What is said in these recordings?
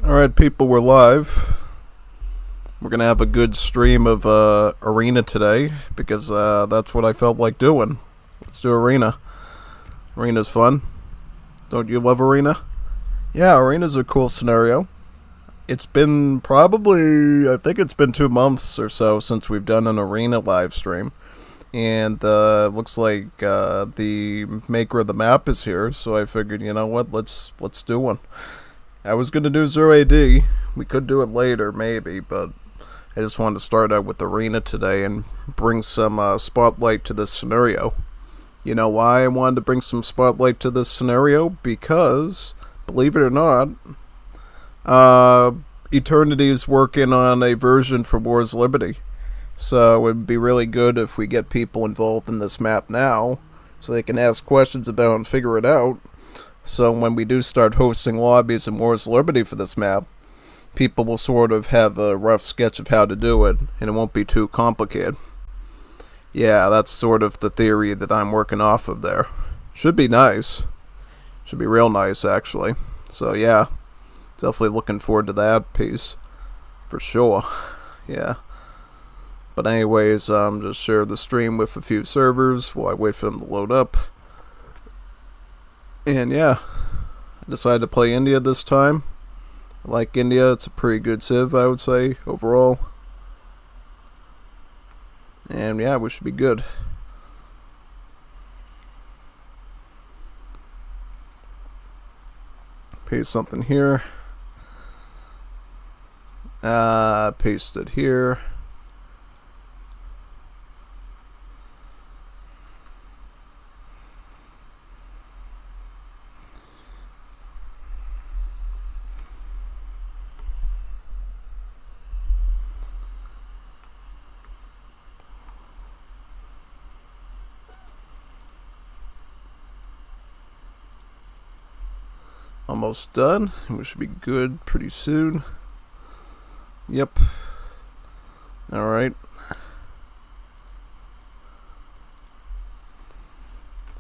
Alright, people, we're live. We're gonna have a good stream of Arena today, because that's what I felt like doing. Let's do Arena. Arena's fun. Don't you love Arena? Yeah, Arena's a cool scenario. It's been probably, I think it's been 2 months or so since we've done an Arena live stream. And looks like the maker of the map is here, so I figured, you know what, let's do one. I was gonna do 0AD. We could do it later, maybe, but I just wanted to start out with Arena today and bring some spotlight to this scenario. You know why I wanted to bring some spotlight to this scenario? Because, believe it or not, Eternity is working on a version for War's Liberty. So it would be really good if we get people involved in this map now, so they can ask questions about it and figure it out. So when we do start hosting lobbies in War's Liberty for this map, people will sort of have a rough sketch of how to do it, and it won't be too complicated. Yeah, that's sort of the theory that I'm working off of there. Should be nice. Should be real nice, actually. So yeah, definitely looking forward to that piece. For sure. Yeah. But anyways, just share the stream with a few servers while I wait for them to load up. And yeah, I decided to play India this time. I like India, it's a pretty good civ, I would say, overall. And yeah, we should be good. Paste something here. Paste it here. Almost done. We should be good pretty soon. Yep. Alright.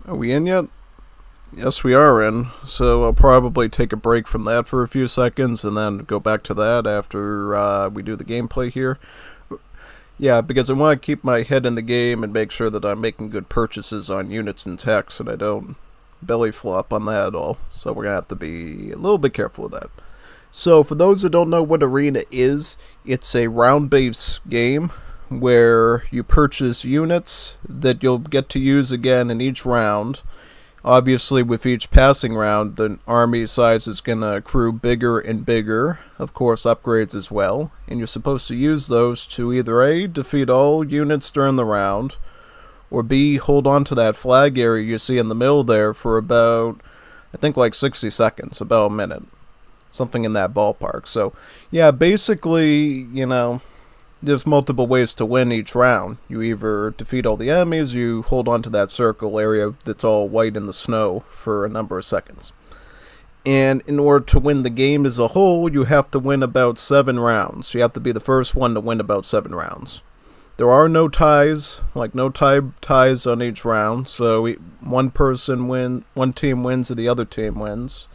Are we in yet? Yes, we are in. So I'll probably take a break from that for a few seconds and then go back to that after we do the gameplay here. Yeah, because I want to keep my head in the game and make sure that I'm making good purchases on units and techs, and I don't belly flop on that at all. So we're going to have to be a little bit careful with that. So for those that don't know what Arena is, it's a round-based game where you purchase units that you'll get to use again in each round. Obviously, with each passing round, the army size is going to accrue bigger and bigger. Of course, upgrades as well. And you're supposed to use those to either A, defeat all units during the round, or B, hold on to that flag area you see in the middle there for about, I think, like 60 seconds, about a minute. Something in that ballpark. So, yeah, basically, you know, there's multiple ways to win each round. You either defeat all the enemies, you hold on to that circle area that's all white in the snow for a number of seconds. And in order to win the game as a whole, you have to win about 7 rounds. You have to be the first one to win about 7 rounds. There are no ties, like no ties on each round, so one team wins and the other team wins.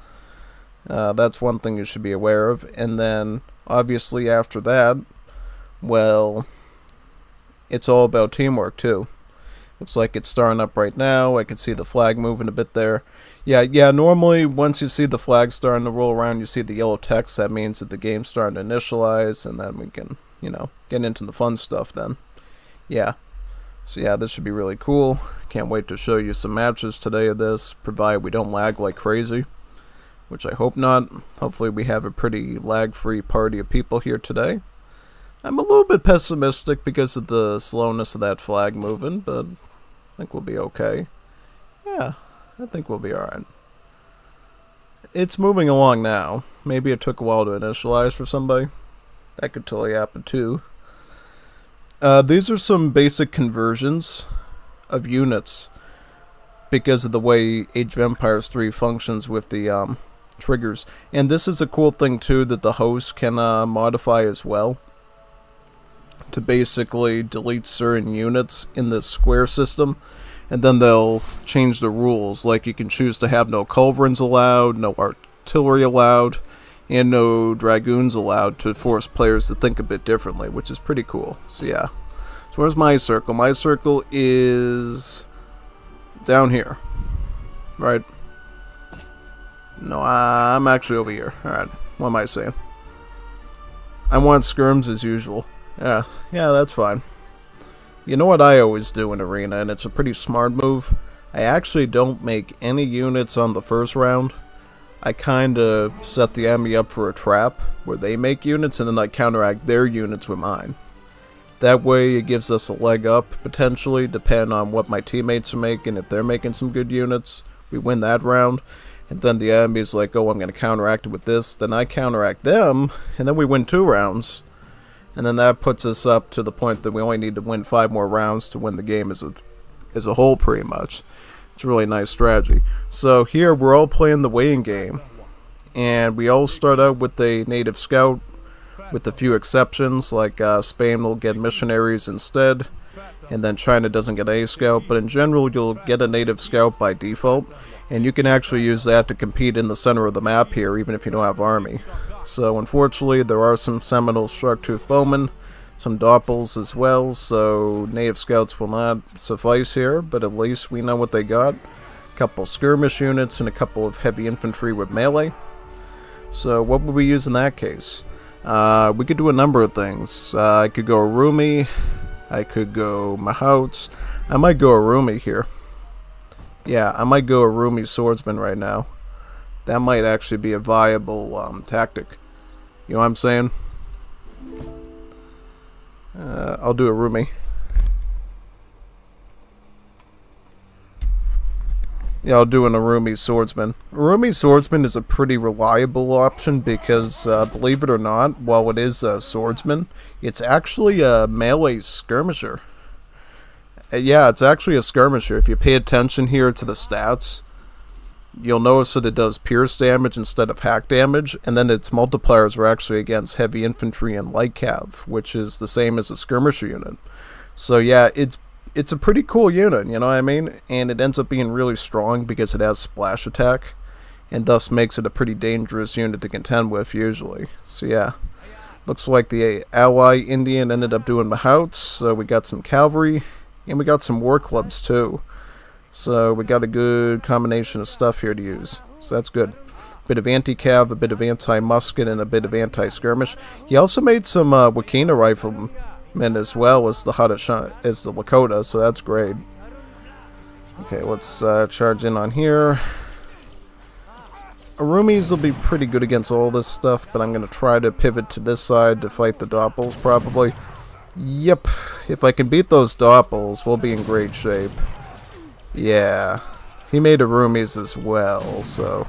That's one thing you should be aware of. And then, obviously after that, well, it's all about teamwork too. Looks like it's starting up right now. I can see the flag moving a bit there. Yeah, normally once you see the flag starting to roll around, you see the yellow text. That means that the game's starting to initialize, and then we can, you know, get into the fun stuff then. Yeah. So yeah, this should be really cool. Can't wait to show you some matches today of this, provided we don't lag like crazy. Which I hope not. Hopefully we have a pretty lag-free party of people here today. I'm a little bit pessimistic because of the slowness of that flag moving, but I think we'll be okay. Yeah, I think we'll be alright. It's moving along now. Maybe it took a while to initialize for somebody. That could totally happen too. These are some basic conversions of units because of the way Age of Empires 3 functions with the triggers. And this is a cool thing too that the host can modify as well, to basically delete certain units in this square system, and then they'll change the rules. Like you can choose to have no culverins allowed, no artillery allowed, and no dragoons allowed to force players to think a bit differently, which is pretty cool. So yeah. So where's my circle? My circle is down here, right? No, I'm actually over here. Alright, what am I saying? I want skirms as usual. Yeah, that's fine. You know what I always do in Arena, and it's a pretty smart move? I actually don't make any units on the first round. I kinda set the enemy up for a trap, where they make units, and then I counteract their units with mine. That way it gives us a leg up, potentially, depending on what my teammates are making. If they're making some good units, we win that round. And then the enemy's like, oh, I'm going to counteract it with this. Then I counteract them, and then we win 2 rounds. And then that puts us up to the point that we only need to win 5 more rounds to win the game as a whole, pretty much. It's a really nice strategy. So here, we're all playing the weighing game. And we all start out with a native scout, with a few exceptions, like Spain will get missionaries instead, and then China doesn't get a scout, but in general you'll get a native scout by default, and you can actually use that to compete in the center of the map here, even if you don't have army. So unfortunately there are some Seminole Shark-Tooth Bowmen, some Doppels as well, so native scouts will not suffice here, but at least we know what they got. A couple skirmish units and a couple of heavy infantry with melee. So what would we use in that case? We could do a number of things. I could go Arumi, I could go Mahouts. I might go Arumi here. Yeah, I might go Arumi Swordsman right now. That might actually be a viable tactic. You know what I'm saying? I'll do Arumi. Yeah, I'll do an Arumi Swordsman. Arumi Swordsman is a pretty reliable option because, believe it or not, while it is a swordsman, it's actually a melee skirmisher. Yeah, it's actually a skirmisher. If you pay attention here to the stats, you'll notice that it does pierce damage instead of hack damage, and then its multipliers are actually against heavy infantry and light cav, which is the same as a skirmisher unit. So yeah, it's a pretty cool unit, you know what I mean? And it ends up being really strong because it has splash attack, and thus makes it a pretty dangerous unit to contend with usually. So yeah, looks like the ally Indian ended up doing Mahouts, so we got some cavalry, and we got some war clubs too. So we got a good combination of stuff here to use, so that's good. A bit of anti-cav, a bit of anti-musket, and a bit of anti-skirmish. He also made some Wakina riflemen as well as the Lakota, so that's great. Okay, let's charge in on here. Arumis will be pretty good against all this stuff, but I'm going to try to pivot to this side to fight the Doppels, probably. Yep, if I can beat those Doppels, we'll be in great shape. Yeah, he made Arumis as well, so...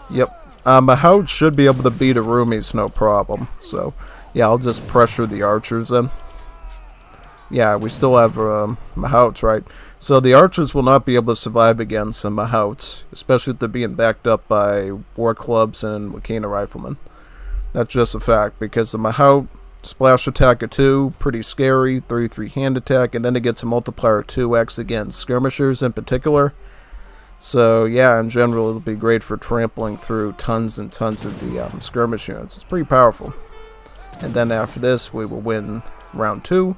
Yep, Mahout should be able to beat Arumis, no problem. So, yeah, I'll just pressure the archers then. Yeah, we still have Mahouts, right? So the archers will not be able to survive against some Mahouts, especially if they're being backed up by war clubs and Wakina riflemen. That's just a fact, because the Mahout splash attack of 2, pretty scary, 3/3 hand attack, and then it gets a multiplier of 2x against skirmishers in particular. So yeah, in general, it'll be great for trampling through tons and tons of the skirmish units. It's pretty powerful. And then after this, we will win round 2.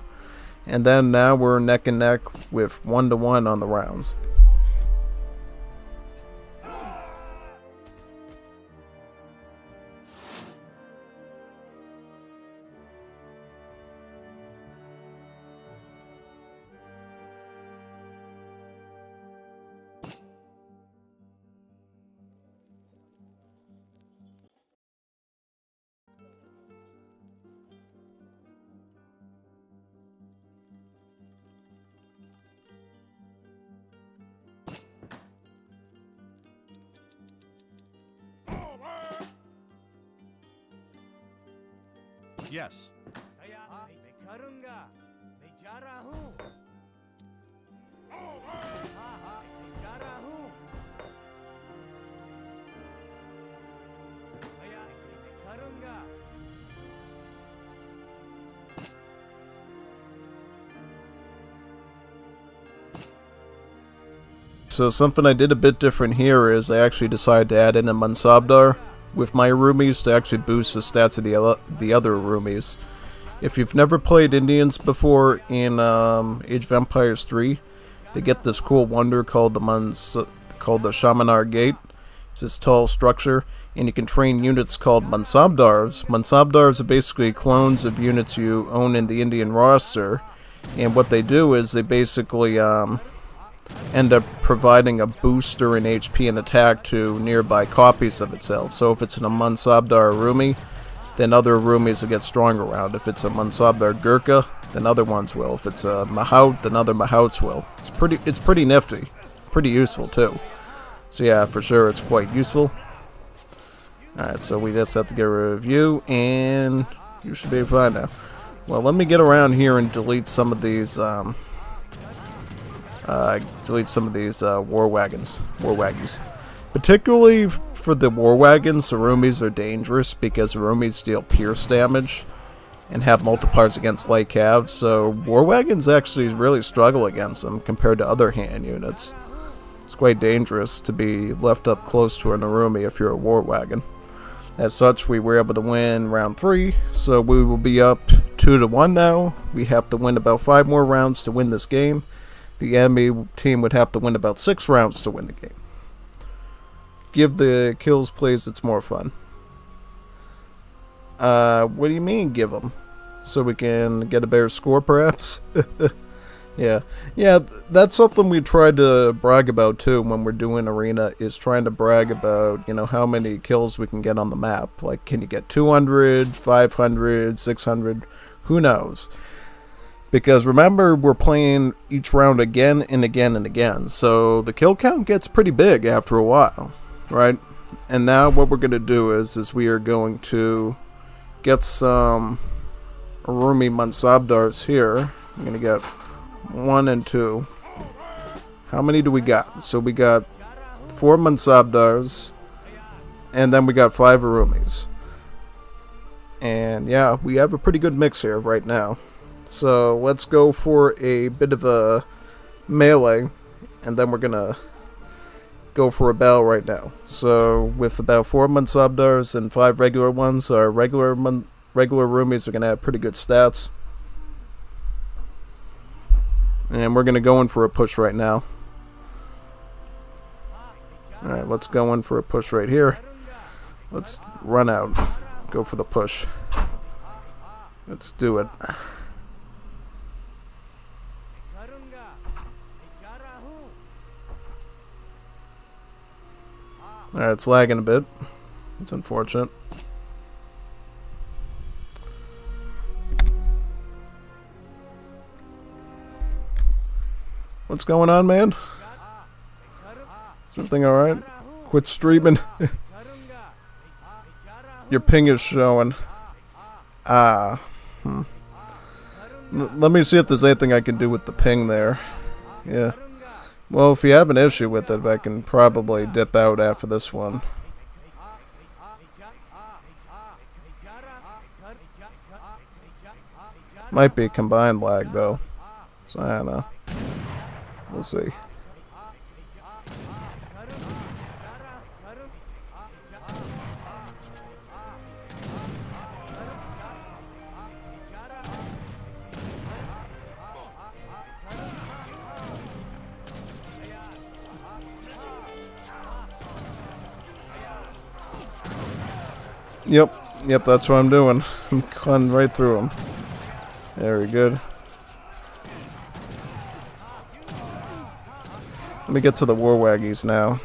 And then now we're neck and neck with 1-1 on the rounds. Yes. So something I did a bit different here is I actually decided to add in a Mansabdar with my roomies to actually boost the stats of the other roomies. If you've never played Indians before in Age of Empires 3, they get this cool wonder called the Shamanar Gate. It's this tall structure, and you can train units called Mansabdars. Mansabdars are basically clones of units you own in the Indian roster, and what they do is they basically end up providing a booster in HP and attack to nearby copies of itself. So if it's in a Mansabdar Rumi, then other Rumis will get stronger around. If it's a Mansabdar Gurkha, then other ones will. If it's a Mahout, then other Mahouts will. It's pretty nifty. Pretty useful too. So yeah, for sure it's quite useful. Alright, so we just have to get a review, and you should be fine now. Well, let me get around here and delete some of these war waggies. Particularly for the war wagons, the Rumis are dangerous because the Rumis deal pierce damage and have multipliers against light cav, so war wagons actually really struggle against them compared to other hand units. It's quite dangerous to be left up close to an Arumi if you're a war wagon. As such, we were able to win round 3, so we will be up 2-1 now. We have to win about 5 more rounds to win this game. The enemy team would have to win about 6 rounds to win the game. Give the kills, please, it's more fun. What do you mean, give them? So we can get a better score, perhaps? Yeah, that's something we try to brag about too when we're doing arena, is trying to brag about, you know, how many kills we can get on the map. Like, can you get 200, 500, 600? Who knows? Because remember, we're playing each round again and again and again, so the kill count gets pretty big after a while, right? And now what we're going to do is we are going to get some Arumi Mansabdars here. I'm going to get 1 and 2. How many do we got? So we got 4 Mansabdars, and then we got 5 Arumis. And yeah, we have a pretty good mix here right now. So let's go for a bit of a melee, and then we're gonna go for a battle right now. So with about 4 Mansabdars and 5 regular ones, our regular Arumis are gonna have pretty good stats. And we're going to go in for a push right now. Alright, let's go in for a push right here. Let's run out. Go for the push. Let's do it. Alright, it's lagging a bit. It's unfortunate. What's going on, man? Is everything alright? Quit streaming. Your ping is showing. Let me see if there's anything I can do with the ping there. Yeah. Well, if you have an issue with it, I can probably dip out after this one. Might be combined lag, though. So, I don't know. We'll see. Yep, that's what I'm doing. I'm cutting right through them. Very good. Let me get to the war waggies now.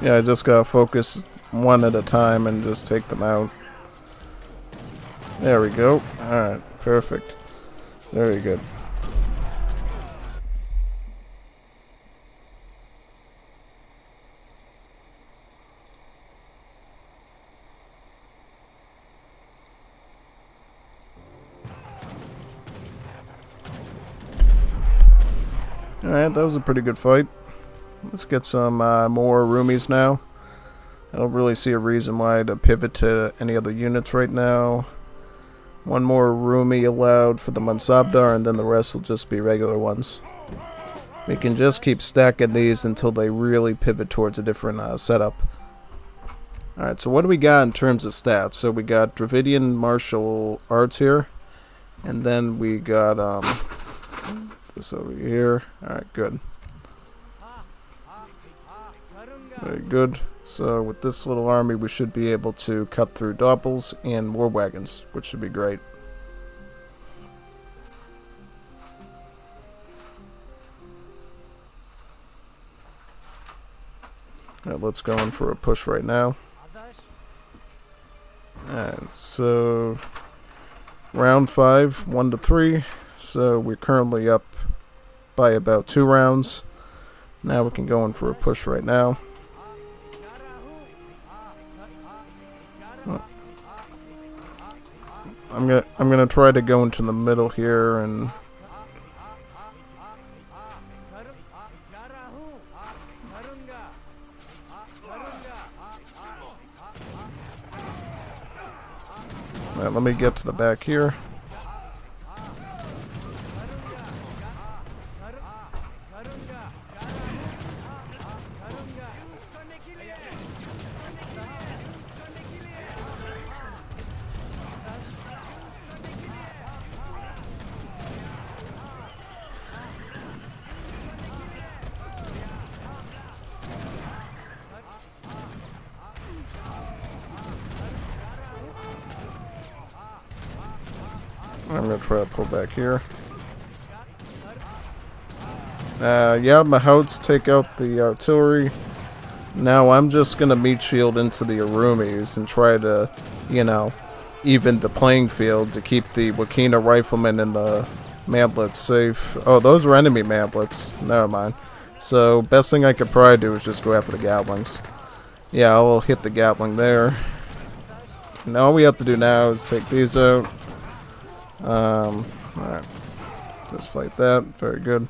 Yeah, I just gotta focus one at a time and just take them out. There we go. Alright, perfect. Very good. Alright, that was a pretty good fight. Let's get some more Rumis now. I don't really see a reason why to pivot to any other units right now. One more Rumi allowed for the Mansabdar, and then the rest will just be regular ones. We can just keep stacking these until they really pivot towards a different setup. Alright, so what do we got in terms of stats? So we got Dravidian martial arts here. And then we got this over here. Alright, good. Very good. So with this little army we should be able to cut through doppels and war wagons, which should be great. Alright, let's go in for a push right now. And so round 5, 1-3. So we're currently up by about 2 rounds. Now we can go in for a push right now. I'm gonna try to go into the middle here and Alright, let me get to the back here. I'm going to try to pull back here. Yeah, my Houts take out the artillery. Now I'm just going to meat shield into the Arumis and try to, you know, even the playing field to keep the Wakina riflemen and the mantlets safe. Oh, those are enemy mantlets. Never mind. So, best thing I could probably do is just go after the Gatlings. Yeah, I'll hit the Gatling there. And all we have to do now is take these out. Alright. Just fight that. Very good.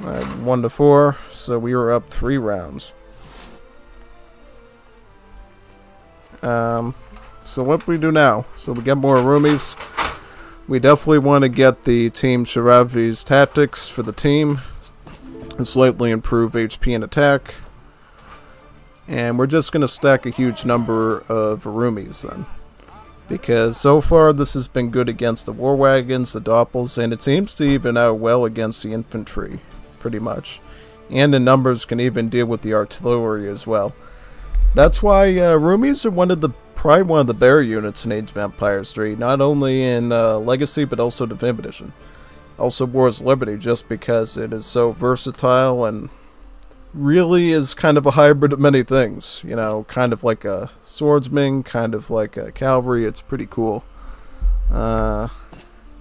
Alright, 1-4. So we were up 3 rounds. So what we do now? So we get more Arumis. We definitely want to get the Team Shiravi's tactics for the team. And slightly improve HP and attack. And we're just going to stack a huge number of Arumis then. Because so far this has been good against the war wagons, the doppels, and it seems to even out well against the infantry, pretty much. And in numbers can even deal with the artillery as well. That's why Arumis are probably one of the better units in Age of Empires 3, not only in Legacy but also Definitive Edition. Also Wars of Liberty, just because it is so versatile and really is kind of a hybrid of many things. You know, kind of like a swordsman, kind of like a cavalry. It's pretty cool. Yeah,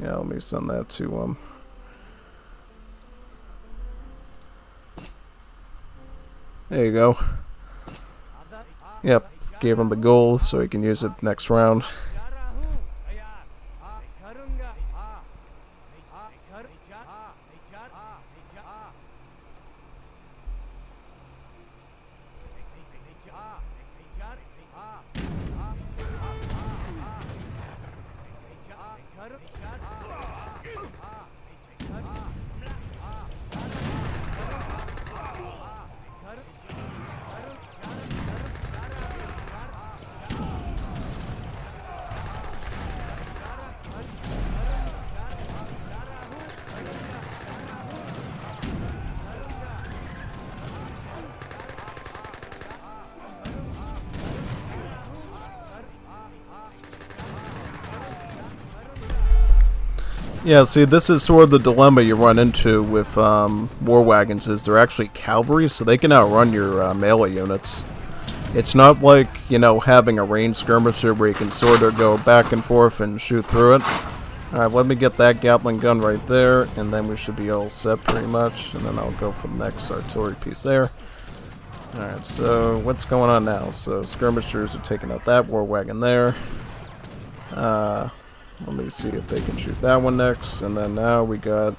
let me send that to There you go. Yep, gave him the gold so he can use it next round. Yeah, see, this is sort of the dilemma you run into with war wagons, is they're actually cavalry, so they can outrun your melee units. It's not like, you know, having a ranged skirmisher where you can sort of go back and forth and shoot through it. Alright, let me get that Gatling gun right there, and then we should be all set pretty much, and then I'll go for the next artillery piece there. Alright, so what's going on now? So skirmishers are taking out that war wagon there. Let me see if they can shoot that one next. And then now we got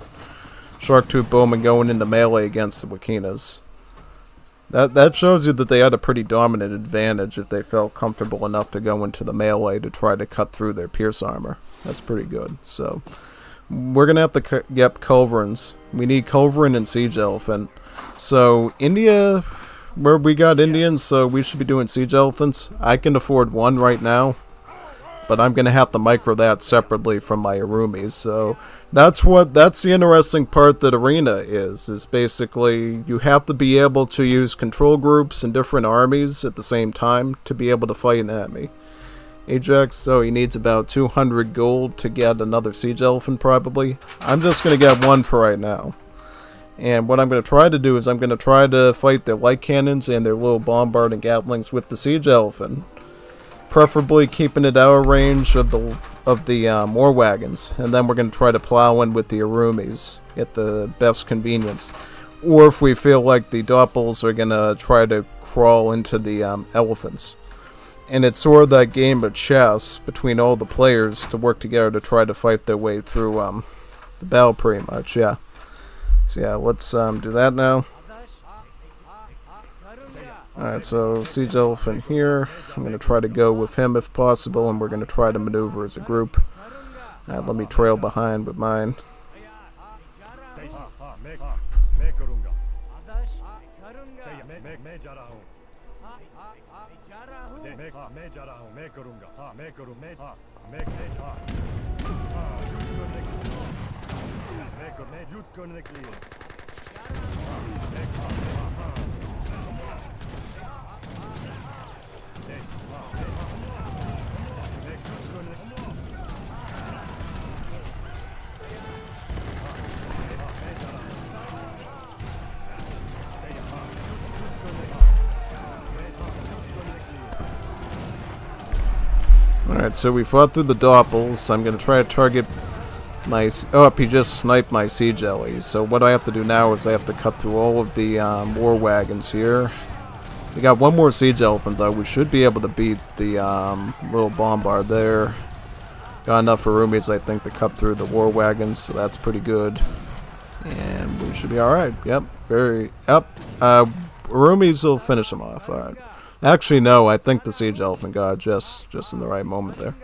Shark-Tooth Bowman going into melee against the Wakinas. That shows you that they had a pretty dominant advantage if they felt comfortable enough to go into the melee to try to cut through their pierce armor. That's pretty good. So We're gonna have to get culverins. We need culverin and siege elephant. So India, where we got Indians, so we should be doing siege elephants. I can afford one right now, but I'm gonna have to micro that separately from my Arumis. So that's the interesting part that Arena is basically you have to be able to use control groups and different armies at the same time to be able to fight an enemy. Ajax, so he needs about 200 gold to get another siege elephant probably. I'm just going to get one for right now. And what I'm going to try to do is I'm going to try to fight their light cannons and their little bombard and gatlings with the siege elephant. Preferably keeping it out of range of the war wagons. And then we're going to try to plow in with the Arumis at the best convenience. Or if we feel like the Doppels are going to try to crawl into the elephants. And it's sort of that game of chess between all the players to work together to try to fight their way through the battle pretty much, yeah. So yeah, let's do that now. Alright, so Siege Elephant here. I'm going to try to go with him if possible, and we're going to try to maneuver as a group. Alright, let me trail behind with mine. Alright, so we fought through the Doppels. I'm going to try to target my... Oh, he just sniped my siege ellies. So what I have to do now is I have to cut through all of the war wagons here. We got one more siege elephant, though. We should be able to beat the little bombard there. Got enough Arumis, I think, to cut through the war wagons, so that's pretty good. And we should be alright. Yep, very... Yep. Arumis will finish them off. Alright. Actually, no, I think the siege elephant got just in the right moment there.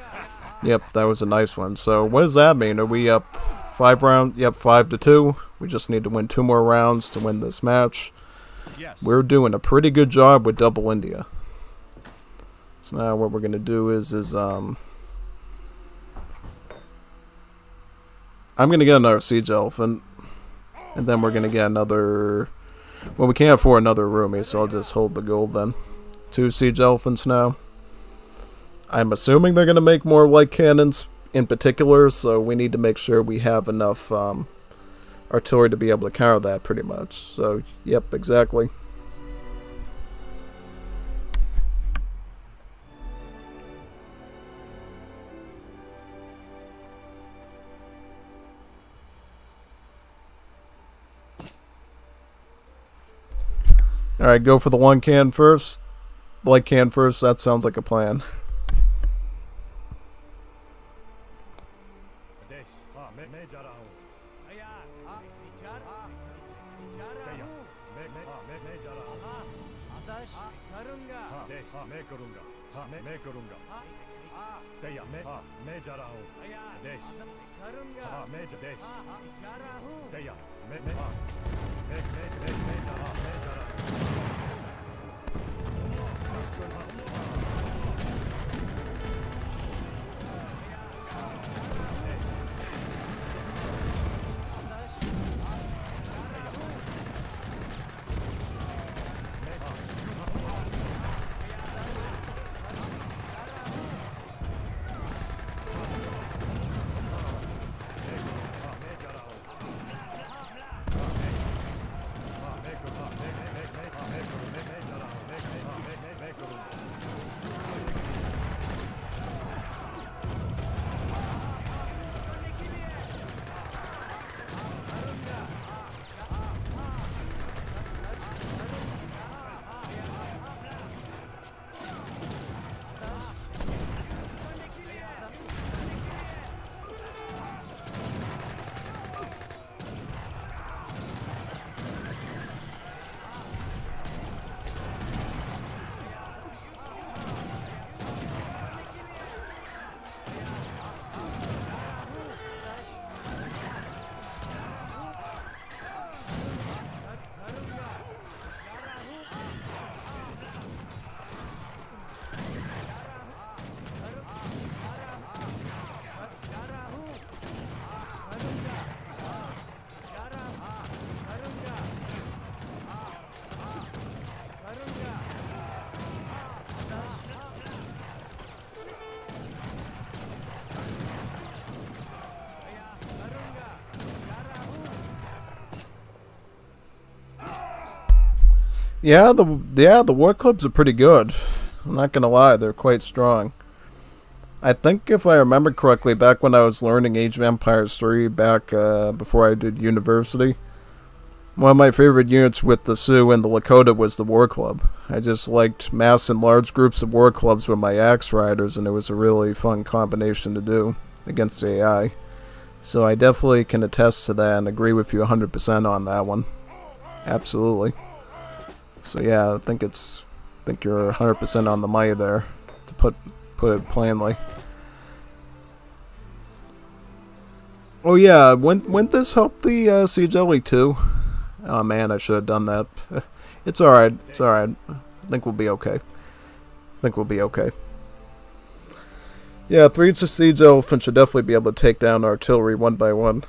Yep, that was a nice one. So, what does that mean? Are we up 5 rounds? Yep, 5-2. We just need to win 2 more rounds to win this match. Yes. We're doing a pretty good job with double India. So now what we're going to do is I'm going to get another siege elephant. And then we're going to get another... Well, we can't afford another Arumi, so I'll just hold the gold then. 2 siege elephants now. I'm assuming they're going to make more light cannons in particular, so we need to make sure we have enough artillery to be able to counter that pretty much. So, yep, exactly. Alright, go for the one can first. Light can first, that sounds like a plan. The war clubs are pretty good. I'm not gonna lie, they're quite strong. I think if I remember correctly, back when I was learning Age of Empires 3, back before I did university, one of my favorite units with the Sioux and the Lakota was the War Club. I just liked mass and large groups of War Clubs with my Axe Riders, and it was a really fun combination to do against AI. So I definitely can attest to that and agree with you 100% on that one. Absolutely. So yeah, I think you're 100% on the money there, to put it plainly. Oh yeah, wouldn't this help the Siege Aoe3? Oh man, I should have done that. It's alright, it's alright. I think we'll be okay. Yeah, 3's the Siege Elephant should definitely be able to take down artillery one by one.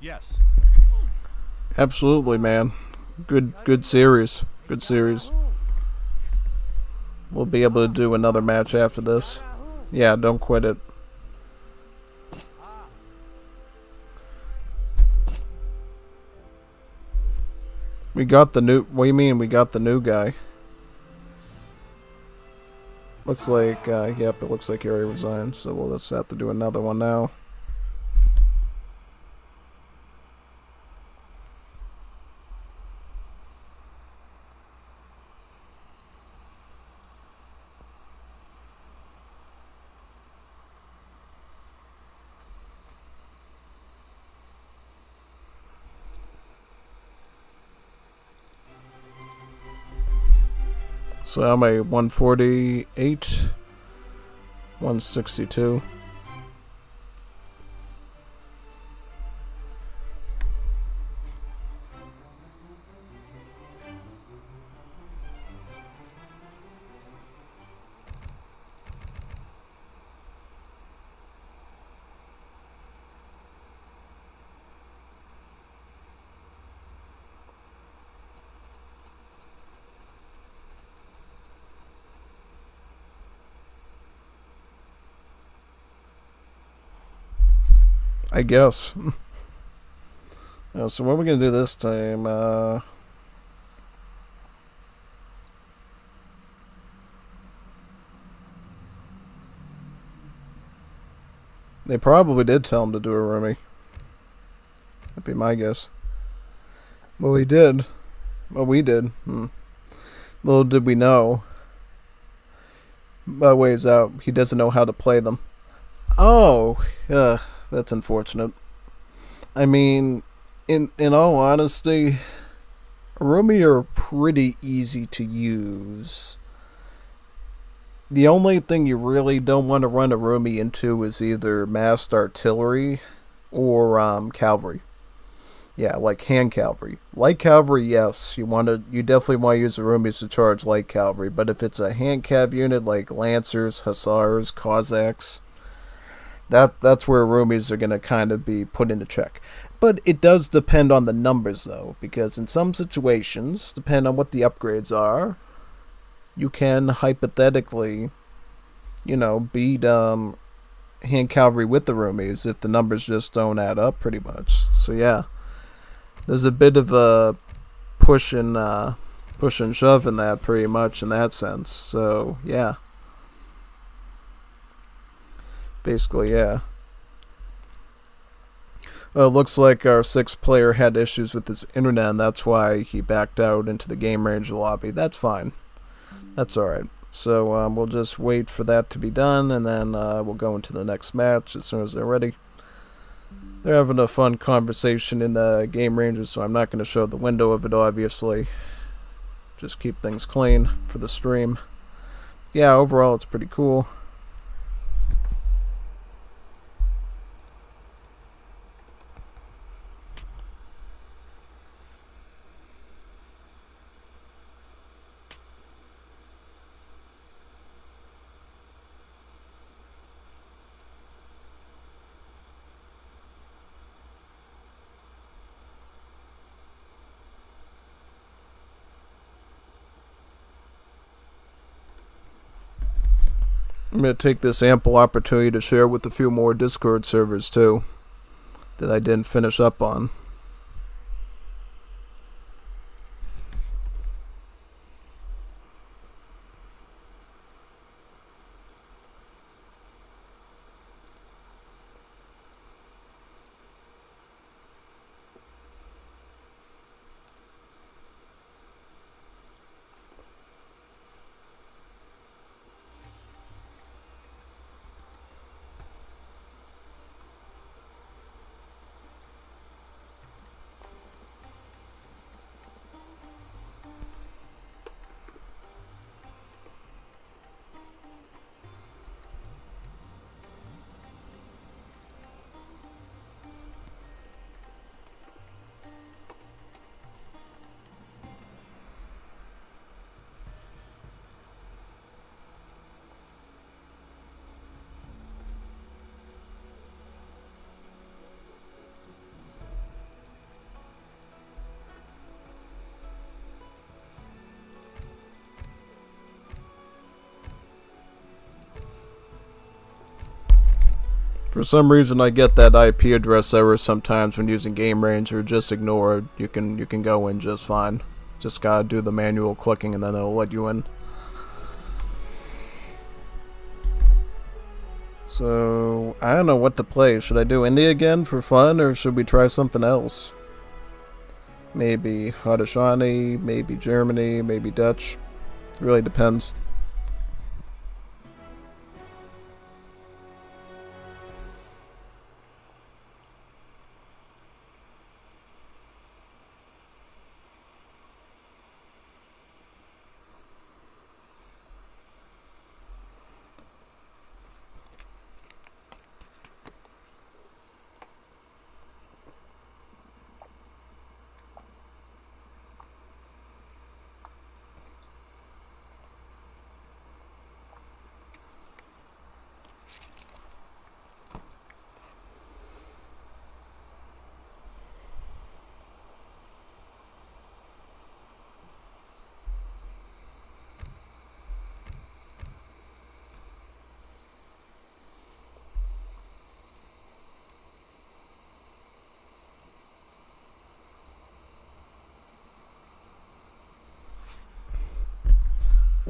Yes. Absolutely, man. Good series. Good series. We'll be able to do another match after this. Yeah, don't quit it. We got the new... What do you mean we got the new guy? Looks like... yep, it looks like he already resigned. So we'll just have to do another one now. So I'm a 148, 162. I guess. So what are we gonna do this time? They probably did tell him to do a roomie. That'd be my guess. Well, he did. Well, we did. Little did we know. By ways out, he doesn't know how to play them. Oh, that's unfortunate. I mean, in all honesty, roomie are pretty easy to use. The only thing you really don't want to run a roomie into is either massed artillery or cavalry. Yeah, like hand cavalry. Light cavalry, yes, you definitely want to use the roomies to charge light cavalry. But if it's a hand cav unit like lancers, hussars, Cossacks, that's where roomies are gonna kind of be put into check. But it does depend on the numbers though, because in some situations, depending on what the upgrades are, you can hypothetically, beat hand cavalry with the roomies if the numbers just don't add up, pretty much. So yeah, there's a bit of a push and shove in that, pretty much in that sense. So yeah, basically yeah. Well, it looks like our sixth player had issues with his internet, and that's why he backed out into the game range lobby. That's fine. That's alright. So we'll just wait for that to be done, and then we'll go into the next match as soon as they're ready. They're having a fun conversation in the game ranges, so I'm not going to show the window of it, obviously. Just keep things clean for the stream. Yeah, overall it's pretty cool. I'm going to take this ample opportunity to share with a few more Discord servers too that I didn't finish up on. For some reason, I get that IP address error sometimes when using Game Ranger. Just ignore it. You can go in just fine. Just gotta do the manual clicking, and then it'll let you in. So I don't know what to play. Should I do India again for fun, or should we try something else? Maybe Haudenosaunee, maybe Germany, maybe Dutch. It really depends.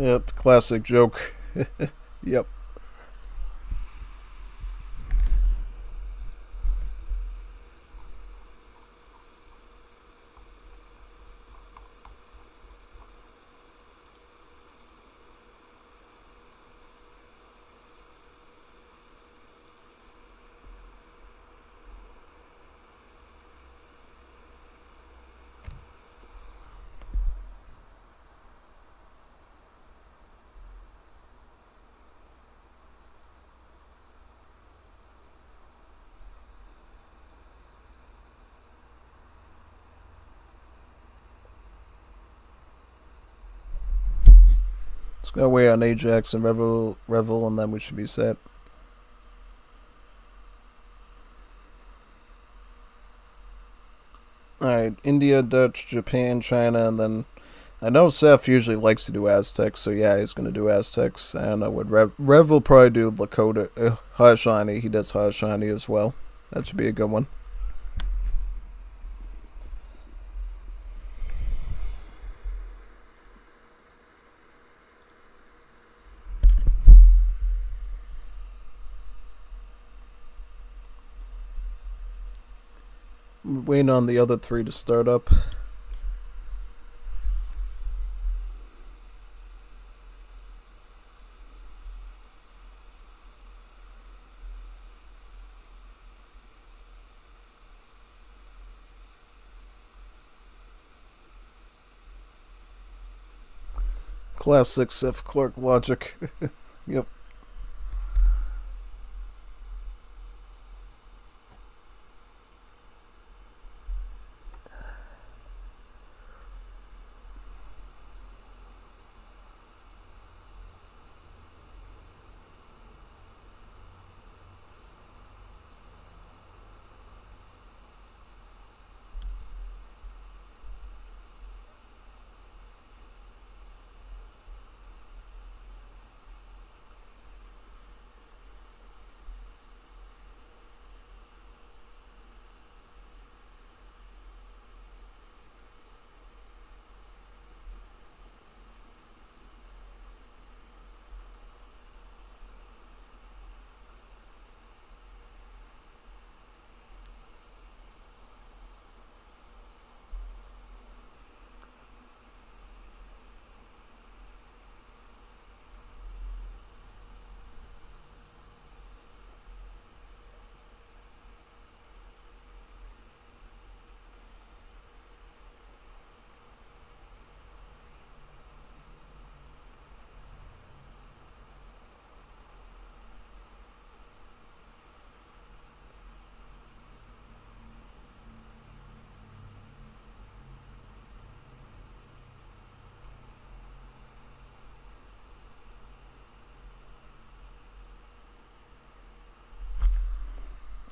Yep, classic joke. Yep. Let's go away on Ajax and Revel, and then we should be set. Alright, India, Dutch, Japan, China, and then I know Seth usually likes to do Aztecs, so yeah, he's going to do Aztecs. And I would Rev will probably do Lakota, Haishani. He does Haishani as well. That should be a good one. I'm waiting on the other three to start up. Classic Seth Clark logic. Yep.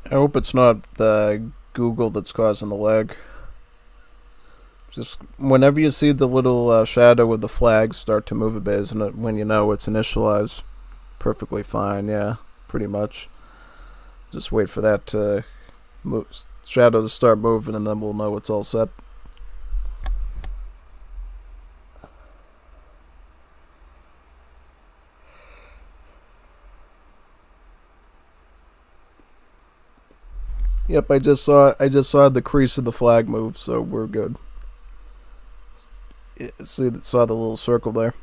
I hope it's not the Google that's causing the lag. Just whenever you see the little shadow with the flag start to move a bit, isn't it? When you know it's initialized, perfectly fine. Yeah, pretty much. Just wait for that shadow to start moving, and then we'll know it's all set. Yep, I just saw the crease of the flag move, so we're good. Saw the little circle there.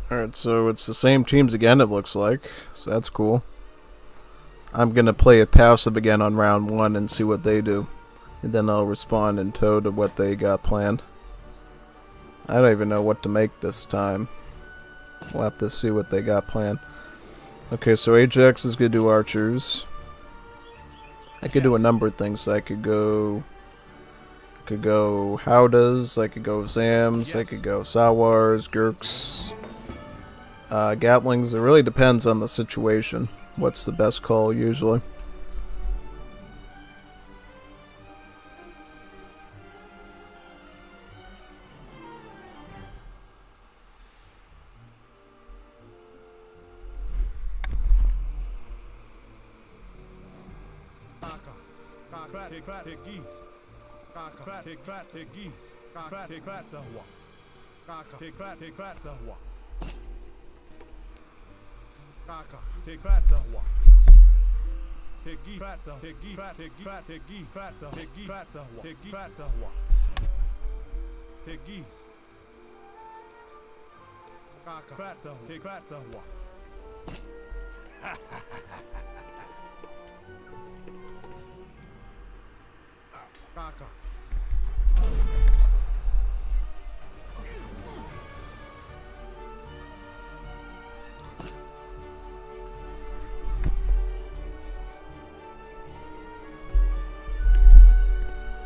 Alright, so it's the same teams again, it looks like. So that's cool. I'm going to play it passive again on round 1 and see what they do. And then I'll respond in tow to what they got planned. I don't even know what to make this time. We'll have to see what they got planned. Okay, so Ajax is going to do archers. I could do a number of things. I could go Howdas, I could go Zams, I could go Sawars, Gurks, Gatlings. It really depends on the situation. What's the best call usually?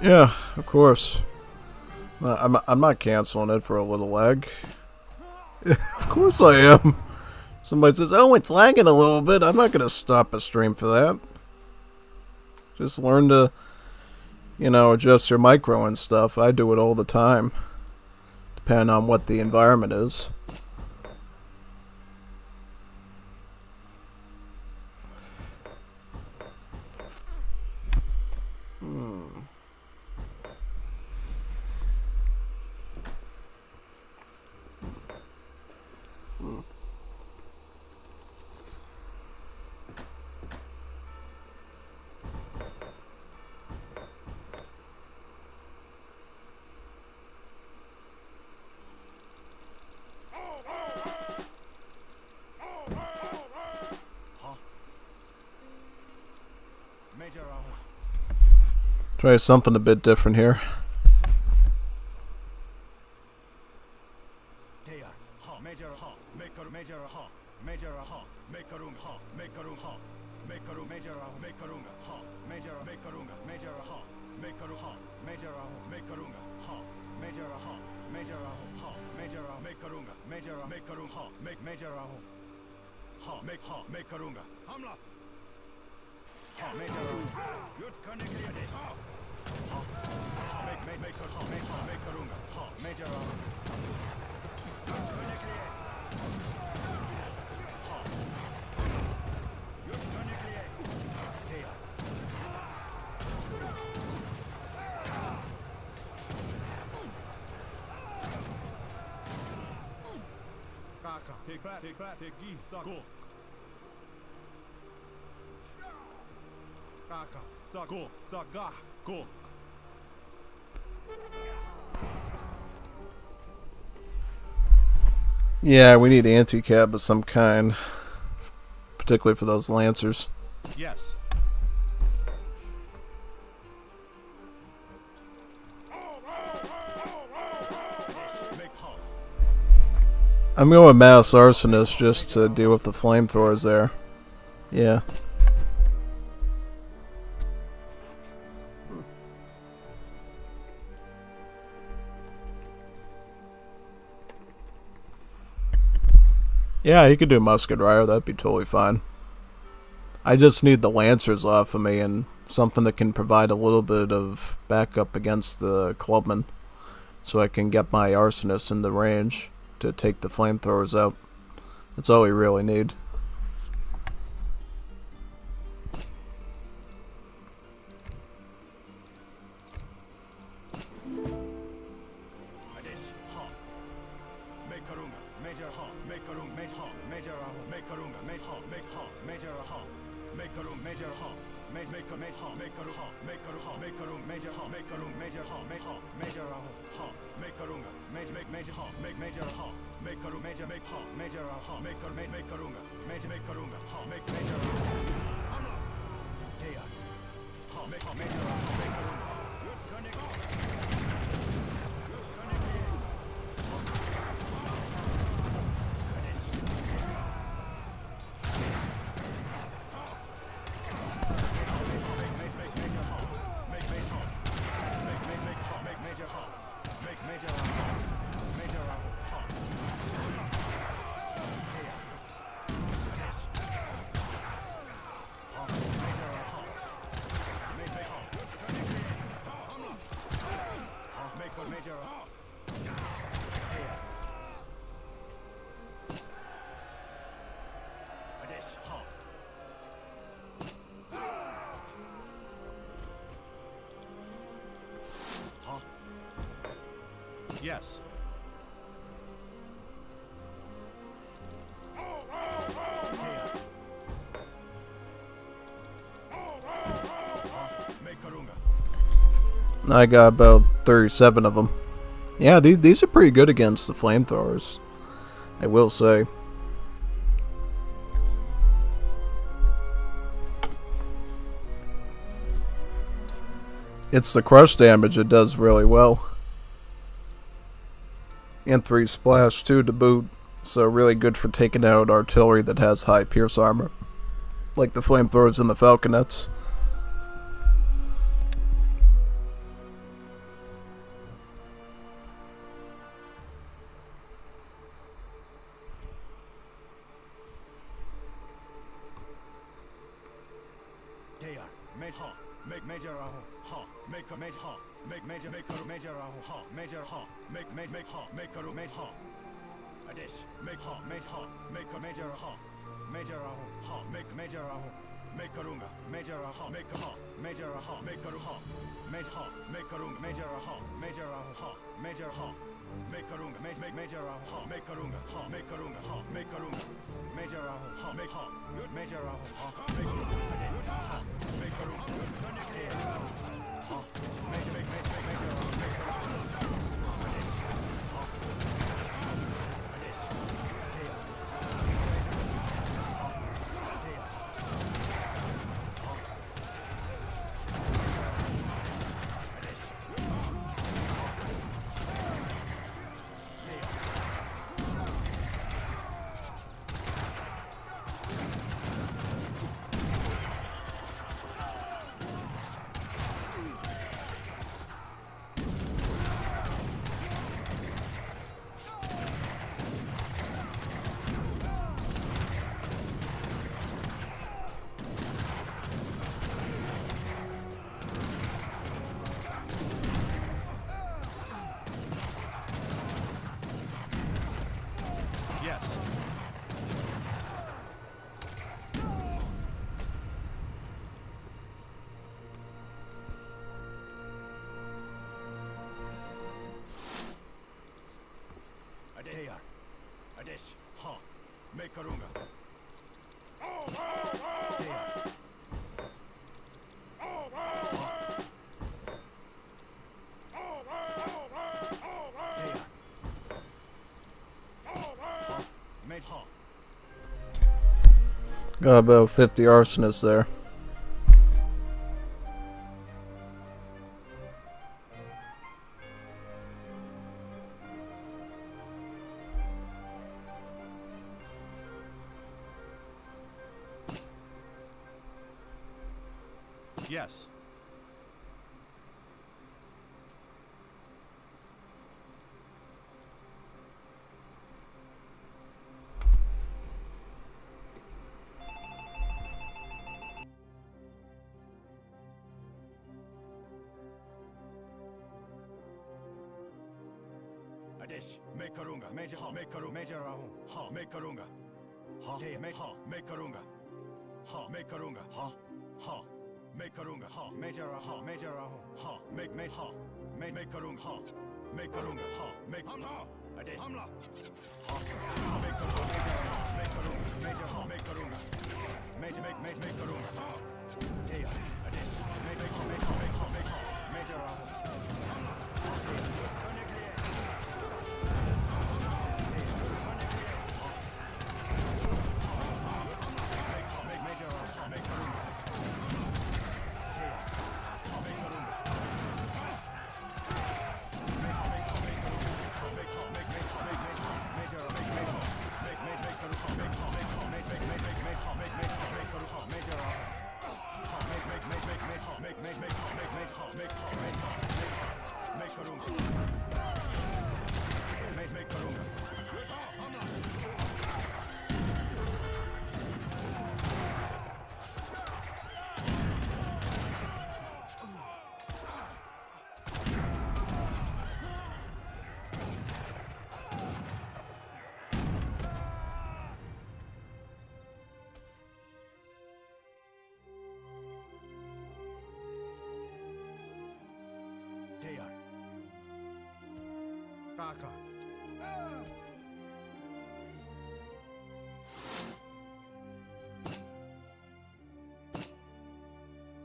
Yeah, of course. I'm not canceling it for a little lag. Of course I am. Somebody says, "Oh, it's lagging a little bit." I'm not gonna stop a stream for that. Just learn to, adjust your micro and stuff. I do it all the time, depending on what the environment is. Try something a bit different here. Yeah, we need anti-cab of some kind, particularly for those lancers. Yes. I'm going Mass Arsonist just to deal with the flamethrowers there. Yeah. Yeah, you could do Musket Rider, that'd be totally fine. I just need the Lancers off of me and something that can provide a little bit of backup against the Clubman, so I can get my Arsonist in the range to take the flamethrowers out. That's all we really need. Yes. I got about 37 of them. Yeah, these are pretty good against the flamethrowers, I will say. It's the crush damage it does really well. And 3 splash too to boot, so really good for taking out artillery that has high pierce armor, like the flamethrowers and the falconets. Make major ha, make a major ha, make major ha, major ha, make ha, make a major ha. Adish, make ha, make a major ha, major ha, make major ha, make a runga, major ha, make a ha, major ha, make a ha, major ha, make a runga, major ha, major ha, major ha, make a runga, make major ha, make a runga, ha, make a runga, ha, make a runga, major ha, make ha, good major ha, make ha, make a runga. Adish, ha, make a runga. Made ha. Got about 50 arsonists there. Yes. Adish, make a runga, major ha, make a runga, major ha, make a runga, ha, make ha, make a runga, ha, make a runga, ha, ha. Make a runga ha, major ha, ha, make ha, make a runga ha, make a runga ha, make hamla, ade hamla, ha, make a runga, major ha, make a runga, major make a runga ha, yeah, ade make ha, major ha.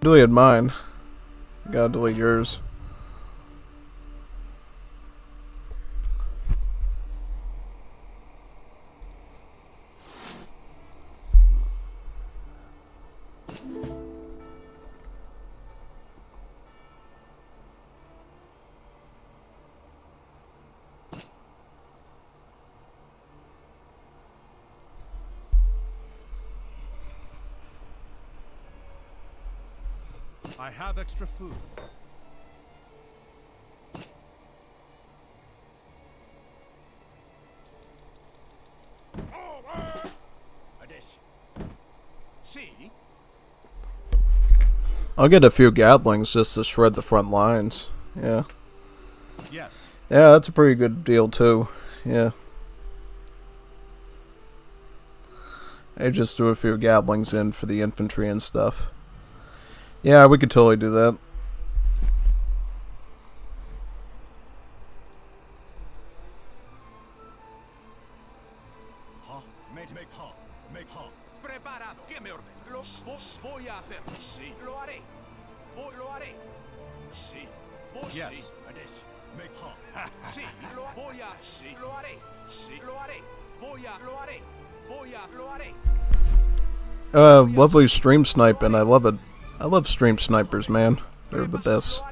Deleted mine. Gotta delete yours. I have extra food. See? I'll get a few Gatlings just to shred the front lines. Yeah. Yes. Yeah, that's a pretty good deal too. Yeah. I just threw a few Gatlings in for the infantry and stuff. Yeah, we could totally do that. Preparado. ¿Qué me orden? Voy a hacerlo. Sí. Lo haré. Lo haré. Sí. Yes. Sí. Voy a. Sí. Lo haré. Sí. Lo haré. Lo haré. Lo haré. Lovely stream sniping. I love it. I love stream snipers, man. They're the best.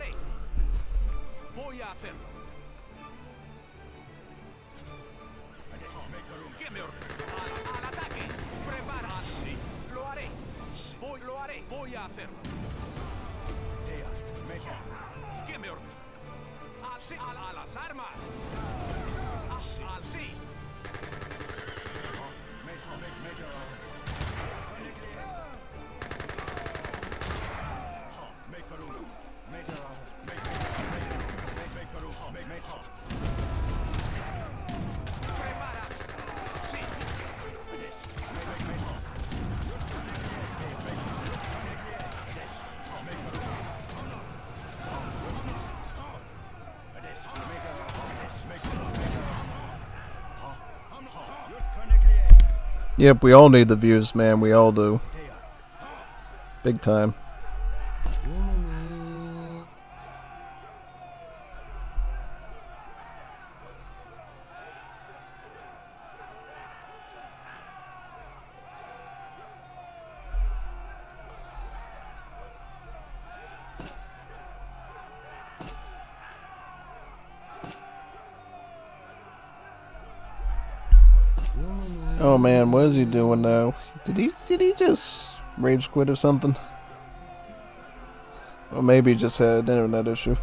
Yep, we all need the views, man. We all do. Big time. Oh man, what is he doing now? Did he just rage quit or something? Or maybe he just had an internet issue.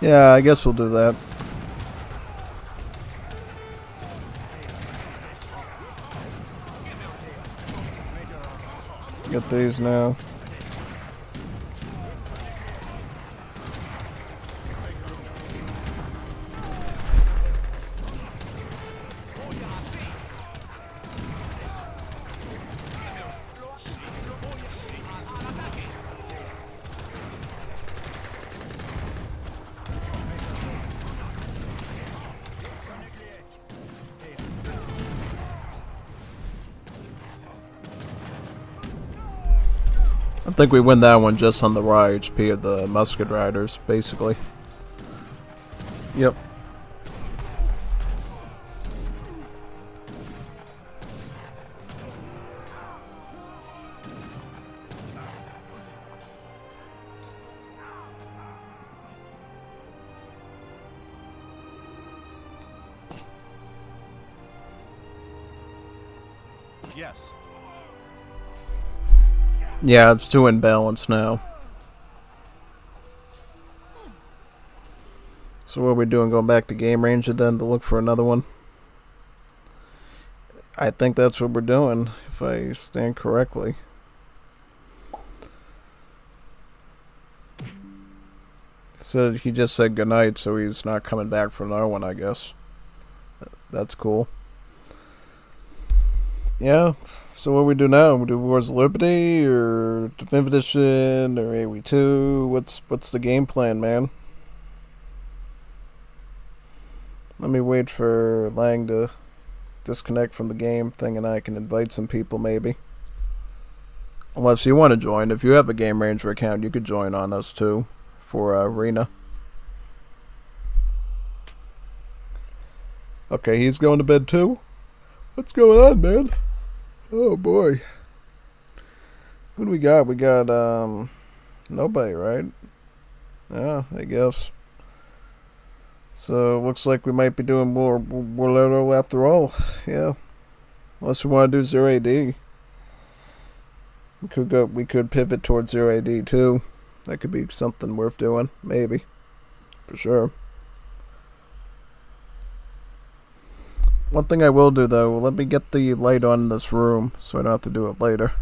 Yeah, I guess we'll do that. Get these now. I think we win that one just on the raw HP of the musket riders, basically. Yep. Yes. Yeah, it's too imbalanced now. So what are we doing? Going back to Game Ranger then to look for another one? I think that's what we're doing, if I stand correctly. So he just said goodnight, so he's not coming back for another one, I guess. That's cool. Yeah. So what do we do now? We do Wars of Liberty or Definitive Edition or Aoe3? What's the game plan, man? Let me wait for Lang to disconnect from the game thing and I can invite some people maybe. Unless you want to join. If you have a Game Ranger account, you could join on us too for Arena. Okay, he's going to bed too? What's going on, man? Oh boy. Who do we got? We got nobody, right? Yeah, I guess. So looks like we might be doing more Warlord after all. Yeah. Unless we want to do 0 AD. We could pivot towards 0 AD too. That could be something worth doing, maybe. For sure. One thing I will do though, let me get the light on in this room so I don't have to do it later.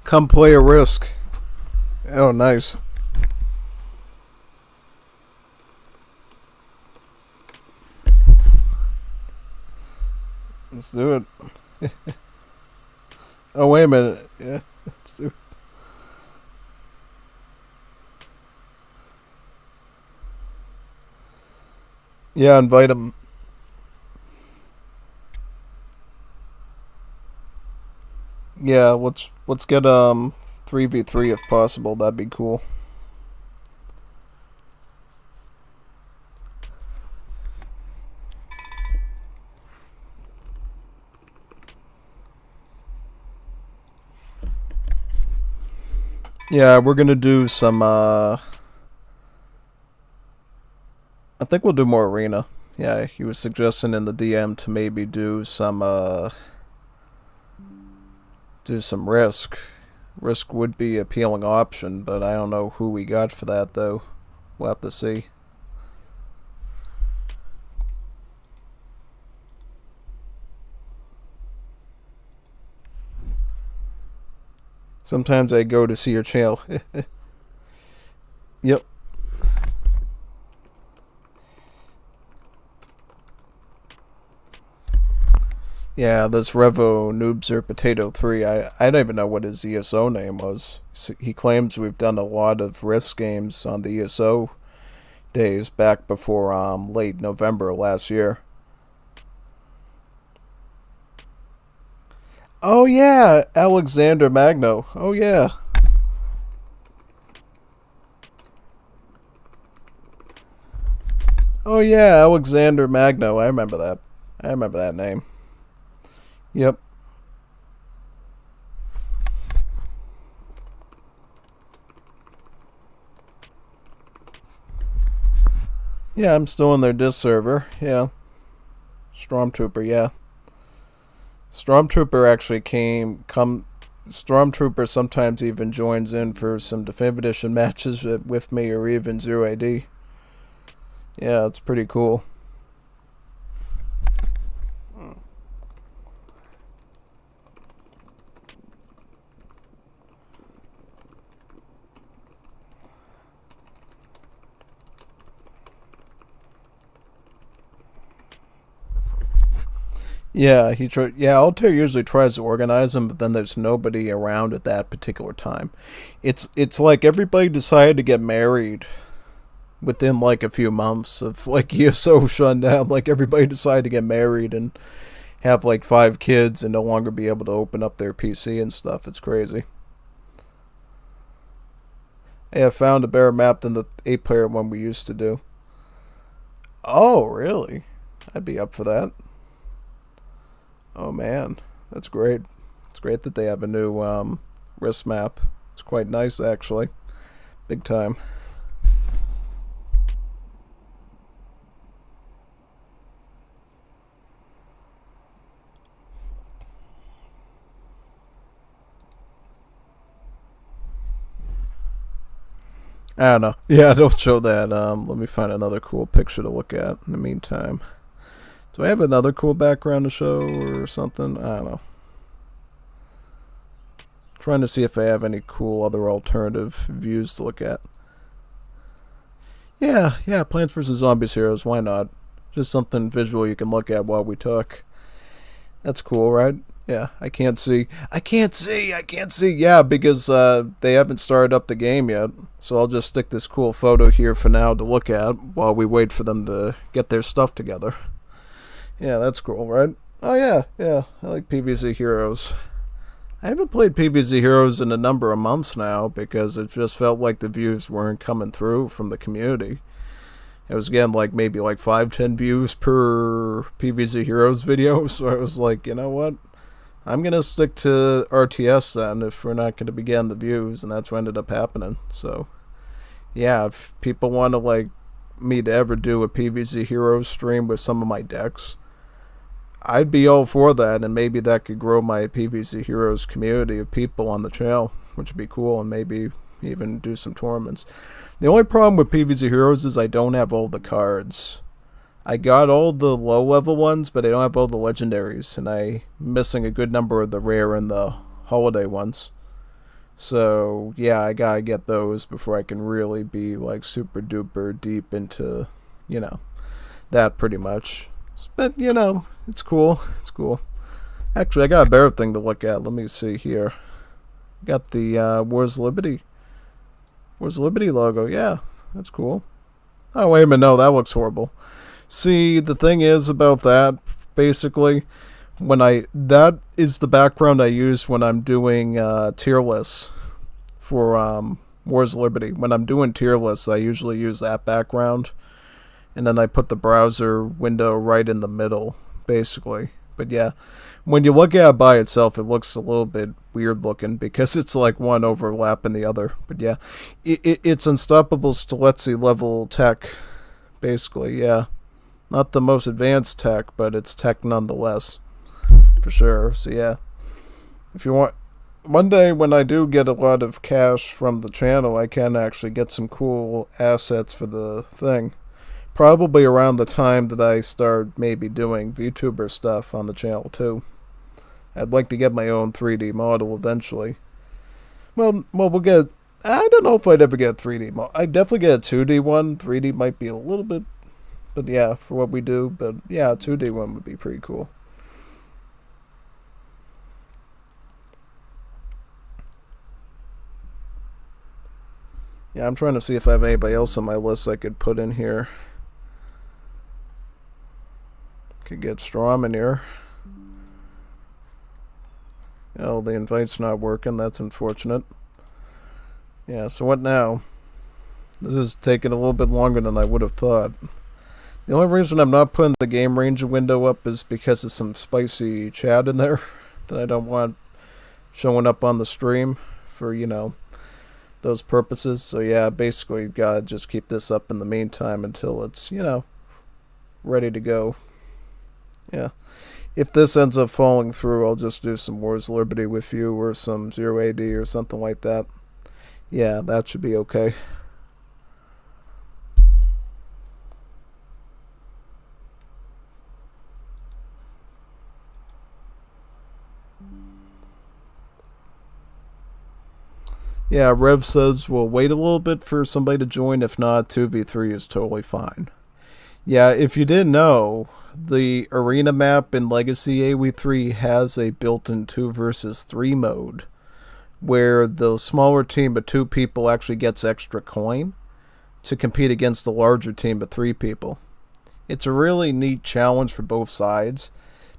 Come play a Risk. Oh, nice. Let's do it. Oh, wait a minute. Yeah, let's do it. Yeah, invite him. Yeah, let's get 3v3 if possible. That'd be cool. Yeah, we're gonna do some I think we'll do more arena. Yeah, he was suggesting in the DM to maybe do some Risk. Risk would be an appealing option, but I don't know who we got for that though. We'll have to see. Sometimes I go to see your channel. Yep. Yeah, this Revo Noobser Potato 3, I don't even know what his ESO name was. He claims we've done a lot of Risk games on the ESO days back before late November last year. Oh yeah, Alexander Magno. Oh yeah. Oh yeah, Alexander Magno. I remember that. I remember that name. Yep. Yeah, I'm still in their disc server. Yeah. Stormtrooper, yeah. Stormtrooper actually Stormtrooper sometimes even joins in for some Definitive Edition matches with me or even Zero AD. Yeah, it's pretty cool. Yeah, Altair usually tries to organize them, but then there's nobody around at that particular time. It's like everybody decided to get married within like a few months of like ESO shutting down. Like everybody decided to get married and have like 5 kids and no longer be able to open up their PC and stuff. It's crazy. I have found a better map than the 8-player one we used to do. Oh, really? I'd be up for that. Oh man, that's great. It's great that they have a new wrist map. It's quite nice actually. Big time. I don't know. Yeah, don't show that. Let me find another cool picture to look at in the meantime. Do I have another cool background to show or something? I don't know. Trying to see if I have any cool other alternative views to look at. Yeah, Plants vs. Zombies Heroes, why not? Just something visual you can look at while we talk. That's cool, right? Yeah, I can't see. Yeah, because they haven't started up the game yet. So I'll just stick this cool photo here for now to look at while we wait for them to get their stuff together. Yeah, that's cool, right? Oh yeah, I like PvZ Heroes. I haven't played PvZ Heroes in a number of months now because it just felt like the views weren't coming through from the community. It was getting like maybe like 5-10 views per PvZ Heroes video, so I was like, you know what? I'm gonna stick to RTS then if we're not gonna be getting the views, and that's what ended up happening. So yeah, if people want to like me to ever do a PvZ Heroes stream with some of my decks, I'd be all for that, and maybe that could grow my PvZ Heroes community of people on the channel, which would be cool, and maybe even do some tournaments. The only problem with PvZ Heroes is I don't have all the cards. I got all the low level ones, but I don't have all the legendaries, and I'm missing a good number of the rare and the holiday ones. So yeah, I gotta get those before I can really be like super duper deep into, that pretty much. But it's cool. It's cool. Actually, I got a better thing to look at. Let me see here. Got the Wars Liberty logo. Yeah, that's cool. Oh wait a minute, no, that looks horrible. See, the thing is about that, basically, that is the background I use when I'm doing tier lists for Wars Liberty. When I'm doing tier lists, I usually use that background, and then I put the browser window right in the middle, basically. But yeah, when you look at it by itself, it looks a little bit weird looking because it's like one overlapping the other. But yeah, it's Unstoppable Steletsy level tech, basically, yeah. Not the most advanced tech, but it's tech nonetheless, for sure. So yeah, if you want, one day when I do get a lot of cash from the channel, I can actually get some cool assets for the thing. Probably around the time that I start maybe doing VTuber stuff on the channel too. I'd like to get my own 3D model eventually. Well, we'll get. I don't know if I'd ever get a 3D model. I'd definitely get a 2D one. 3D might be a little bit. But yeah, for what we do. But yeah, a 2D one would be pretty cool. Yeah, I'm trying to see if I have anybody else on my list I could put in here. Could get Strom in here. Oh, the invite's not working. That's unfortunate. Yeah, so what now? This is taking a little bit longer than I would have thought. The only reason I'm not putting the game ranger window up is because of some spicy chat in there that I don't want showing up on the stream for, those purposes. So yeah, basically you gotta just keep this up in the meantime until it's, ready to go. Yeah. If this ends up falling through, I'll just do some Wars Liberty with you or some Zero AD or something like that. Yeah, that should be okay. Yeah, Rev says we'll wait a little bit for somebody to join. If not, 2v3 is totally fine. Yeah, if you didn't know, the arena map in Legacy Aoe3 has a built-in 2 versus 3 mode where the smaller team of 2 people actually gets extra coin to compete against the larger team of 3 people. It's a really neat challenge for both sides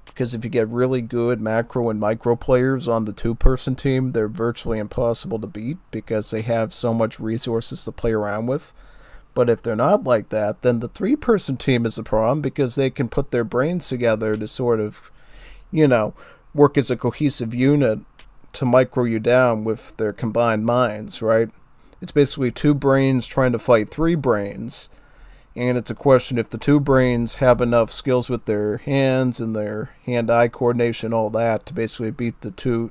because if you get really good macro and micro players on the 2-person team, they're virtually impossible to beat because they have so much resources to play around with. But if they're not like that, then the 3-person team is a problem because they can put their brains together to sort of, work as a cohesive unit to micro you down with their combined minds, right? It's basically 2 brains trying to fight 3 brains. And it's a question if the 2 brains have enough skills with their hands and their hand-eye coordination, all that, to basically beat the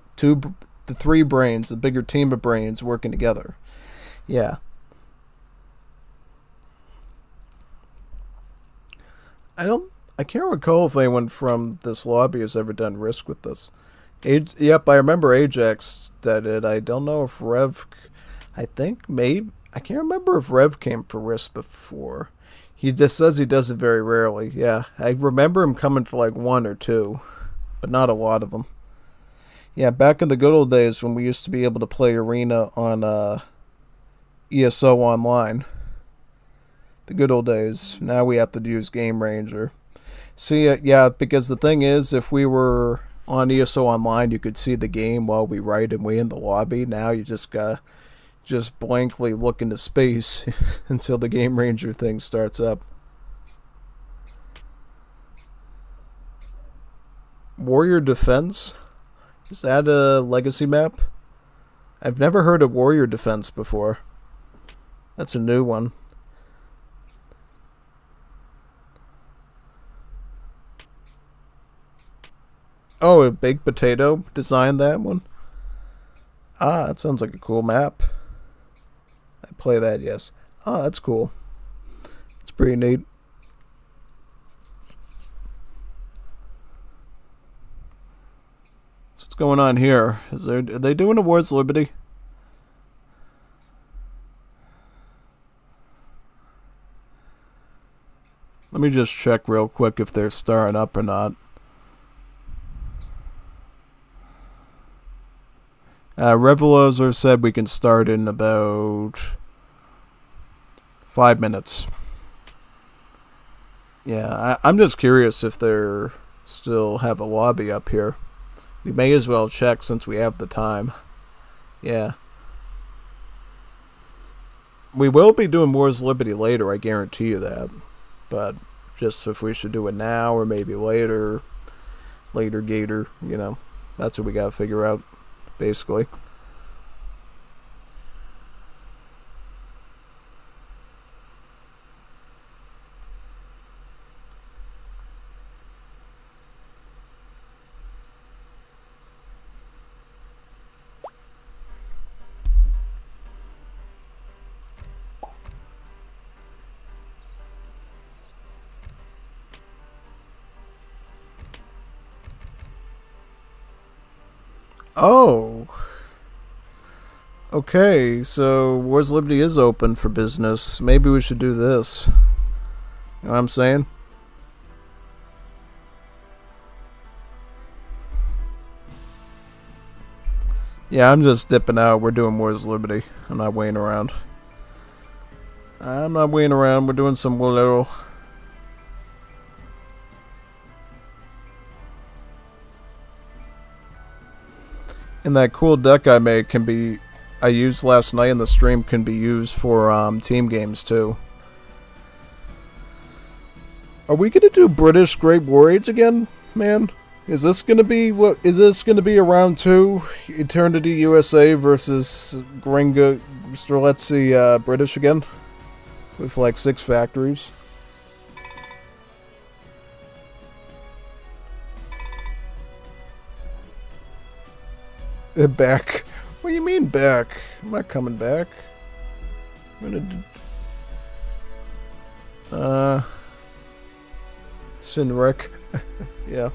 3 brains, the bigger team of brains working together. Yeah. I can't recall if anyone from this lobby has ever done Risk with this. Yep, I remember Ajax did it. I don't know if Rev... I think maybe... I can't remember if Rev came for Risk before. He just says he does it very rarely. Yeah, I remember him coming for like 1 or 2, but not a lot of them. Yeah, back in the good old days when we used to be able to play Arena on ESO Online. The good old days. Now we have to use Game Ranger. See, yeah, because the thing is, if we were on ESO Online, you could see the game while we write and we in the lobby. Now you just gotta blankly look into space until the Game Ranger thing starts up. Warrior Defense? Is that a legacy map? I've never heard of Warrior Defense before. That's a new one. Oh, a Baked Potato designed that one? Ah, that sounds like a cool map. I play that, yes. Oh, that's cool. It's pretty neat. So what's going on here? Are they doing Awards Liberty? Let me just check real quick if they're starring up or not. Revelozer said we can start in about 5 minutes. Yeah, I'm just curious if they're still have a lobby up here. We may as well check since we have the time. Yeah. We will be doing Wars Liberty later, I guarantee you that. But just if we should do it now or maybe later Gator, that's what we gotta figure out. Basically. Oh. Okay, so Wars Liberty is open for business. Maybe we should do this. You know what I'm saying? Yeah, I'm just dipping out. We're doing Wars Liberty. I'm not waiting around. We're doing some little... And that cool deck I made I used last night in the stream can be used for team games too. Are we gonna do British Great Warriors again, man? Is this gonna be what? Is this gonna be a round 2? Eternity USA versus Gringa Streletsy British again? With like 6 factories. Back. What do you mean back? I'm not coming back. I'm gonna Sinric. Yeah.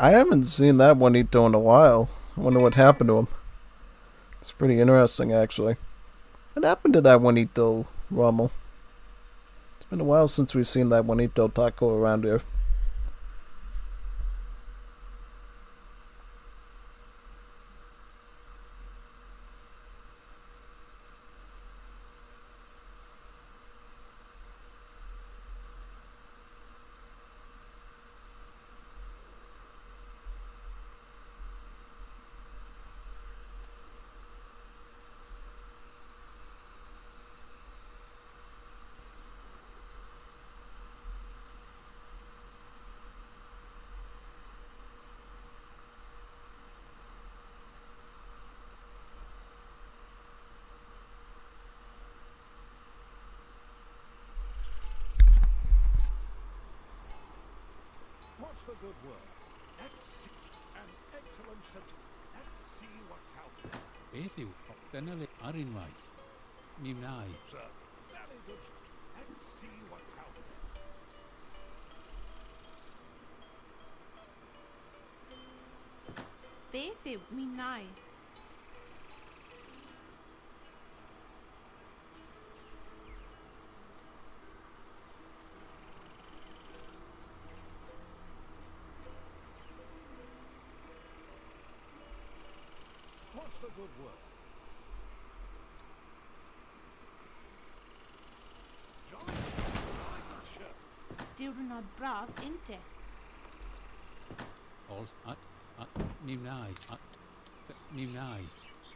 I haven't seen that Juanito in a while. I wonder what happened to him. It's pretty interesting, actually. What happened to that Juanito, Rommel? It's been a while since we've seen that Juanito Taco around here. What's the good word? Let's see. An excellent subject. Let's see what's out there. Beth yw popdynol ar unwaith. Mi wna'i. Sir, very good. Let's see what's out there. Beth yw mi nai. What's the good word? Jolly good, sure. Diwrnod braf, inte. Oes mi wna'i. Mi wna'i.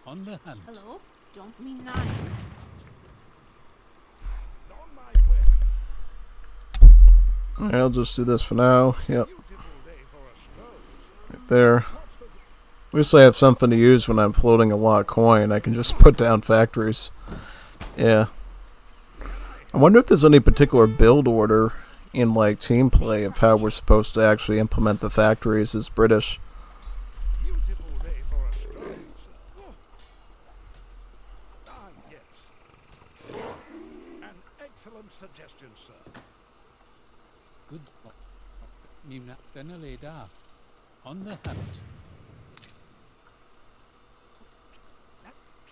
On the hunt. Hello? Don't mi nai. Alright, I'll just do this for now. Yep, Beautiful day for a stroll, sir. right there. What's the At least I have something to use when I'm floating a lot of coin. I can just put down factories. Yeah. I wonder if there's any particular build order in like team play of how we're supposed to actually implement the factories as British. beautiful day for a stroll, sir? Ah, yes. An excellent suggestion, sir. Good. Mimna Benaleda. On the hunt.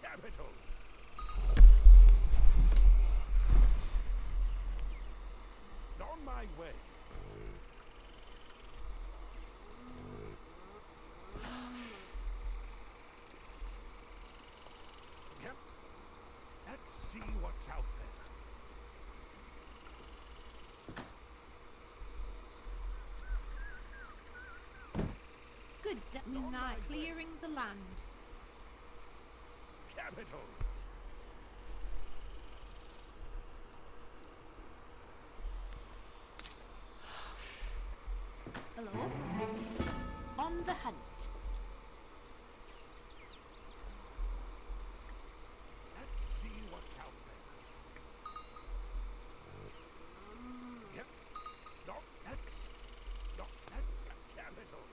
Capital. On my way. Yep. Let's see what's out there. Good day, me nigh. Clearing the land. Capital. Hello? On the hunt. Let's see what's out there. Yep. No, that's capital.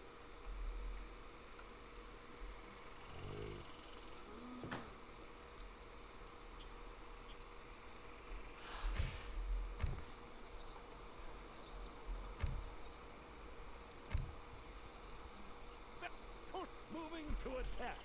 Moving to attack.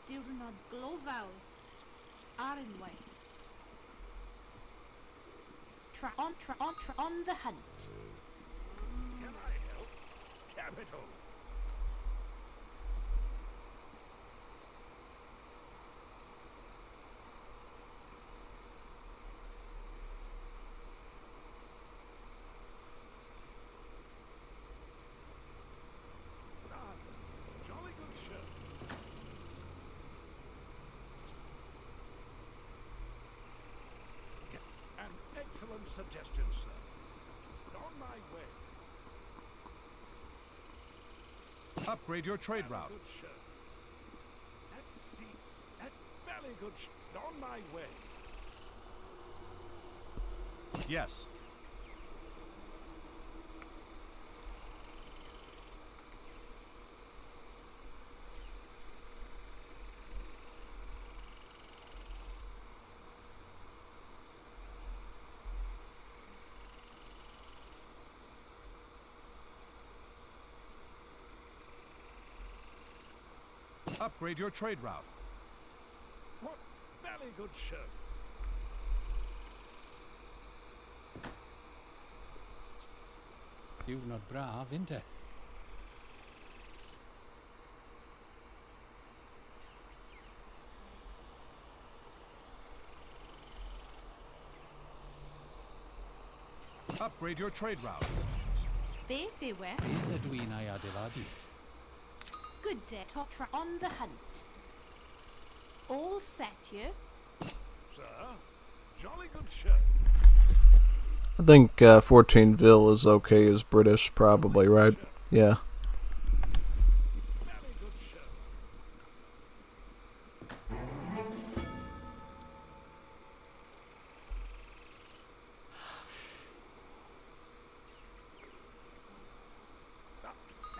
Dirnod Gloval. Arinwife. On the hunt. Can I help? Capital. Ah, jolly good show. An excellent suggestion, sir. On my way. Upgrade your trade route. Good show. Let's see. Very good. On my way. Yes. Upgrade your trade route. What very good show. You've not brav, inte? Upgrade your trade route. Beth yw. Beth ydw i'n ei adeiladu. Good day. On the hunt. All set you. Sir, jolly good show. I think 14ville is okay as British, probably, right? Yeah. Very good show.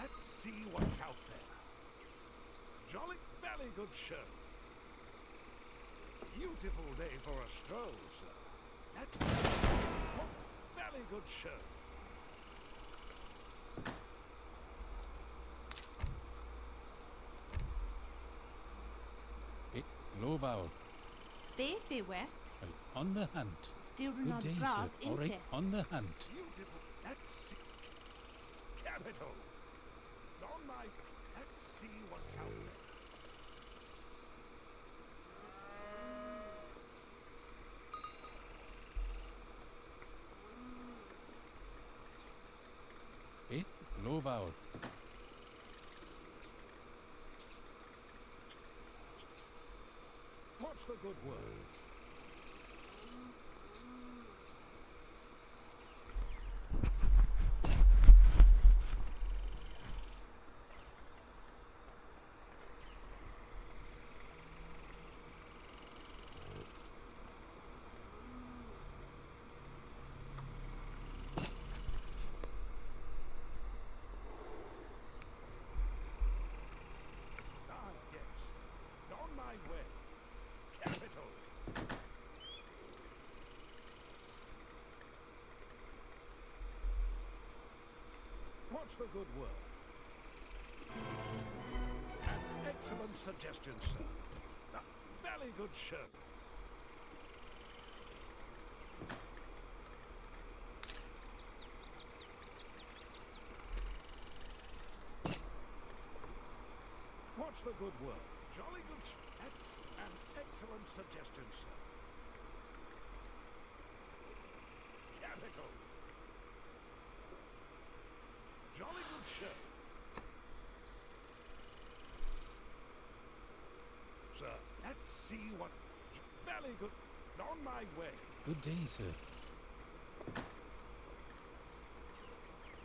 Let's see what's out there. Jolly, very good show. Beautiful day for a stroll, sir. Let's see. What very good show. Loval. Beth yw. On the hunt. Good Dirnod day, braf sir. All right, inte. on the hunt. Beautiful. Let's see. Capital. On my. Let's see what's out there. What's the good word? Ah, yes. On my way. Capital. What's the good word? An excellent suggestion, sir. A very good show. What's the good word? Jolly good. That's an excellent suggestion, sir. Capital. Jolly good show. Sir, let's see what. Very good. On my way. Good day, sir.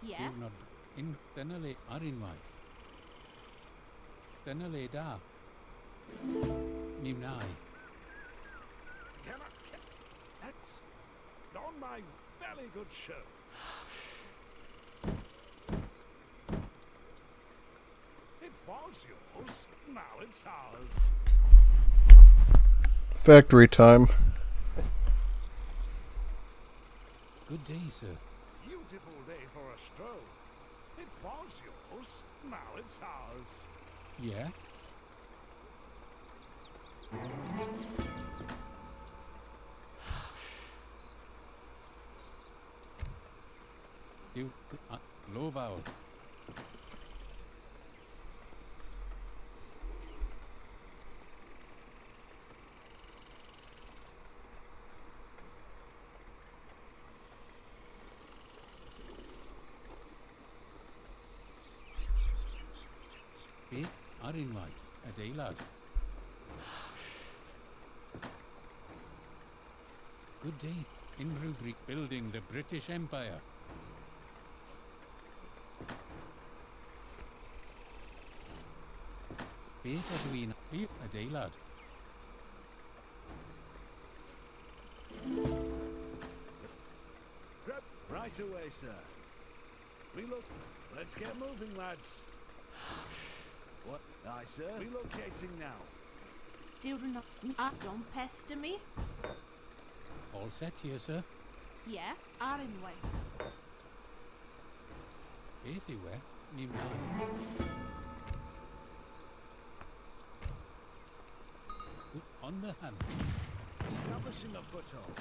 Yeah? You've not in Tenale Arinwai. Tenale da. Nimnai. That's on my very good show. It was yours. Now it's ours. Factory time. Good day, sir. Beautiful day for a stroll. It was yours. Now it's ours. Yeah? You low vowel. Be Arinwai, a day lad. Good day. In Rubric building the British Empire. Beth ydw i'n adeilad. Right away, sir. Let's get moving, lads. What? Aye, sir. Relocating now. Do not. Don't pester me. All set here, sir. Yeah? Arinway. Beth yw e, ni'n mlaen. On the hand. Establishing a foothold.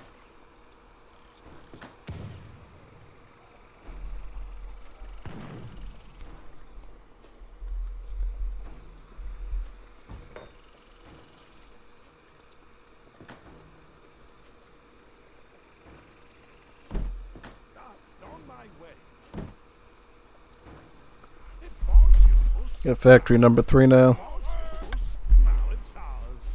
On my way. It was yours. Got factory number 3 now. Was yours. Now it's ours.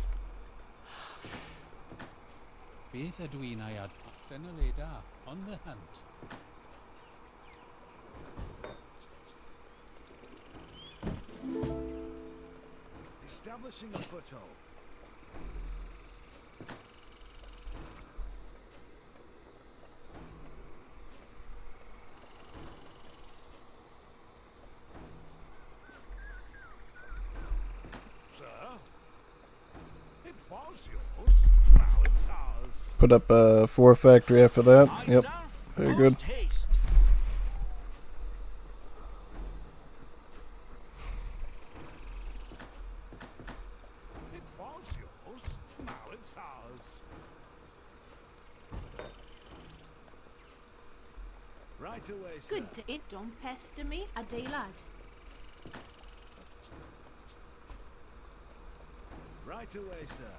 Beth ydw i'n ei ad... Dyna le da, on the hunt. Establishing a foothold. Sir, it was yours. Now it's ours. Put up 4 factory after that. Yep. Very good. Haste. It was yours. Now it's ours. Right away, sir. Good day. Don't pester me. Adeilad. Right away, sir.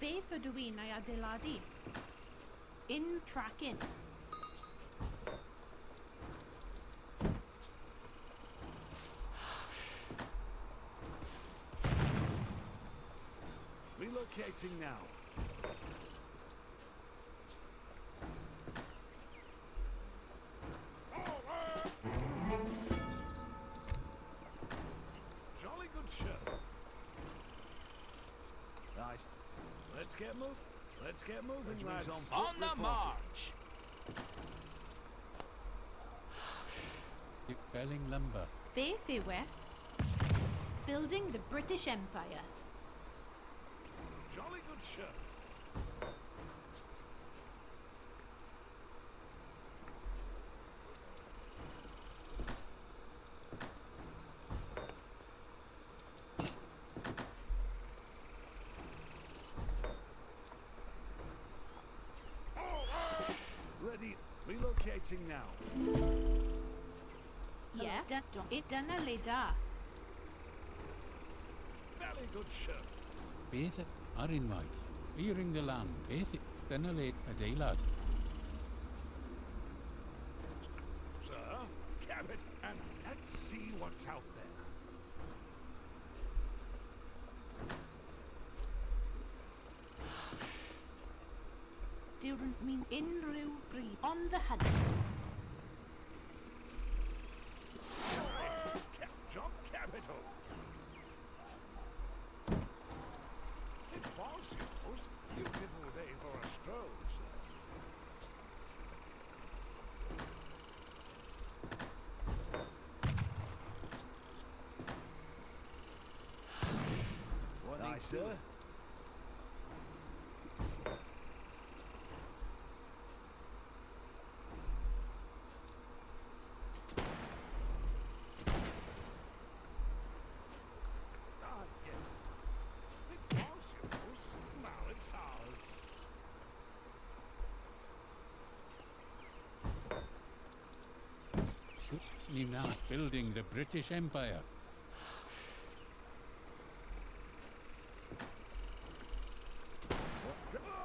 Beth ydw i'n ei adeiladu. In tracking. Relocating now. Jolly good show. Nice. Let's get moving. Let's get moving, lads. On the march! Felling lumber. Beth yw e? Building the British Empire. Jolly good show. Ready. Relocating now. Yeah, dyna le da. Very good show. Beth ar unwaith. Clearing the land. Beth dyna le adeilad. Sir, cabin, and let's see what's out there. Dyw'n mean unrhyw bryd. On the hunt. Job capital. It was yours. Beautiful day for a stroll, sir. What nice, sir. Ah, yeah. It was yours. Now it's ours. Ni na building the British Empire.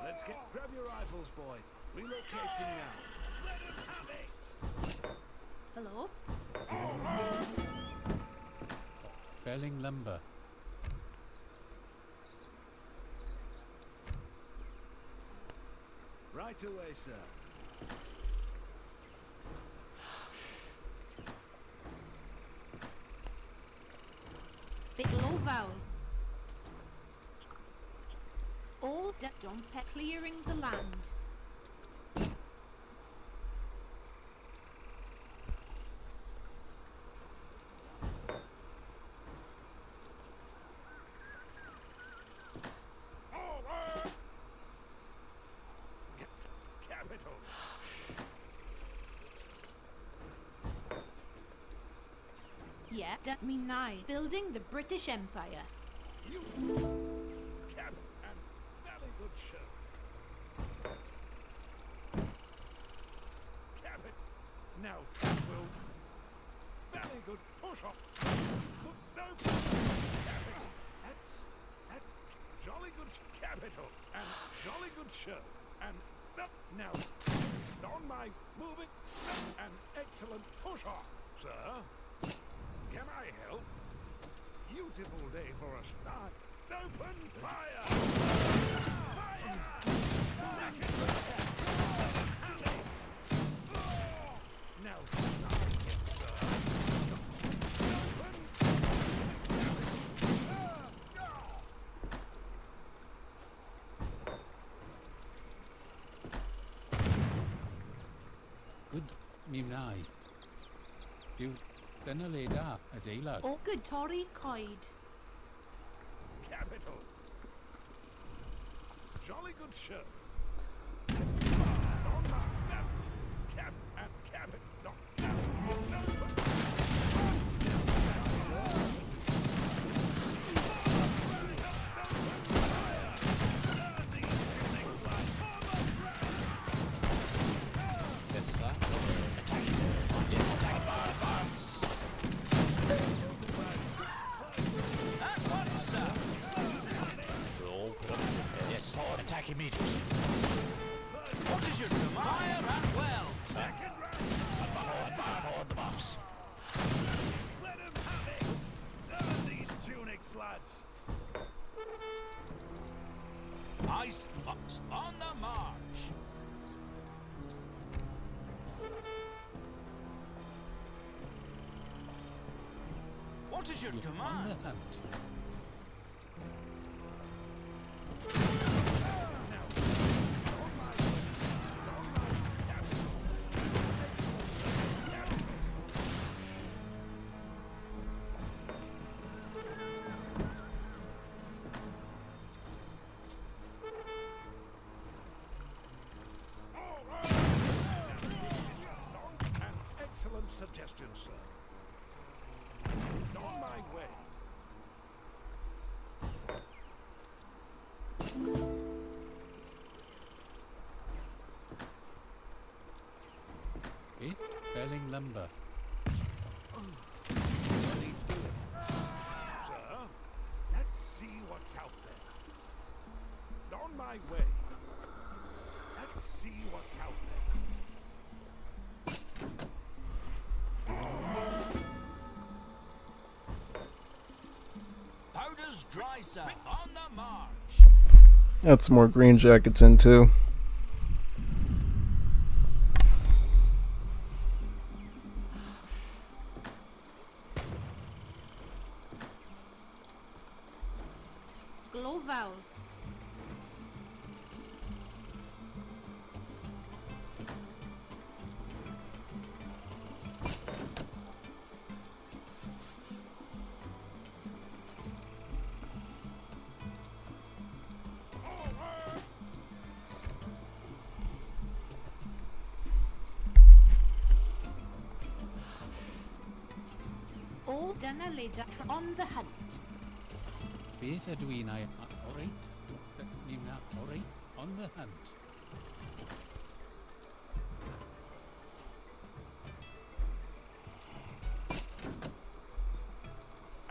Let's grab your rifles, boy. Relocating now. Let him have it. Hello? Felling lumber. Right away, sir. Bit low vowel. All done clearing the land. Capital. Yeah, that mean nigh. Building the British Empire. You cabin and very good show. Cabin. Now that will very good push up. No cabin. That's jolly good capital and jolly good show. And that now on my moving and excellent push off, sir. Can I help? Beautiful day for a start. Open fire! Fire! Second have it! Now start it, sir. Open! Good ni nai. Dyw dyna le da adeilad. O good Tory coed. Capital. Jolly good show. On my cap and cabin. No. Yes, sir. At once, sir! Yes, attack immediately. What is your command? Fire and well! Forward the buffs. Let him have it! These tunics, lads! Ice box on the march. What is your On command? the hunt. An excellent suggestion, sir. On my way. Eh? Felling lumber. What needs doing? Sir, let's see what's out there. On my way. Let's see what's out there. Powder's dry, sir. On the march. Got some more green jackets in too. Gloval. All dinner later on the hunt. Beth ydw i'n ai... Alright. Ni'n na, alright. On the hunt.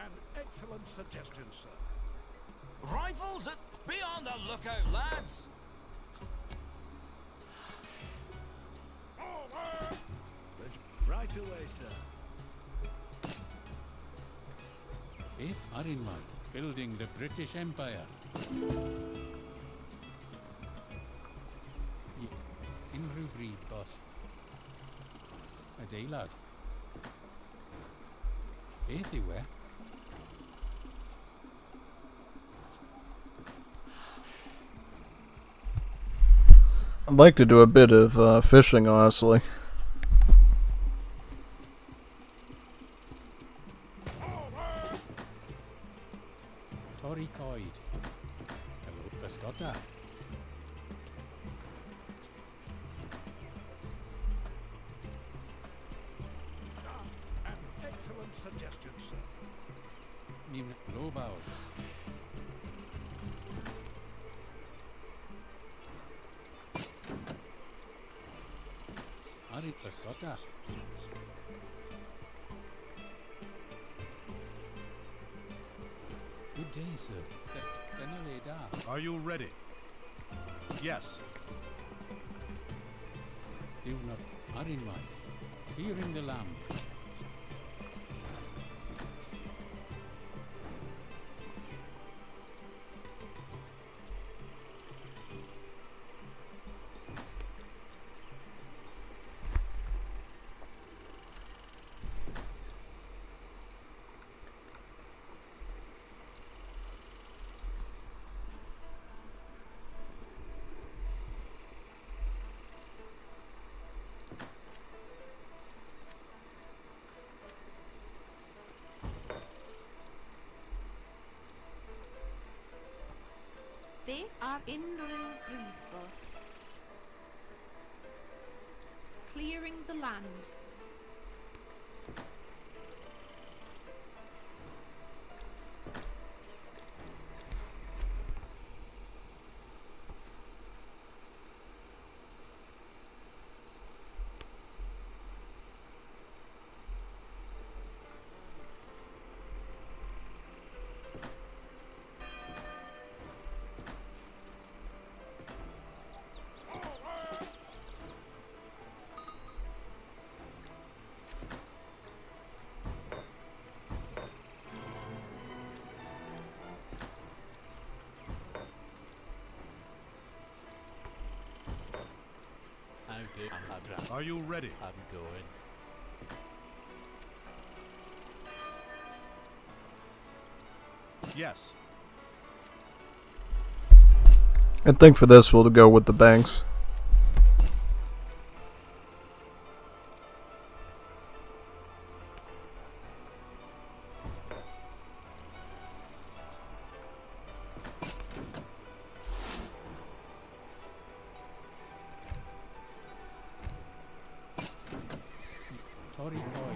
An excellent suggestion, sir. Rifles at... Be on the lookout, lads. Right away, sir. Beth ar unwaith. Building the British Empire. Unrhyw bryd, boss. Adeilad. Beth yw e? I'd like to do a bit of fishing, honestly. Torri coed. Hello, Bysgota. An excellent suggestion, sir. Ni'n lofawr. Ar i Bysgota. Good day, sir. Dyna le da. Are you ready? Yes. Diwrnod ar unwaith. Clearing the land. Beth ar unrhyw bryd, boss. Clearing the land. Are you ready? I'm going. Yes. I think for this we'll go with the banks. Tori Koi.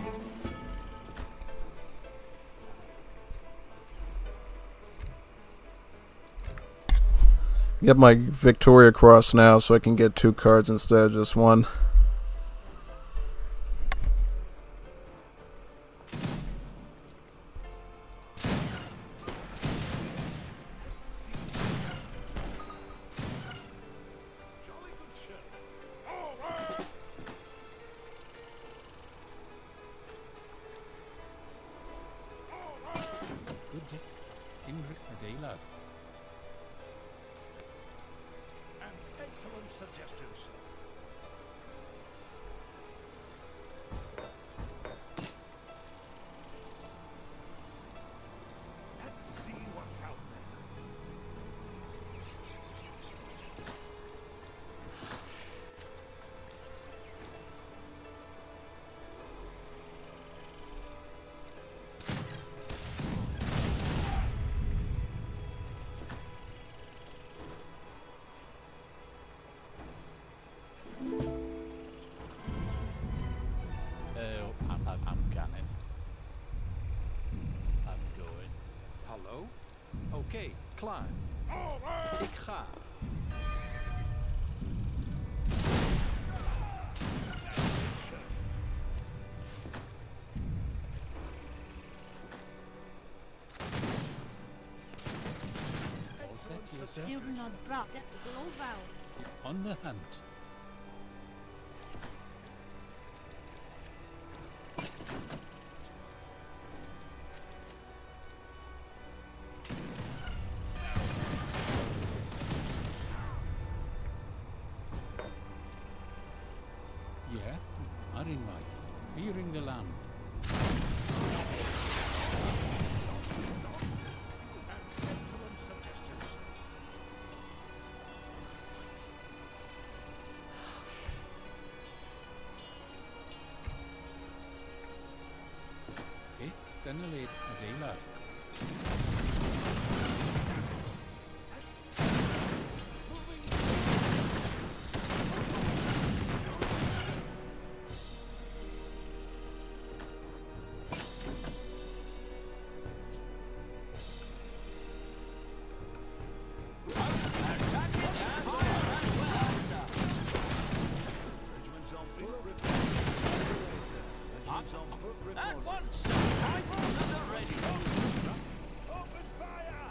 Get my Victoria Cross now so I can get 2 cards instead of just 1. Jolly good show. Over! Good day. Ingrid Adelard. An excellent suggestion, sir. Let's see what's out there. I'm canning. I'm going. Hallo? Oké, klaar. Over! Ik ga. All set, yes, sir. Diwrnod brat glofal. On the hunt. Yeah, Arinwright. Clearing the land. Excellent suggestion, sir. Okay, Dunelade Adelard. Regiment's on foot. Regiment's on foot. At once! Rifles at the ready! Open fire!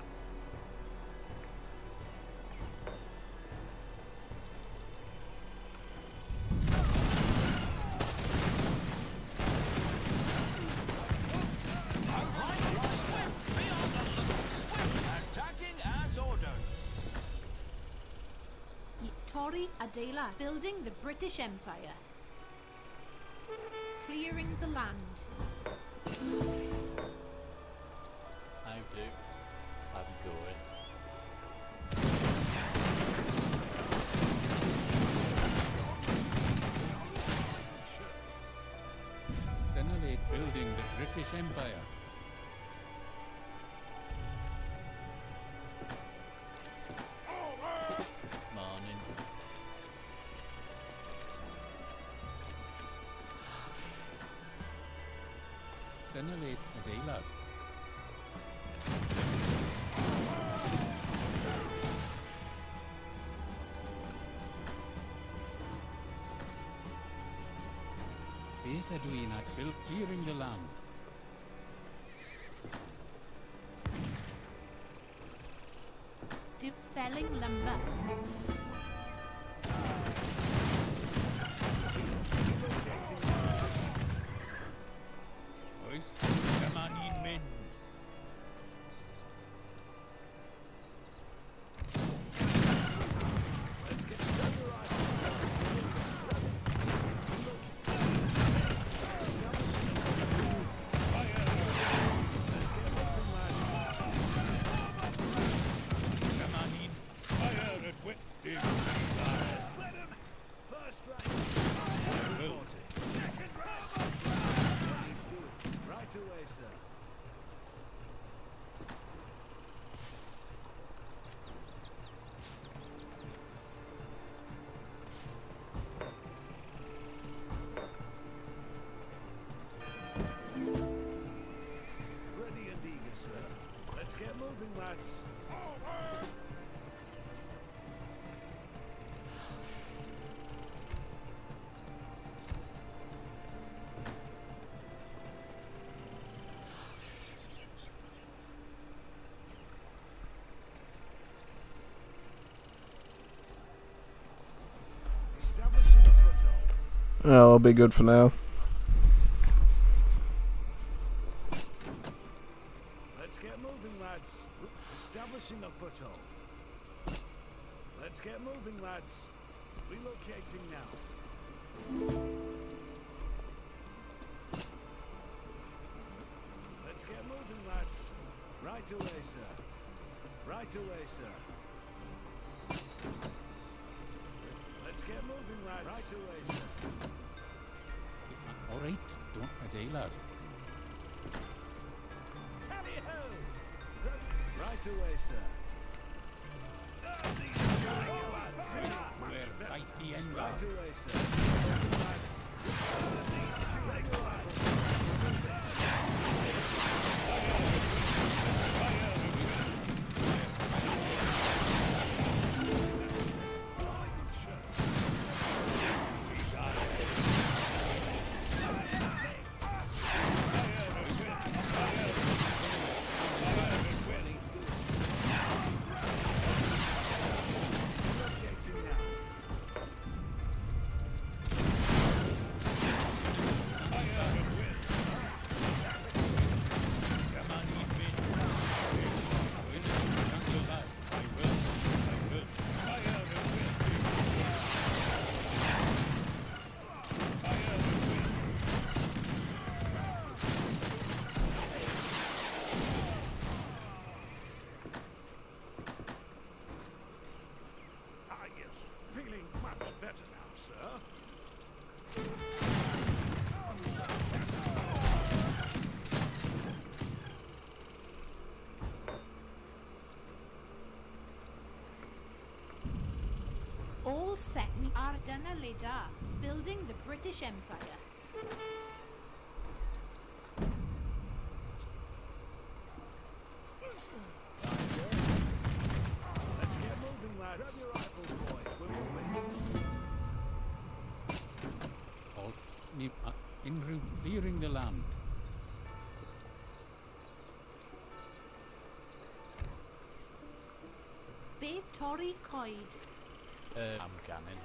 Right, swift! Be on the lookout! Swift! Attacking as ordered! Tori Adela. Building the British Empire. Clearing the land. I do. I'm going. Dunelade building the British Empire. Morning. Dunelade Adelard. Beth ydw i'n at clearing the land. Felling lumber. Oes, dyma ni'n mynd. That'll be good for now. Let's get moving, lads. Establishing a foothold. Let's get moving, lads. Relocating now. Let's get moving, lads. Right away, sir. Right away, sir. Let's get moving, lads. Right away, sir. All right, don't adeilad. Tally-ho! Right away, sir. We're saith the end Right of. away, sir. Lads. Relocating now. Ah, yes. Feeling much better now, sir. All set in Ardena Leda, building the British Empire. Let's get moving, lads. Grab your rifles, boys. We're moving. All unrhyw clearing the land. Beth Torri Coed. I'm canning.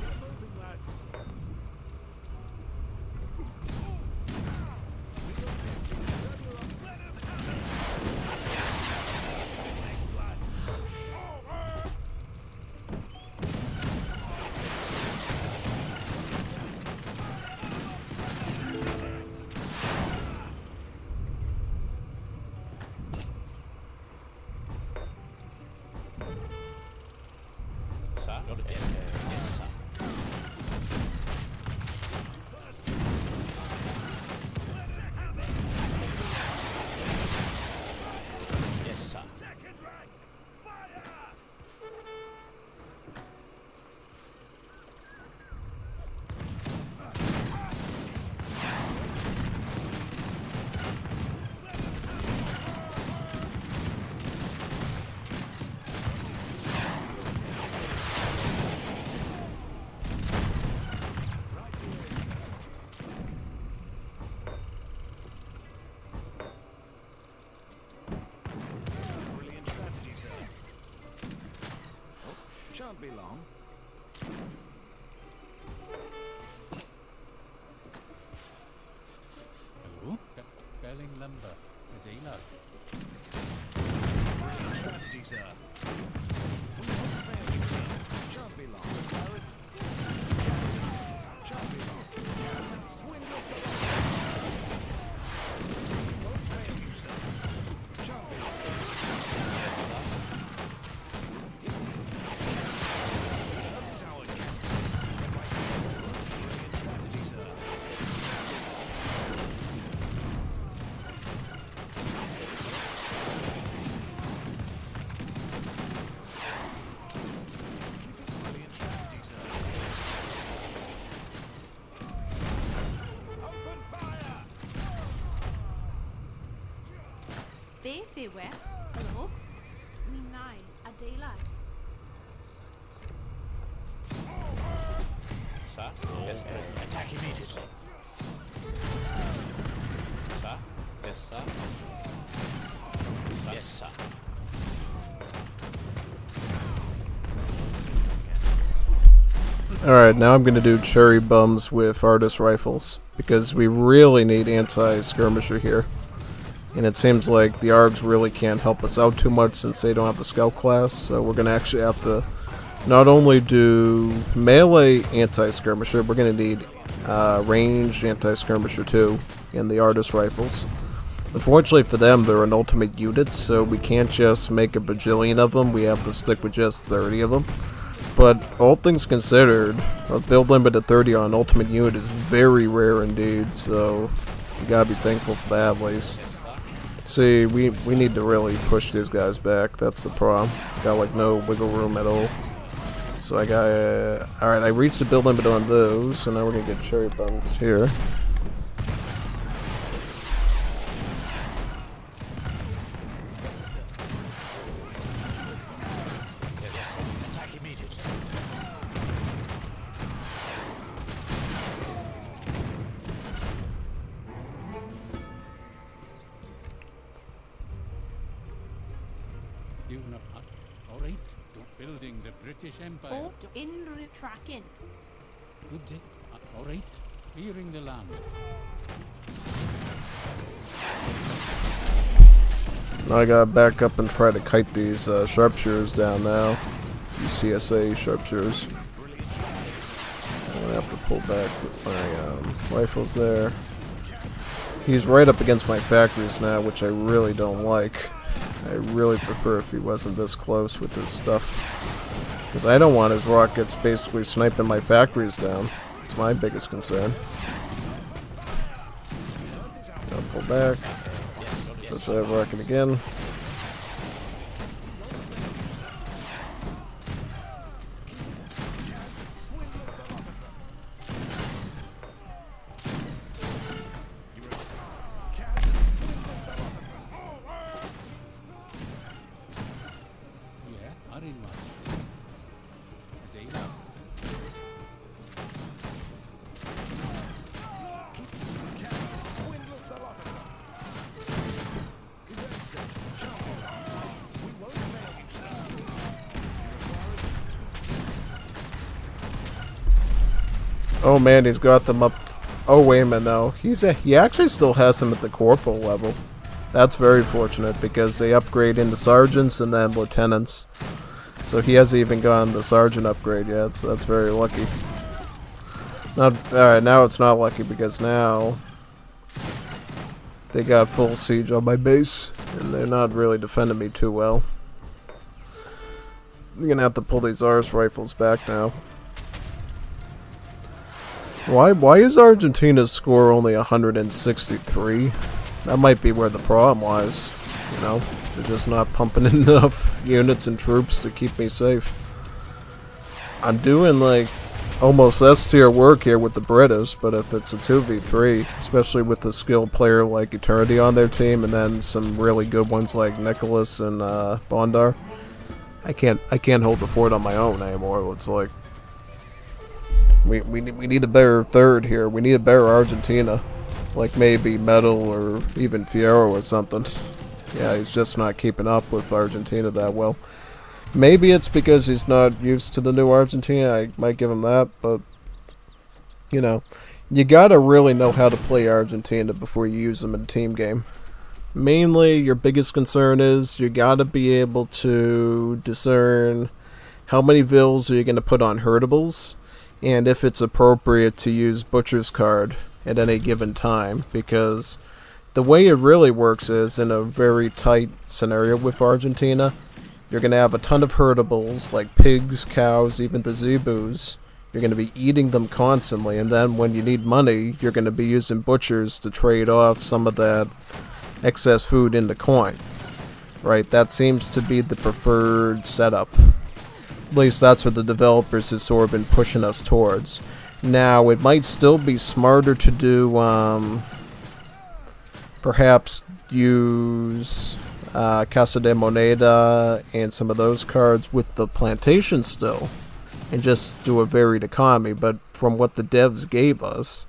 Get moving, lads. Thanks, lads. Sir, got a bit. Yes, sir. Yes, sir. Second rank. Fire! Brilliant strategy, sir. Oh, shan't be long. Hello? Felling lumber. Adeilad. Brilliant strategy, sir. We won't fail you, sir. Shan't be long. Pirate. Shan't be long. Garrison swindles the We won't fail you, sir. Shan't be long. Another tower captain. Brilliant strategy, sir. Brilliant strategy, sir. Open fire! Beth yw e? Helo? Mi nai, adeilad. Yes, attack immediately. Sir? Yes, sir. Yes, sir. Alright, now I'm gonna do cherry bums with artist rifles, because we really need anti-skirmisher here. And it seems like the ARGs really can't help us out too much since they don't have the scout class, so we're gonna actually have to not only do melee anti-skirmisher, we're gonna need ranged anti-skirmisher too, in the artist rifles. Unfortunately for them, they're an ultimate unit, so we can't just make a bajillion of them, we have to stick with just 30 of them. But all things considered, a build limit of 30 on an ultimate unit is very rare indeed, so you gotta be thankful for that at least. See, we need to really push these guys back, that's the problem. Got like no wiggle room at all. So I got, alright, I reached the build limit on those, so now we're gonna get cherry bums here. Attack immediately. You've not. All right. Building the British Empire. Fort in tracking. Good day. All right. Clearing the land. Now I gotta back up and try to kite these sharpshooters down now. These CSA sharpshooters. I'm gonna have to pull back with my rifles there. He's right up against my factories now, which I really don't like. I really prefer if he wasn't this close with his stuff. Because I don't want his rockets basically sniping my factories down. It's my biggest concern. Gotta pull back. Switch that rocket again. Yeah, are in one. A day now. Oh man, he's got them up. Oh wait a minute, no. He actually still has them at the corporal level. That's very fortunate because they upgrade into sergeants and then lieutenants. So he hasn't even gotten the sergeant upgrade yet, so that's very lucky. Alright, now it's not lucky because now they got full siege on my base and they're not really defending me too well. I'm gonna have to pull these ARS rifles back now. Why is Argentina's score only 163? That might be where the problem lies. You know, they're just not pumping in enough units and troops to keep me safe. I'm doing like almost S tier work here with the British, but if it's a 2v3, especially with a skilled player like Eternity on their team, and then some really good ones like Nicholas and Bondar, I can't hold the fort on my own anymore. It's like we need a better third here. We need a better Argentina, like maybe Metal or even Fierro or something. Yeah, he's just not keeping up with Argentina that well. Maybe it's because he's not used to the new Argentina. I might give him that, but you know, you gotta really know how to play Argentina before you use them in a team game. Mainly, your biggest concern is you gotta be able to discern how many vills are you gonna put on herdables, and if it's appropriate to use Butcher's card at any given time, because the way it really works is in a very tight scenario with Argentina, you're going to have a ton of herdables, like pigs, cows, even the zebus. You're going to be eating them constantly, and then when you need money, you're going to be using butchers to trade off some of that excess food into coin. Right? That seems to be the preferred setup. At least that's what the developers have sort of been pushing us towards. Now, it might still be smarter to do, perhaps use Casa de Moneda and some of those cards with the plantation still. and just do a varied economy. But from what the devs gave us,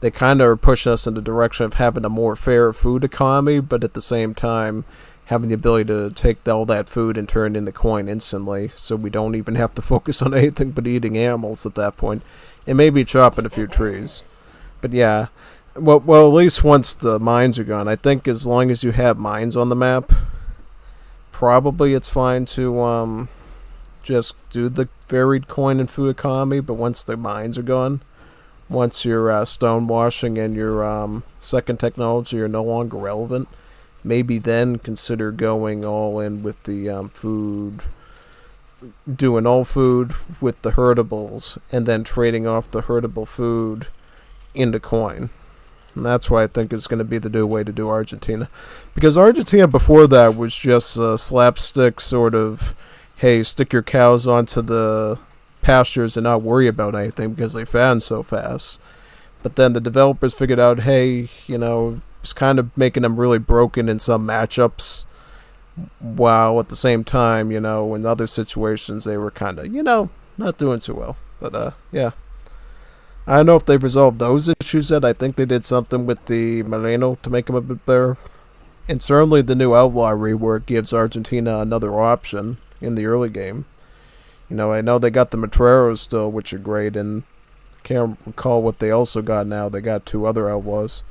they kind of are pushing us in the direction of having a more fair food economy, but at the same time having the ability to take all that food and turn it into coin instantly, so we don't even have to focus on anything but eating animals at that point, and maybe chopping a few trees. But yeah, well, at least once the mines are gone, I think as long as you have mines on the map, probably it's fine to just do the varied coin and food economy. But once the mines are gone, once your stonewashing and your second technology are no longer relevant, maybe then consider going all in with the food, doing all food with the herdables, and then trading off the herdable food into coin. And that's why I think it's going to be the new way to do Argentina. Because Argentina before that was just a slapstick sort of, hey, stick your cows onto the pastures and not worry about anything because they fattened so fast. But then the developers figured out, hey, it's kind of making them really broken in some matchups, while at the same time, in other situations they were kind of, not doing too well. But yeah. I don't know if they've resolved those issues yet. I think they did something with the Moreno to make them a bit better. And certainly the new Outlaw rework gives Argentina another option in the early game. I know they got the Matreros still, which are great, and I can't recall what they also got now. They got 2 other Outlaws.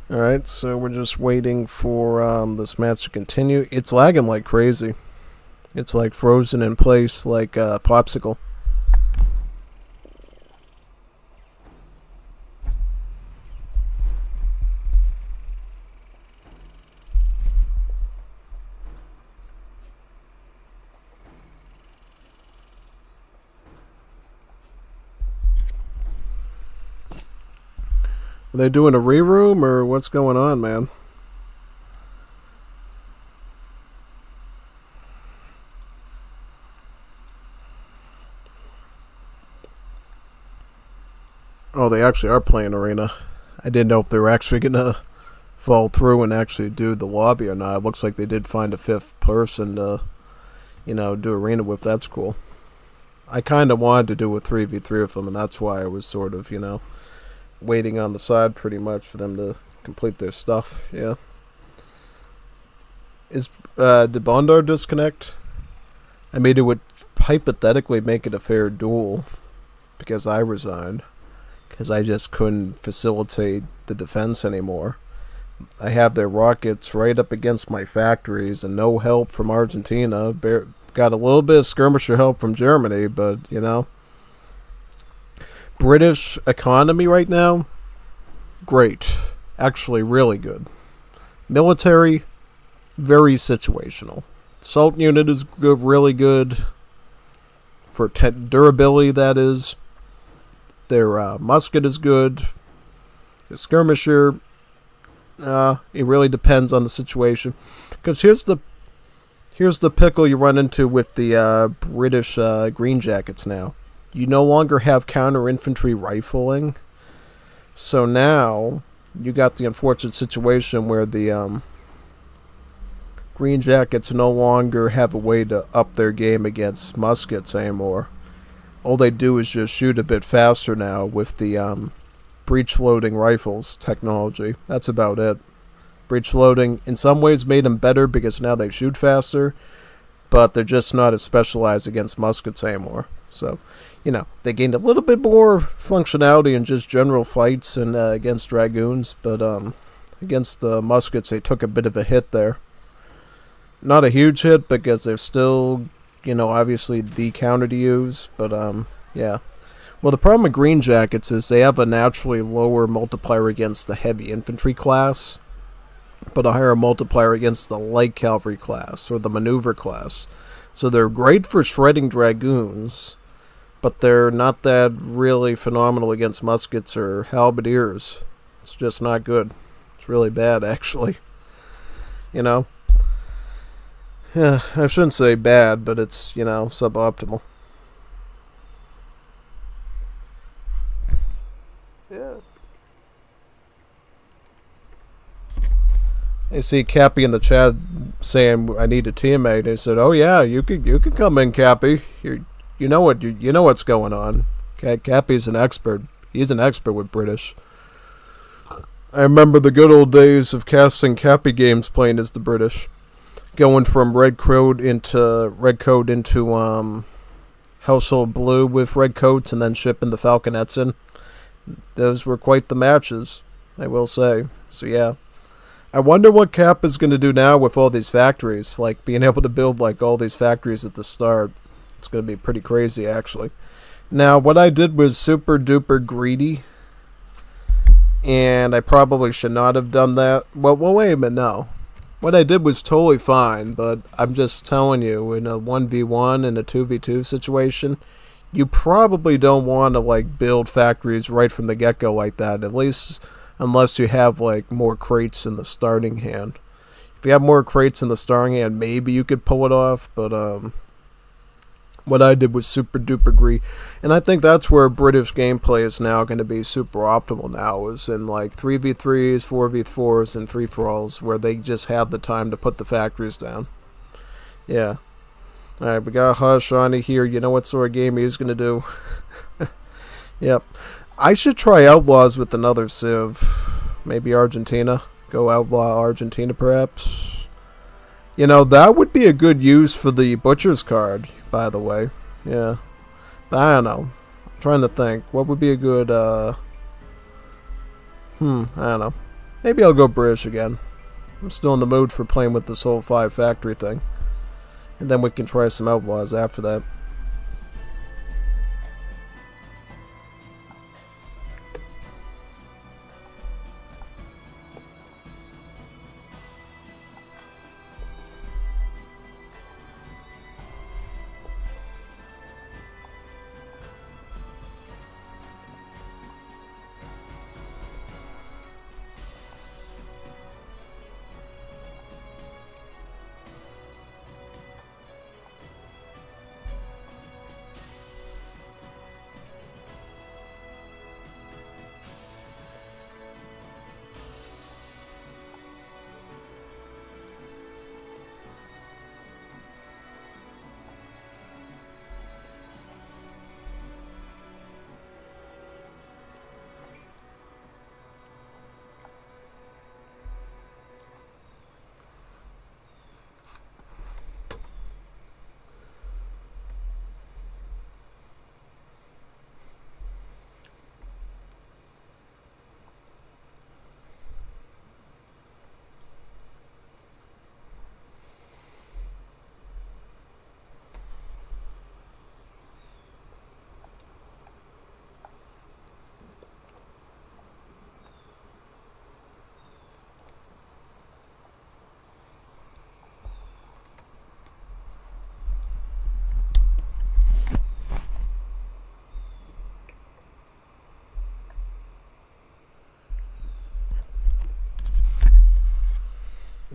Alright, so we're just waiting for this match to continue. It's lagging like crazy. It's like frozen in place like a popsicle. Are they doing a re-room, or what's going on, man? Oh, they actually are playing Arena. I didn't know if they were actually going to fall through and actually do the lobby or not. It looks like they did find a 5th person to, do Arena with. That's cool. I kind of wanted to do a 3v3 with them, and that's why I was sort of, waiting on the side pretty much for them to complete their stuff. Yeah. Did Bondar disconnect? I mean, it would hypothetically make it a fair duel because I resigned, because I just couldn't facilitate the defense anymore. I have their rockets right up against my factories and no help from Argentina. Got a little bit of skirmisher help from Germany, but British economy right now, great. Actually, really good. Military, very situational. Assault unit is good, really good. For durability, that is. Their musket is good. The skirmisher, it really depends on the situation. Because here's the pickle you run into with the British Green Jackets now. You no longer have counter-infantry rifling. So now, you got the unfortunate situation where the Green Jackets no longer have a way to up their game against muskets anymore. All they do is just shoot a bit faster now with the breech-loading rifles technology. That's about it. Breech-loading in some ways made them better because now they shoot faster, but they're just not as specialized against muskets anymore. So, they gained a little bit more functionality in just general fights and against dragoons, but against the muskets they took a bit of a hit there. Not a huge hit because they're still, obviously the counter to use, but yeah. Well, the problem with Green Jackets is they have a naturally lower multiplier against the heavy infantry class, but a higher multiplier against the light cavalry class or the maneuver class. So they're great for shredding dragoons, but they're not that really phenomenal against muskets or halberdiers. It's just not good. It's really bad, actually. Yeah, I shouldn't say bad, but it's, suboptimal. Yeah. I see Cappy in the chat saying I need a teammate. I said, "Oh yeah, you could come in, Cappy. You know what's going on." Cappy's an expert. He's an expert with British. I remember the good old days of casting Cappy games playing as the British, going from red coat into Household Blue with red coats, and then shipping the Falconets in. Those were quite the matches, I will say. So yeah. I wonder what Cap is going to do now with all these factories, like being able to build like all these factories at the start. It's going to be pretty crazy, actually. Now, what I did was super duper greedy, and I probably should not have done that. Well, wait a minute, no. What I did was totally fine, but I'm just telling you, in a 1v1 and a 2v2 situation, you probably don't want to like build factories right from the get-go like that, at least unless you have like more crates in the starting hand. If you have more crates in the starting hand, maybe you could pull it off, but what I did was super duper greedy, and I think that's where British gameplay is now going to be super optimal now, is in like 3v3s, 4v4s, and 3-for-alls, where they just have the time to put the factories down. Yeah. Alright, we got Hush Ronnie here. You know what sort of game he's going to do. Yep. I should try Outlaws with another Civ. Maybe Argentina. Go Outlaw Argentina, perhaps. That would be a good use for the Butcher's card, by the way. Yeah. But I don't know. I'm trying to think. What would be a good, I don't know. Maybe I'll go British again. I'm still in the mood for playing with this whole 5 factory thing. And then we can try some Outlaws after that.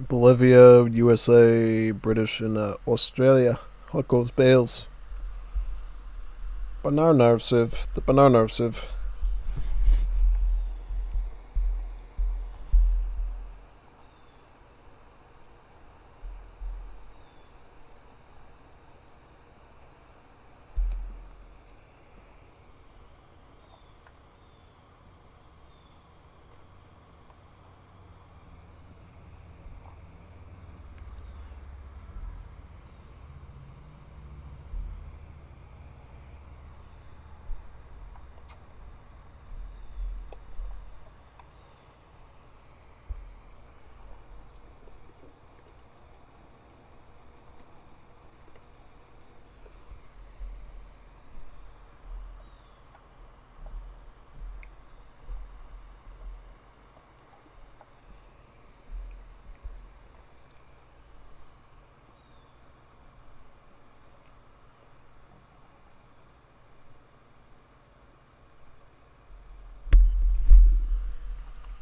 Bolivia, USA, British, and Australia. What goes Bales? Banana Civ. The Banana Civ.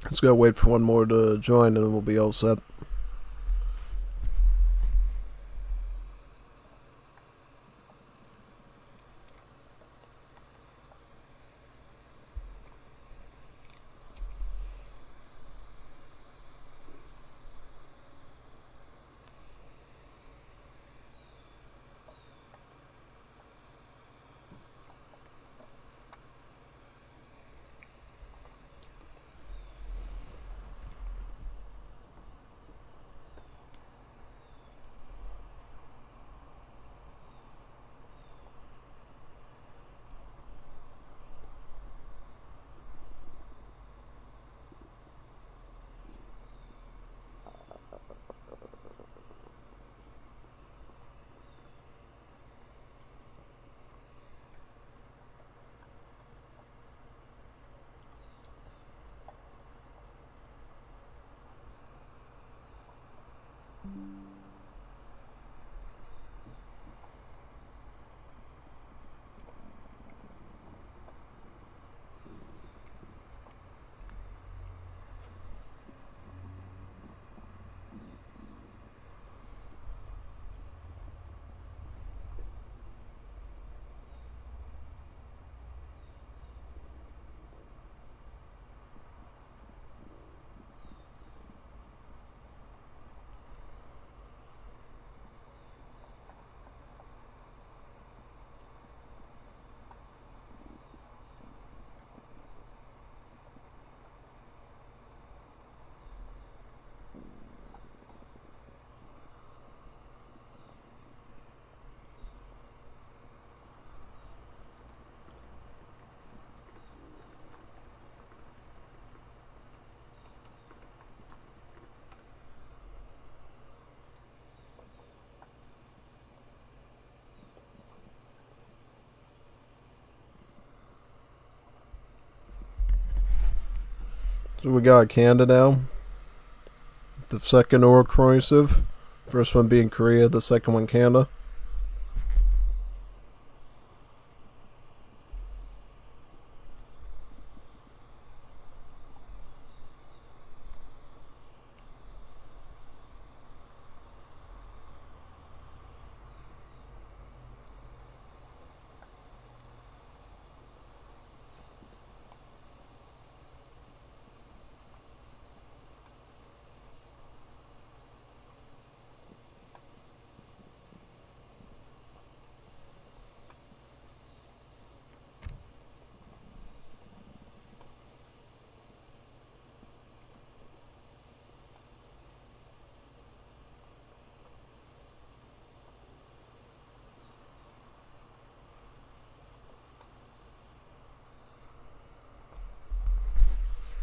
Let's go wait for one more to join and then we'll be all set. So we got Canada now. The second oral corrosive. First one being Korea, the second one Canada.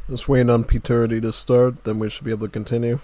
Just waiting on P30 to start, then we should be able to continue.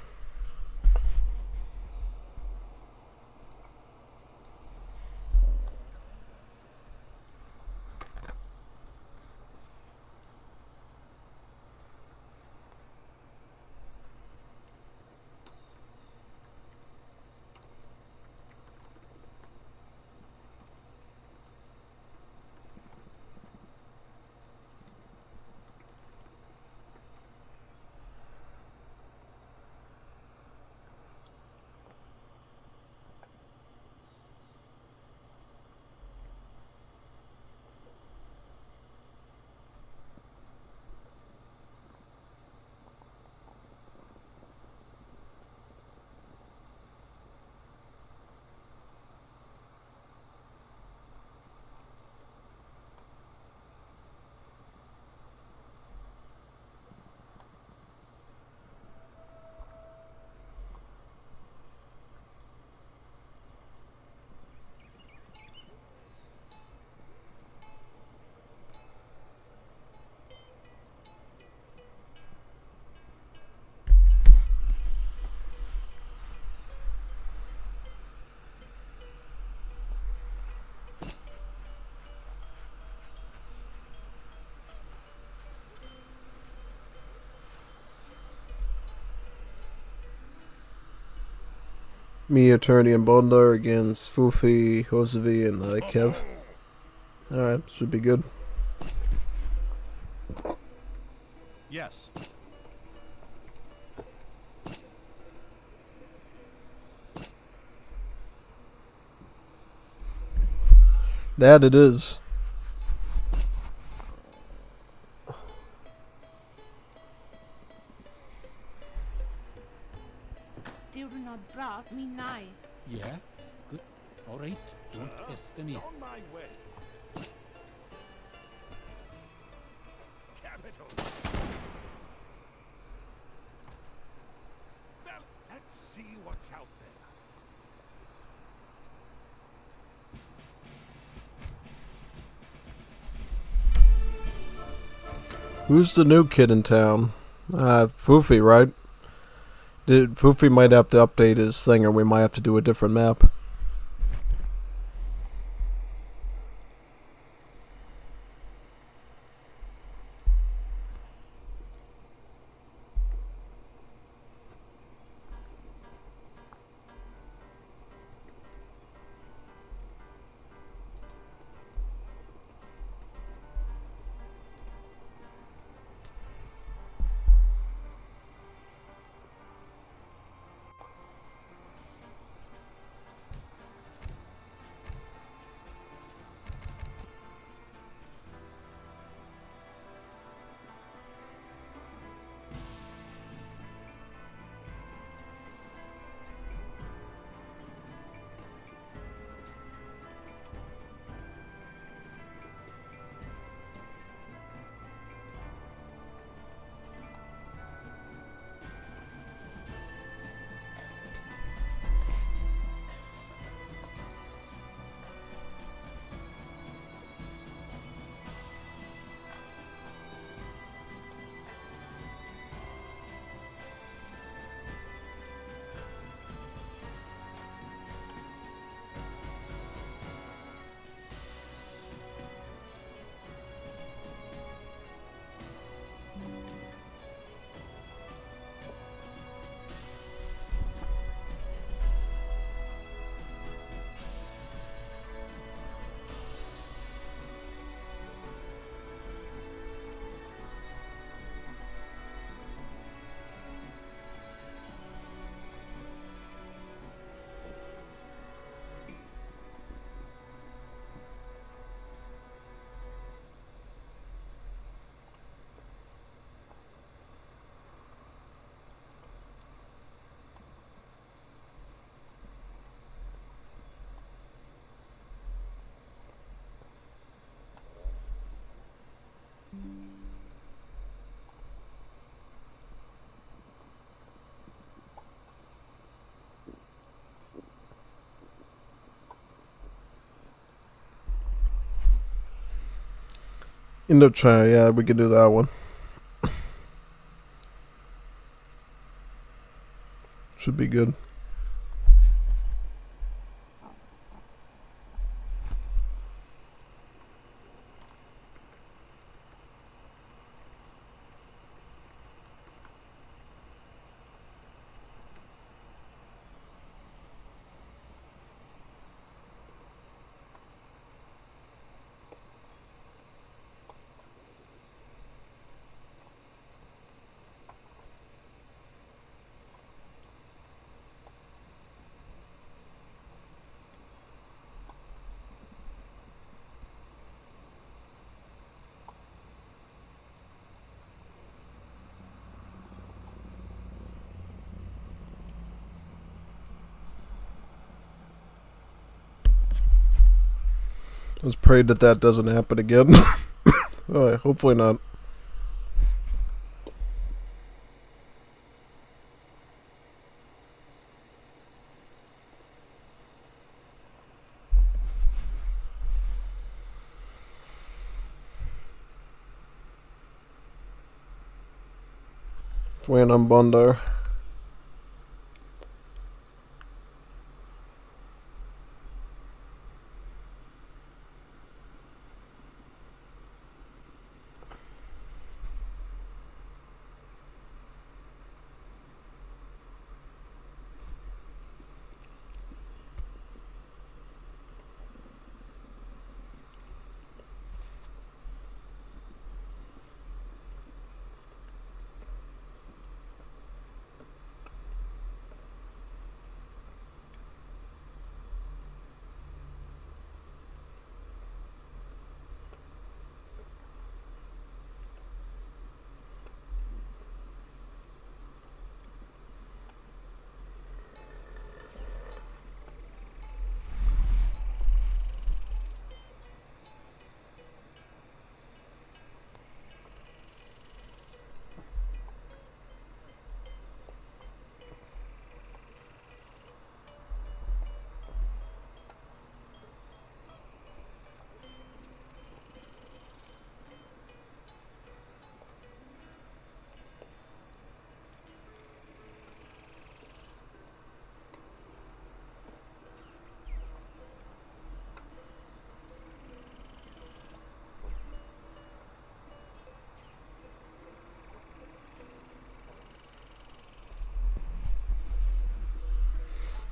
Me, Attorney, and Bondar against Fufi, Hosevi, and Kev. Alright, should be good. Yes. That it is. Do not brought me nigh. Yeah? Good. All right. Don't pester me. On my way. Capital. Well, let's see what's out there. Who's the new kid in town? Fufi, right? Fufi might have to update his thing, or we might have to do a different map. Indochina, yeah, we can do that one. Should be good. Let's pray that that doesn't happen again. Alright, hopefully not. Waiting on Bondar.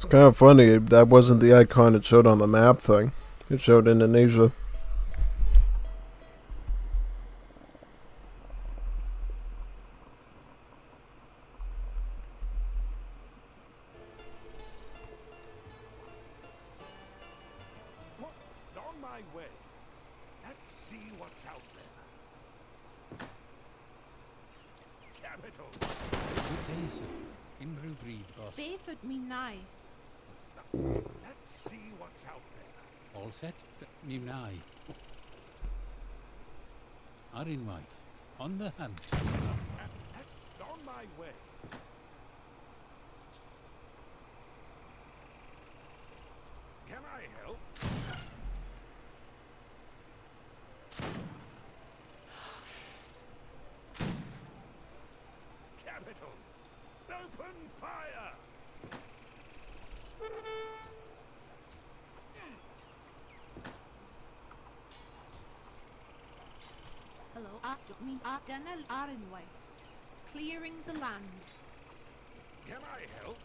It's kind of funny, that wasn't the icon it showed on the map thing. It showed Indonesia. What? On my way. Let's see what's out there. Capital. Good day, sir. Unrhyw bryd, boss. Beth at me nigh. Let's see what's out there. All set? Mi wna i. Ar unwaith. On the hunt. On my way. Can I help? Capital. Open fire. Hello, me Denel Arinwaith. Clearing the land. Can I help?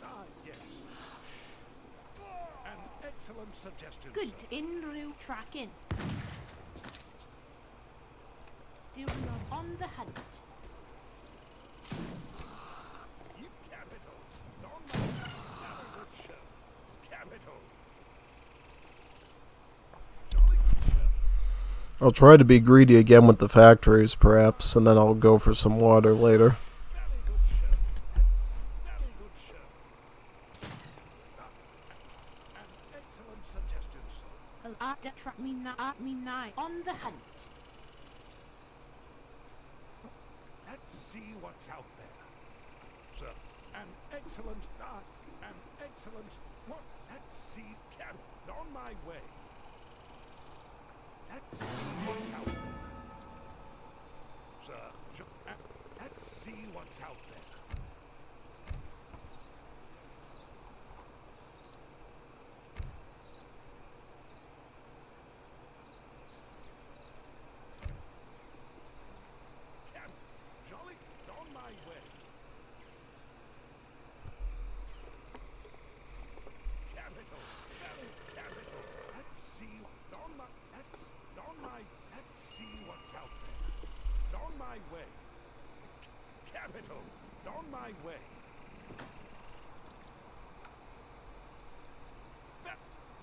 Ah, yes. An excellent suggestion. Good sir. inru tracking. Diwrnod on the hunt. You capital. Non my have a good show. Capital. Jolly good show. I'll try to be greedy again with the factories, perhaps, and then I'll go for some water later. Very good show. That's very good show. An excellent suggestion. Track me nigh on the hunt. Let's see what's out there. Sir, an excellent start. An excellent. What? Let's see. Can on my way. Let's see what's out there. Sir, let's see what's out there. Can jolly on my way. Capital. Let's see on my. Let's see what's out there. On my way. Capital. On my way.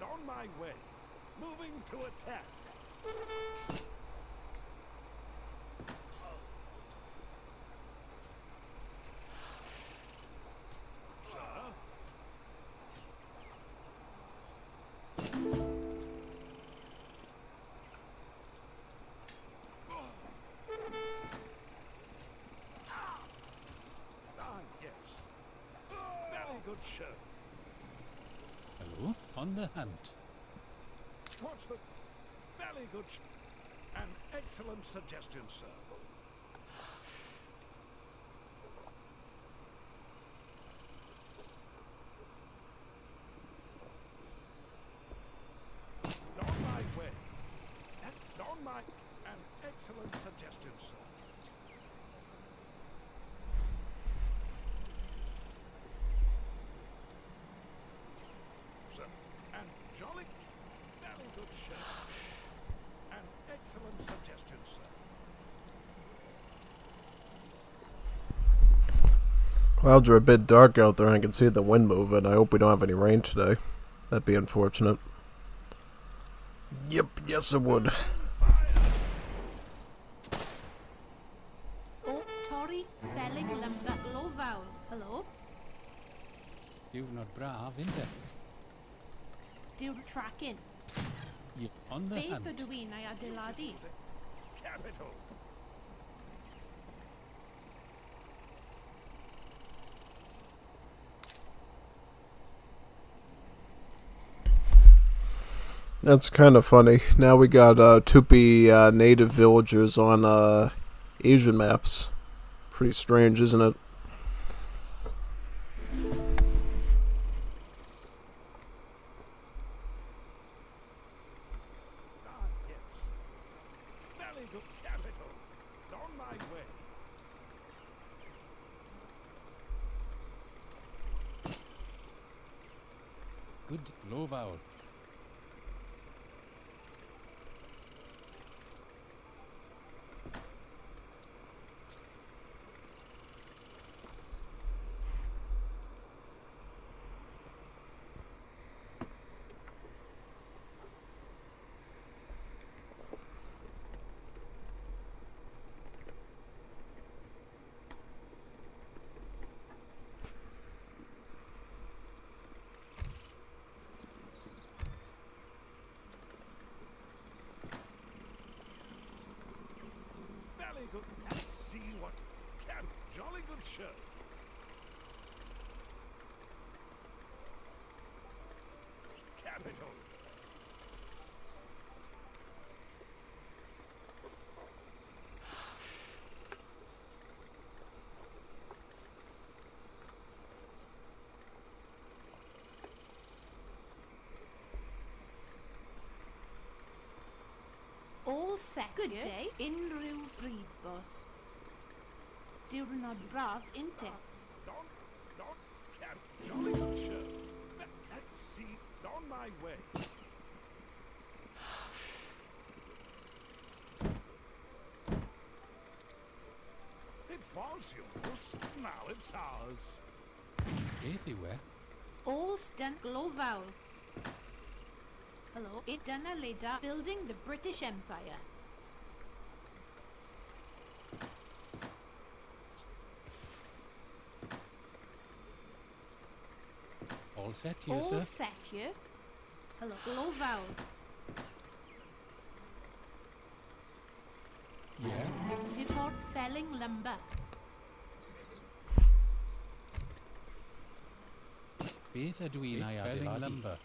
On my way. Moving to attack. Sir? Yes. Very good show. Hello? On the hunt. What's the... Very good... An excellent suggestion, sir. On my way. On my... An excellent suggestion, sir. Sir, and jolly... Very good show. An excellent suggestion, sir. Clouds are a bit dark out there. I can see the wind moving. I hope we don't have any rain today. That'd be unfortunate. Yep, yes it would. Oh, Tory felling lumber gloval. Hello? Diwrnod braf, inde? Diwr tracking. You on the Beth hunt. ydw i'n ei adeiladu? Capital. That's kind of funny. Now we got Tupi native villagers on Asian maps. Pretty strange, isn't it? Yes. Very good capital. On my way. Good glowfowl. Very good. Let's see what can. Jolly good show. Capital. All set. Good day. Unrhyw bryd, boss. Diwrnod braf, inte? Don't can. Jolly good show. Let's see. On my way. It was yours. Now it's ours. Beth yw e? All stunt gloval. Hello, it dyna leda building the British Empire. All set here, All sir? set here. Hello, gloval. Yeah. Ditort felling lumber. Beth ydw i'n ei adeiladu? Lumber.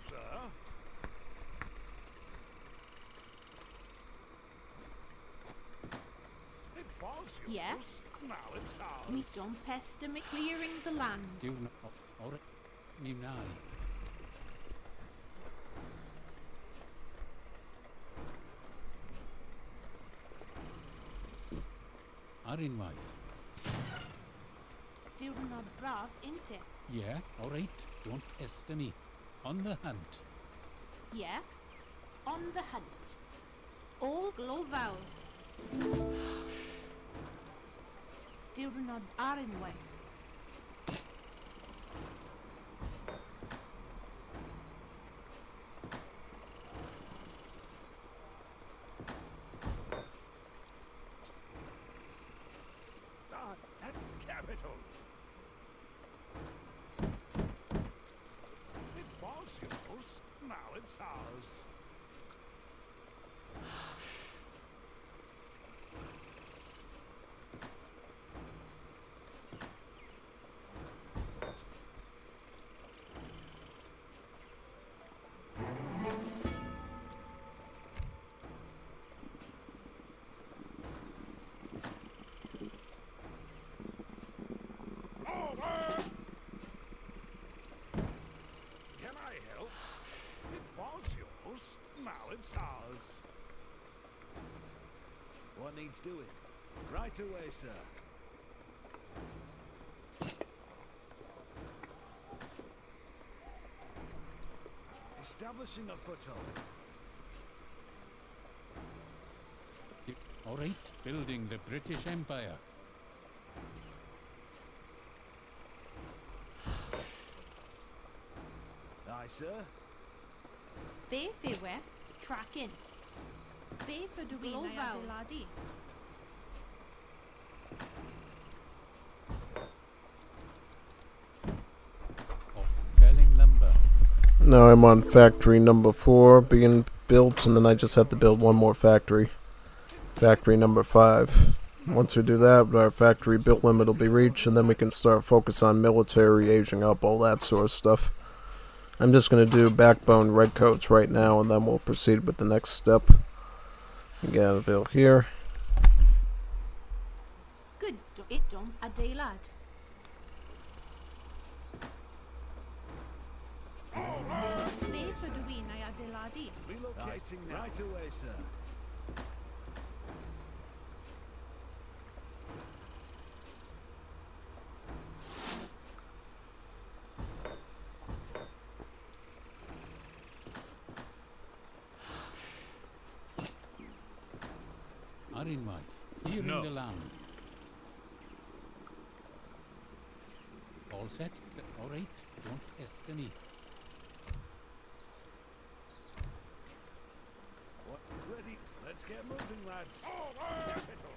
Sir? It was yours. Yeah? Now it's ours. Me don't pester me clearing the land. Diw na... O'r... Mi wna'i. Ar unwaith. Diwrnod braf, inte? Yeah, all right. Don't pester me. On the hunt. Yeah? On the hunt. All gloval. Diwrnod ar unwaith. Ah, that's capital. It was yours. Now it's ours. Over! Can I help? It was yours. Now it's ours. What needs doing? Right away, sir. Establishing a foothold. All right. Building the British Empire. Aye, sir. Beth yw e? Tracking. Beth ydw i'n ei adeiladu? Oh, felling lumber. Now I'm on factory number 4 being built, and then I just have to build one more factory. Factory number 5. Once we do that, our factory build limit will be reached, and then we can start focus on military, aging up, all that sort of stuff. I'm just going to do backbone redcoats right now, and then we'll proceed with the next step. Get a build here. Good. It don't adeilad. Beth ydw i'n ei adeiladu? Relocating now. Right away, sir. Ar unwaith. Clearing No. the land. All set? All right. Don't pester me. What? Ready? Let's get moving, lads. Capital.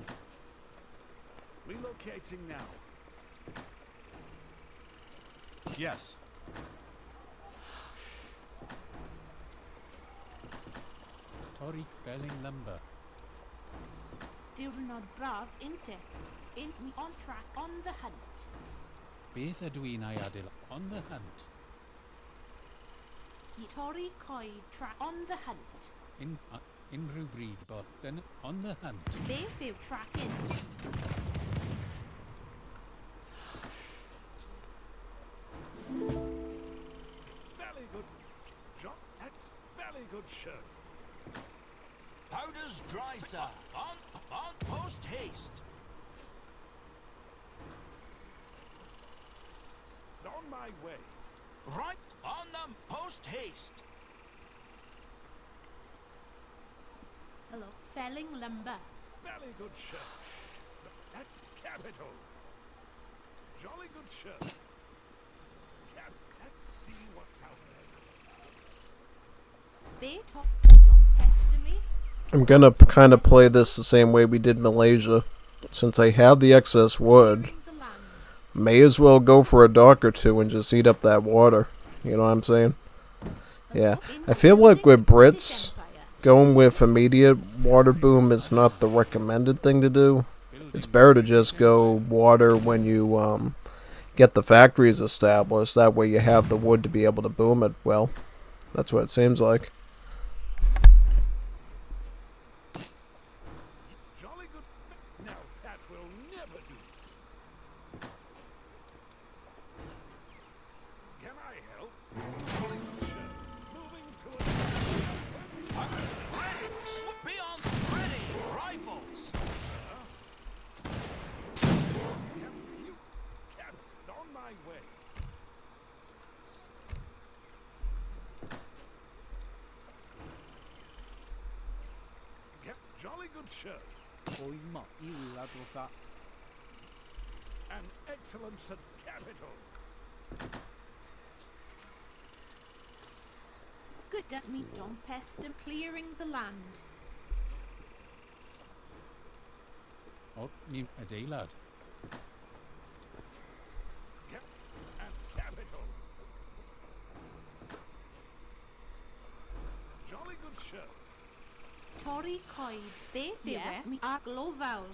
Relocating now. Yes. Torri felling lumber. Diwrnod braf, inte? Me on track, on the hunt. Beth ydw i'n ei adeiladu? On the hunt. Torri coed track, on the hunt. Unrhyw bryd bod. Then on the hunt. Beth yw tracking? Very good. John, that's very good shirt. Powder's dry, sir. On post haste. On my way. Right on them, post haste. Hello, felling lumber. Very good shirt. That's capital. Jolly good shirt. Let's see what's out there. Beth off, don't pester me. I'm gonna kind of play this the same way we did Malaysia. Since I have the excess wood, Clearing the land. may as well go for a dock or two and just heat up that water. You know what I'm saying? Yeah, In I feel like with British Brits, Empire. going with immediate water boom is not the recommended thing to do. It's better to just go water when you get the factories established. That way you have the wood to be able to boom it well. That's what it seems like. Jolly good. Now that will never do. Can I help? Jolly good show. Moving to a. Ready! Be on ready! Rifles! You can on my way. Yep, jolly good show. An excellence at capital. Good at me, John Pest, and clearing the land. O, ni'n adeilad. Yep, and capital. Jolly good show. Torri coed. Beth yw e? Mi a glofal.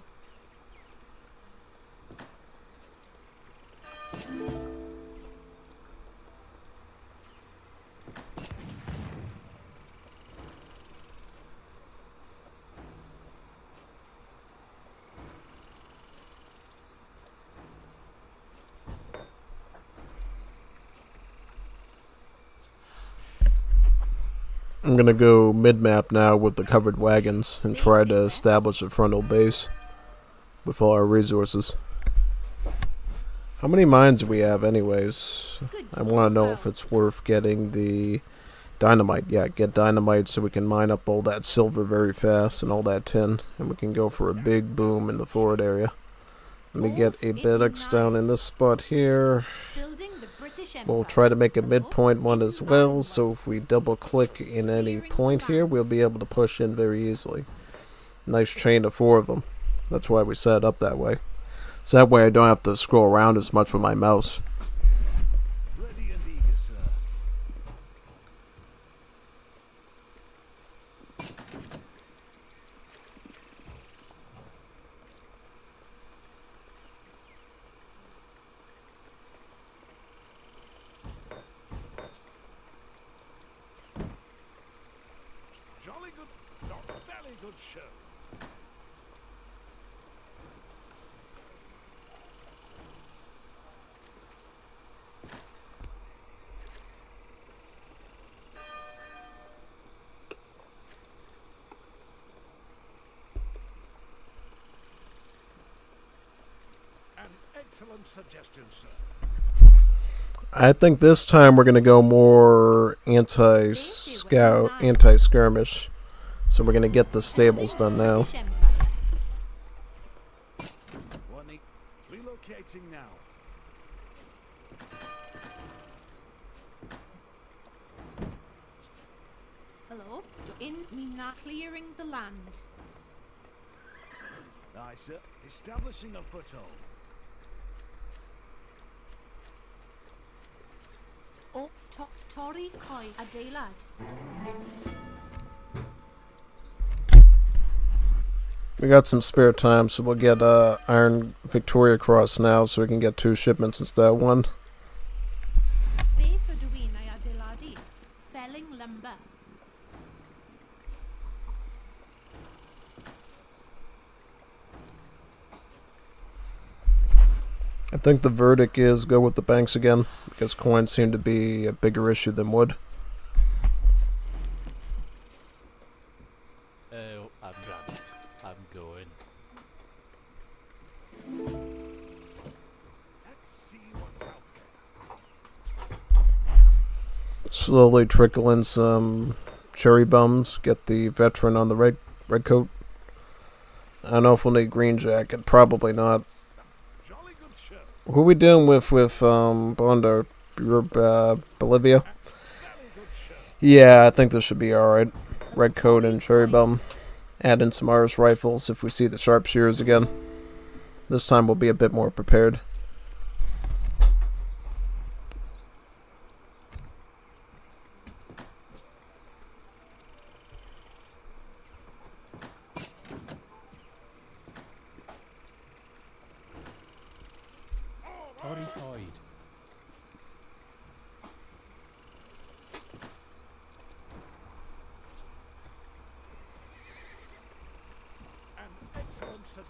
I'm gonna go mid-map now with the covered wagons and try to establish a frontal base with all our resources. How many mines do we have anyways? Good. I want to know if it's worth getting the dynamite. Yeah, get dynamite so we can mine up all that silver very fast and all that tin, and we can go for a big boom in the forward area. Let me get a Bedex down in this spot here. Building the British Empire. We'll try to make a midpoint one as well, so if we double click in any point here, we'll be able to push in very easily. Nice chain of 4 of them. That's why we set it up that way. So that way I don't have to scroll around as much with my mouse. Ready and eager, sir. Jolly good, not very good show. An excellent suggestion, sir. I think this time we're going to go more anti-scout, anti-skirmish. So we're going to get the stables done now. British Empire. Relocating now. Hello? In me not clearing the land. Aye, sir. Establishing a foothold. O, Torri coed. Adeilad. We got some spare time, so we'll get Iron Victoria Cross now so we can get 2 shipments instead of 1. Beth ydw i'n ei adeiladu? Felling lumber. I think the verdict is go with the banks again, because coins seem to be a bigger issue than wood. Oh, I'm grand. I'm going. Let's see what's out there. Slowly trickle in some cherry bums, get the veteran on the red coat. I don't know if we'll need green jacket, probably not. Jolly good show. Who are we dealing with Bondar? Bolivia? Very good show. Yeah, I think this should be alright. Red coat and cherry bum. Add in some Irish rifles if we see the sharpshooters again. This time we'll be a bit more prepared.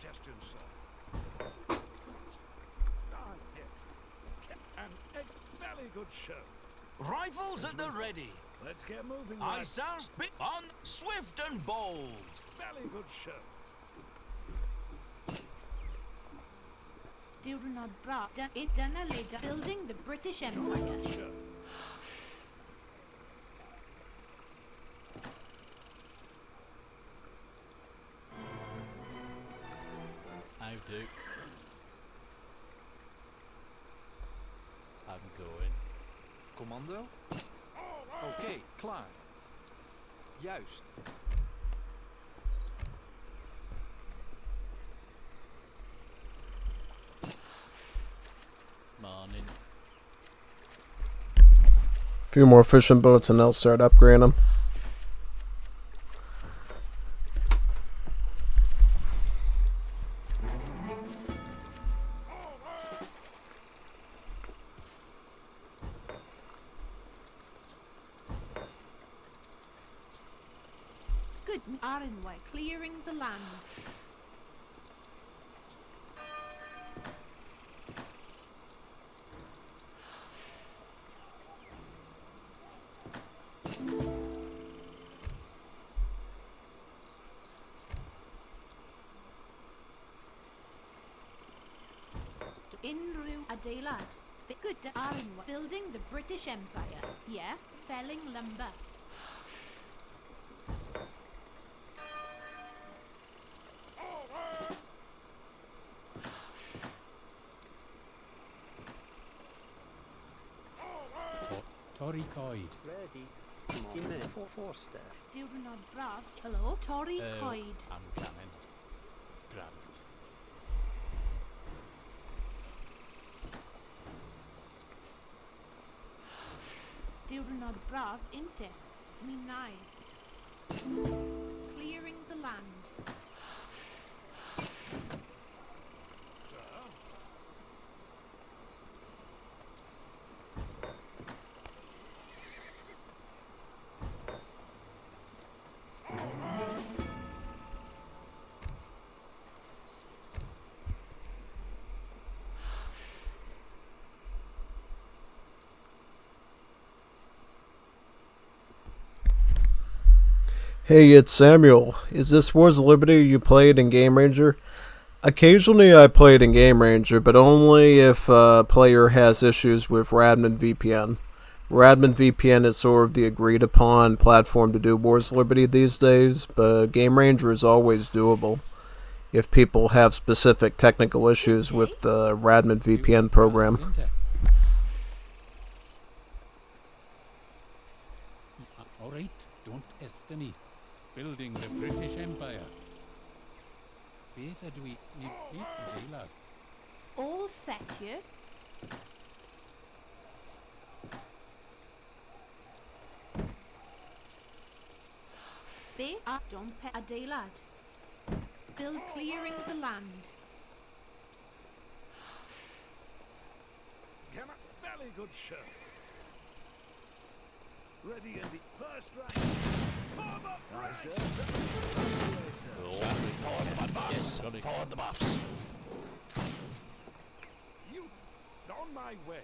suggestions, sir. Ah, yes. An very good show. Rifles at the ready. Let's get moving, I lads. sound bit fun, swift and bold. Very good show. Diwrnod braf. Dyna le building the British Empire. Show. How do? I'm going. Commando? Oké, klaar. Juist. Morning. Few more fishing boats and they'll start upgrading them. Good Arenway clearing the land. Unrhyw adeilad. Good Arenway building the British Empire. Yeah, felling lumber. Torri coed. Ready. In there. Forster. Diwrnod braf. Hello, Torri Coed. I'm coming. Grant. Diwrnod braf inte. Minai. Clearing the land. Hey, it's Samuel. Is this Wars of Liberty you played in Game Ranger? Occasionally I played in Game Ranger, but only if a player has issues with Radman VPN. Radman VPN is sort of the agreed upon platform to do Wars of Liberty these days, but Game Ranger is always doable if people have specific technical issues with the Radman VPN program. Alright, don't estimate. Building the British Empire. Beth ydw i... Ni adeilad. All set here. Be a dump adeilad. Build clearing the land. Very good show. Ready in the first rank. Form up, right, sir. Yes, forward the buffs. You on my way.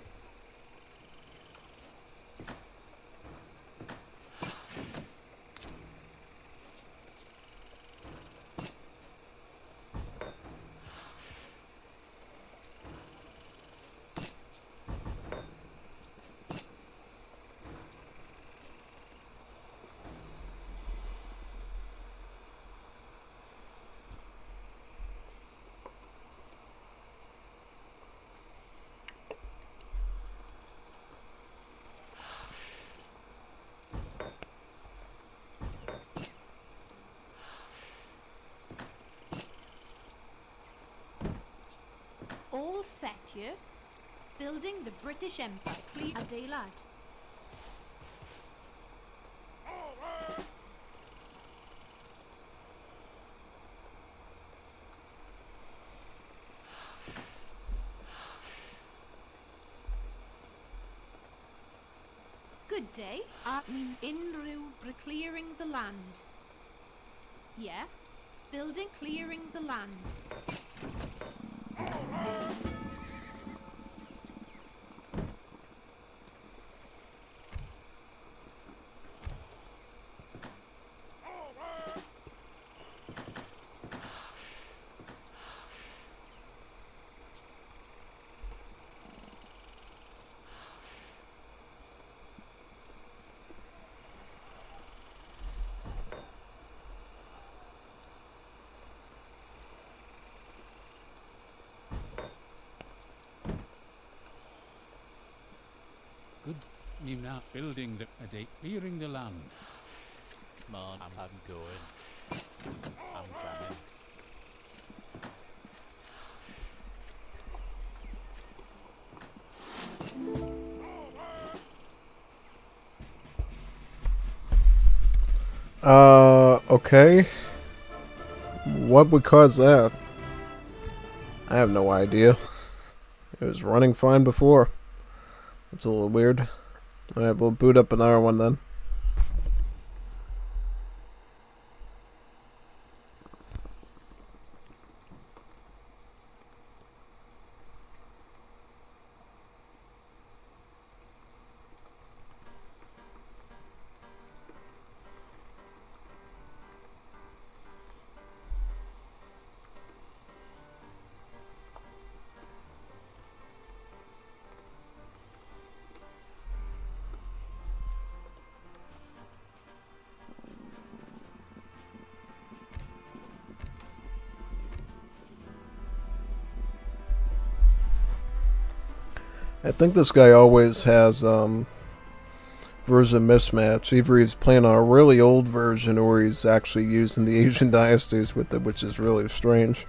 All set here. Building the British Empire. Clear adeilad. Good day. Unrhyw clearing the land. Yeah. Building, clearing the land. Good. Mimna building the clearing the land. Come on, I'm going. I'm jamming. Okay. What would cause that? I have no idea. It was running fine before. It's a little weird. Alright, we'll boot up another one then. I think this guy always has version mismatch. Either he's playing on a really old version or he's actually using the Asian dynasties with it, which is really strange.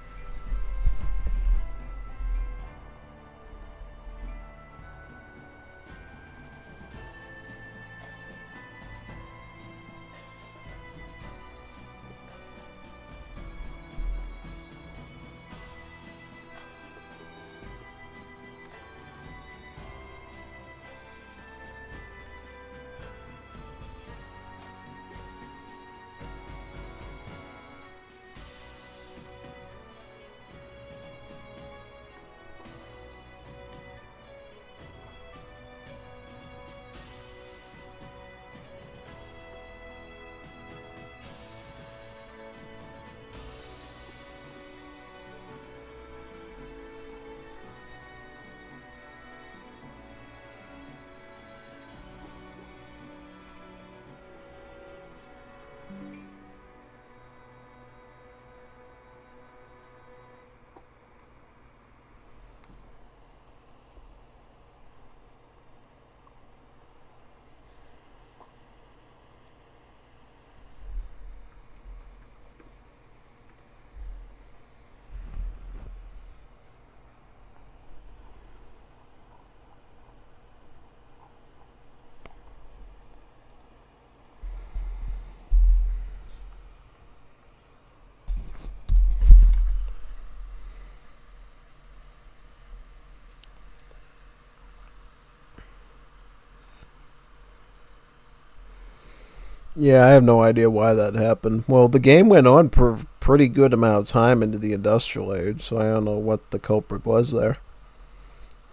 Yeah, I have no idea why that happened. Well, the game went on for pretty good amount of time into the industrial age, so I don't know what the culprit was there.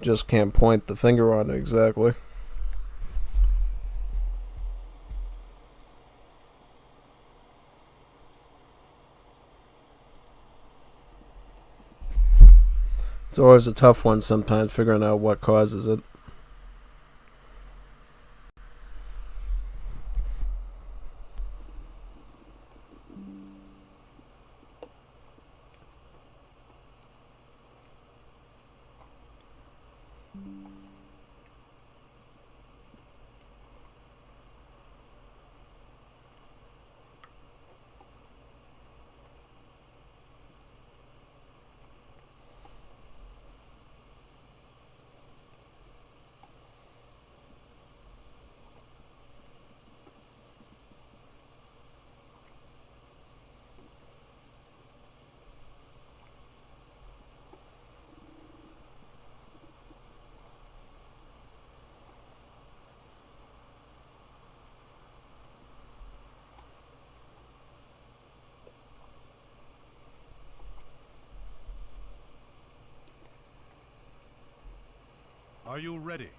Just can't point the finger on it exactly. It's always a tough one sometimes figuring out what causes it. Are you ready?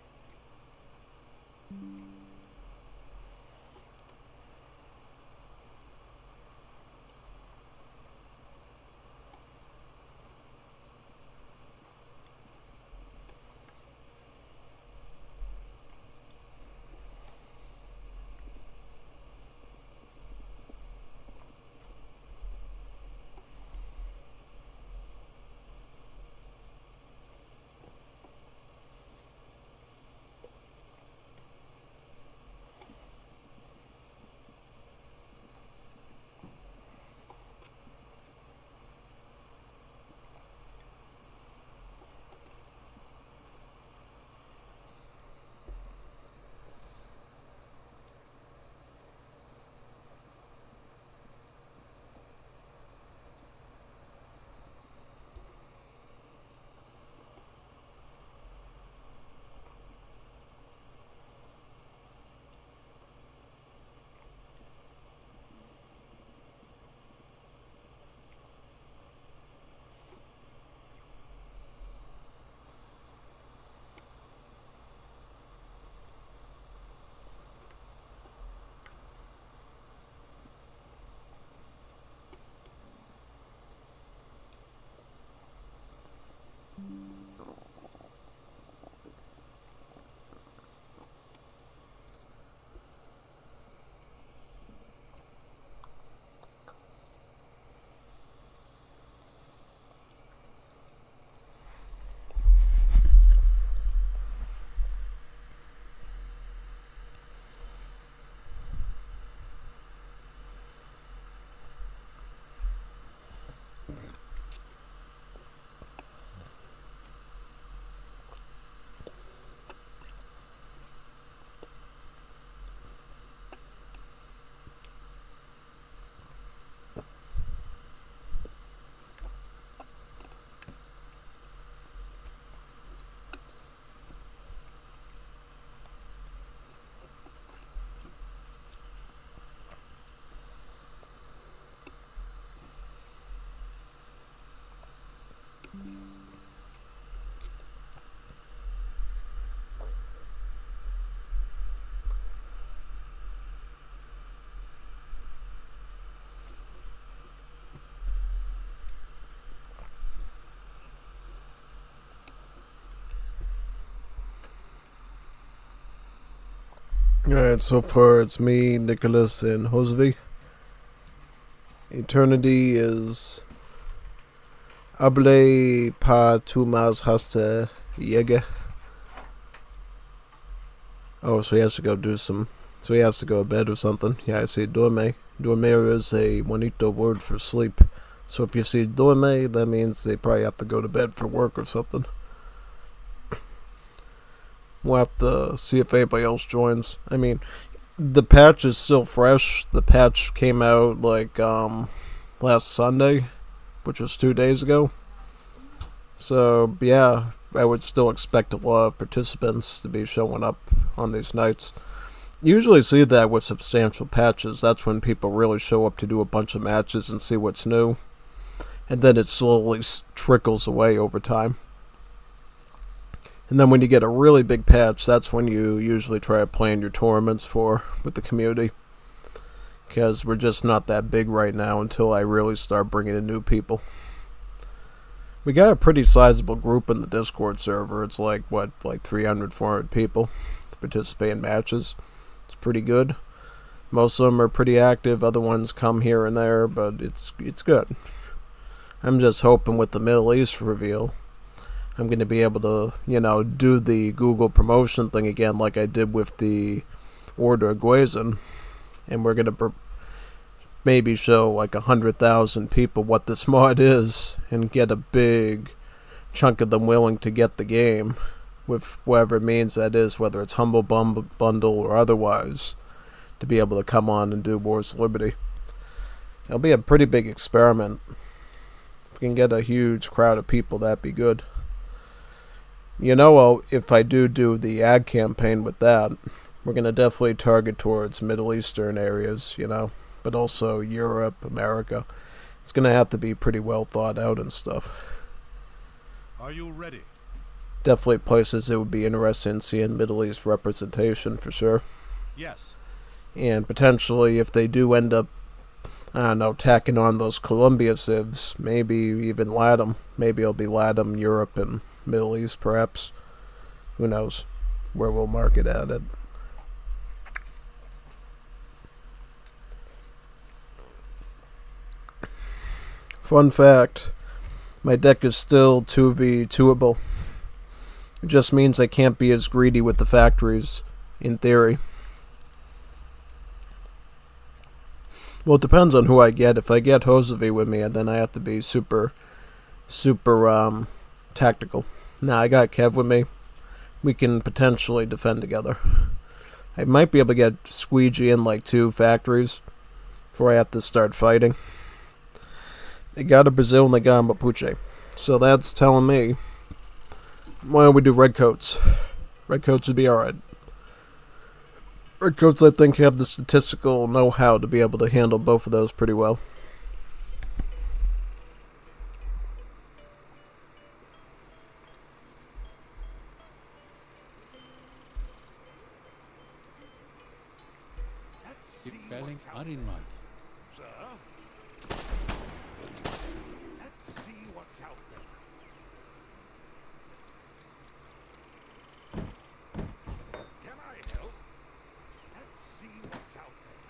Alright, so far it's me, Nicholas, and Josvi. Eternity is Hable pa tu más hasta llegue. Oh, so he has to go do some. So he has to go to bed or something. Yeah, I see duerme. Dormir is a bonito word for sleep. So if you see duerme, that means they probably have to go to bed for work or something. We'll have to see if anybody else joins. I mean, the patch is still fresh. The patch came out like last Sunday, which was 2 days ago. So yeah, I would still expect a lot of participants to be showing up on these nights. Usually see that with substantial patches. That's when people really show up to do a bunch of matches and see what's new. And then it slowly trickles away over time. And then when you get a really big patch, that's when you usually try to plan your tournaments with the community. Because we're just not that big right now until I really start bringing in new people. We got a pretty sizable group in the Discord server. It's like 300, 400 people to participate in matches. It's pretty good. Most of them are pretty active. Other ones come here and there, but it's good. I'm just hoping with the Middle East reveal, I'm going to be able to, do the Google promotion thing again like I did with the Order of Guazin. And we're going to maybe show like 100,000 people what this mod is and get a big chunk of them willing to get the game with whatever means that is, whether it's Humble Bundle or otherwise, to be able to come on and do Wars of Liberty. It'll be a pretty big experiment. If we can get a huge crowd of people, that'd be good. If I do the ad campaign with that, we're going to definitely target towards Middle Eastern areas, but also Europe, America. It's going to have to be pretty well thought out and stuff. Are you ready? definitely places it would be interesting seeing Middle East representation for sure. Yes. And potentially, if they do end up, I don't know, tacking on those Columbia civs, maybe even LATAM. Maybe it'll be LATAM, Europe, and Middle East, perhaps. Who knows where we'll market at it. Fun fact, my deck is still 2v2able. It just means I can't be as greedy with the factories, in theory. Well, it depends on who I get. If I get Hosevi with me, then I have to be super tactical. Now, I got Kev with me. We can potentially defend together. I might be able to get Squeegee in like 2 factories before I have to start fighting. They got a Brazil and they got a Mapuche. So that's telling me, why don't we do Redcoats? Redcoats would be alright. Redcoats, I think, have the statistical know-how to be able to handle both of those pretty well. Let's see Felling what's out Arinmite. there. Sir? Let's see what's out there. Can I help? Let's see what's out there.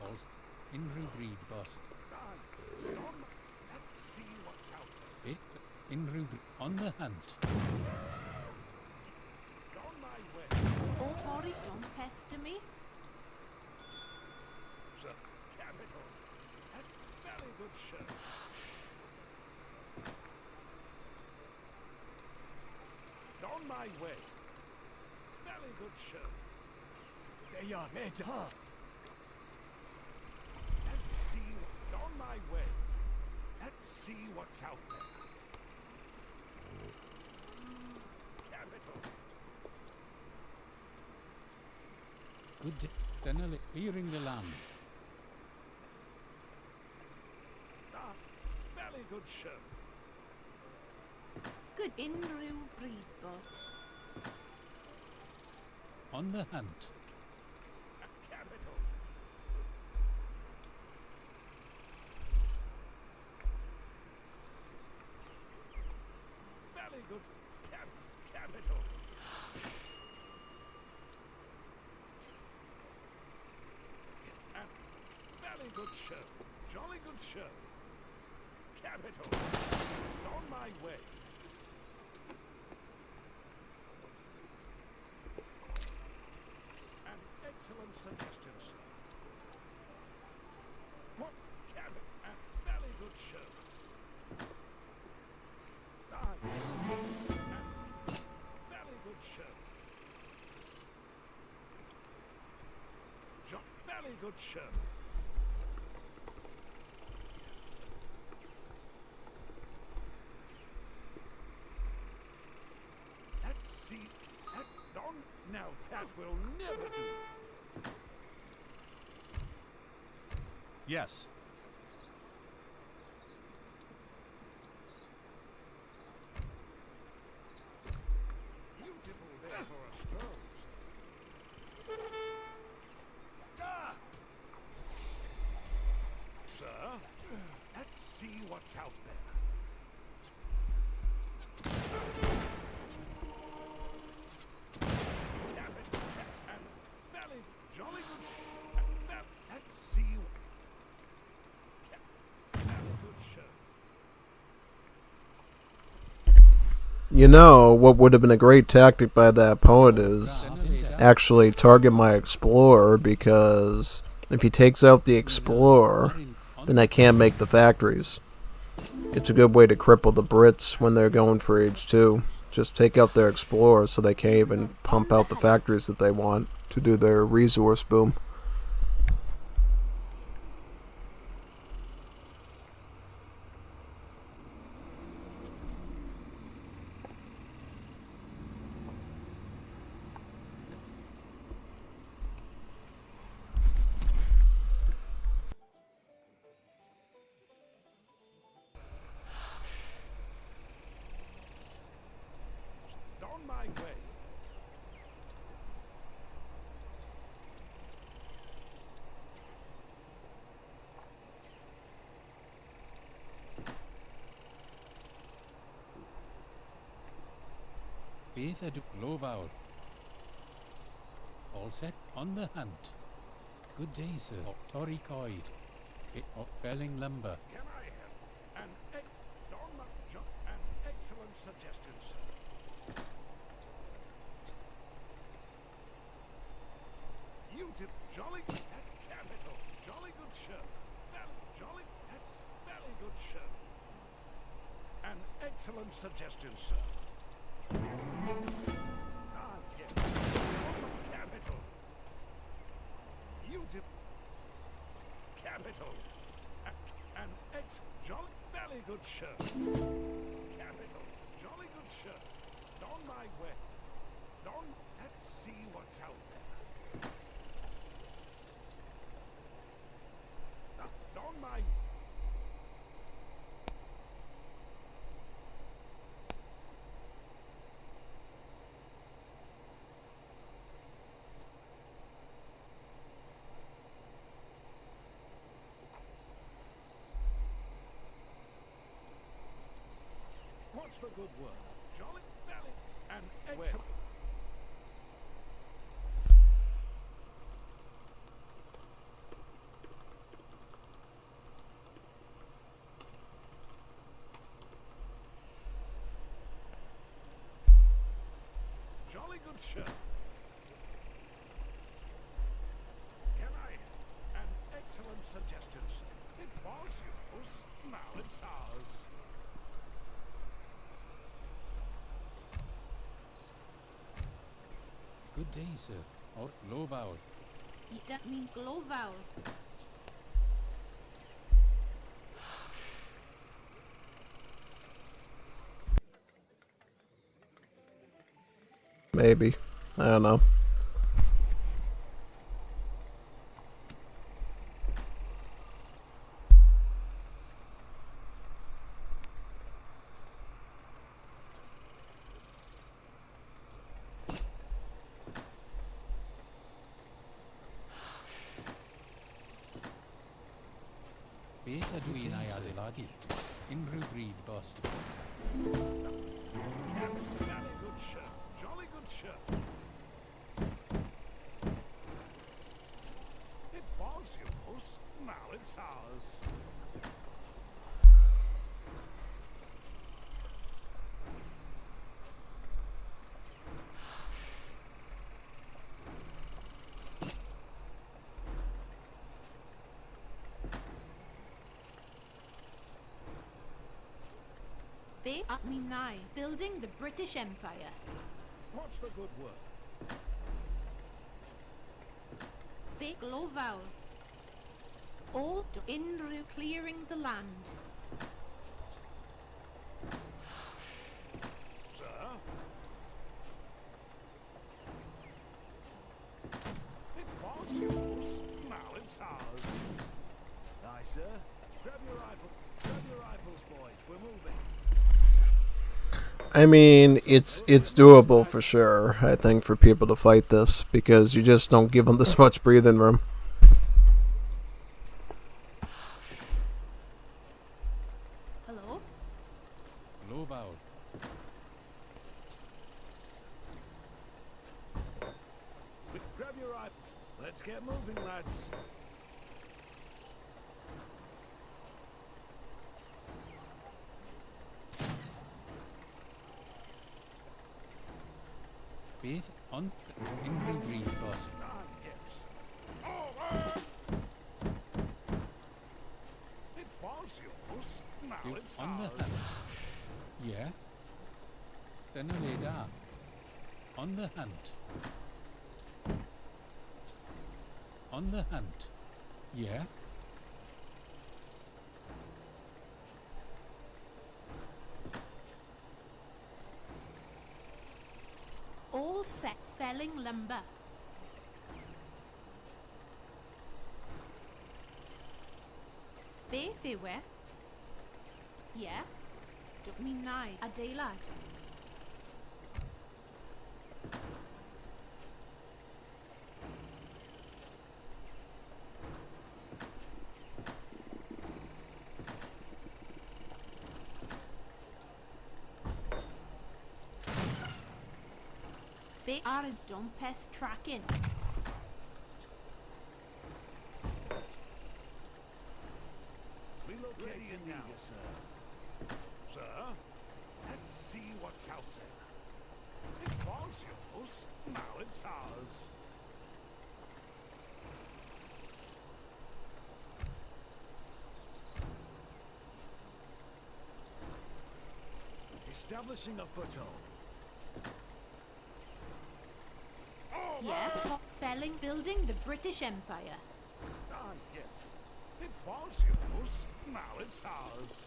Als Inru Breed boss. Let's see what's out there. Inru on the hunt. On my way. Oh, Tori, don't pester me. Sir, capital. That's very good, sir. On my way. Very good, sir. They are made. Huh. Let's see what's on my way. Let's see what's out there. Capital. Good day. Denali clearing the land. Ah, very good, sir. Good Inru breed, boss. On the hunt. Capital. Very good. Capital. Very good, sir. Jolly good, sir. Capital. On my way. An excellent suggestion, sir. What? Capital. Very good, sir. Ah, yes. Very good, sir. Very good, sir. Let's see. Now that will never do. Yes. Beautiful there for a stroll. Sir, let's see what's out there. And very jolly good. Let's see. Very good, sir. You know, what would have been a great tactic by that opponent is actually target my Explorer, because if he takes out the Explorer, then I can't make the factories. It's a good way to cripple the Brits when they're going for Age 2. Just take out their Explorer so they can't even pump out the factories that they want to do their resource boom. Beth ydw lo fawr. All set on the hunt. Good day, sir. O, torri coed. O, felling lumber. Can I help? An excellent suggestion, sir. You did jolly at capital. Jolly good shirt. That's very good shirt. An excellent suggestion, sir. Ah, yes. Capital. You did capital. An jolly very good shirt. Capital. Jolly good shirt. On my way. Let's see what's out there. On my What's the good word? Jolly belly. An excellent. Jolly good shirt. Can I? An excellent suggestion, sir. It was yours. Now it's ours. Good day, sir. Or lo fawr. You don't mean gloval. Maybe. I don't know. Beth ydw i'n ei adeiladu. Unrhyw bryd, boss. Jolly good shirt. Jolly good shirt. It was yours. Now it's ours. Be at me nigh, building the British Empire. What's the good word? Be gloval. All to inru clearing the land. Sir? It was yours. Now it's ours. Aye, sir. Grab your rifle. Grab your rifles, boys. We're moving. I mean, it's doable for sure, I think, for people to fight this, because you just don't give them this much breathing room. Hello? Lo fawr. Grab your rifle. Let's get moving, lads. Beth on unrhyw bryd, boss. Ah, yes. It was yours. Now Yw it's on the ours. hunt. Yeah. Dyna le da. On the hunt. On the hunt. Yeah. All set felling lumber. Beth yw e? Ie. Dwg mi nigh adeilad. They are a dumpest tracking. Relocating now, sir. Sir, let's see what's out there. It was yours, now it's ours. Establishing a foothold. Yeah, top felling building the British Empire. Ah, yes. It was yours, now it's ours.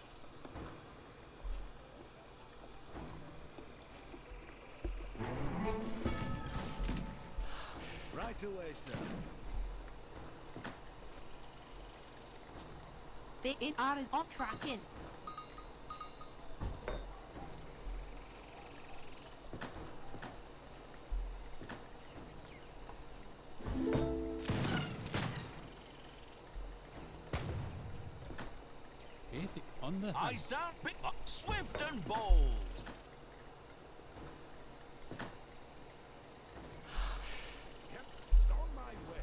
Right away, sir. They are on tracking. On the I hunt. sound swift and bold. Yep, on my way.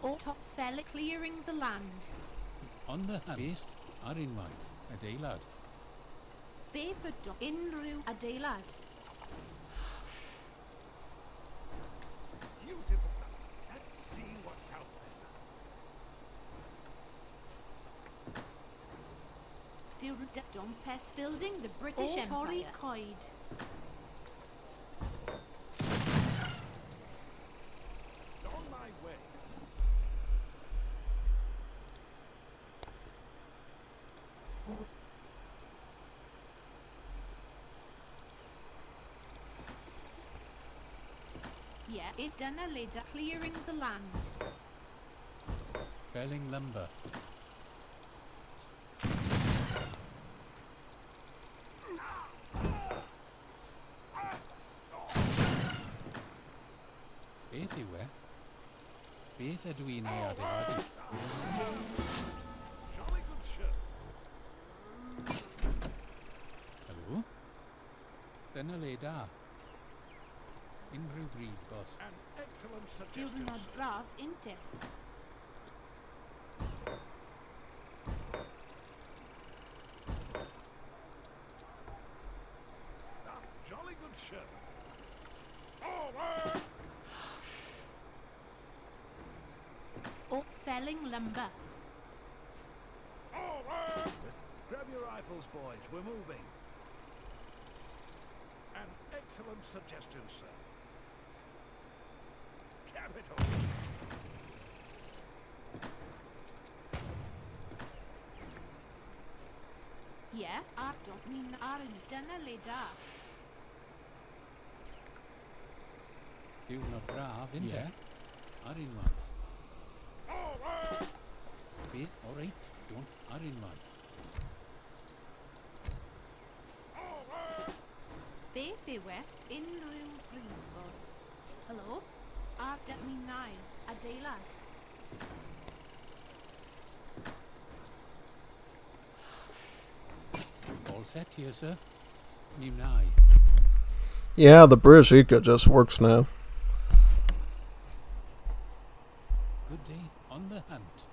All top fella clearing the land. On the hunt. Beth ar unwaith, adeilad. Beth ydw unrhyw adeilad. Beautiful. Let's see what's out there. Dyw'r dumpest building the British Empire. Torri coed. On my way. Yeah, it dyna leda clearing the land. Felling lumber. Beth yw e? Beth ydw i'n ei adeiladu? Jolly good show. Helo? Dyna le da. Unrhyw bryd, bos. An excellent suggestion, Diwrnod sir. braf, inte? Ah, jolly good show. All felling lumber. Grab your rifles, boys. We're moving. An excellent suggestion, sir. Capital. Yeah, I don't mean Aaron dyna le da. Diwrnod braf, inte? Ar unwaith. Beth, o reit, don't ar unwaith. Beth yw e? Unrhyw brifos. Helo? A dy mi nai. Adeilad. All set here, sir. Mi wna i. Yeah, the British Eco just works now. Good day, on the hunt.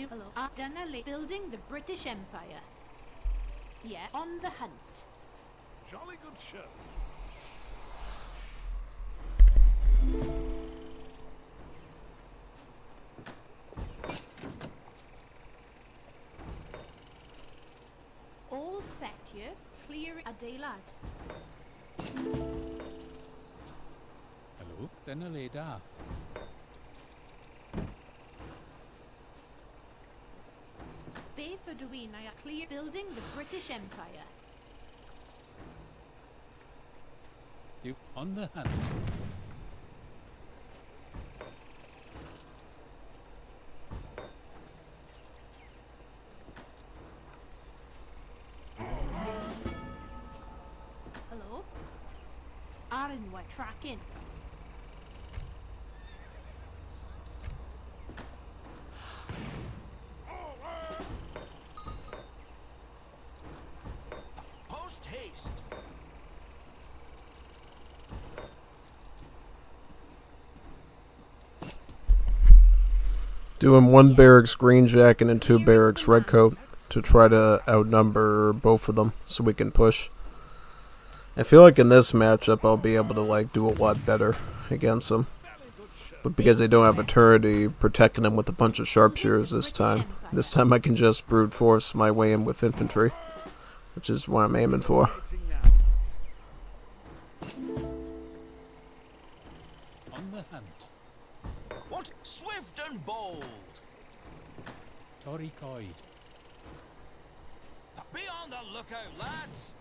Hello? A dyna le building the British Empire. Yeah, on the hunt. Jolly good show. All set you. Clear adeilad. Helo, dyna le da. Beth ydw i'n a clear building the British Empire. Diw, on the hunt. Arinwa tracking. Post haste. Doing one barracks green jacket and two barracks red coat to try to outnumber both of them so we can push. I feel like in this matchup I'll be able to like do a lot better against them. But because they don't have a turret protecting them with a bunch of sharpshooters this time I can just brute force my way in with infantry, which is what I'm aiming for. Waiting now. On the hunt. What? Swift and bold. Tori Coid. Be on the lookout, lads.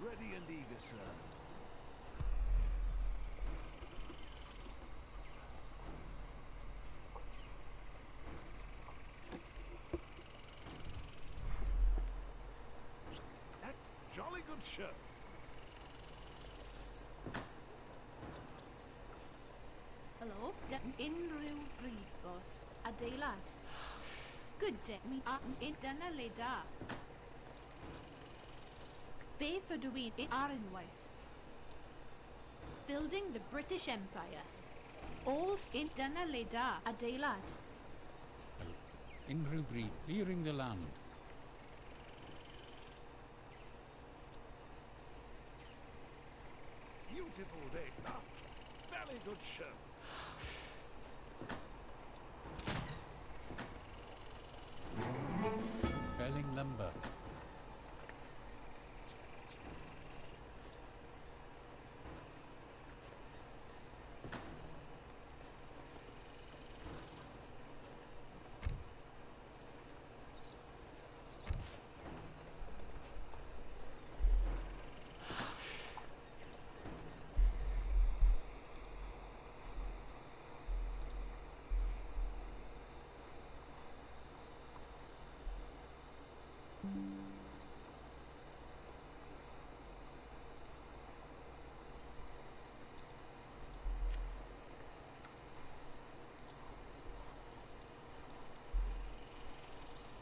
Ready and eager, sir. That's jolly good show. Hello, Inru Breed Boss. Adeilad. Good day, me in Dunna da. Beth Odwin in Arinwife. Building the British Empire. All in Dunna da. Adeilad. In Rubri, clearing the land. Beautiful day. Ah, very good show. Felling lumber.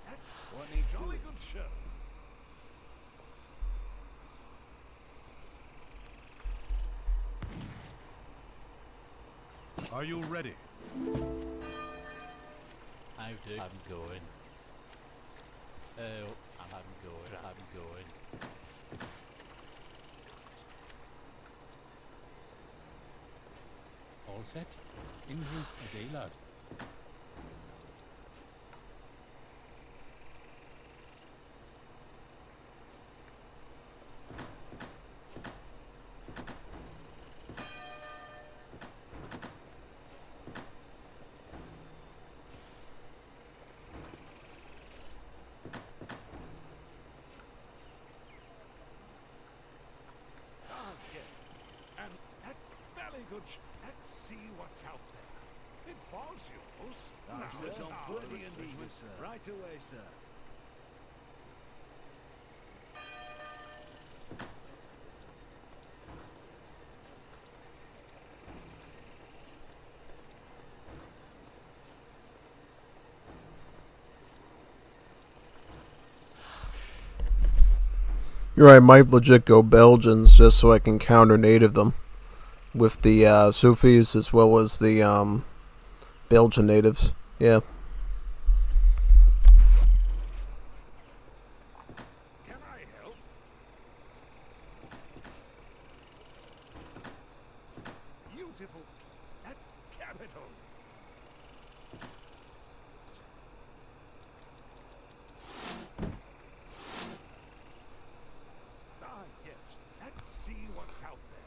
That's what needs jolly good show. Are you ready? How do I'm going? Oh, I'm going. All set. In route, Adeilad. Ah, yes. And that's very good. Let's see what's out there. It was yours. Now it's ours. Ready and eager, sir. Right away, sir. You're right, I might legit go Belgians just so I can counter native them with the Sufis as well as the Belgian natives. Yeah. Can I help? Beautiful. At capital. Ah, yes. Let's see what's out there.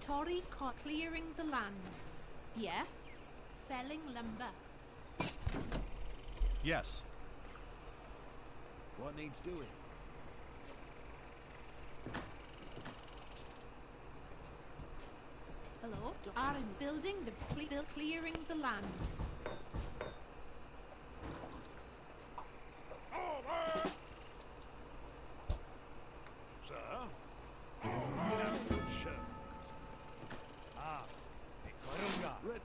Clearing the land. Yeah? Felling lumber. Yes. What needs doing? Hello? Are in building the clearing the land. Over! Sir? Yeah, good sir. Ah. Koirunga. Red.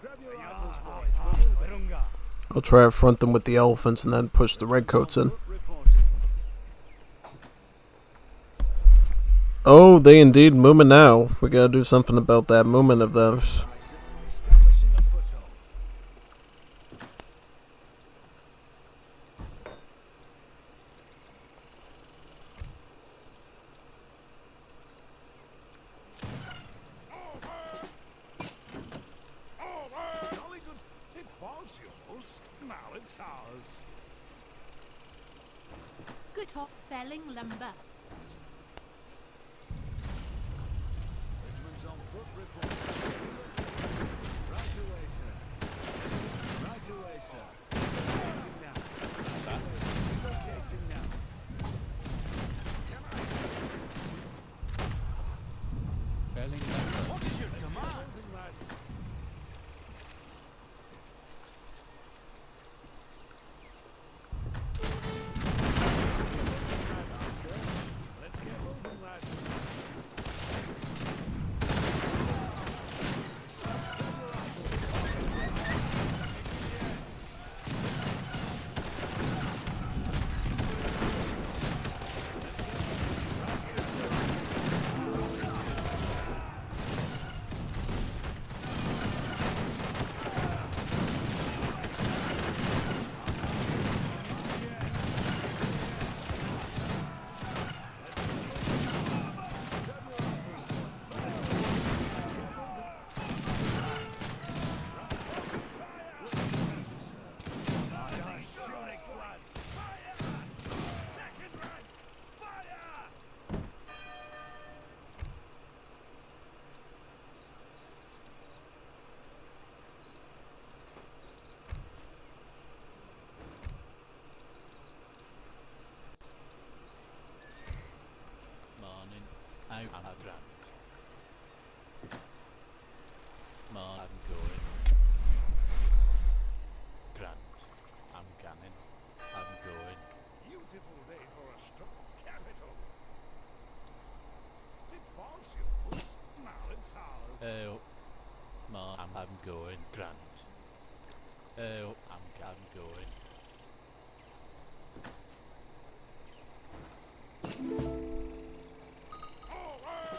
Grab your Ah, rifles, ah, boys. ah, Koirunga. I'll try to front them with the elephants and then push the redcoats in. Reporting. Oh, they indeed moving now. We gotta do something about that movement of theirs. Establishing a foothold. Over! Jolly good. It was yours. Now it's ours. Good top felling lumber. Regiments on foot reporting. Right away, sir. Right away, sir. Relocating now. Right away, sir. Relocating now. Felling lumber. What is your command? Moving, lads. Let's get moving, lads. Morning. I'm Grant. Morning. I'm going. Grant. I'm canning. I'm going. Beautiful day for a strong capital. It was yours. Now it's ours. Oh. I'm going. Grant. Oh. I'm going. Over!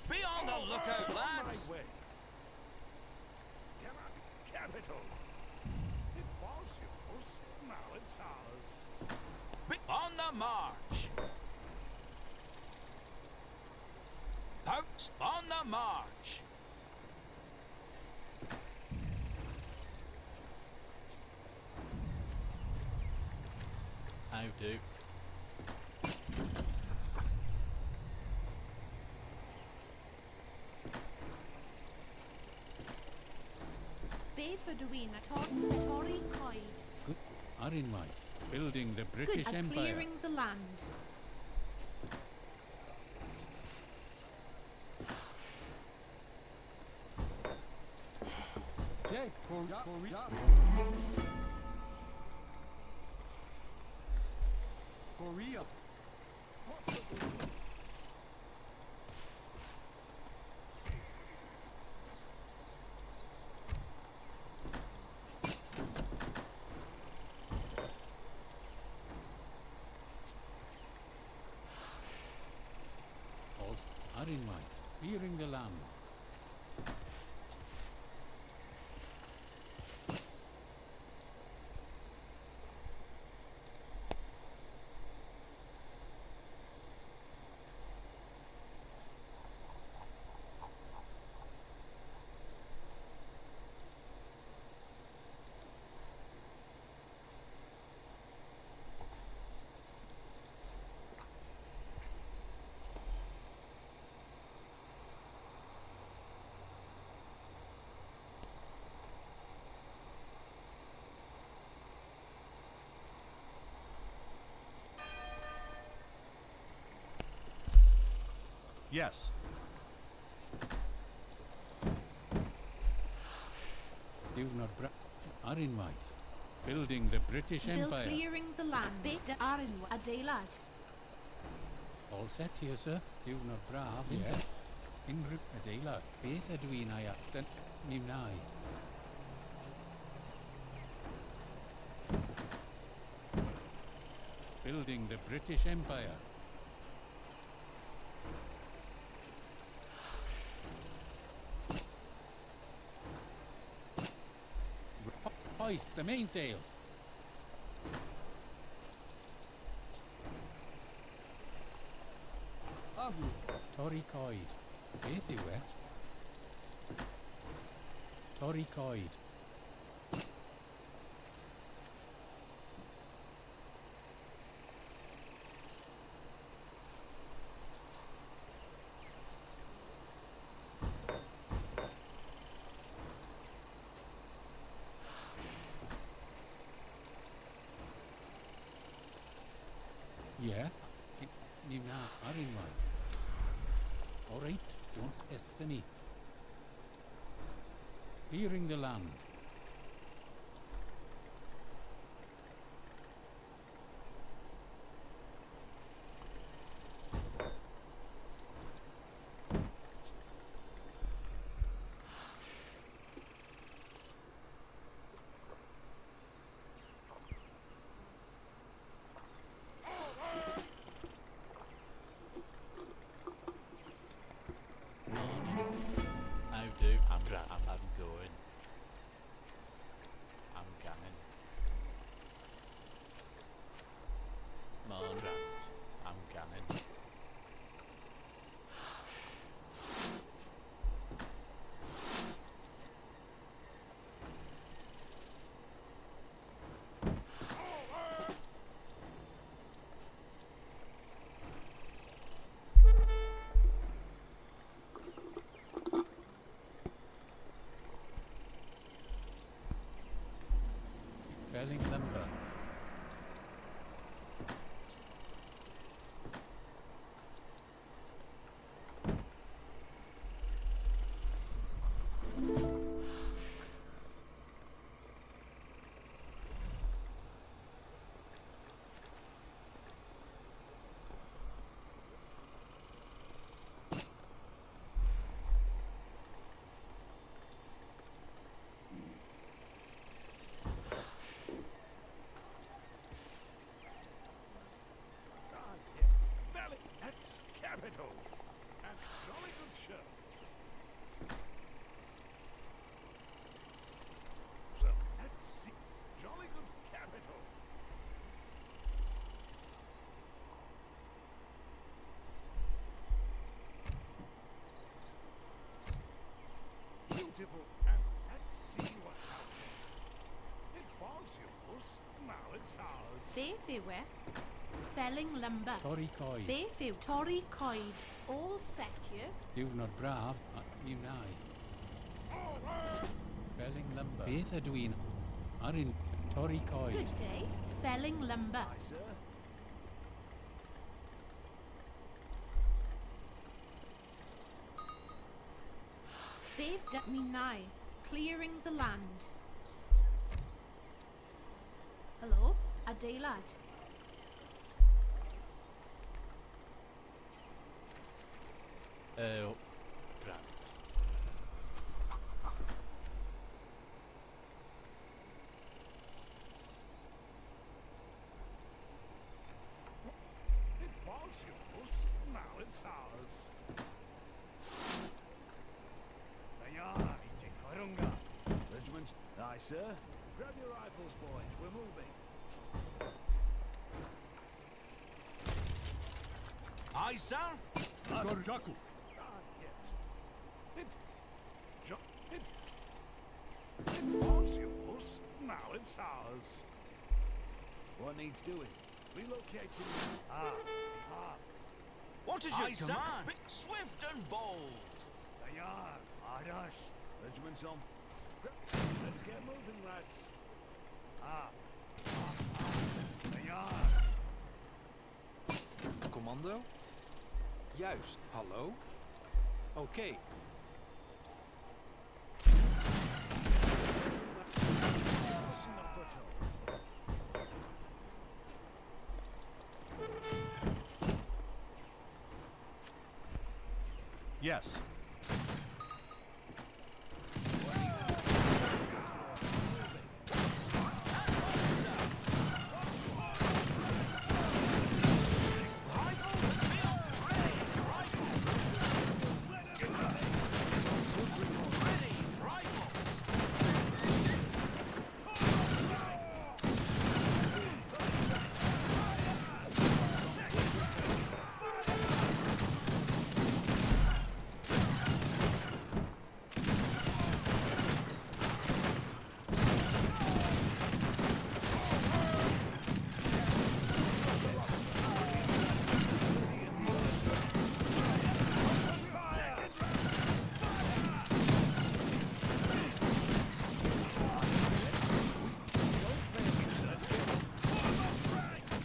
Be on the lookout, lads. My way. Capital. It was yours. Now it's ours. Be on the march. Post on the march. How do? Bay for Duina. Tory Coid. Good. Are in life. Building the Good British at Empire. clearing the land. Korea. Arinwaith, clearing the land. Yes. Arinwaith, building the British Bill Empire. clearing the land. Bit Arin adeilad. All set here, sir. Diwrnod braf, Yeah. Unrhyw adeilad. Beth ydw i'n ei allan? Mi wnai. Building the British Empire. Hoist the mainsail. Torri coed. Beth yw e? Torri coed. Yeah. Ni wna ar unwaith. All right, don't estimate. Clearing the land. How do? I'm going. I'm coming. Grant. I'm coming. Felling lumber. Valley, that's capital. And jolly good show. So, let's see. Jolly good capital. Beautiful. And let's see what's out there. It was yours. Now it's ours. Beth yw e? Felling lumber. Torri coed. Beth yw torri coed. All set you. Diwrnod braf, mi wnai. Felling lumber. Beth ydw i'n arin torri coed. Good day. Felling lumber. Aye, sir. Beth da mi nai. Clearing the land. Hello? Adeilad. Grant. It was yours. Now it's ours. sir. Grab your rifles, boys. We're moving. Aye, sir. Ah, yes. It was yours. Now it's ours. What needs doing? Relocating. What is your command? Be swift and bold. They are. Orders. Regiment's on. Let's get moving, lads. They are. Commando? Juist. Hallo? Oké. Establishing a foothold. Yes.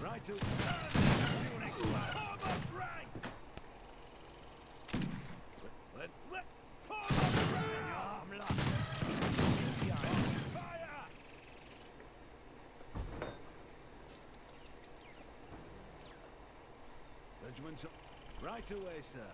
Right to Unix lads. Let form up rank. Fire! Regiment's up. Right away, sir.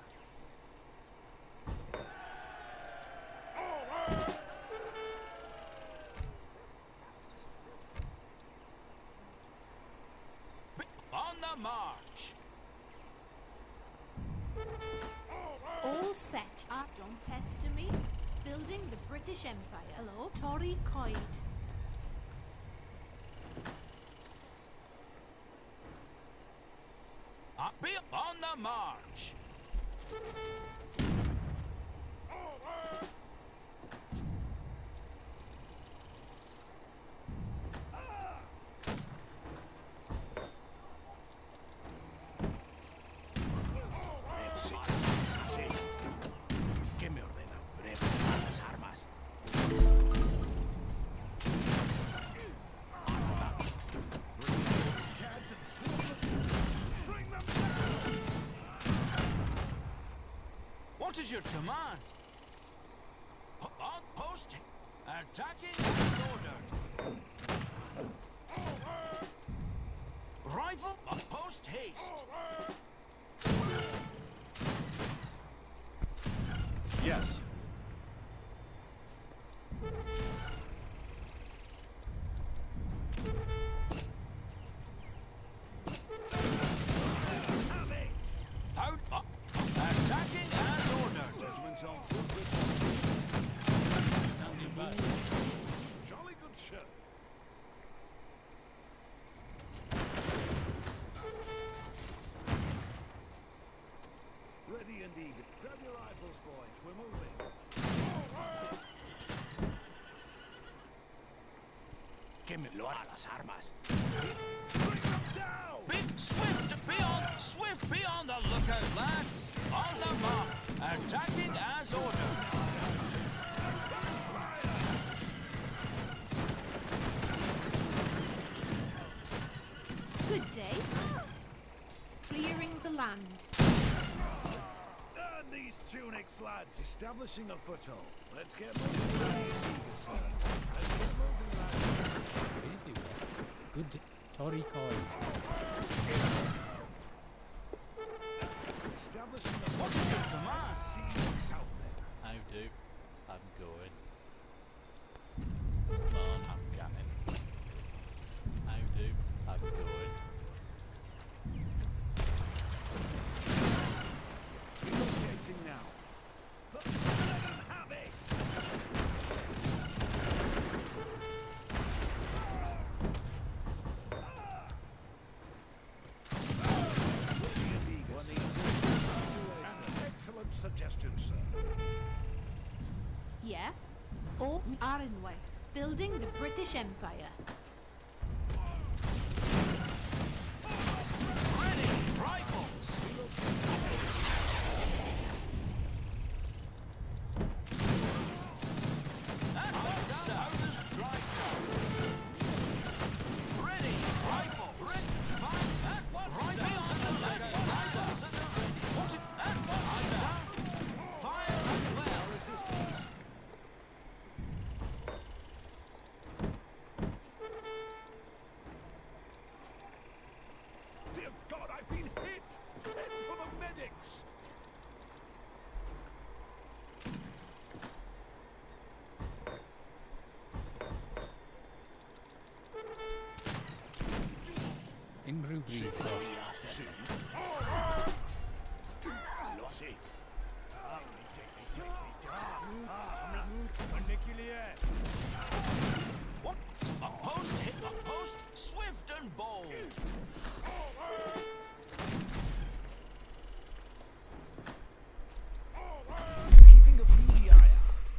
On the march. All set. Don't pester me. Building the British Empire. Hello, Tory Coid. Be on the march. ¿Qué me ordena? Prepara las armas. Cats and swords. Bring them down! What is your command? On posting. Attacking as ordered. Rifle post haste. Yes. Have it! Out. Attacking as ordered. Judgment's on. Standing by. Jolly good show. Ready and eager. Grab your rifles, boys. We're moving. Quémelo a las armas. Bring them down! Be swift be on the lookout, lads. On the mark. Attacking as ordered. Good day. Clearing the land. Earn these tunics, lads. Establishing a foothold. Let's get moving, lads. Let's get moving, lads. Really well. Good day. Tory Coid. Establishing a What is your command? See what's out there. How do? I'm going. Come on, I'm coming. How do? I'm going. Relocating now. Let them have it! suggestion, sir? Yeah? Or Aoe3, building the British Empire. Ready, rifles! At what sound? Dry sound. Ready, rifle! Ready, fire! At what rifles and the ready! Rifles and the ready! What? At what sound? Fire and well! Resistance. Dear God, I've been hit! Send for the medics! Unrhyw bryd boss. What? A post, hit a post, swift and bold. Keeping a beady eye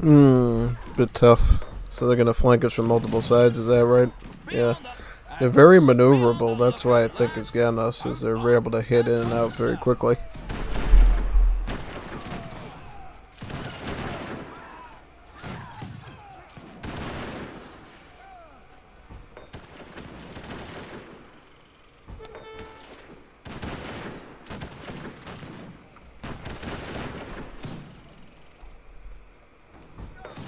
out. Bit tough. So they're gonna flank us from multiple sides, is that right? Be Yeah. on the- They're very maneuverable, that's why I think it's getting us, is they're able to hit in and out very quickly.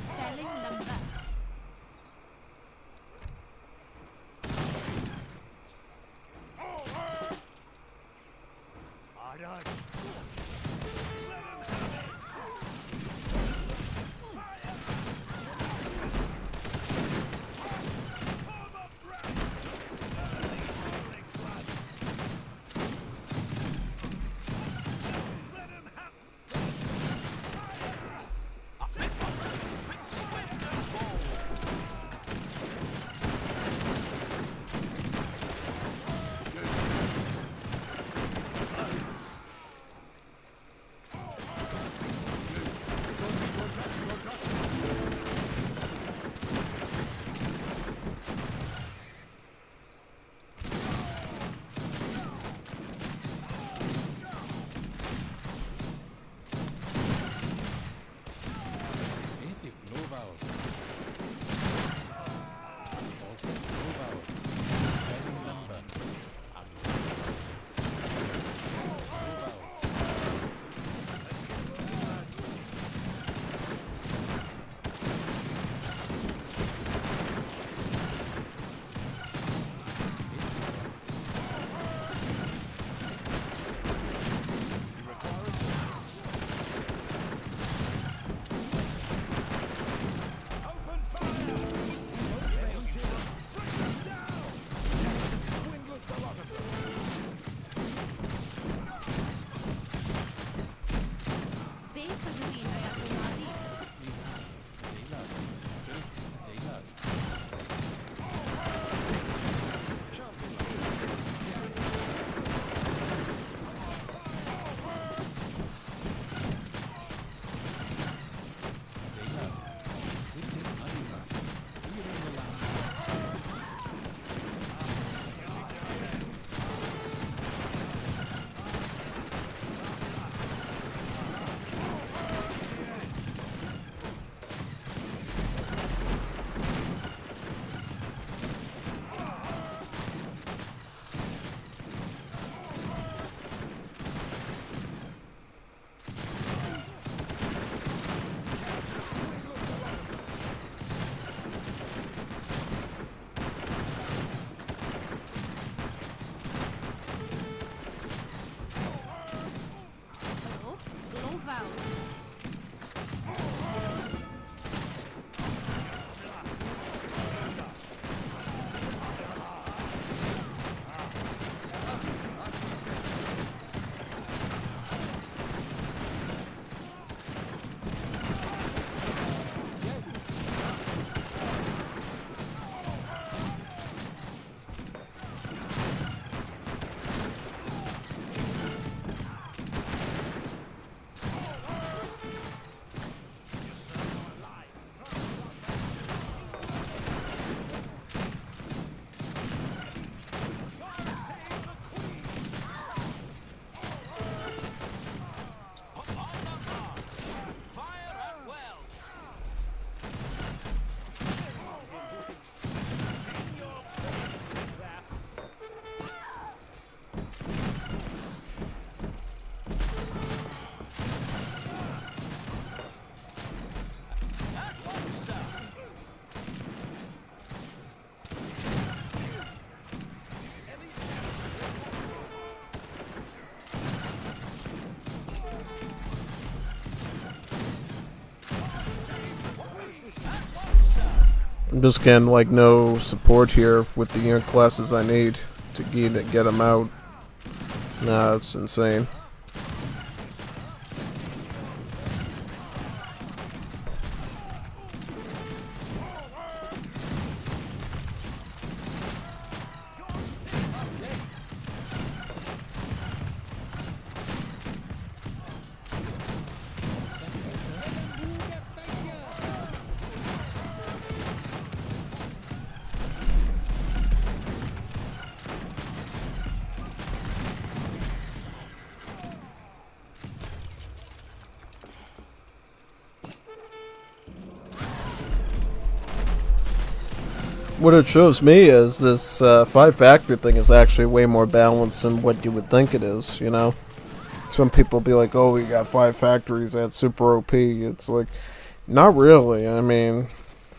Felling lumber. Alright. I'm just getting like no support here with the unit classes I need to get them out. Nah, it's insane. What it shows me is this 5-factor thing is actually way more balanced than what you would think it is, you know? Some people be like, oh, we got 5 factories, that's super OP. It's like, not really. I mean,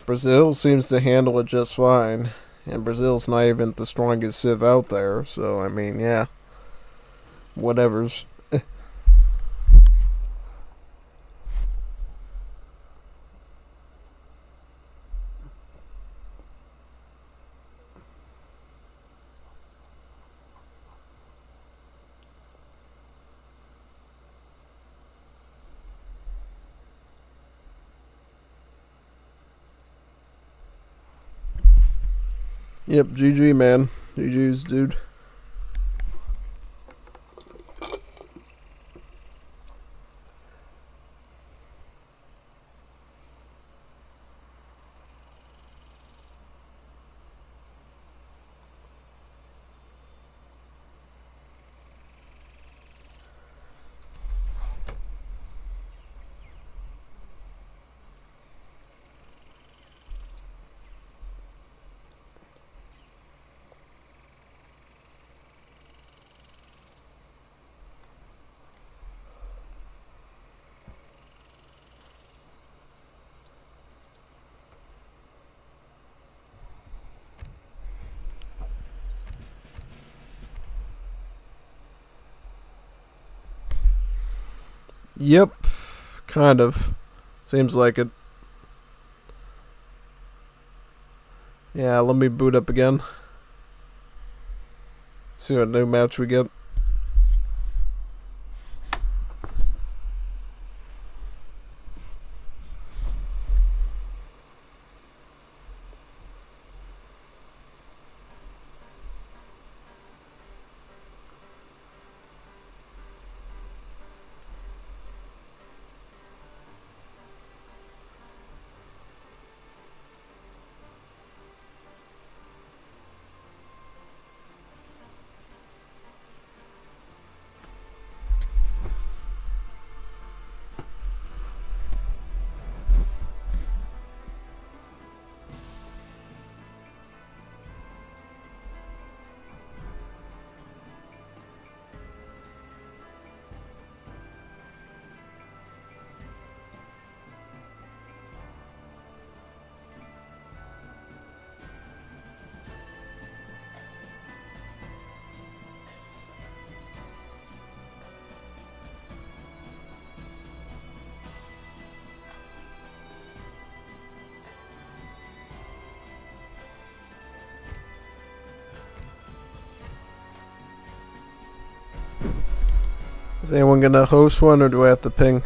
Brazil seems to handle it just fine. And Brazil's not even the strongest civ out there, so I mean, yeah. Whatevers. Yep, GG, man. GG's, dude. Yep, kind of. Seems like it. Yeah, let me boot up again. See what new match we get. Is anyone gonna host one, or do I have to ping?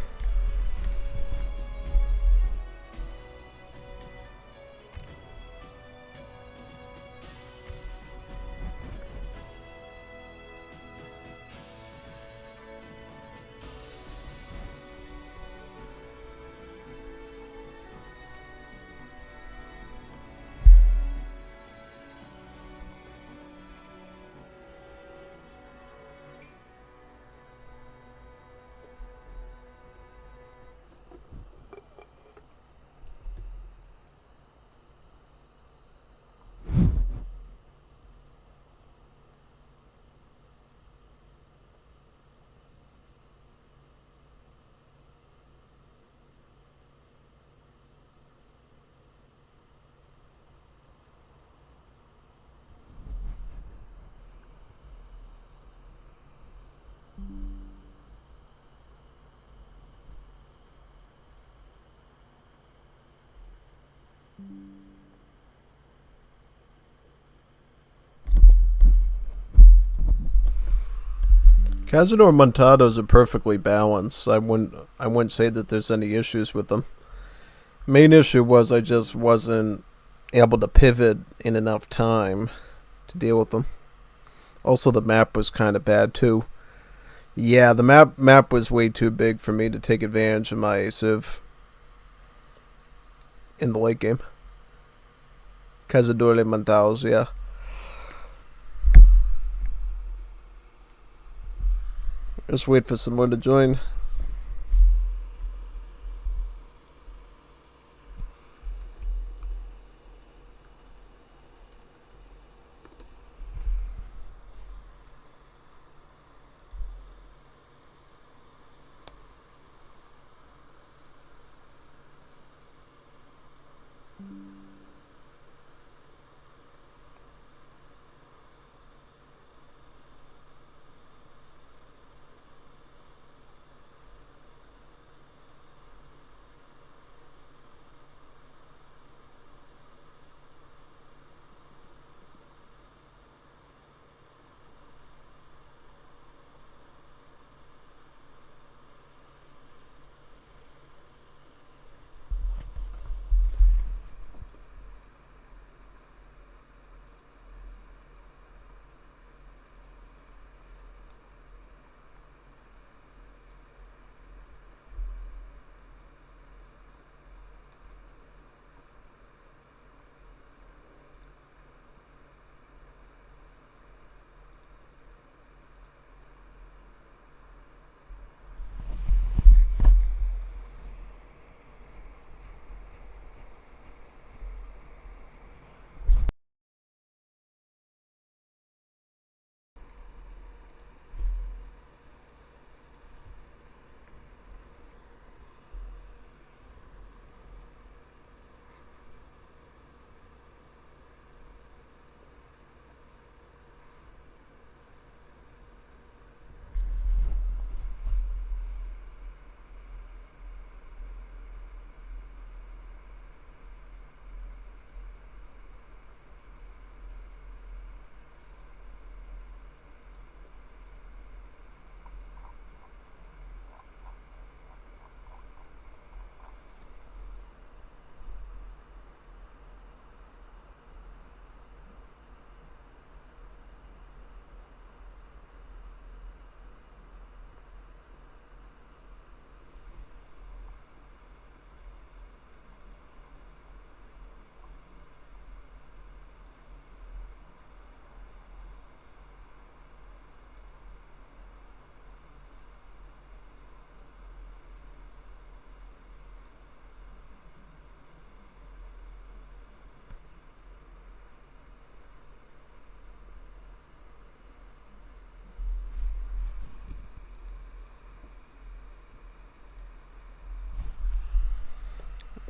Cazador Montados are perfectly balanced. I wouldn't say that there's any issues with them. Main issue was I just wasn't able to pivot in enough time to deal with them. Also, the map was kind of bad too. Yeah, the map was way too big for me to take advantage of my civ in the late game. Cazador de Montados, yeah. Just wait for someone to join.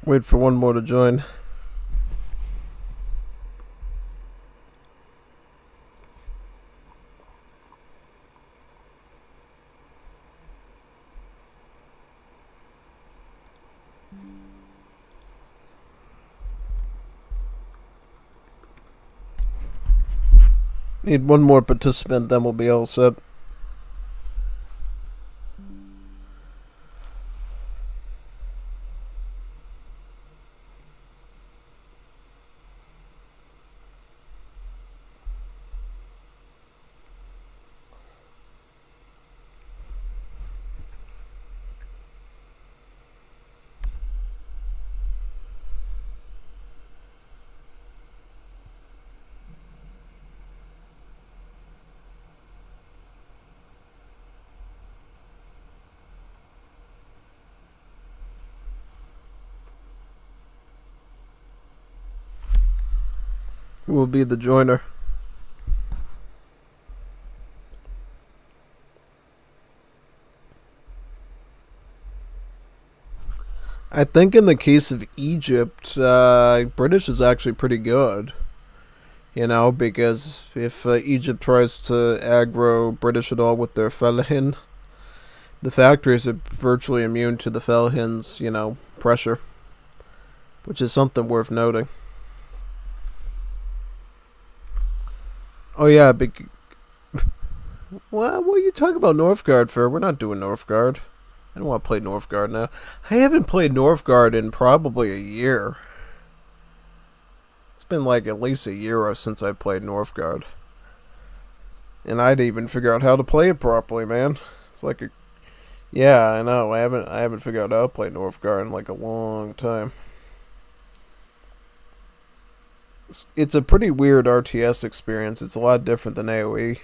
Wait for one more to join. Need one more participant, then we'll be all set. Who will be the joiner? I think in the case of Egypt, British is actually pretty good. You know, because if Egypt tries to aggro British at all with their Felahin, the factories are virtually immune to the Felahin's, pressure. Which is something worth noting. Oh yeah, What are you talking about Northgard for? We're not doing Northgard. I don't want to play Northgard now. I haven't played Northgard in probably a year. It's been like at least a year since I played Northgard. And I didn't even figure out how to play it properly, man. It's like a... Yeah, I know. I haven't figured out how to play Northgard in like a long time. It's a pretty weird RTS experience. It's a lot different than AoE.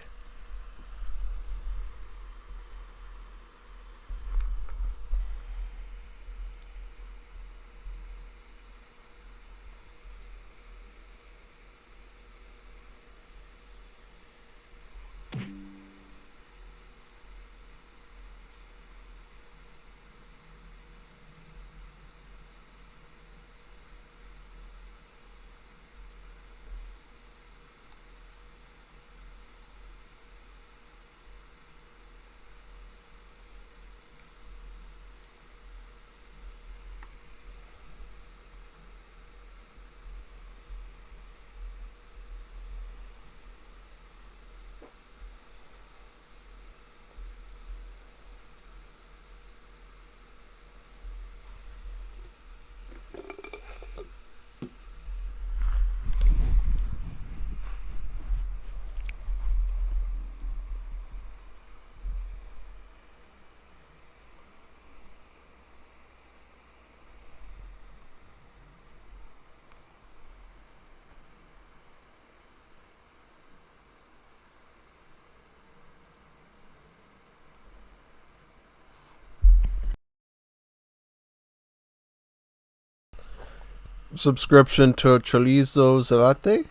Subscription to Chorizo Zarate.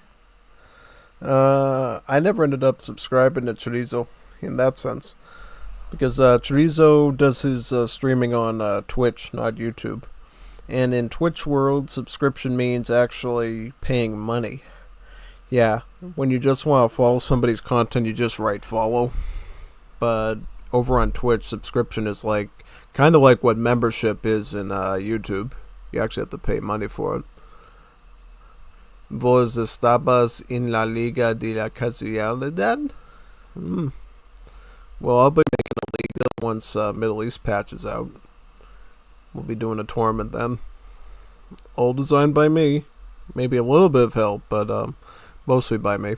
I never ended up subscribing to Chorizo in that sense. Because Chorizo does his streaming on Twitch, not YouTube. And in Twitch world, subscription means actually paying money. Yeah, when you just want to follow somebody's content, you just write follow. But over on Twitch, subscription is like kind of like what membership is in YouTube. You actually have to pay money for it. ¿Vos estabas en la Liga de la Casualidad? Well, I'll be making a Liga once Middle East patch is out. We'll be doing a tournament then. All designed by me. Maybe a little bit of help, but mostly by me.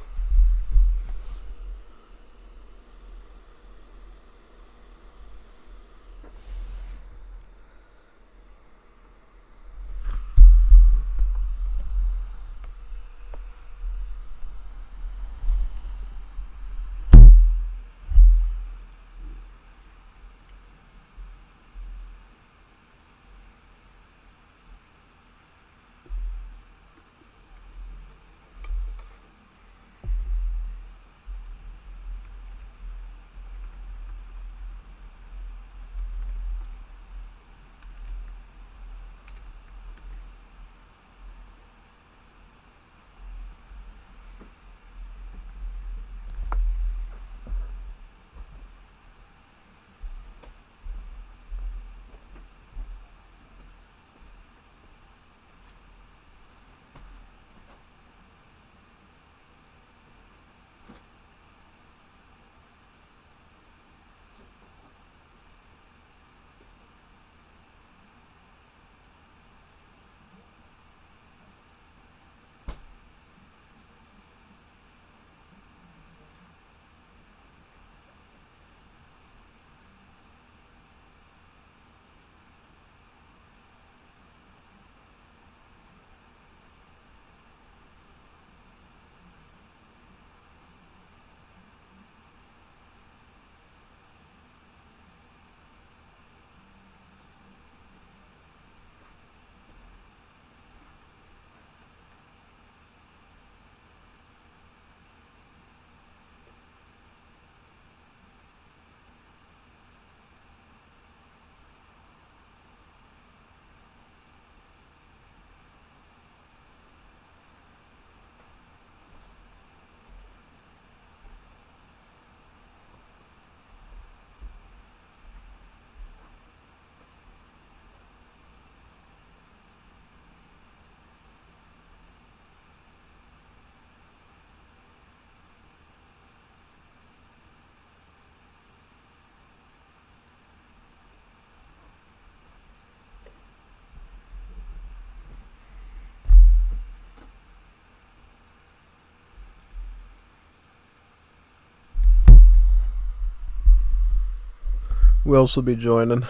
Who else will be joining?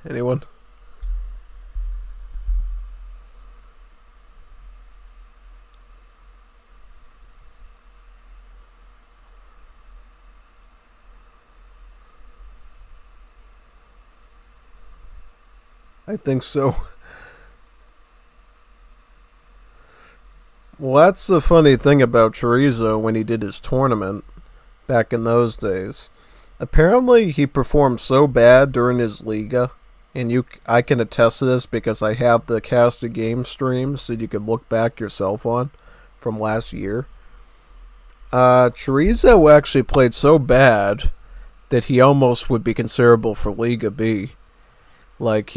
Anyone? I think so. Well, that's the funny thing about Chorizo when he did his tournament back in those days. Apparently, he performed so bad during his Liga, and I can attest to this because I have the casted game streams that you could look back yourself on from last year. Chorizo actually played so bad that he almost would be considerable for Liga B. Like,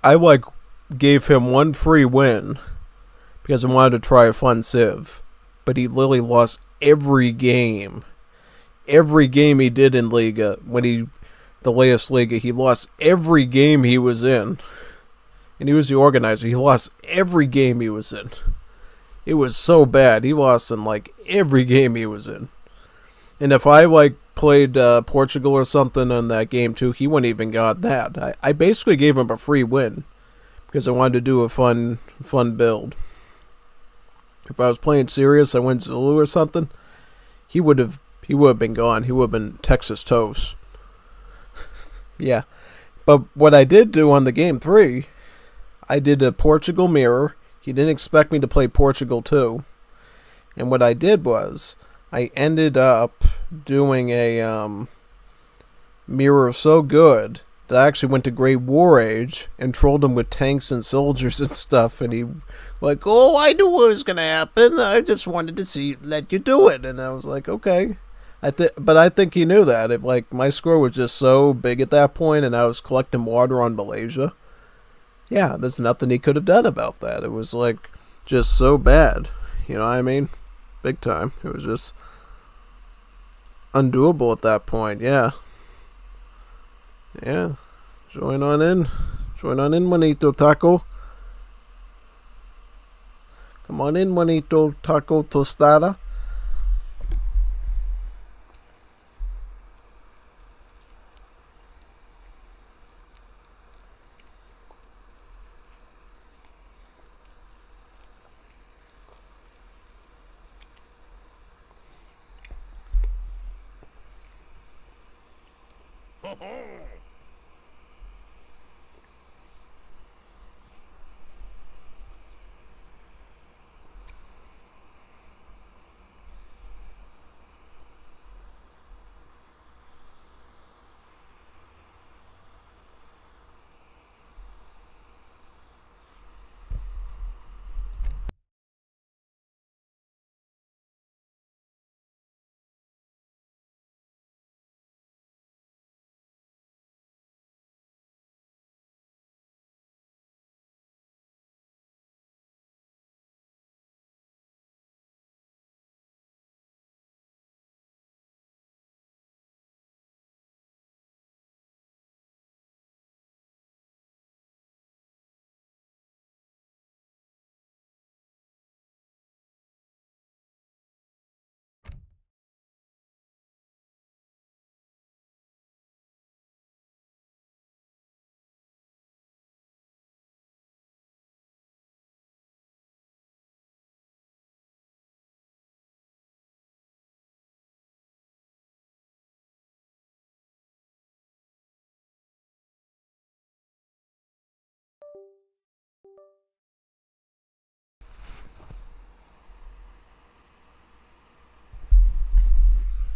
I gave him one free win because I wanted to try a fun civ, but he literally lost every game. Every game he did in Liga, the latest Liga, he lost every game he was in. And he was the organizer. He lost every game he was in. It was so bad. He lost in, every game he was in. And if I, played Portugal or something in that game, too, he wouldn't even got that. I basically gave him a free win because I wanted to do a fun build. If I was playing serious, I went Zulu or something, he would have been gone. He would have been Texas toast. Yeah. But what I did do on the game 3, I did a Portugal mirror. He didn't expect me to play Portugal 2. And what I did was, I ended up doing a mirror so good that I actually went to Great War Age and trolled him with tanks and soldiers and stuff. And he oh, I knew what was going to happen. I just wanted to let you do it. And I was like, okay. But I think he knew that. My score was just so big at that point, and I was collecting water on Malaysia. Yeah, there's nothing he could have done about that. It was, just so bad. You know what I mean? Big time. It was just undoable at that point. Yeah. Yeah. Join on in. Join on in, Juanito Taco. Come on in, Juanito Taco Tostada.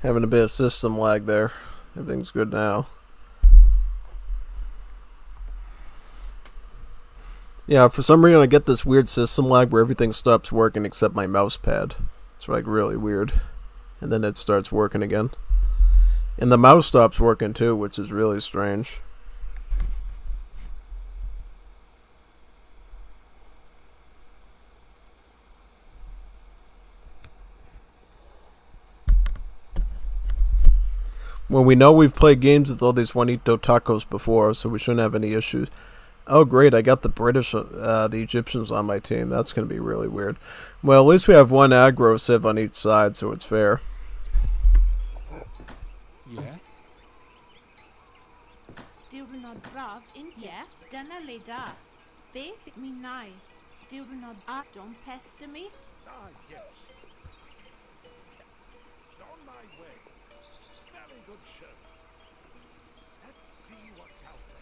Having a bit of system lag there. Everything's good now. Yeah, for some reason I get this weird system lag where everything stops working except my mouse pad. It's really weird. And then it starts working again. And the mouse stops working too, which is really strange. Well, we know we've played games with all these Juanito Tacos before, so we shouldn't have any issues. Oh, great, I got the Egyptians on my team. That's going to be really weird. Well, at least we have one aggro civ on each side, so it's fair. Yeah. braf india dyna le da. Beth mi nai. Diwrnod a don't pester me. Ah, yes. On my way. Very good show. Let's see what's out there.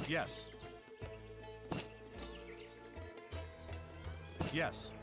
Yes. Yes.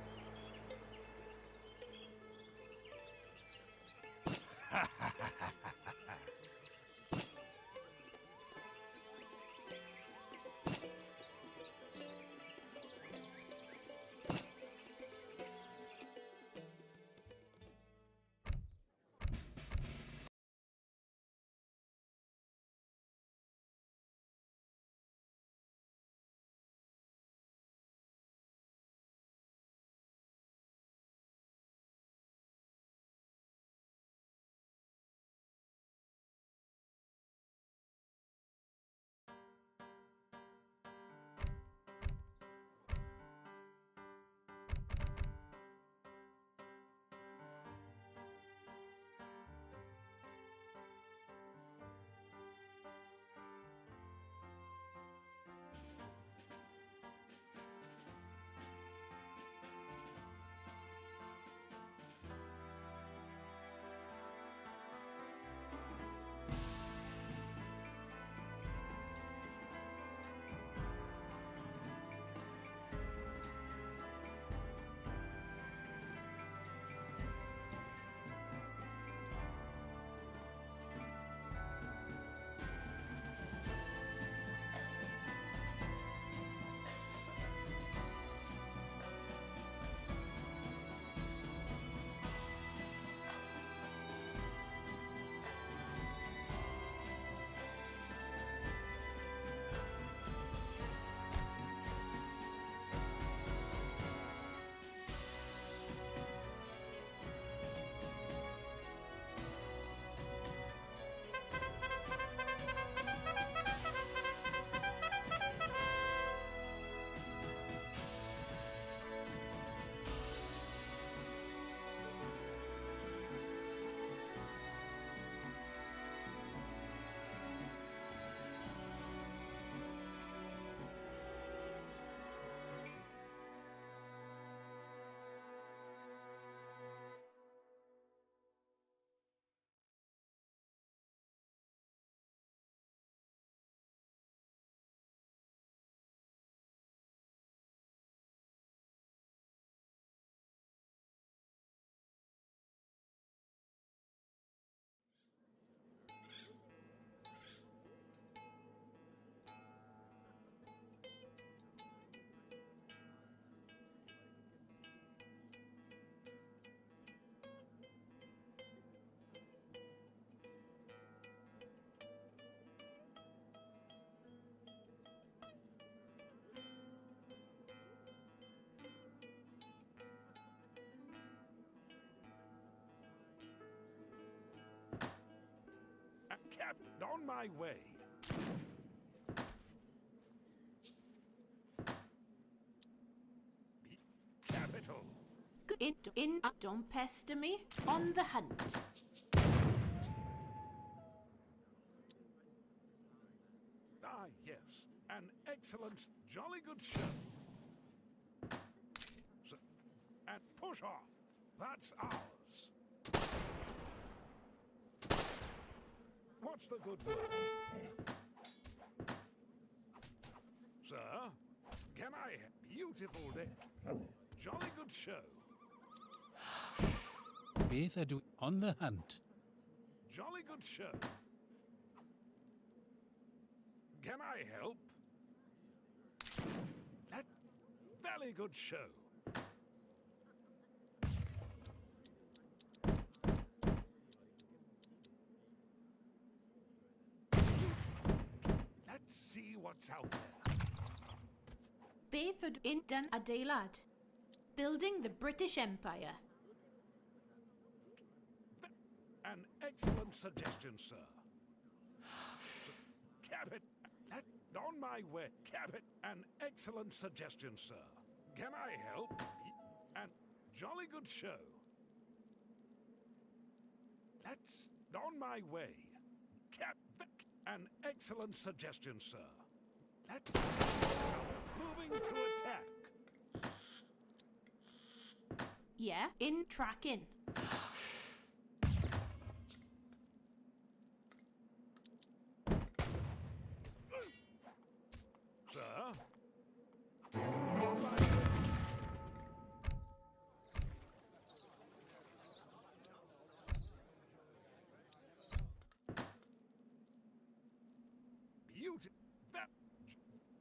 Captain, on my way. Be capital. Don't pester me. On the hunt. Ah, good show. So, and push off. That's ours. What's the good word? Sir, can I have beautiful day? Jolly good show. Beth ydw on the hunt. Jolly good show. Can I help? That very good show. Let's see what's out there. Beth ydw in dyn adeilad. Building the British Empire. An excellent suggestion, sir. Cabot, on my way. Cabot, an excellent suggestion, sir. Can I help? And jolly good show. That's on my way. An excellent suggestion, sir. Let's see what's out. Moving to attack. Yeah, in tracking. Sir? On my way. Beauty.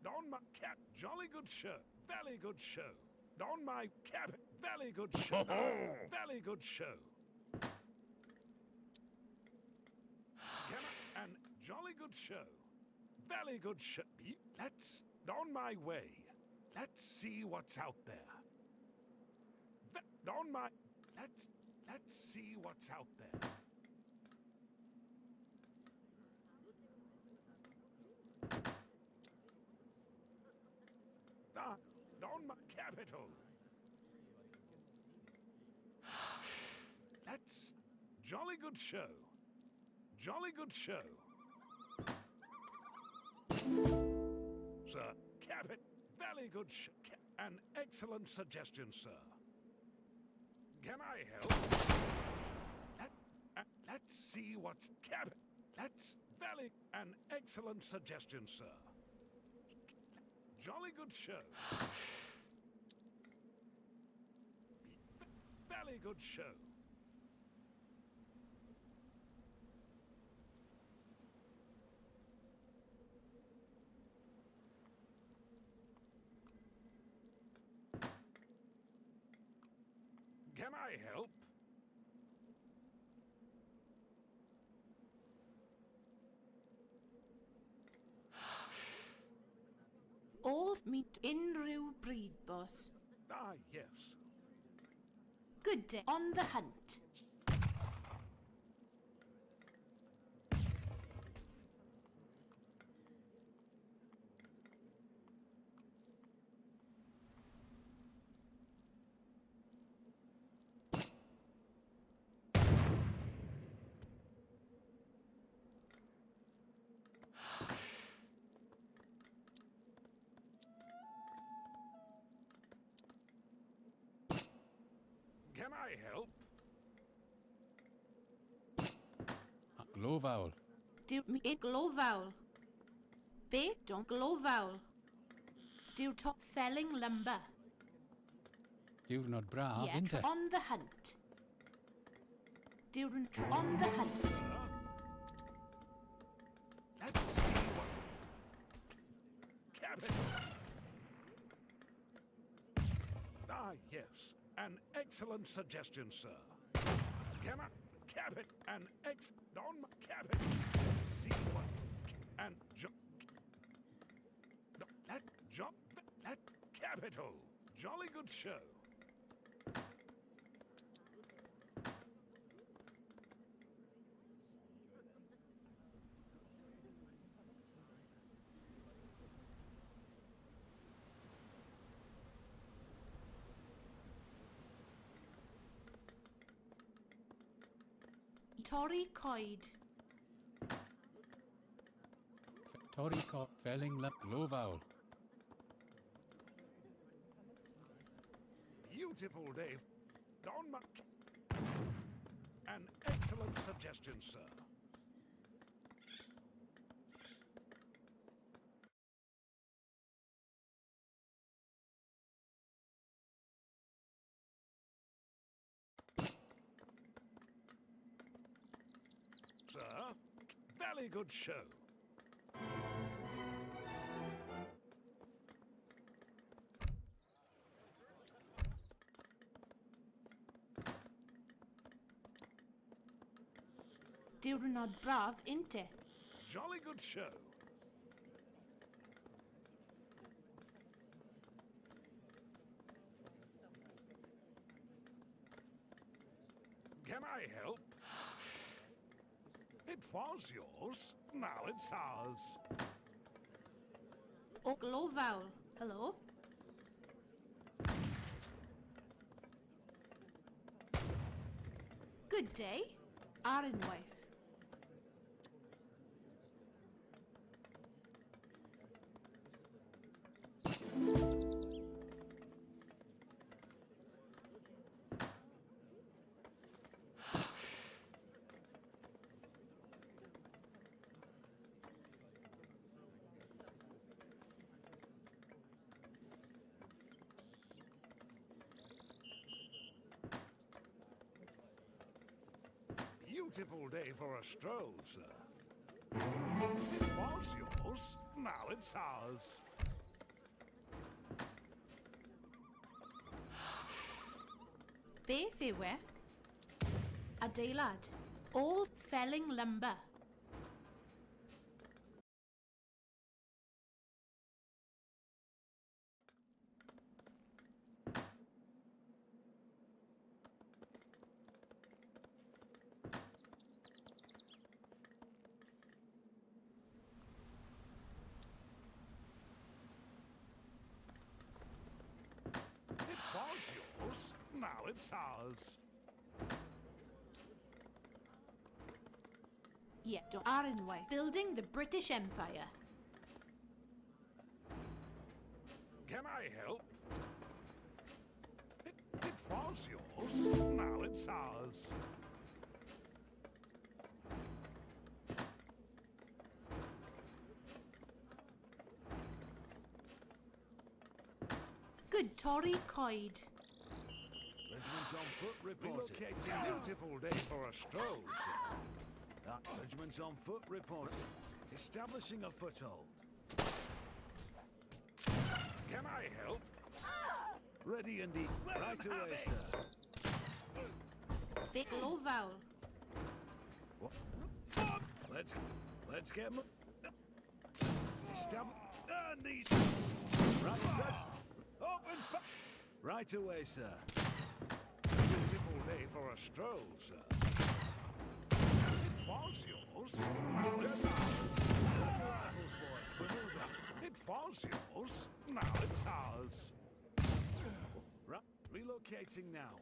On my cap. Jolly good show. Very good show. On my cap. Very good show. Very good show. And jolly good show. Very good show. Let's on my way. Let's see what's out there. On my let's see what's out there. On my capital. Let's jolly good show. Jolly good show. Sir, Cabot, very good an excellent suggestion, sir. Can I help? Let's see what's Cabot. Let's very an excellent suggestion, sir. Jolly good show. Very good show. Can I help? All meet unrhyw bryd, boss. Ah, yes. Good day. On the hunt. Can I help? Glofawl. Do me in glofawl. Beth don't glofawl. Do top felling lumber. Diwrnod braf, Yeah, inte? on the hunt. Diwrn on the hunt. Let's see what... Cabot! Ah, yes. An excellent suggestion, sir. Can I... Cabot, an ex... On my Cabot. Let's see what... And... That capital. Jolly good show. Torri coed. Torri cop felling la glofawl. Beautiful day. On my... An excellent suggestion, sir. Sir, very good show. Diwrnod braf, inte? Jolly good show. Can I help? It was yours. Now it's ours. Oglofawl. Hello? Good day. Arunwaith. Beautiful day for a stroll, sir. It was yours. Now it's ours. Beth yw e? Adeilad. All felling lumber. It was yours. Now it's ours. Yet Arunwaith. Building the British Empire. Can I help? It was yours. Now it's ours. Good Tory Coed. Regiments on foot reported. Relocating. Beautiful day for a stroll, sir. Regiments on foot reported. Establishing a foothold. Can I help? Ready indeed. Right them away, have sir. Big Loval. Let's get And these. right. Open Right away, sir. Beautiful day for a stroll, sir. It was yours. Now it's ours. Rifles, boys. We're moving. It was yours. Now it's ours. Right. Relocating now.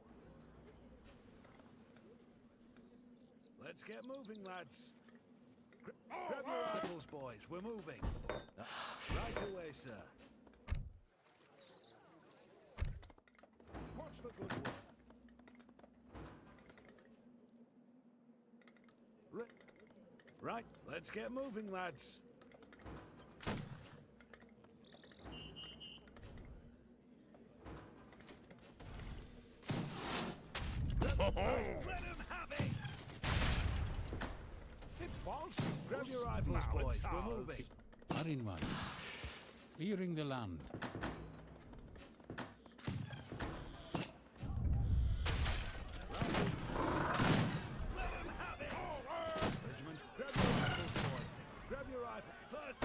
Let's get moving, lads. Grab your rifles, boys. We're moving. Right away, sir. What's the good word? Right. Let's get moving, lads. Let him have it! It was yours. Grab your rifles, Now boys. it's We're ours. moving. Arunwaith. Clearing the land. Let him have it! Regiment, grab your rifles, boys. Grab your rifles. First.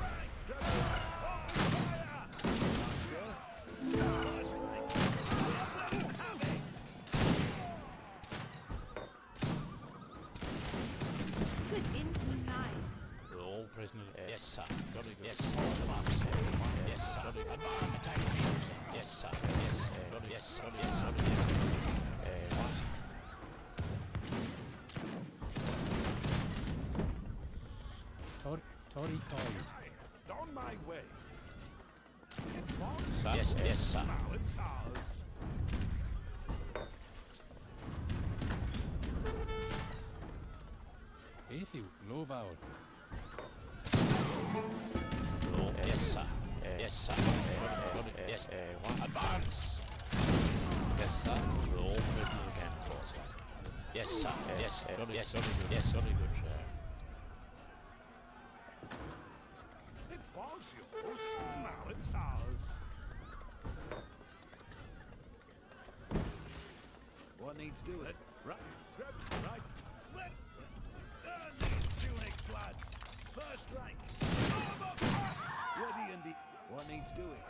Right! Grab your rifles. Fire! Sir. First rank! Let him have it! Good in Unai. All prisoners. Yes, sir. Jolly good. Yes, advance. Yes, sir. Advance. Attack. Yes, sir. Yes, yes, sir. Yes, sir. Yes. What? Tory Coed. On my way. It was Yes, yes, sir. Now it's ours. Beth yw glofawr. Yes, sir. Yes, sir. Yes, advance. Yes, sir. Roll prisoners again, quarter. Yes, sir. Yes, yes, very good, sir. It was yours. Now it's ours. What needs doing? Right. Grab it. Right. Let. Earn these tunics, lads. First rank. Ready indeed. What needs doing?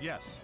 Yes.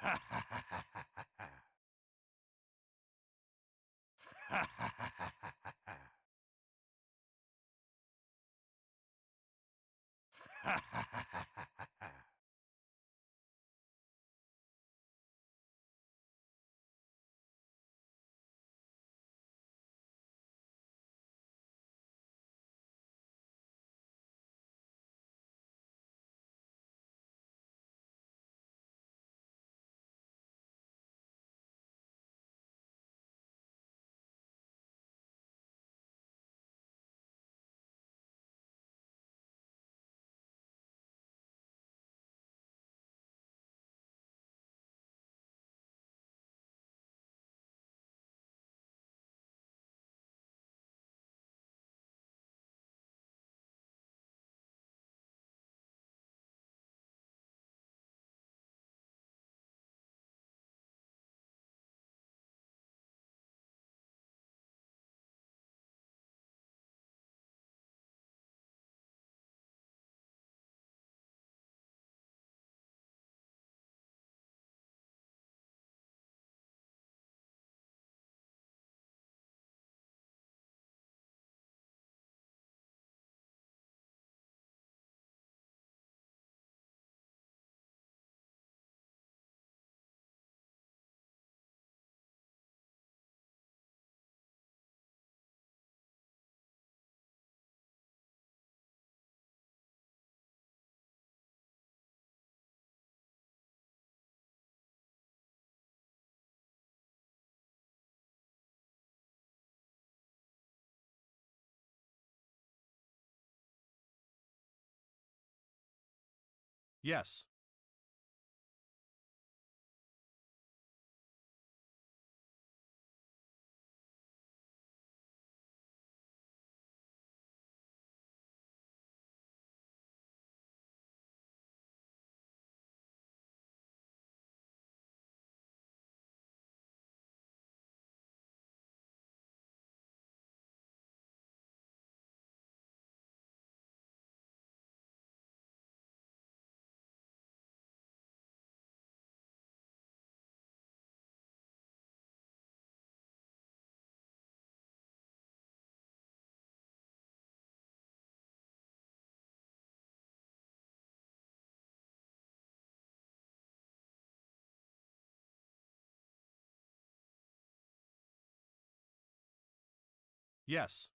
Ha ha ha ha ha ha. Ha ha ha ha ha ha. Ha ha ha ha ha ha. Yes. Yes.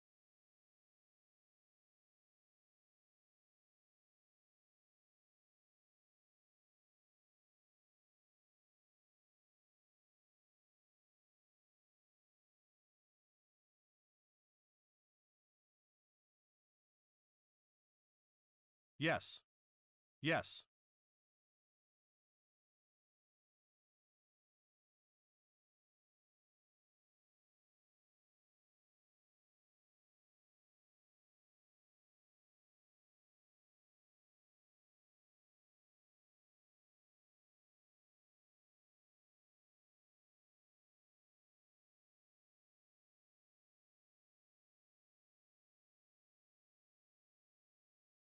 Yes. Yes.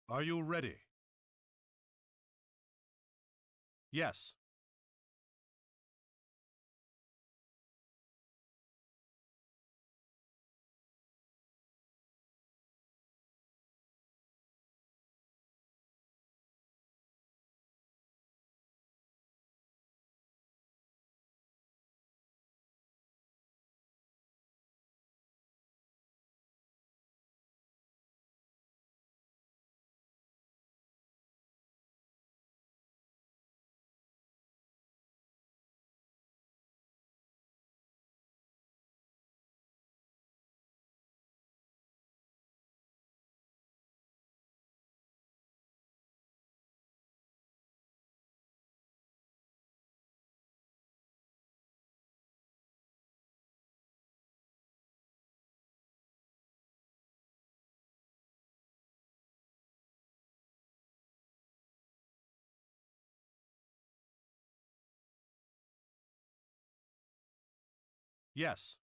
Are you ready? Yes. Yes.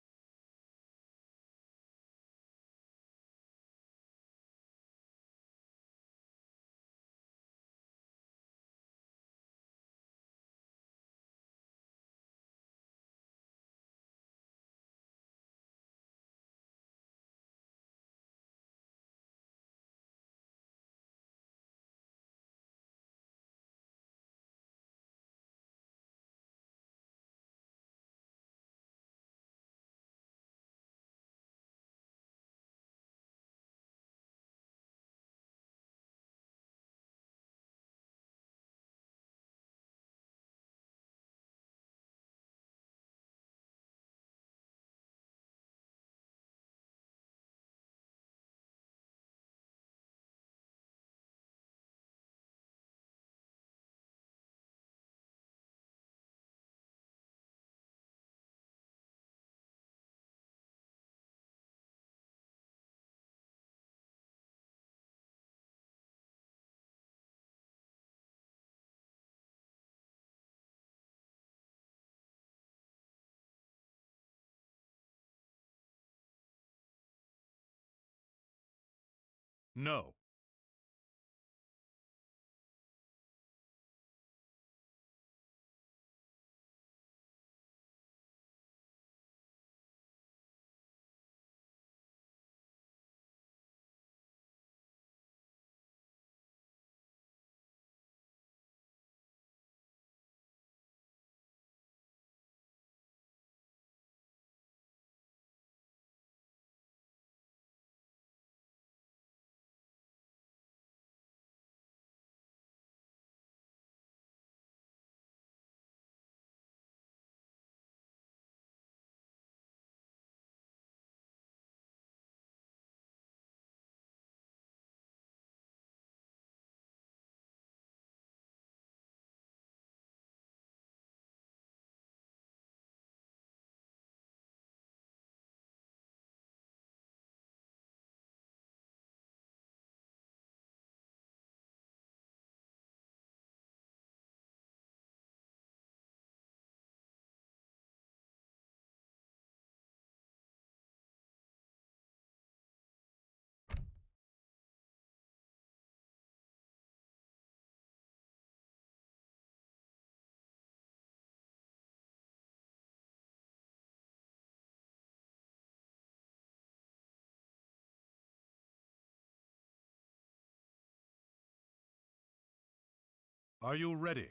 No. Are you ready?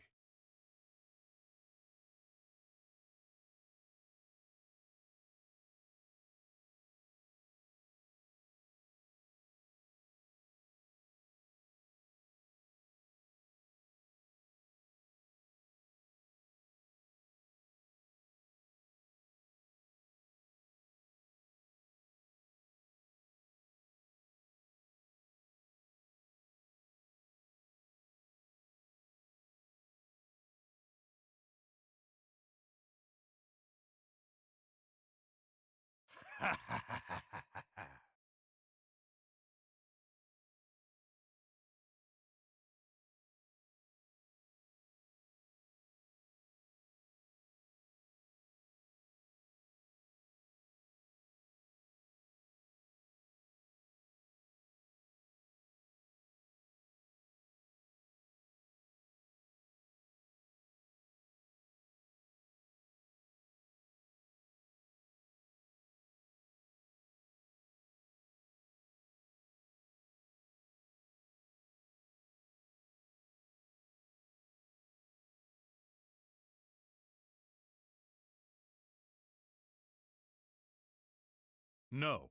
No.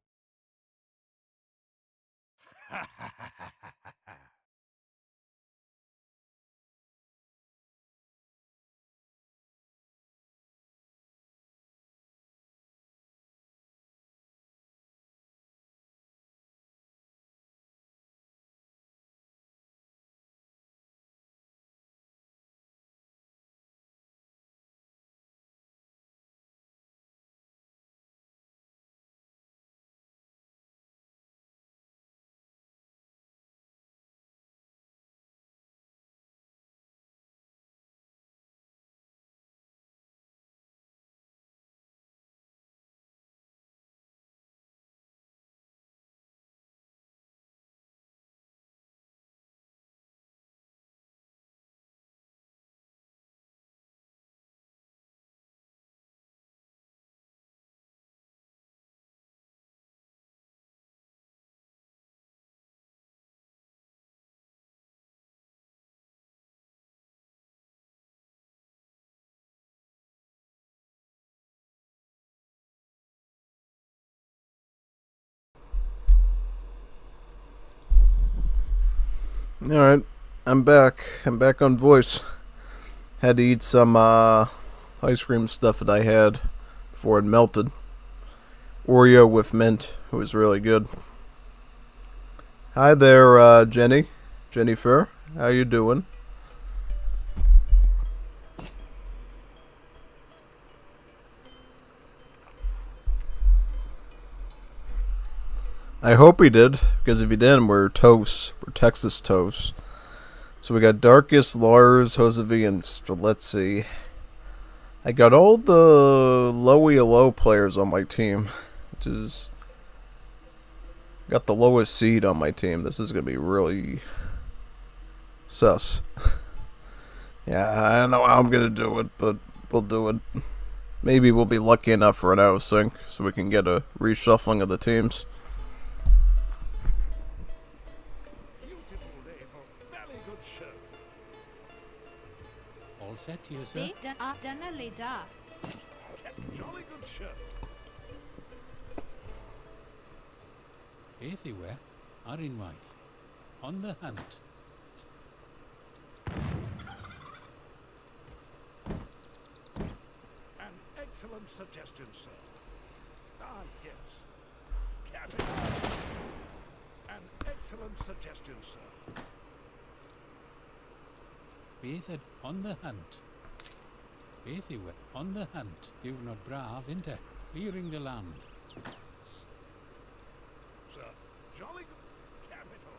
Alright, I'm back. I'm back on voice. Had to eat some ice cream stuff that I had before it melted. Oreo with mint. It was really good. Hi there, Jenny. Jennifer. How you doing? I hope he did, because if he didn't, we're toast. We're Texas toast. So we got Darkus, Lars, Josevi, and Streletsy. I got all the low players on my team, which is Got the lowest seed on my team. This is gonna be really sus. Yeah, I know how I'm gonna do it, but we'll do it. Maybe we'll be lucky enough for an out of sync, so we can get a reshuffling of the teams. Beautiful day for very good show. All set here, sir. Be done later. Jolly good show. Everywhere are in white. On the hunt. An excellent suggestion, sir. Ah, yes. Captain. An excellent suggestion, sir. Bathed on the hunt. Everywhere on the hunt. Diwrnod braf, inte? Clearing the land. Sir, jolly good. Capital.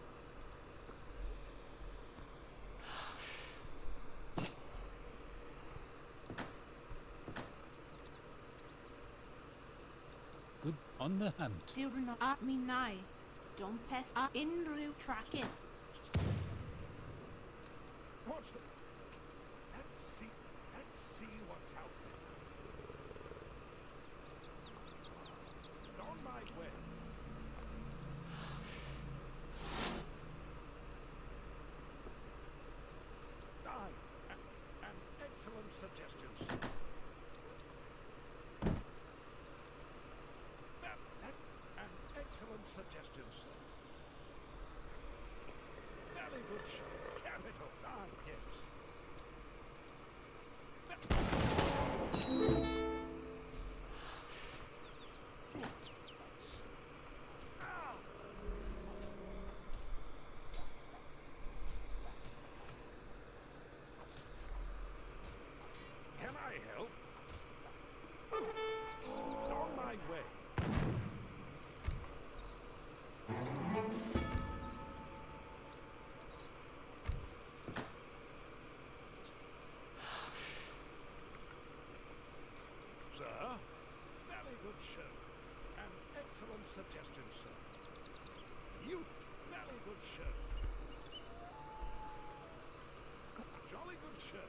Good on the hunt. Diwrnod at me nigh. Don't pest unrhyw tracking. What's the... Let's see what's out there. On my way. An excellent suggestion, sir. An excellent suggestion, sir. Very good show. Capital. Ah, yes. Can I help? On my way. Sir, very good show. An excellent suggestion, sir. You, very good show. Jolly good show.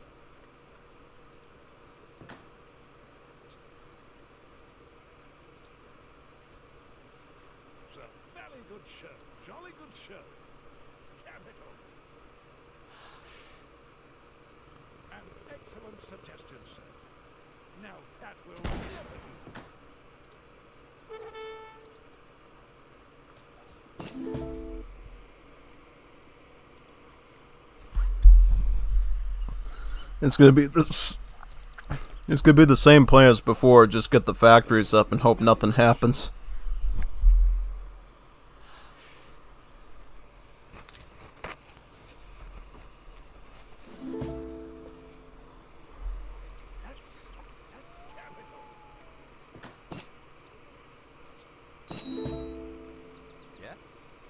Sir, very good show. Jolly good show. Capital. An excellent suggestion, sir. Now that will never do. It's gonna be this. It's gonna be the same plan as before. Just get the factories up and hope nothing happens. That's capital. Yeah?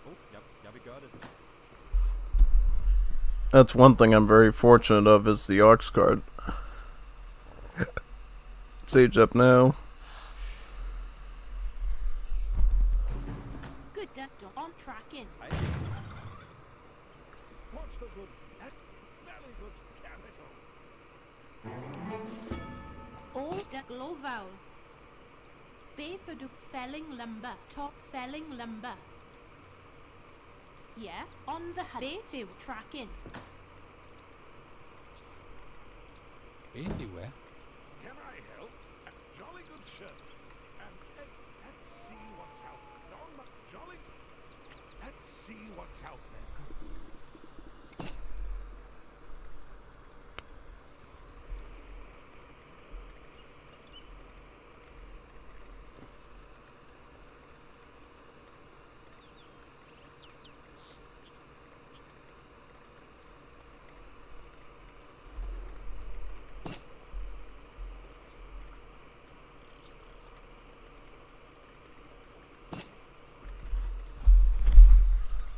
Oh, yep, we got it. That's one thing I'm very fortunate of is the Ox card. Sage up now. Good on tracking. What's the good? Very good capital. All de gloval. Beth ydw felling lumber. Top felling lumber. Yeah, on the beth yw tracking. Everywhere. Can I help? A jolly good show. And let's see what's out. Jolly. Let's see what's out there.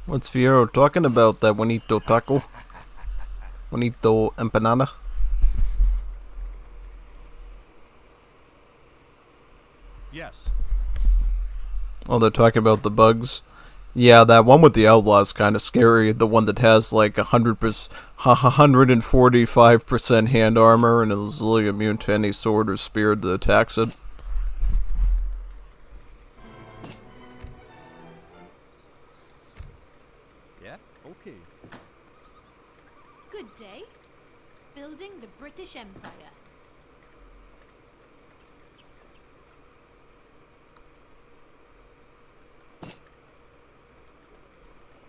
What's Fiero talking about? That Juanito taco? Juanito empanada? Yes. Oh, they're talking about the bugs. Yeah, that one with the outlaw is kind of scary. The one that has like 145% hand armor and is really immune to any sword or spear that attacks it. Yeah? Okay. Good day. Building the British Empire.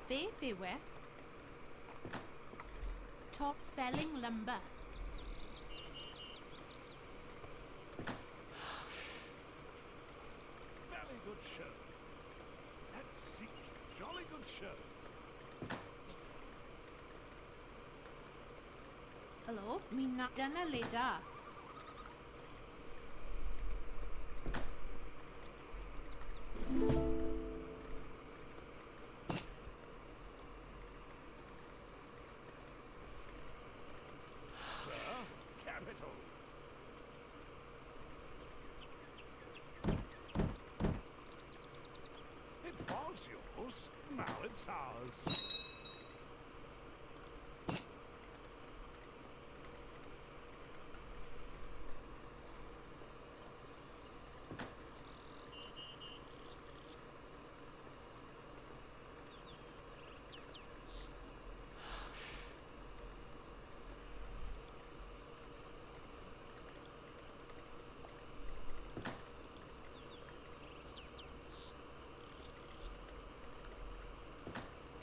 Beth yw e? Top felling lumber. Very good show. Let's see. Jolly good show. Hello, mina dyna le da. Capital. It was yours. Now it's ours.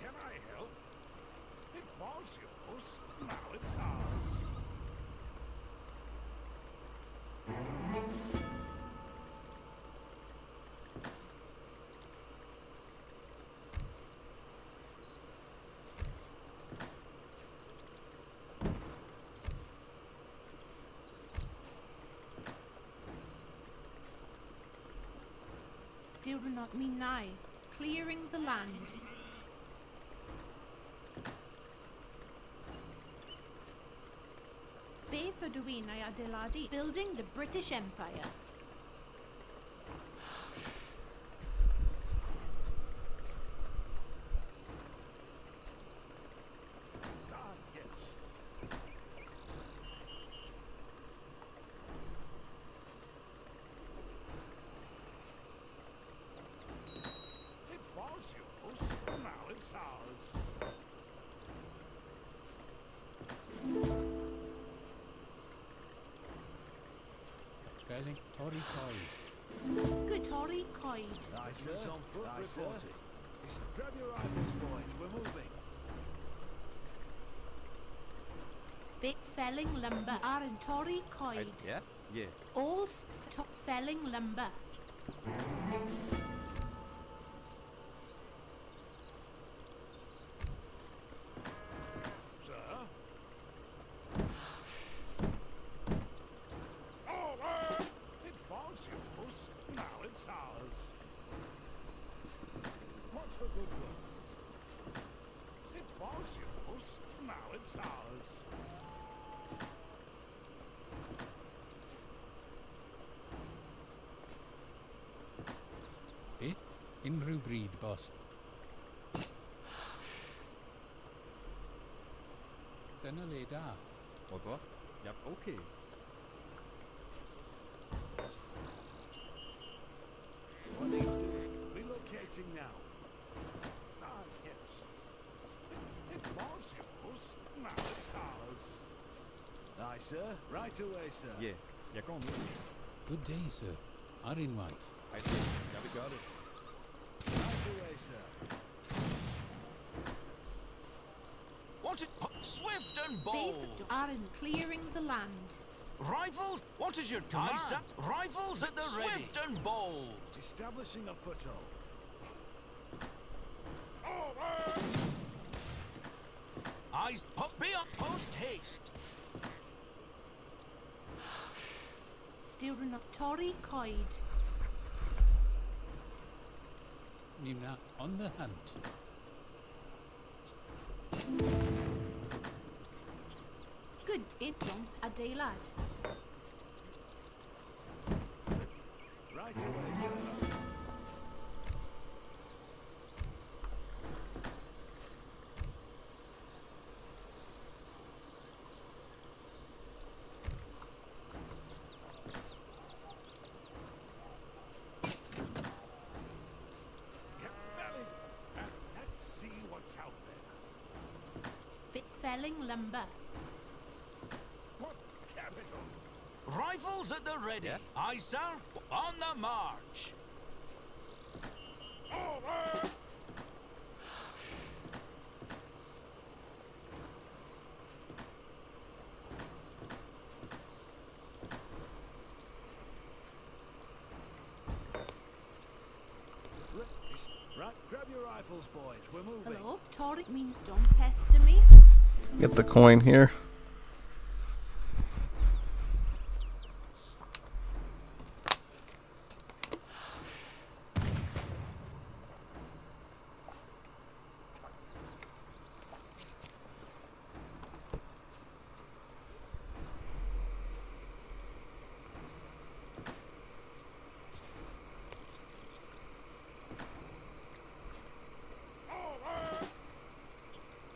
Can I help? It was yours. Now it's ours. Diwrnod minau. Clearing the land. Beth ydw i'n ei adeiladu? Building the British Empire. Ah, yes. It was yours. Now it's ours. Felling Tory Coed. Good Tory coed. Aye, sir. On foot reporting. Grab your rifles, boys. We're moving. Bit felling lumber. Are in Tory coed. Yeah? Yeah. All top felling lumber. Sir? Oh, it was yours. Now it's ours. What's the good one? It was yours. Now it's ours. Unrhyw bryd, boss. Dyna le da. What? Yep, okay. What needs doing? Relocating now. Ah, yes. It was yours. Now it's ours. Aye, sir. Right away, sir. Yeah. Yeah, go on. Good day, sir. Ar unwaith. I think. Yeah, we got it. Right away, sir. Want it swift and bold. Beth are in clearing the land. Rifles? What is your command? Rifles at the ready. Swift and bold. Establishing a foothold. Eyes be up post haste. Diwrnod Tory coed. Ni wna on the hunt. Good idlong adeilad. Right away, sir. felling lumber. What capital? Rifles at the ready. Aye, sir. On the march. Right, grab your rifles, boys. We're moving. Hello, Tory. Don't pester me. Get the coin here.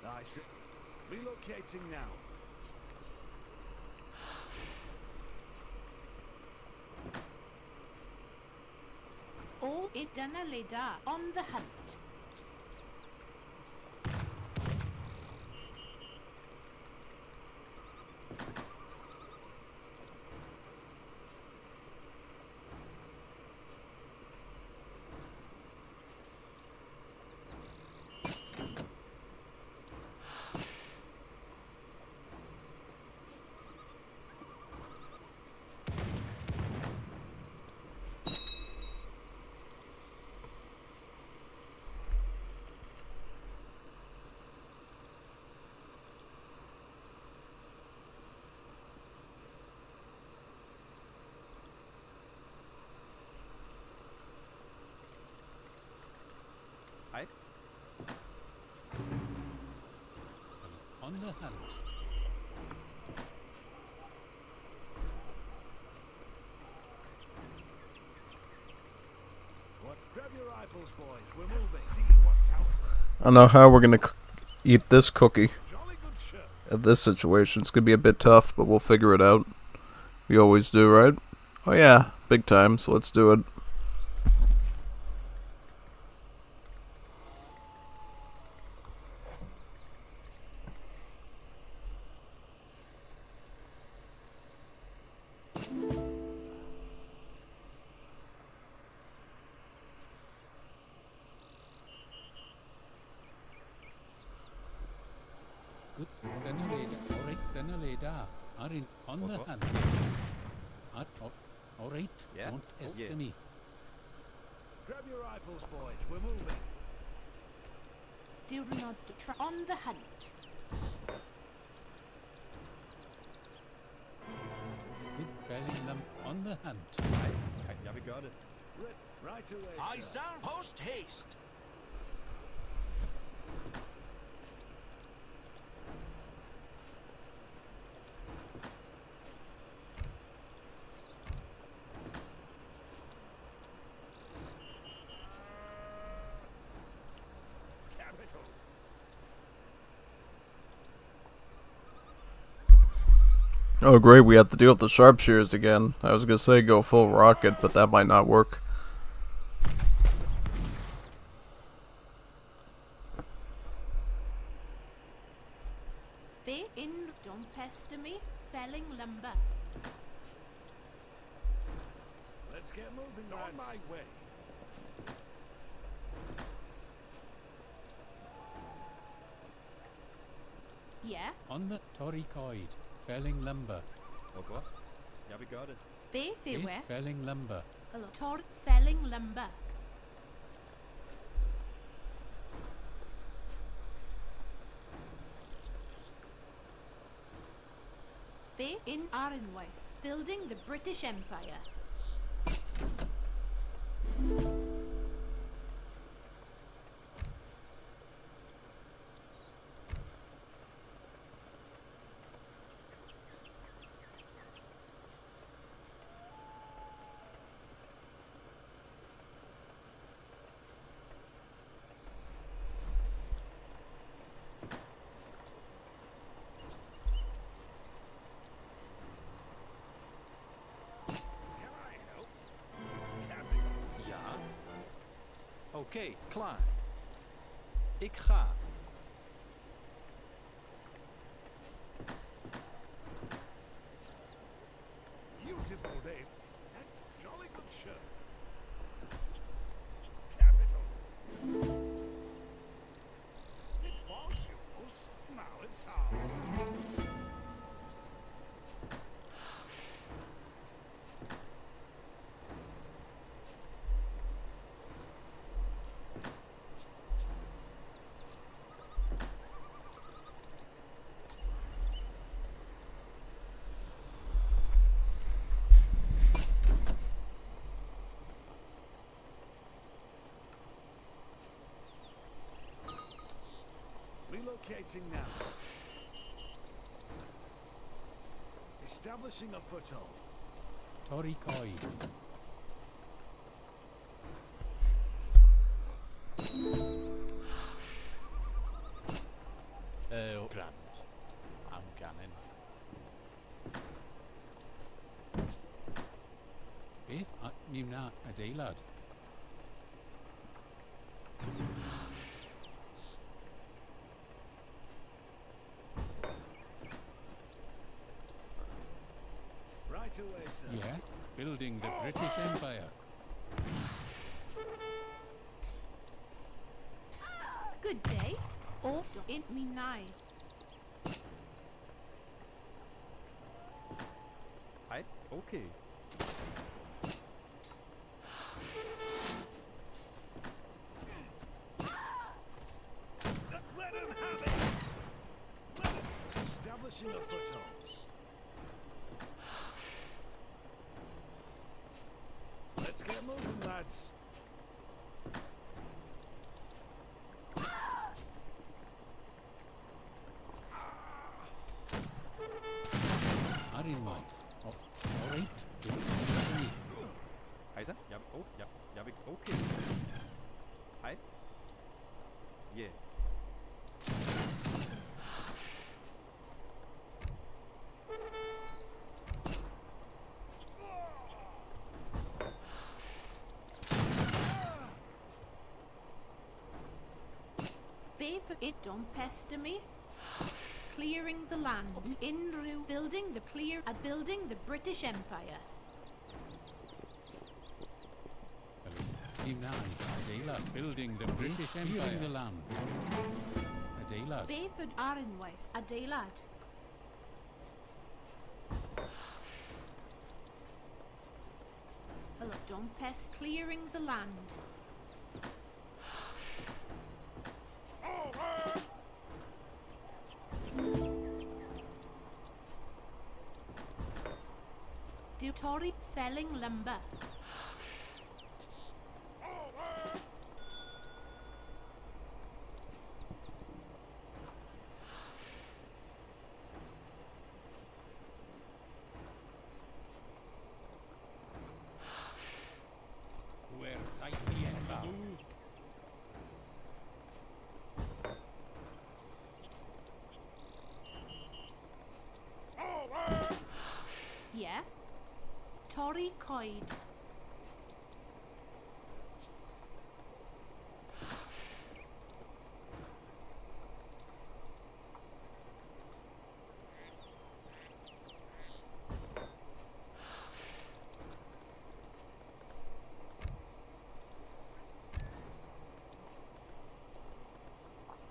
I see. Relocating now. Oh, it done a leader on the hunt. Hej. On the hunt. What? Grab your rifles, boys. We're moving. See what's out there. I don't know how we're gonna eat this cookie Jolly good shirt. at this situation. It's gonna be a bit tough, but we'll figure it out. We always do, right? Oh yeah, big time. So let's do it. Good. Then a leader. All right. Then a leader. Are in on the What? hunt. All right. Yeah. Don't Oh, pester yeah. me. Grab your rifles, boys. We're moving. Do not try on the hunt. Good felling them on the hunt. Hej. Hej. Jeg vil gøre det. Right away, Aye, sir. Post haste. Capital. Oh great, we have to deal with the sharpshooters again. I was gonna say go full rocket, but that might not work. Be in. Don't pester me. Felling lumber. Let's get moving, on my way. Yeah. On the Tory Coid. Felling lumber. Hvorfor? Jeg vil gøre det. Be Eh? where? Felling lumber. Hello, Tor felling lumber. Be in Arrenwife, building the British Empire. Can I help? Capital. Ja. Oké, klaar. Ik ga. Relocating now. Establishing a foothold. Tori Koi. Oh, grand. I'm canning. Beth, mi wna adeilad. Right away, sir. Yeah, building the British Empire. Good day. Or in me nigh. Hi. Okay. Let him have it! Establishing a foothold. Let's get moving, lads. Arin wife. Oh, all right. Heiser? Ja, oh, ja, ja, okay. Hi. Yeah. Beth, it don't pester me. Clearing the land. Inru building the clear at building the British Empire. Mi wna adeilad. Building the British Empire. Clearing the land. Adeilad. Beth and Arinwaith adeilad. Hello, don't pest clearing the land. Do Tory felling lumber. Where sight the end move. Yeah. Tory Coid.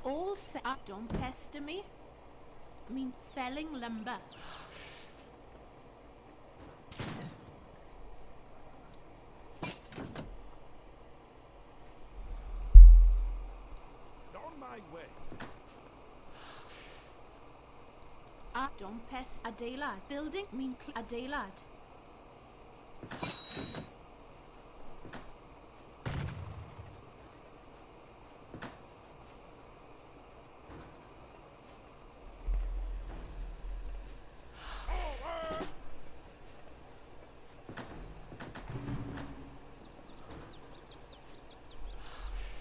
All set up, don't pester me. I mean, felling lumber. On my way. Don't pest adeilad. Building, mean adeilad.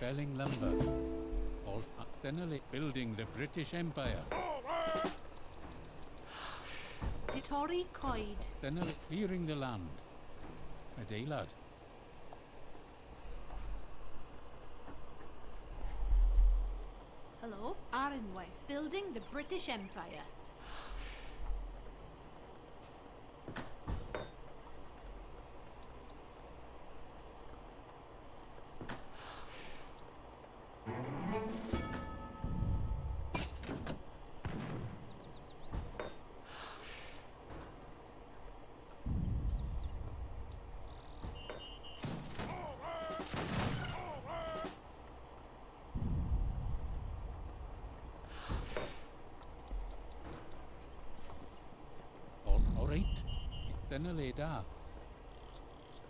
Felling lumber. All then building the British Empire. Tory Coid. Then clearing the land. Adeilad. Hello, Arinwaith. Building the British Empire. All right. Then da.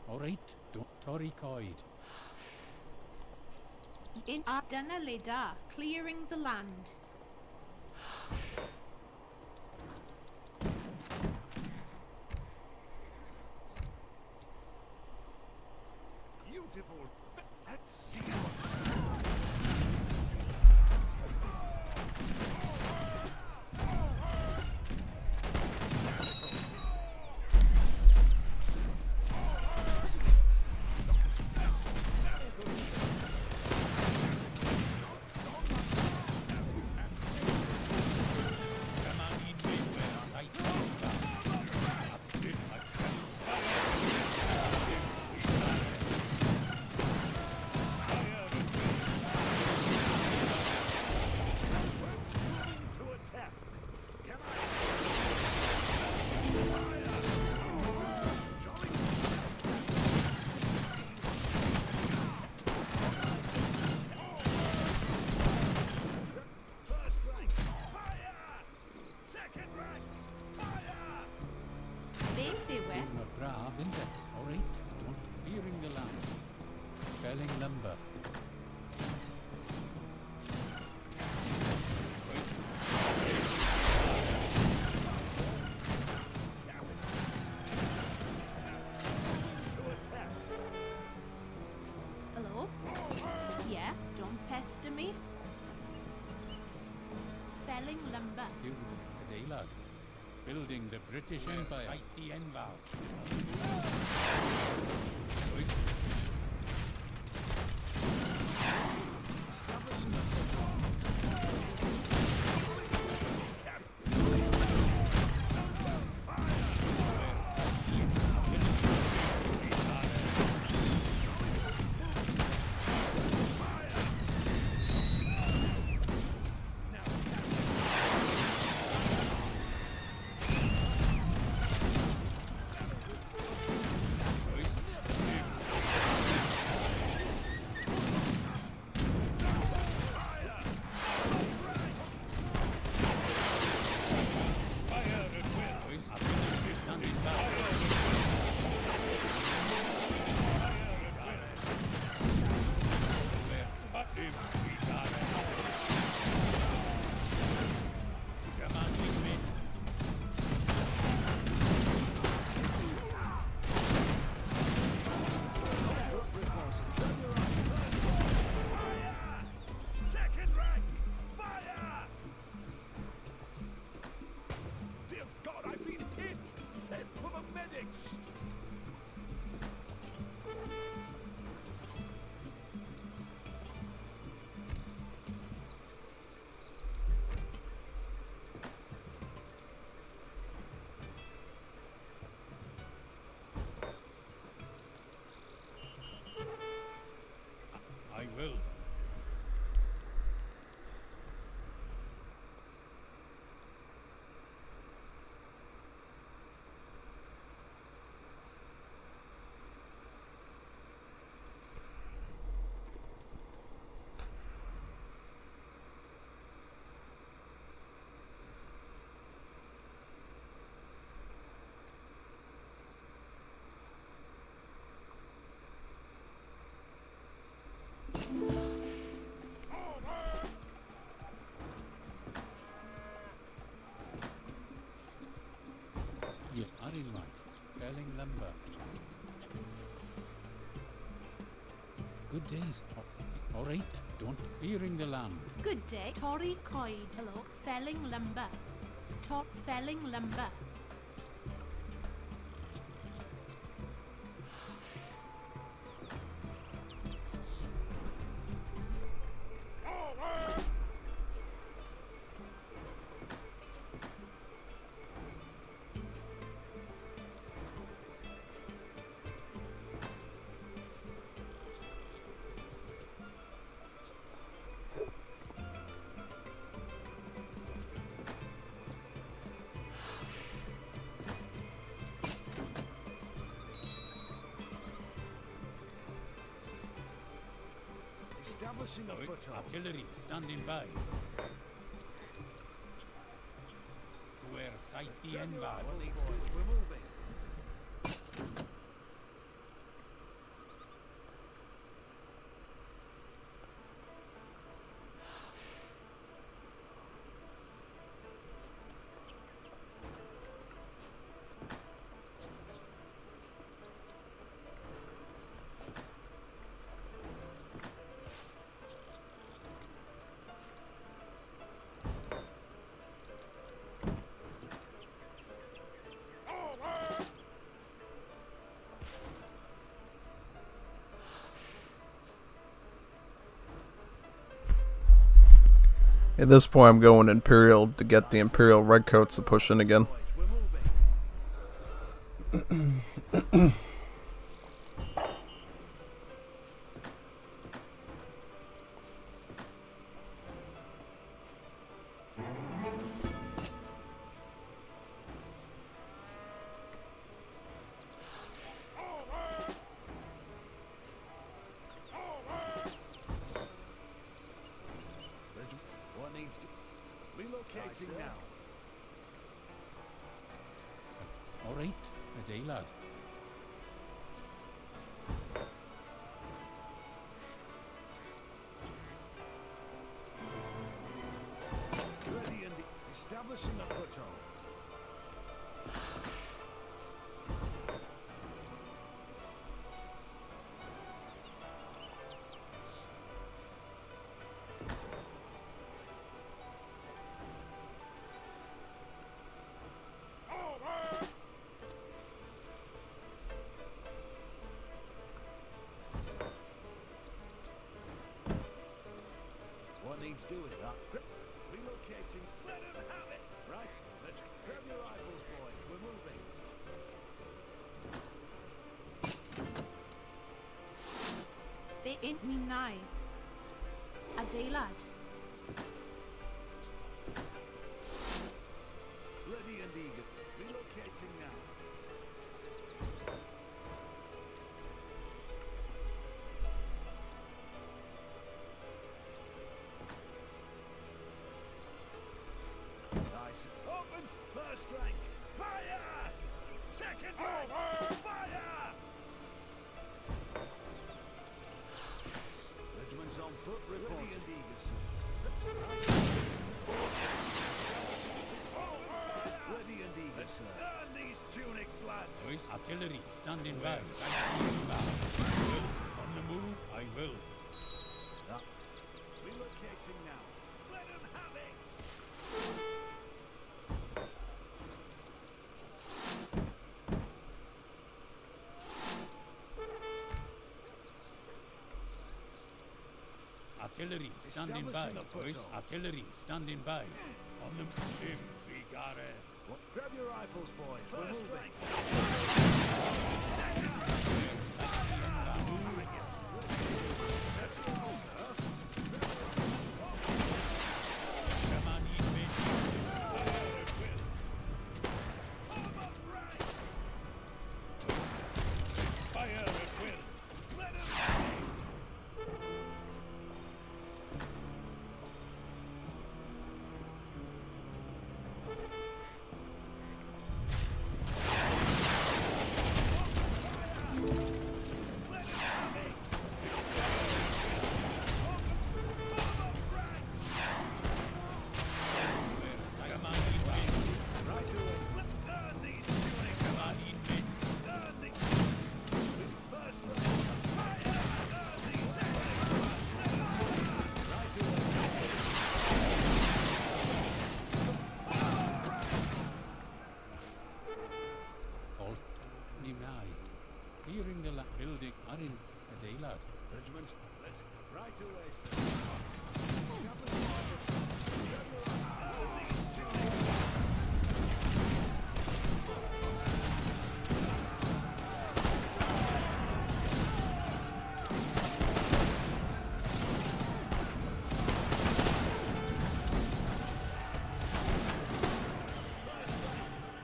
All right. Don't Tory Coid. In Ardana Leda, clearing the land. felling lumber. You a day lad. Building the British Empire. Fight the Enval. Second rank! Fire! Dear God, I've been hit! Send for the medics! I will. You are in right. Felling lumber. Good days. All right. Don't clearing the land. Good day, Tory Coyd. Hello, felling lumber. Felling lumber. Establishing a foothold. Artillery standing by. Where sight the Enval. We're moving. At this point, I'm going Imperial to get the Imperial Redcoats to push in again. We're moving. What needs to relocating now? All right. A day lad. Ready and establishing a foothold. Relocating. Let him have it. Right. Let's grab your rifles, boys. We're moving. Be in me nigh. Adeilad. Ready and eager. Relocating now. Nice. Open. First rank. Fire! Second rank. Fire! Regiment's on foot. Reporting. Ready and eager, sir. Ready and eager, sir. Earn these tunics, lads. Voice artillery standing by. I will. On the move, I will. Relocating now. Let him have it. Artillery standing by. Establishing a Voice foothold. artillery standing by. On the move, Figare. Grab your rifles, boys. We're moving. Fire at will. Let him have it. Right away. Earn these tunics. Earn the first rank. Fire! Earn these tunics. Right away. All nigh. Clearing the building are in Adeilad. Regiment, let's right away, sir. Establish order. Earn these tunics.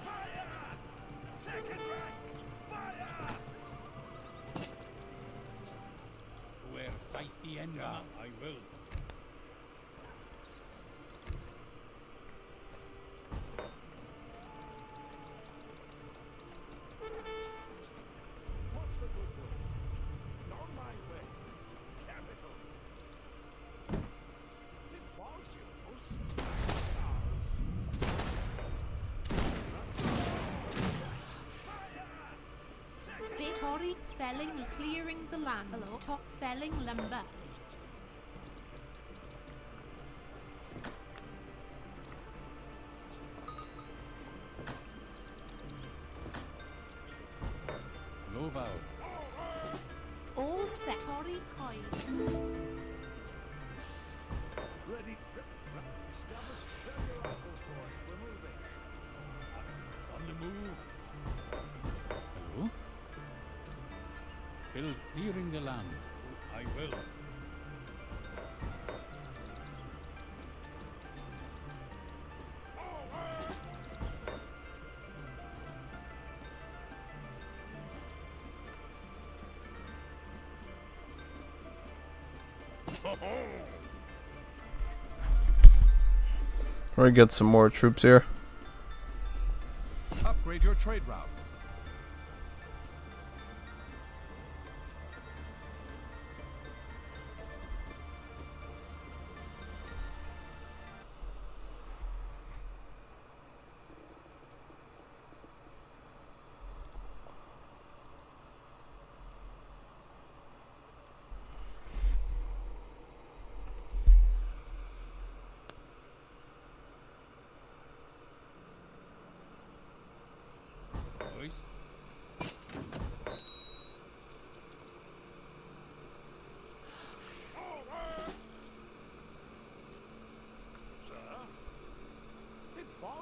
Fire! Second rank. Fire! Where fight the end I will. What's the good way? Not my way. Capital. It was yours. Ours. Fire! Second. Be Tory felling clearing the land. Hello. Top felling lumber. Loval. All set. Tory coil. Ready. Establish. Grab your rifles, boys. We're moving. On the move. Hello? Build clearing the land. I will. We're gonna get some more troops here. Upgrade your trade route.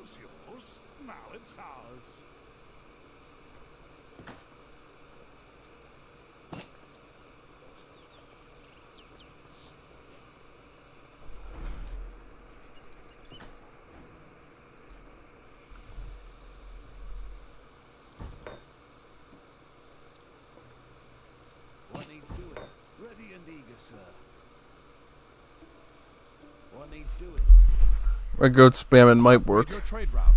was yours, now it's ours. What needs doing? Ready and eager, sir. What needs doing? Red goat spamming might work. Your trade route.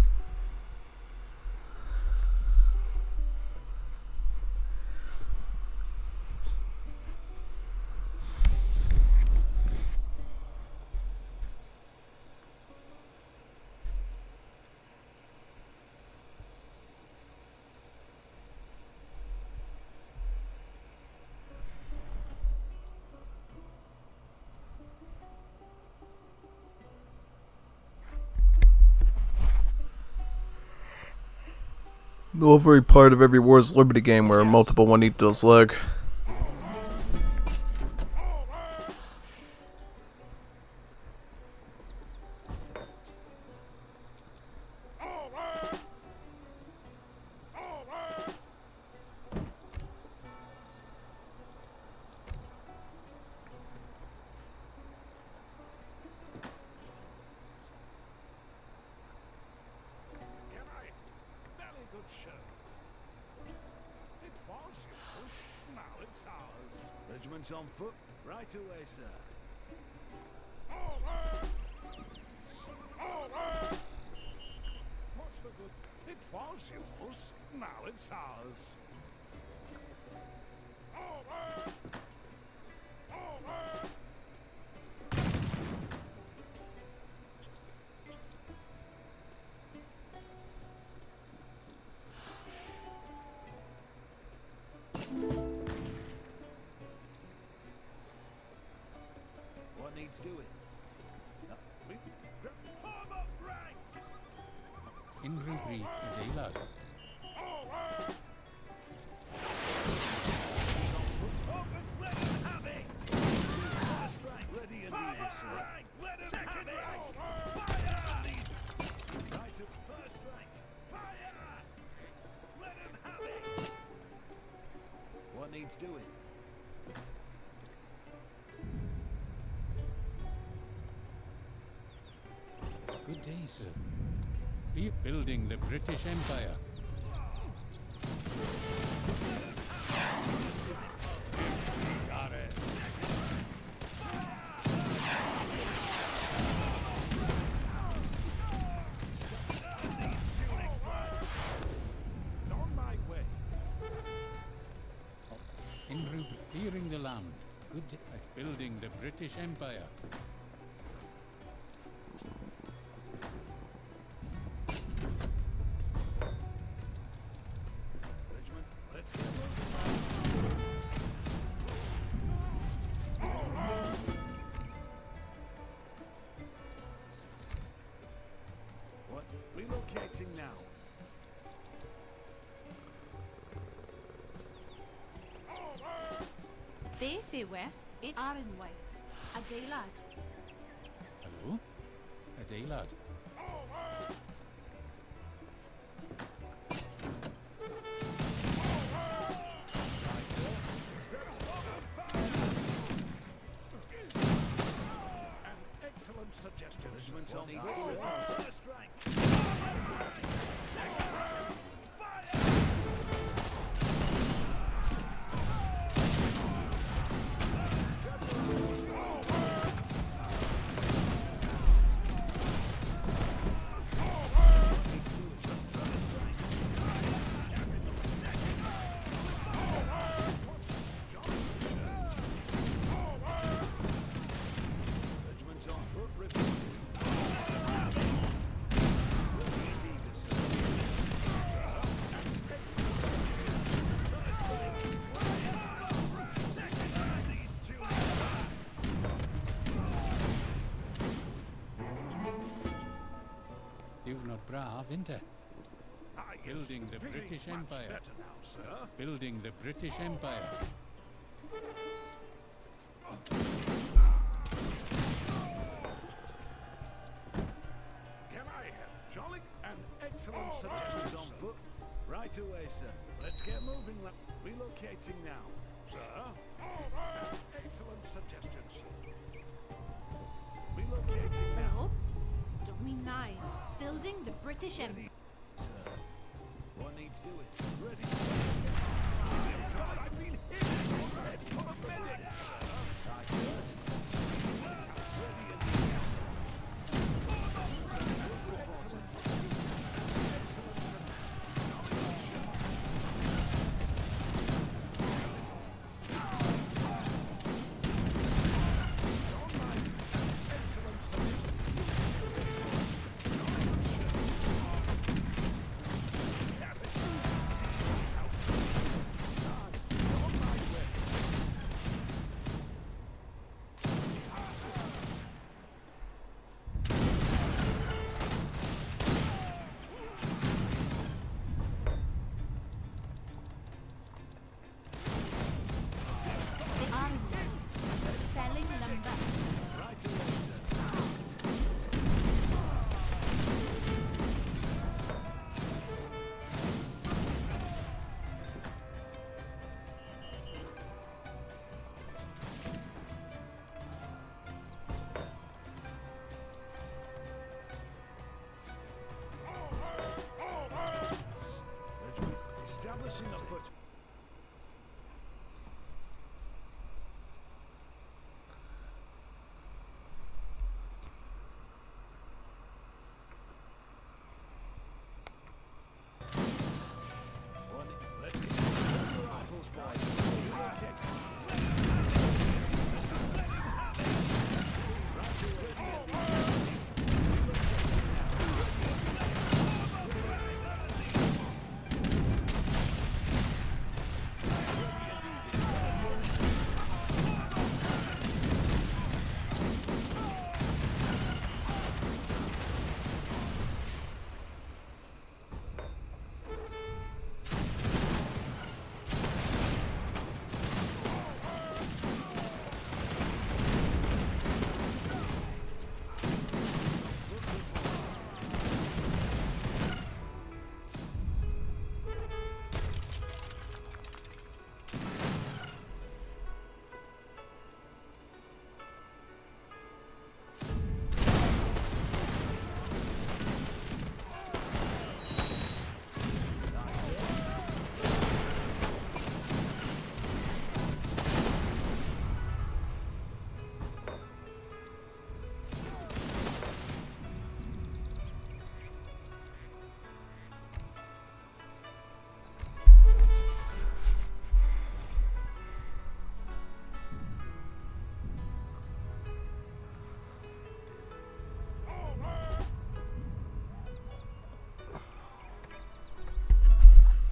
The every part of every Wars Liberty game where multiple one eat those leg. Very good show. It was yours, now it's ours. Regiment on foot, right away, sir. What's the good? It was yours, now it's ours. What needs doing? Form up rank! Unrhyw bryd adeilad. Open, let him have it! First rank, ready and eager, sir. Let him have it! Fire! Right at first rank. Fire! Let him have it! What needs doing? Good day, sir. We are building the British Empire. Got it. On my way. Unrhyw clearing the land. Good day at building the British Empire. Regiment, let's get moving. What? Relocating now. Beth yw e? It ar unwaith. Adeilad. Hello? Adeilad. An excellent suggestion. Regiment on foot. First rank. Regiment on foot. Reporting. Diwrnod braf, inte? Building the British Empire. Better now, sir. Building the British Empire. Can I help, Jolly? Excellent suggestions on foot. Right away, sir. Let's get moving. Relocating now. Sir? Excellent suggestions, sir. Relocating now. Oh, don't mean nine. Building the British Empire. Sir. What needs doing? Ready. God, I've been hit. Said for a medic, sir. Right, sir. Ready and Selling lumber. right away, sir. Establishing a foot. Let's get the rifles, boys. Relocate.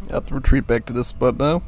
I have to retreat back to this spot now.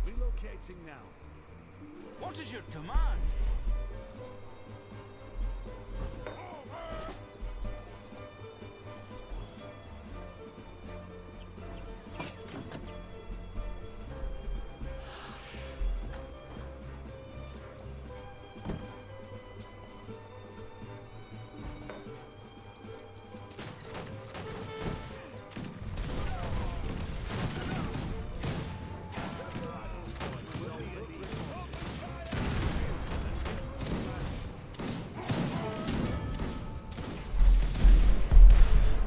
Relocating now. What is your command?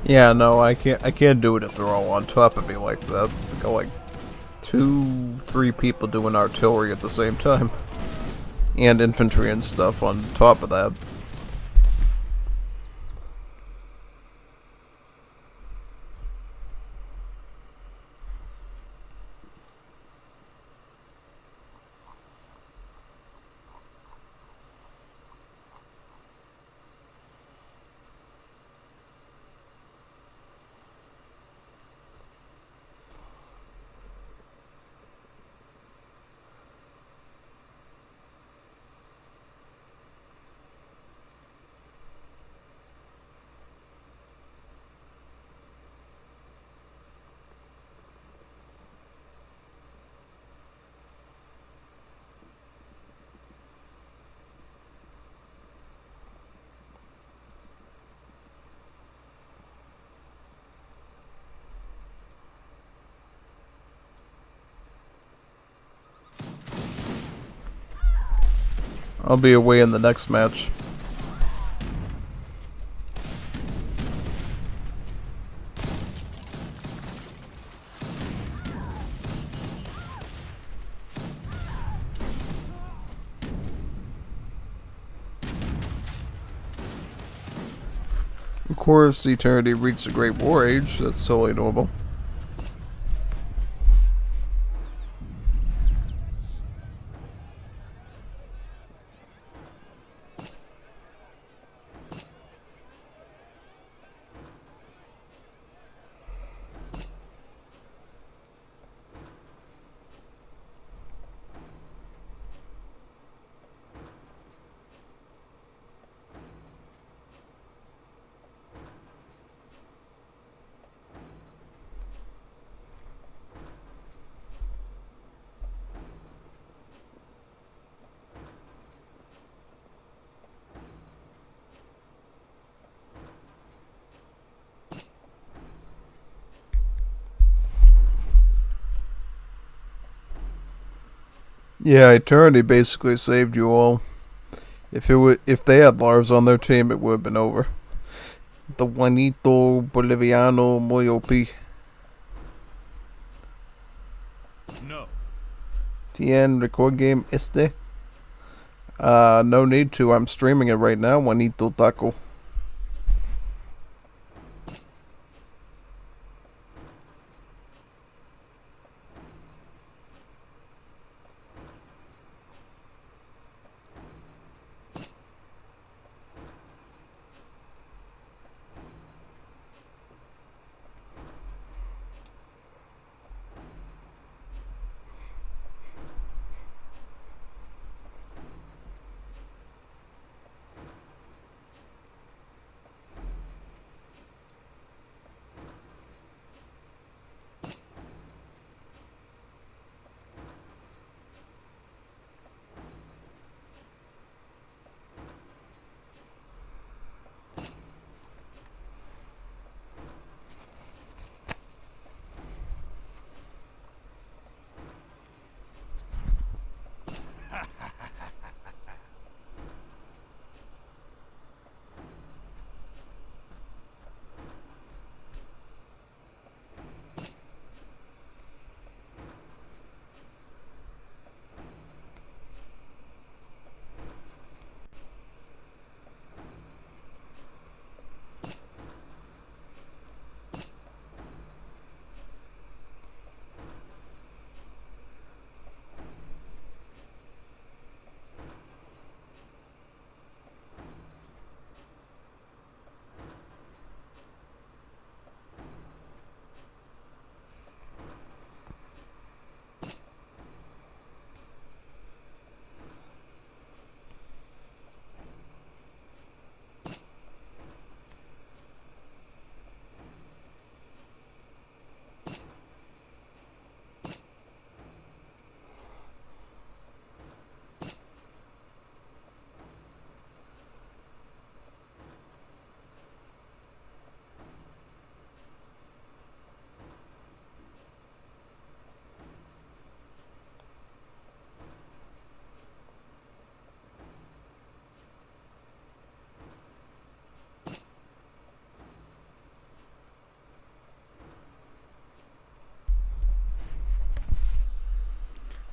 Yeah, no, I can't do it if they're all on top of me like that. I got like 2-3 people doing artillery at the same time. and infantry and stuff on top of that. I'll be away in the next match. Of course, Eternity reached the Great War Age. That's totally normal. Yeah, Eternity basically saved you all. If they had Lars on their team, it would have been over. The Juanito Boliviano muy OP. No. TN record game este. No need to. I'm streaming it right now. Juanito Taco.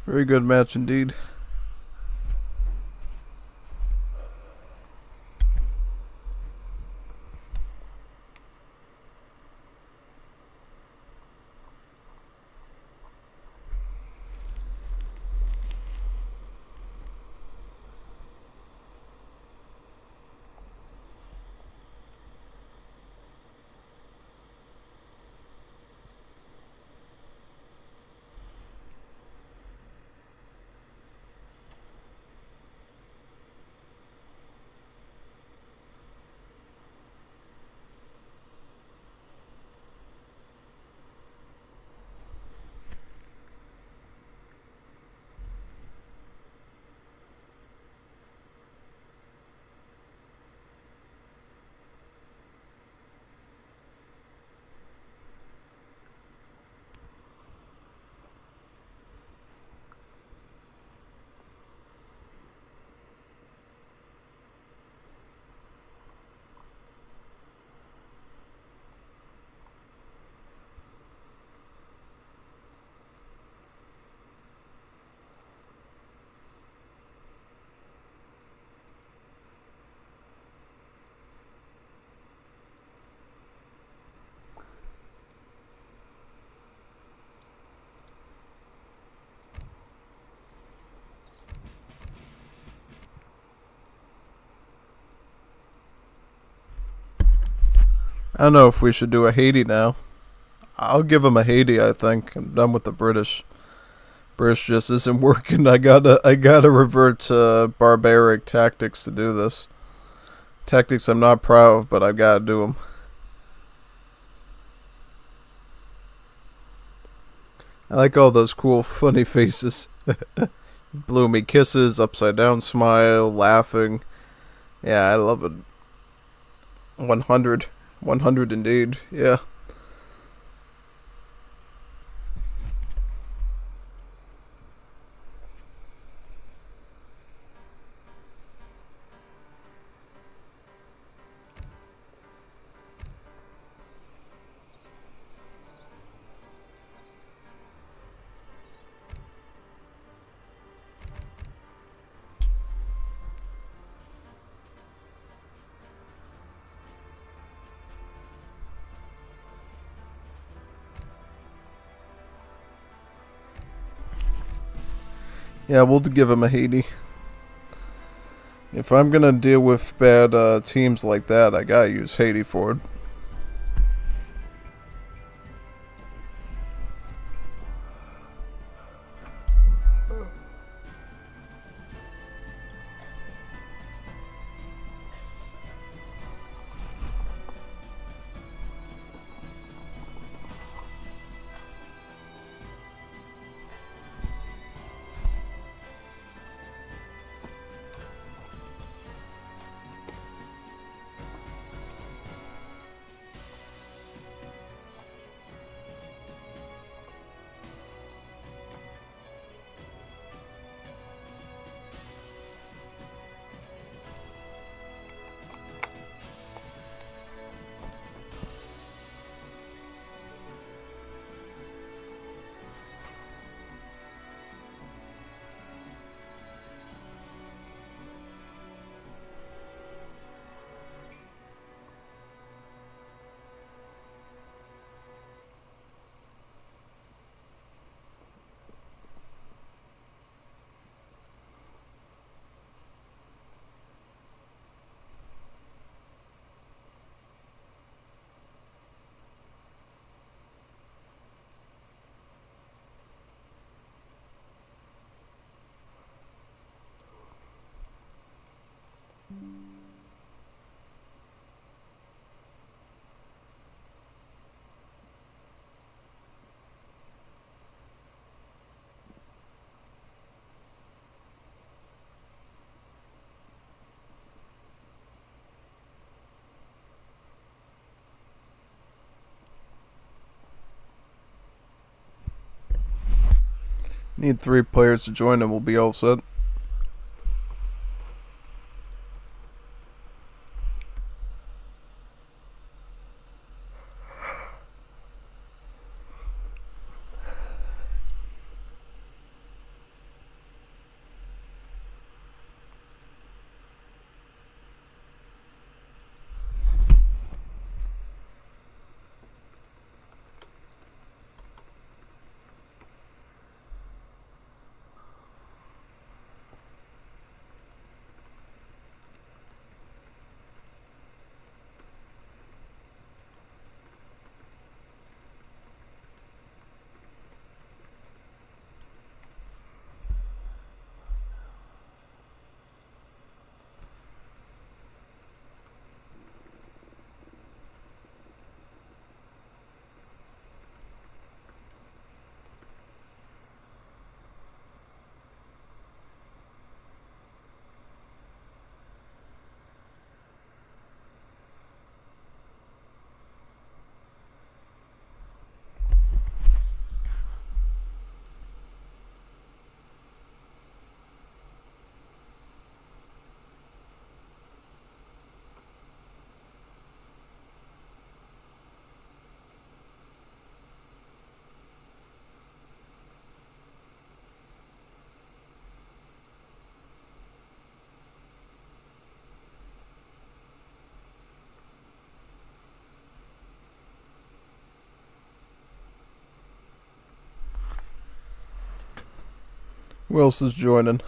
Very good match indeed. I don't know if we should do a Haiti now. I'll give him a Haiti, I think. I'm done with the British. British just isn't working. I gotta revert to barbaric tactics to do this. Tactics I'm not proud of, but I gotta do them. I like all those cool, funny faces. Blew me kisses, upside down smile, laughing. Yeah, I love it. 100. 100 indeed, yeah. Yeah, we'll give him a Haiti. If I'm gonna deal with bad teams like that, I gotta use Haiti for it. Need 3 players to join and we'll be all set. Who else is joining?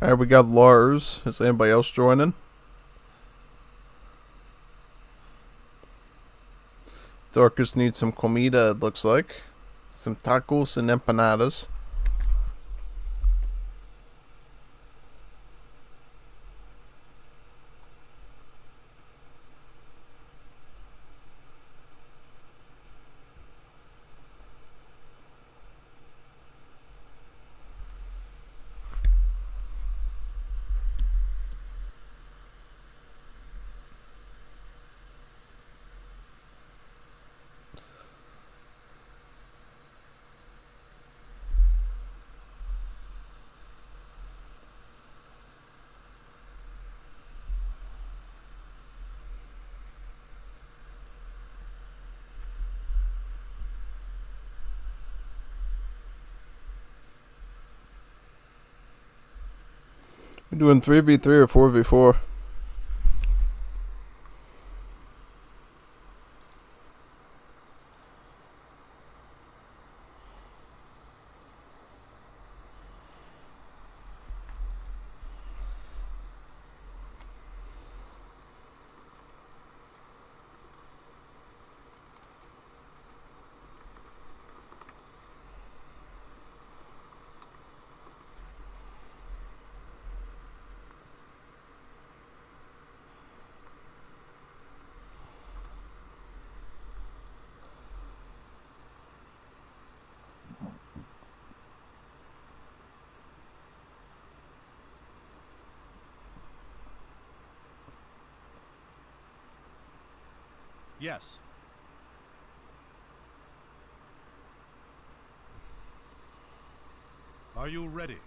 Alright, we got Lars. Is anybody else joining? Dorcas needs some comida, it looks like. Some tacos and empanadas. We're doing 3v3 or 4v4. Yes. Are you ready?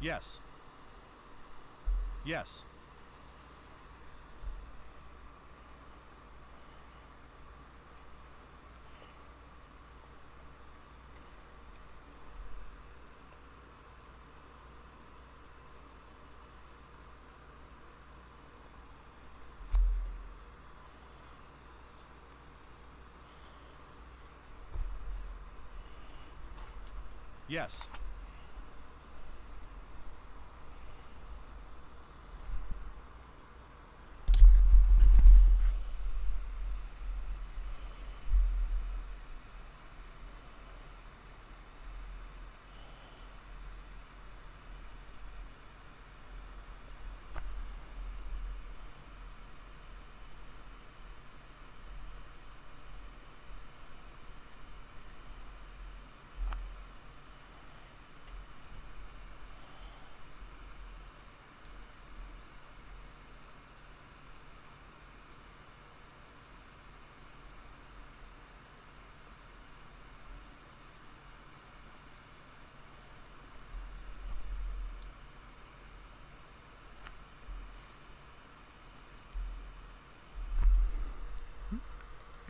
Yes. Yes. Yes.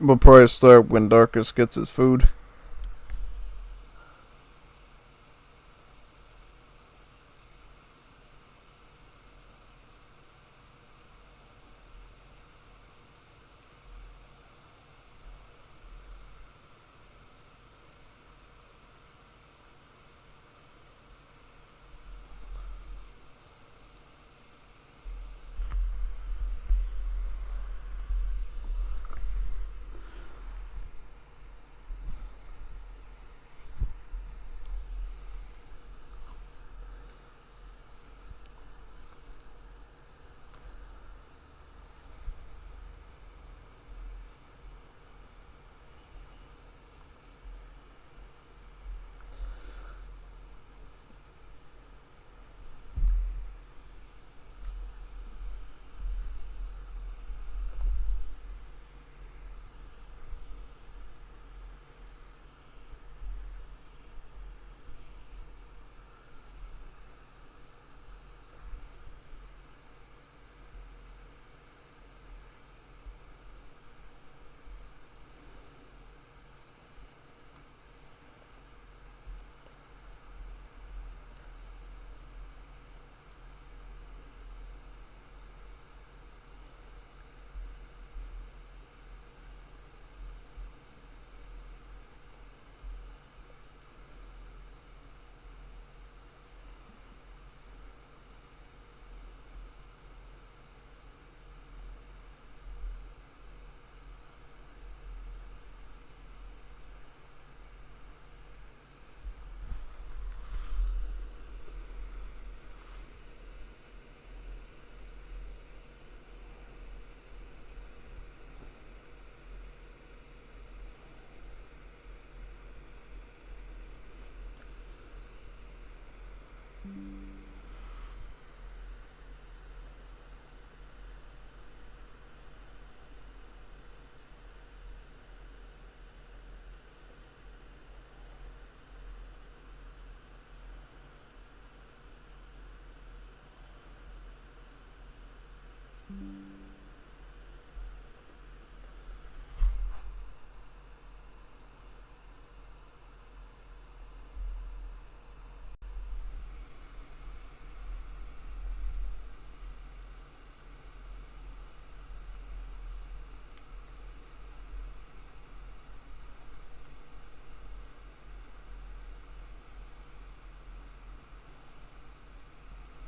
We'll probably start when Darkus gets his food.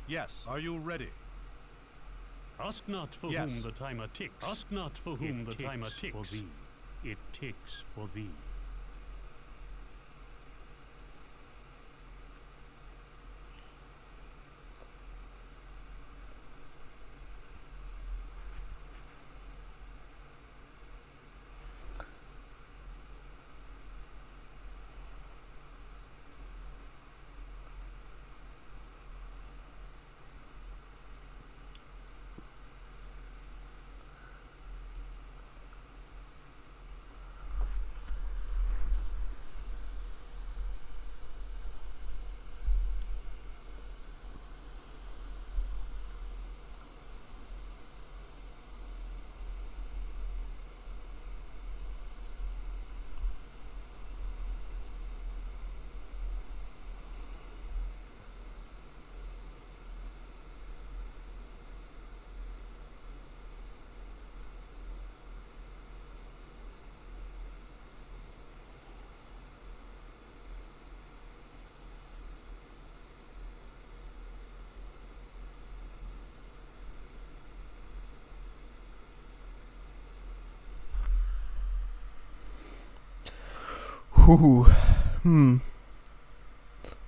Yes. Are you ready? Ask not for Yes. whom the timer ticks. Ask not for whom the timer ticks. For thee. It ticks for thee. Whew.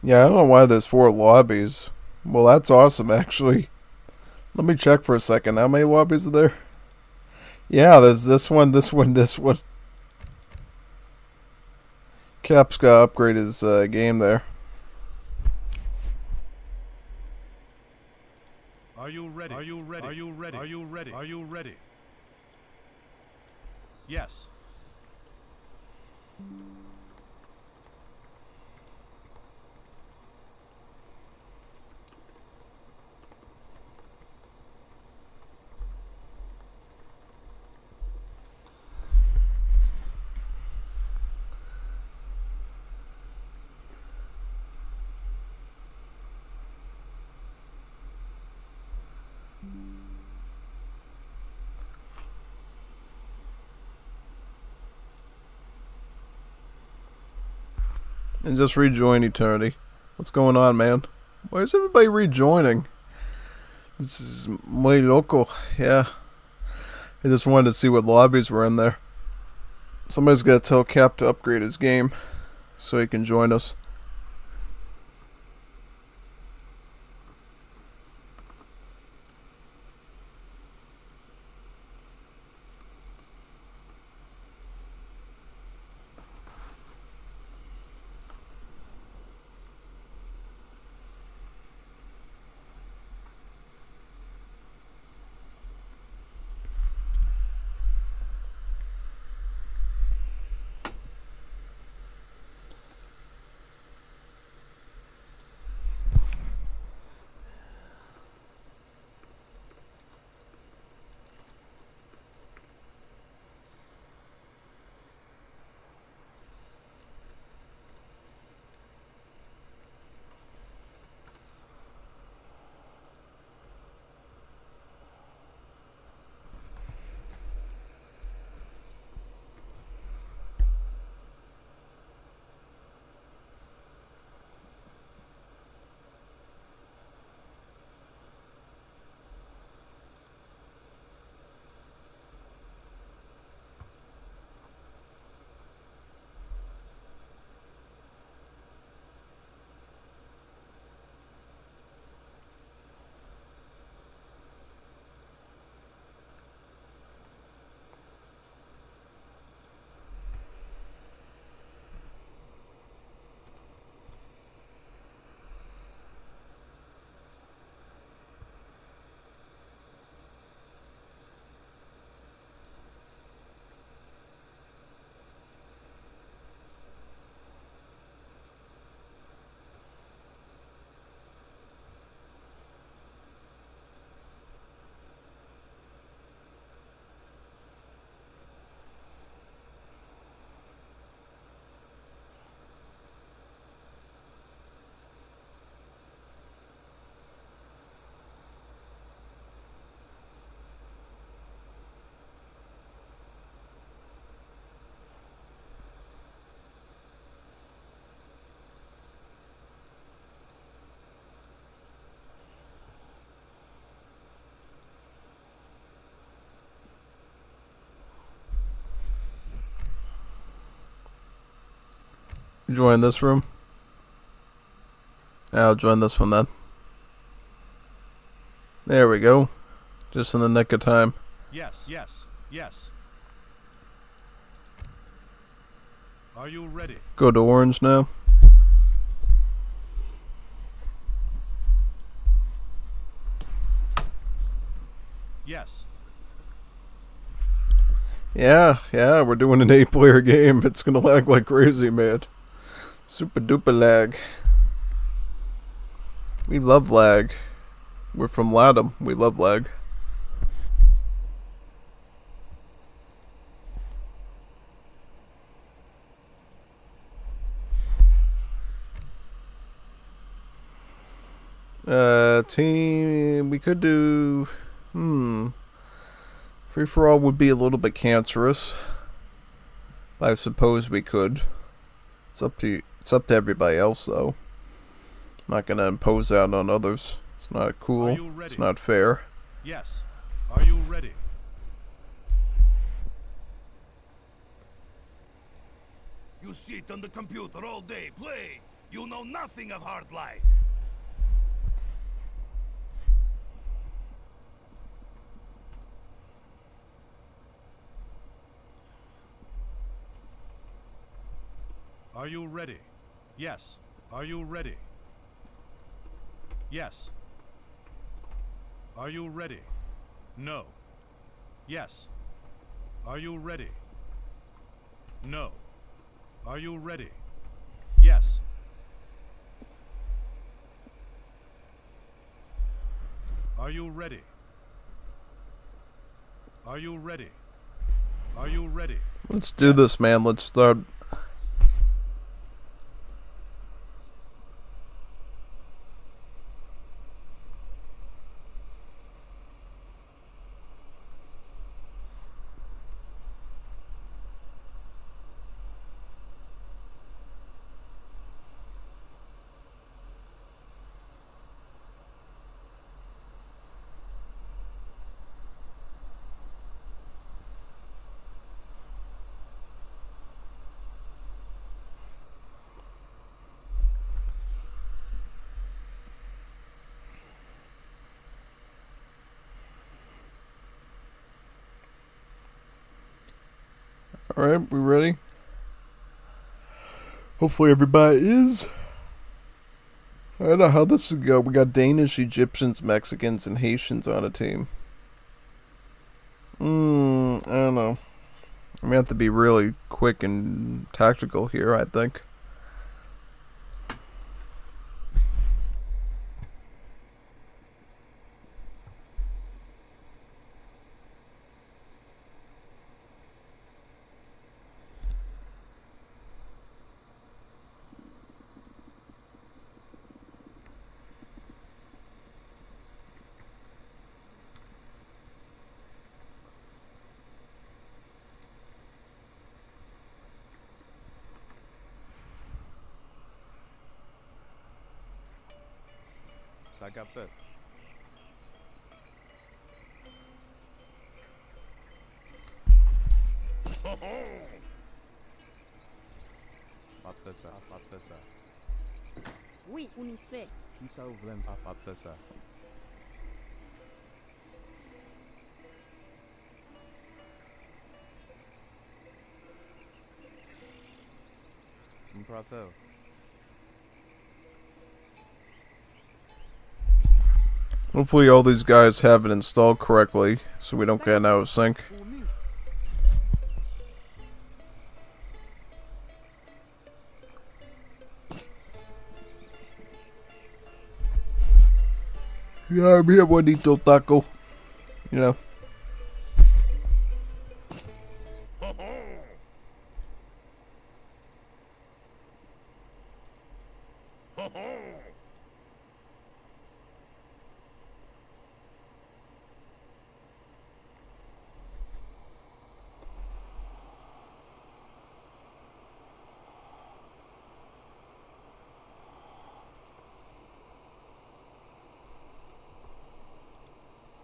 Yeah, I don't know why there's 4 lobbies. Well, that's awesome, actually. Let me check for a second. How many lobbies are there? Yeah, there's this one, this one, this one. Cap's got to upgrade his game there. Are you ready? Are you ready? Are you ready? Are you ready? Are you ready? Yes. And just rejoin Eternity. What's going on, man? Why is everybody rejoining? This is muy loco. Yeah. I just wanted to see what lobbies were in there. Somebody's got to tell Cap to upgrade his game so he can join us. Join this room. I'll join this one then. There we go. Just in the nick of time. Yes, yes, yes. Are you ready? Go to orange now. Yes. Yeah, we're doing an 8-player game. It's gonna lag like crazy, man. Super duper lag. We love lag. We're from Latham. We love lag. Team, we could do, free for all would be a little bit cancerous. But I suppose we could. It's up to everybody else though. I'm not gonna impose that on others. It's not cool. It's not fair. Yes. Are you ready? You sit on the computer all day, play. You know nothing of hard life. Are you ready? Yes. Are you ready? Yes. Are you ready? No. Yes. Are you ready? No. Are you ready? Yes. Are you ready? Are you ready? Are you ready? Let's do this, man. Let's start. Alright, we ready? Hopefully everybody is. I don't know how this is go. We got Danish, Egyptians, Mexicans, and Haitians on a team. I don't know. I'm gonna have to be really quick and tactical here, I think. Sag up it. Patresa, Patresa. Oui, on y sait. Qui ça ouvre à Patresa? Bravo. Hopefully all these guys have it installed correctly, so we don't get out of sync. Yeah, I'm here, bonito taco. You know.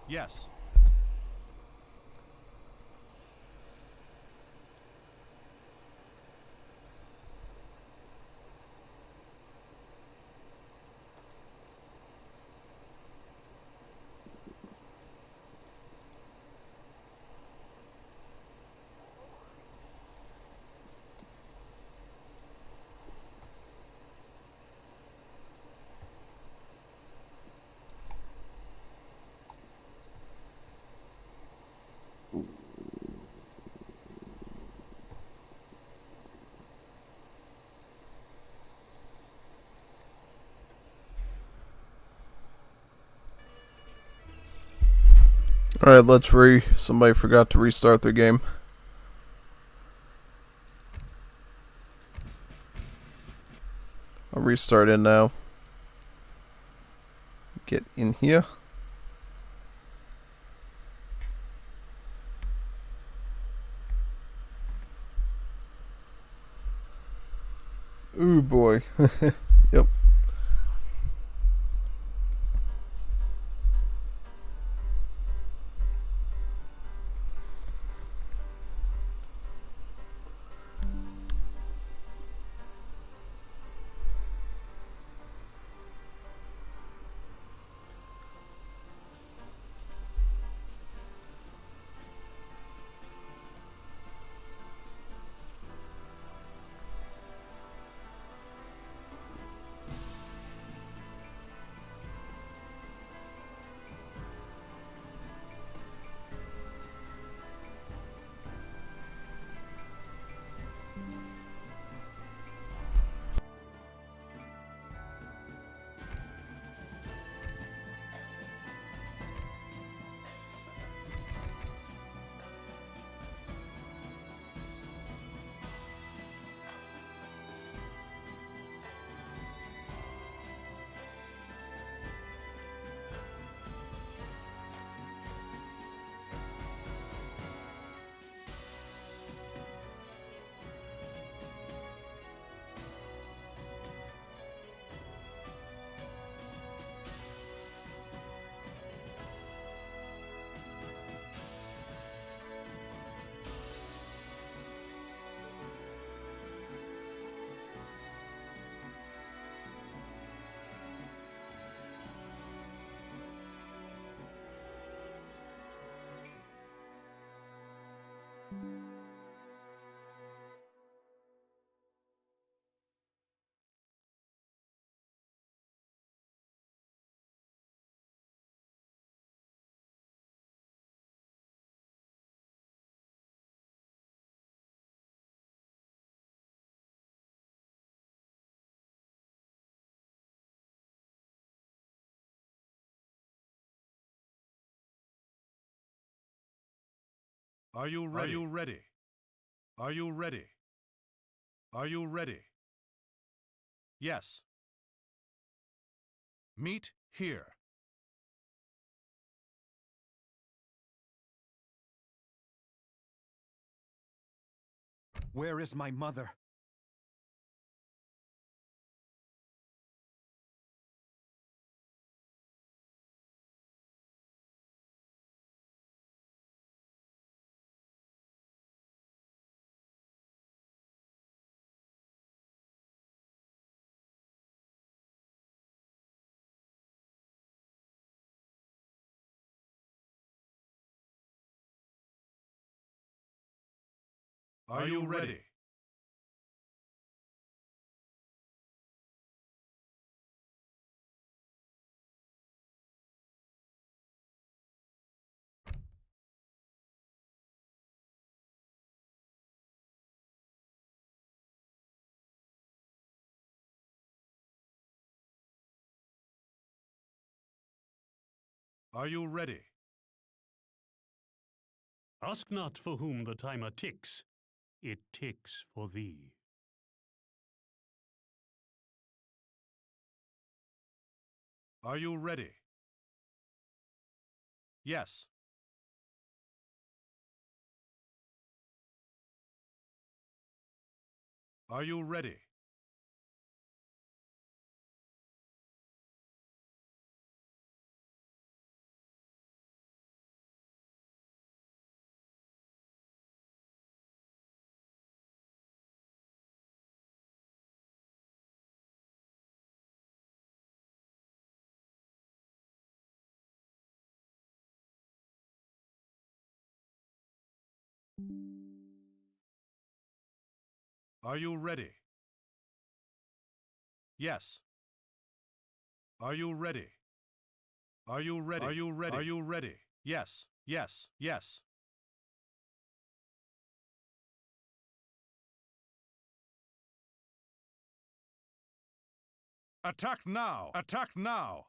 Yes. Alright, somebody forgot to restart the game. I'll restart it now. Get in here. Ooh boy. Yep. Are you ready? Are you ready? Are you ready? Are you ready? Yes. Meet here. Where is my mother? Are you ready? Are you ready? Ask not for whom the timer ticks. It ticks for thee. Are you ready? Yes. Are you ready? Are you ready? Yes. Are you ready? Are you ready? Are you ready? Are you ready? Yes. Yes. Yes. Attack now! Attack now!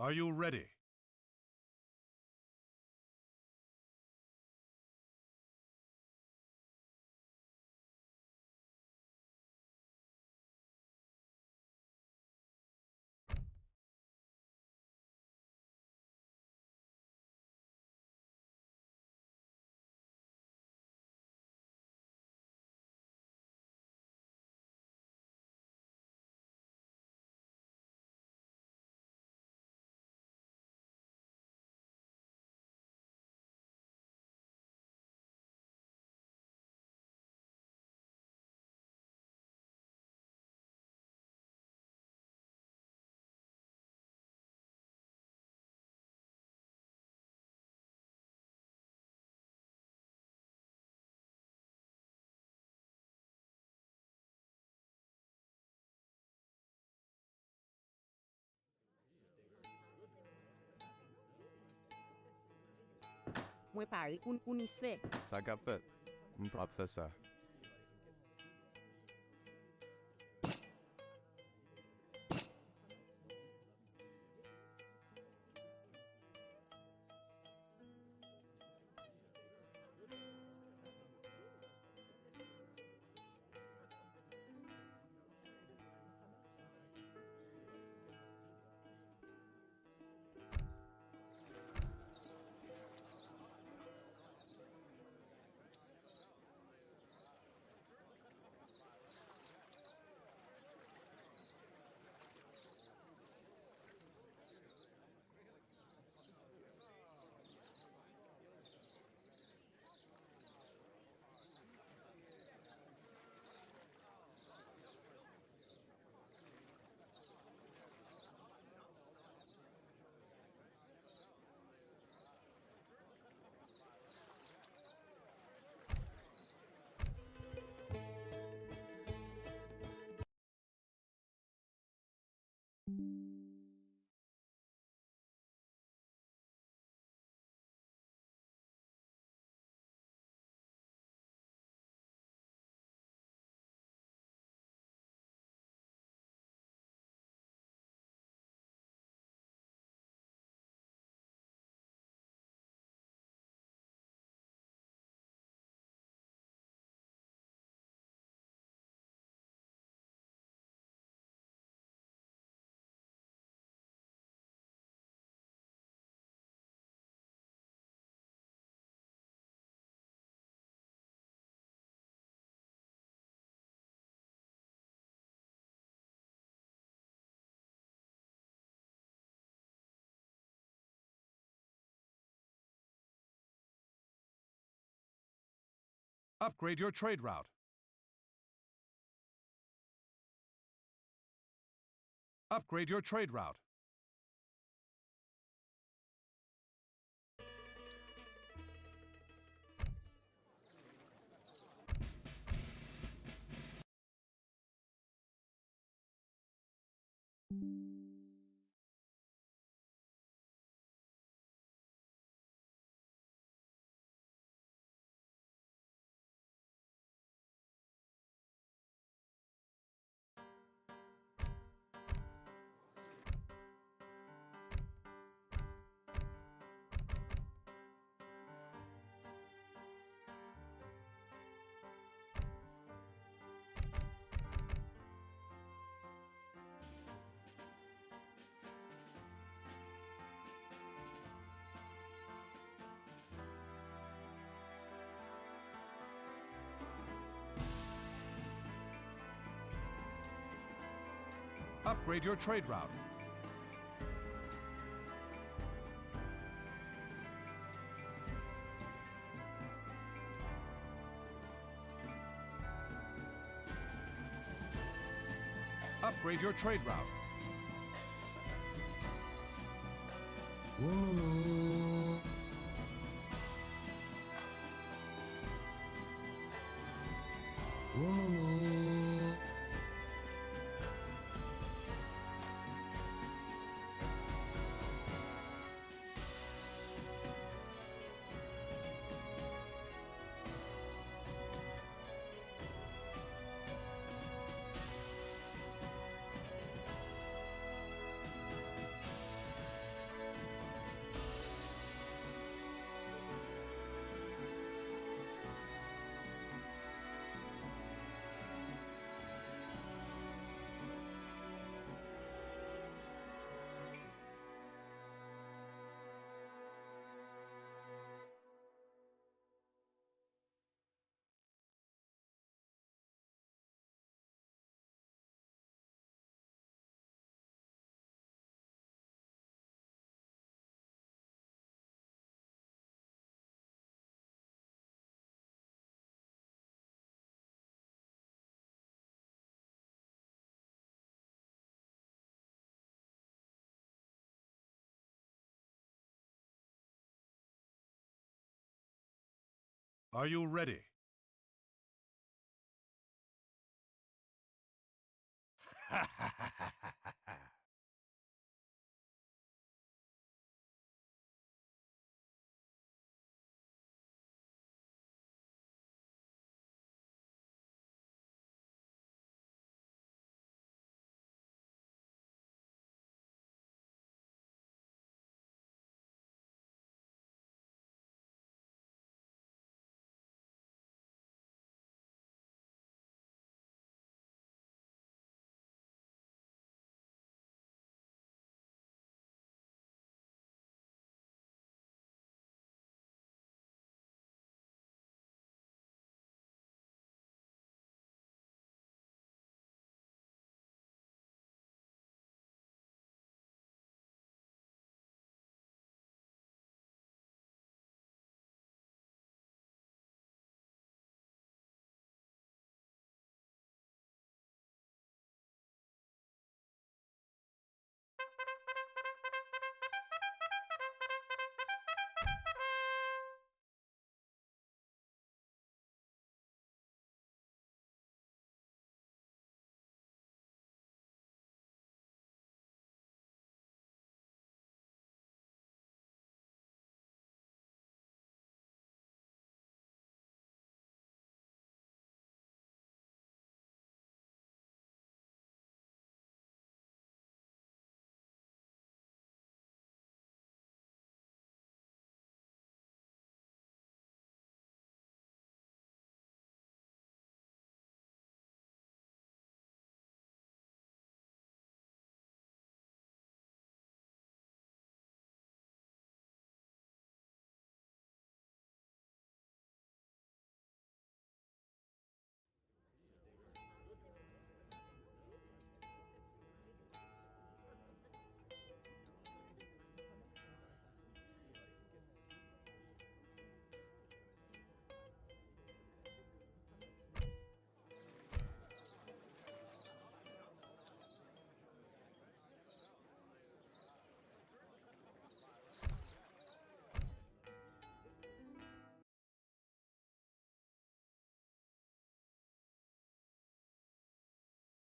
Are you ready? Mwen pare unise. Ça qu'a fait? On peut faire ça. Upgrade your trade route. Upgrade your trade route. Upgrade your trade route. Upgrade your trade route. Are you ready?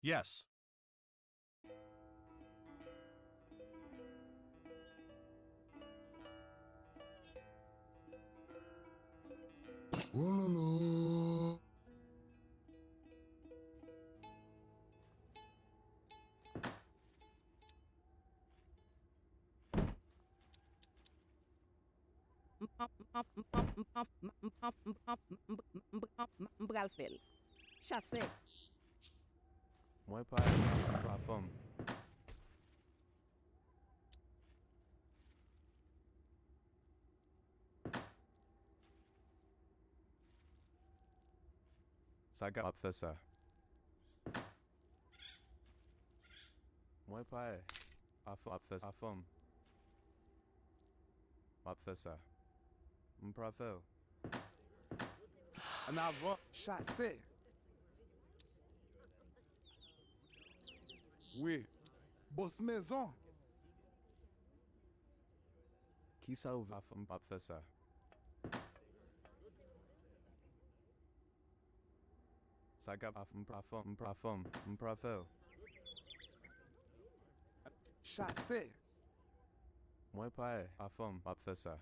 Yes. Mbralfel. Chassé. Moi pas la femme. Saga abfessa. Moi pas abfessa femme. Abfessa. Mprafel. En avant, chassé. Oui. Boss maison. Qui ça va femme abfessa? Saga mprafel. Chassé. Moi pas femme abfessa.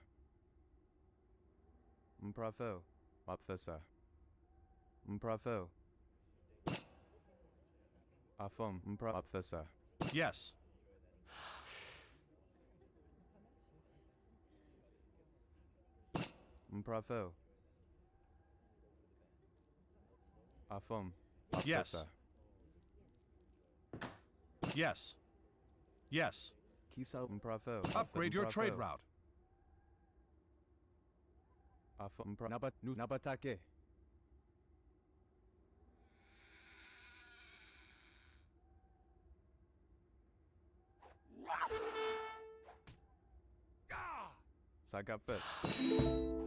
Mprafel. Abfessa. Mprafel. Afam abfessa. Yes. Mprafel. Afam. Yes. Yes. Yes. Kisa mprafel. Upgrade your trade route. Afam nabatake. Sagapet.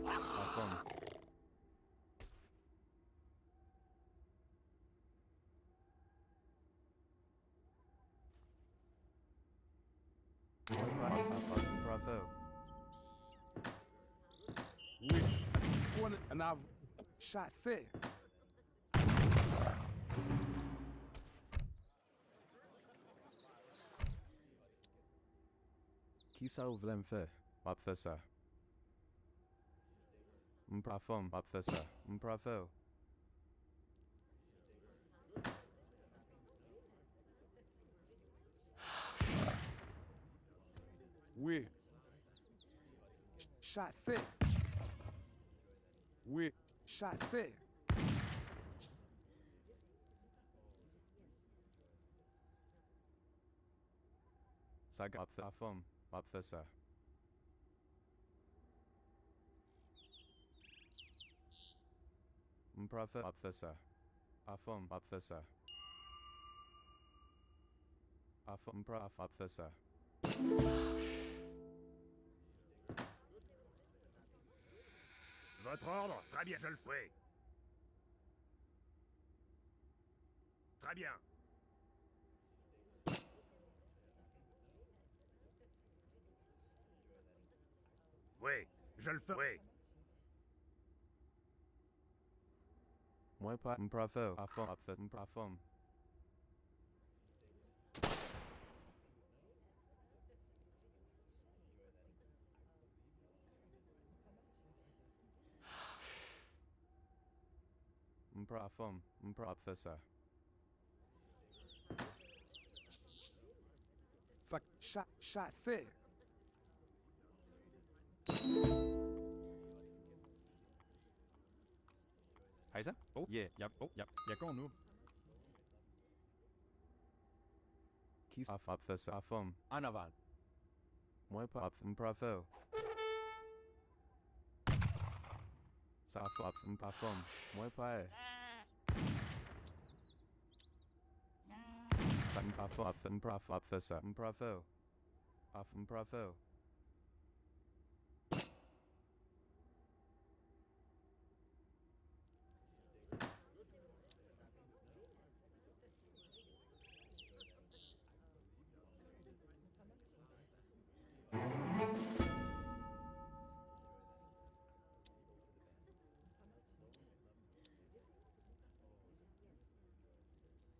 Afam. Mprafel. Oui. En avant. Chassé. Qui ça ouvre l'enfer? M'a fait ça. M'pra femme, m'a fait ça. M'pra fait. Oui. Chassé. Oui. Chassé. Ça m'a fait la femme, m'a fait ça. M'pra fait, m'a fait ça. La femme, m'a fait ça. La femme, m'pra m'a fait ça. Votre ordre? Très bien, je le ferai. Très bien. Oui, je le ferai. Moi pas, m'pra fait. La femme, m'a fait, m'pra femme. M'pra femme, m'pra fait ça. Chassé. Hejsa. Oh, yeah, jeg går nu. Qui ça m'a fait ça? La femme. En avant. Moi pas, m'pra fait. Ça m'pra femme. Moi pas. Ça m'pra femme, m'pra fait ça. M'pra fait. M'pra fait.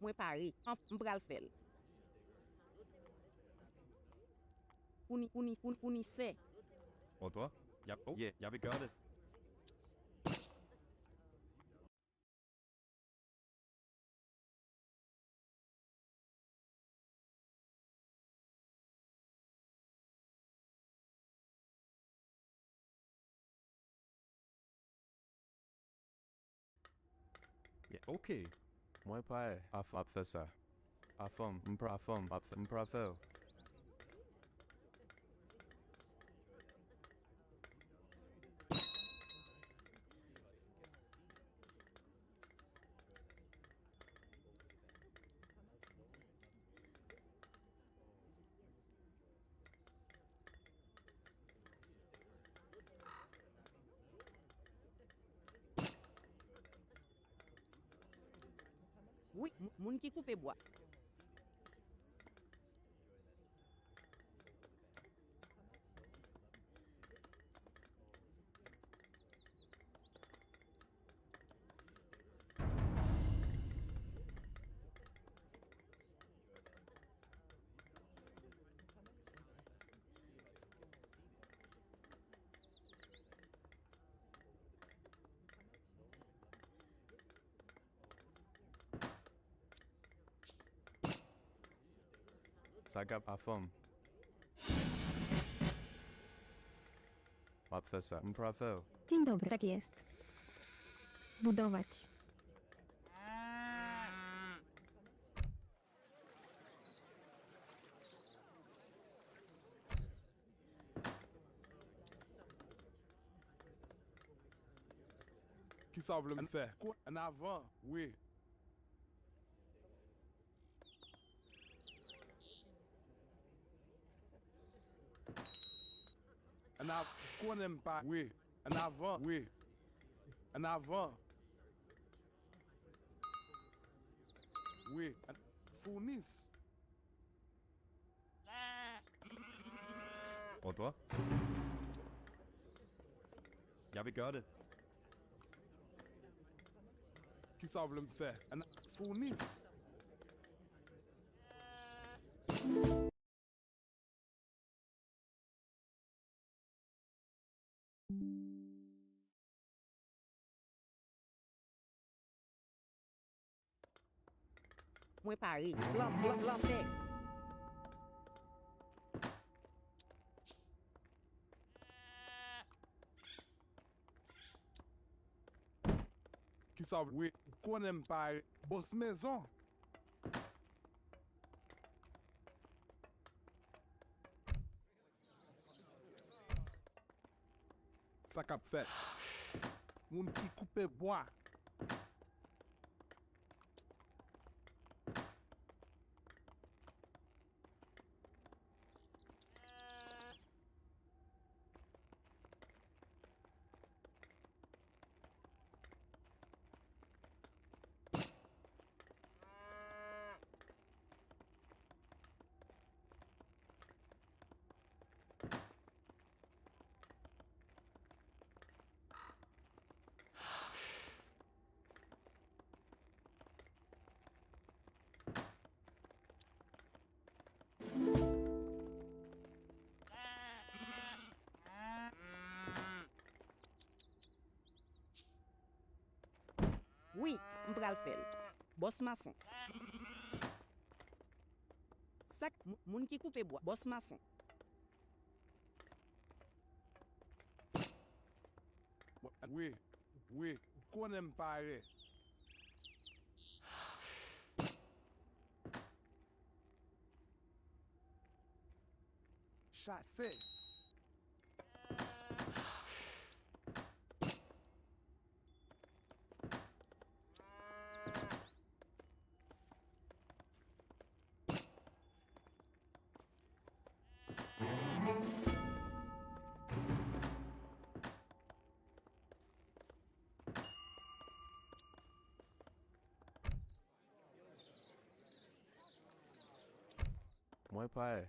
Mwen pari, mpral fel. Uni se. Og toi? Yeah, jeg vil gøre det. Ja, okay. Moi pas. M'a fait ça. La femme, m'pra femme, m'pra fait. Oui, moun ki koupe bois. Ça gap la femme. M'a fait ça. M'pra fait. Dzień dobry, tak jest. Budować. Qui ça veut me faire? Quoi? En avant, oui. En avant, quoi n'aime pas? Oui. En avant, oui. En avant. Oui. Fournisse. Og toi? Jeg vil gøre det. Qui ça veut me faire? Un fournice. Mwen pare. Plan fe. Qui ça veut? Oui, qu'on aime pas. Boss maison. Ça cap fait. Moun qui coupe bois. Oui, m'pral fel. Boss maçon. Sak, moun ki coupe bois. Boss maçon. Oui, oui, qu'on aime pas. Chassé. Mwen pare.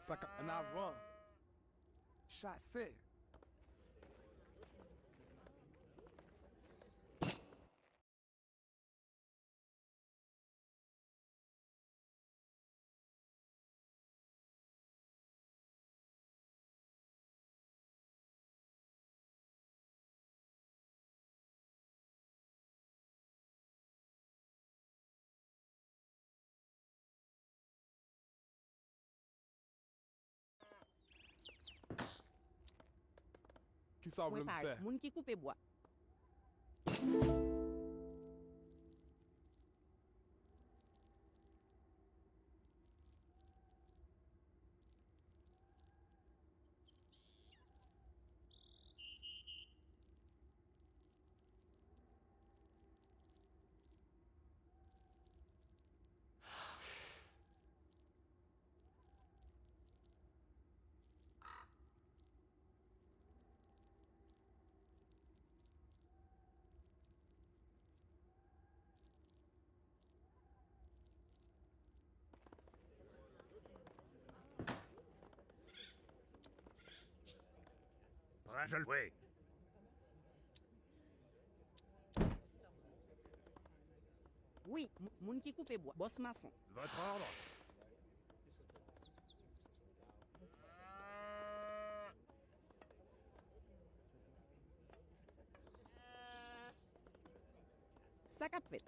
Ça cap en avant. Chassé. Qui ça veut Mwen me pare. faire? Moun ki coupe bois. Je le fais. Oui, moun ki coupe bois. Boss maçon. Votre ordre. Sak ap fet.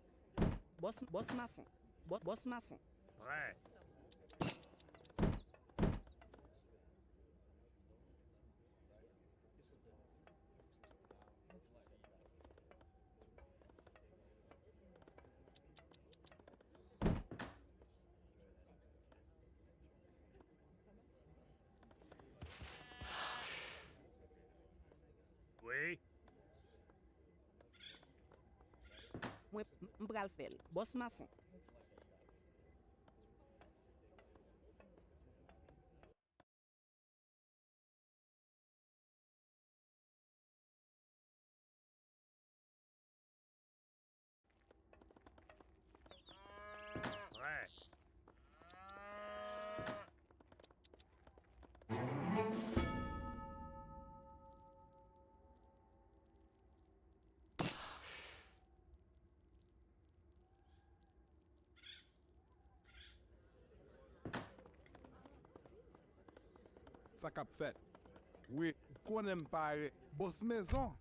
Boss maçon. Boss maçon. Prêt. Oui. Mwen m'pral fel. Boss maçon. Prêt. Ça cap fait. Oui, qu'on aime pas boss maison.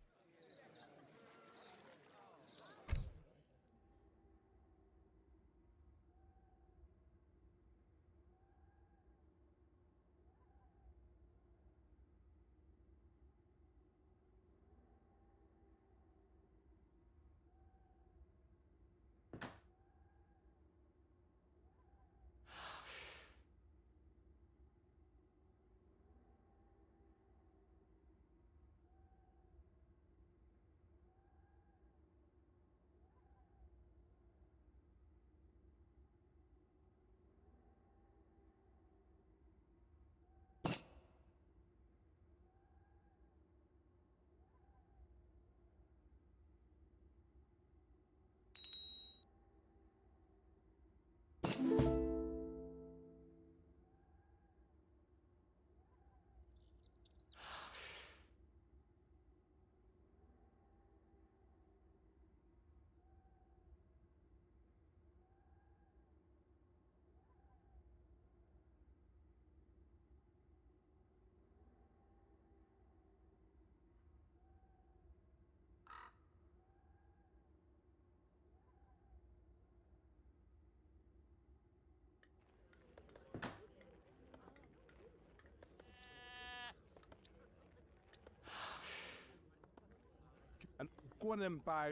Qu'on aime pas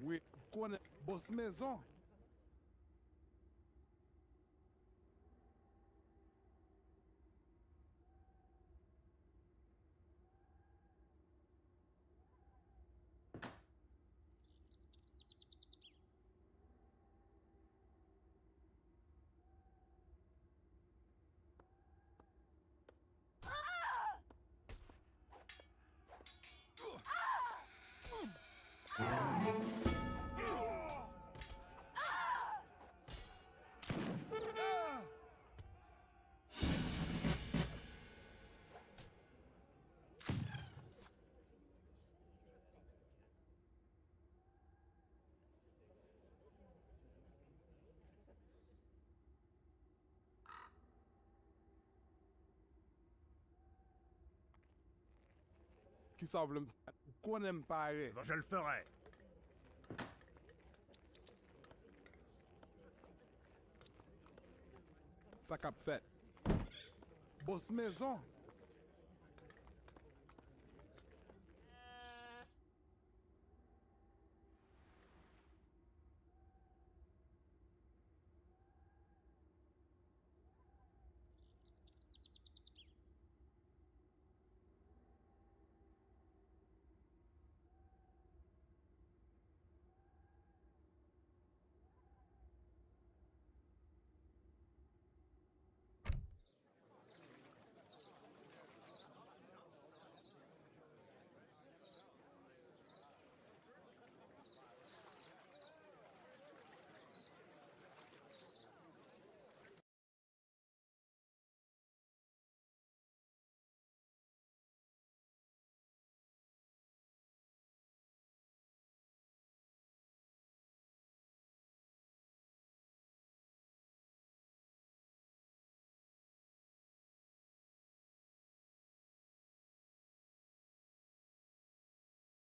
Oui, qu'on boss maison. Qui savent le qu'on aime pas Je le ferai. Ça cap fait. Boss maison.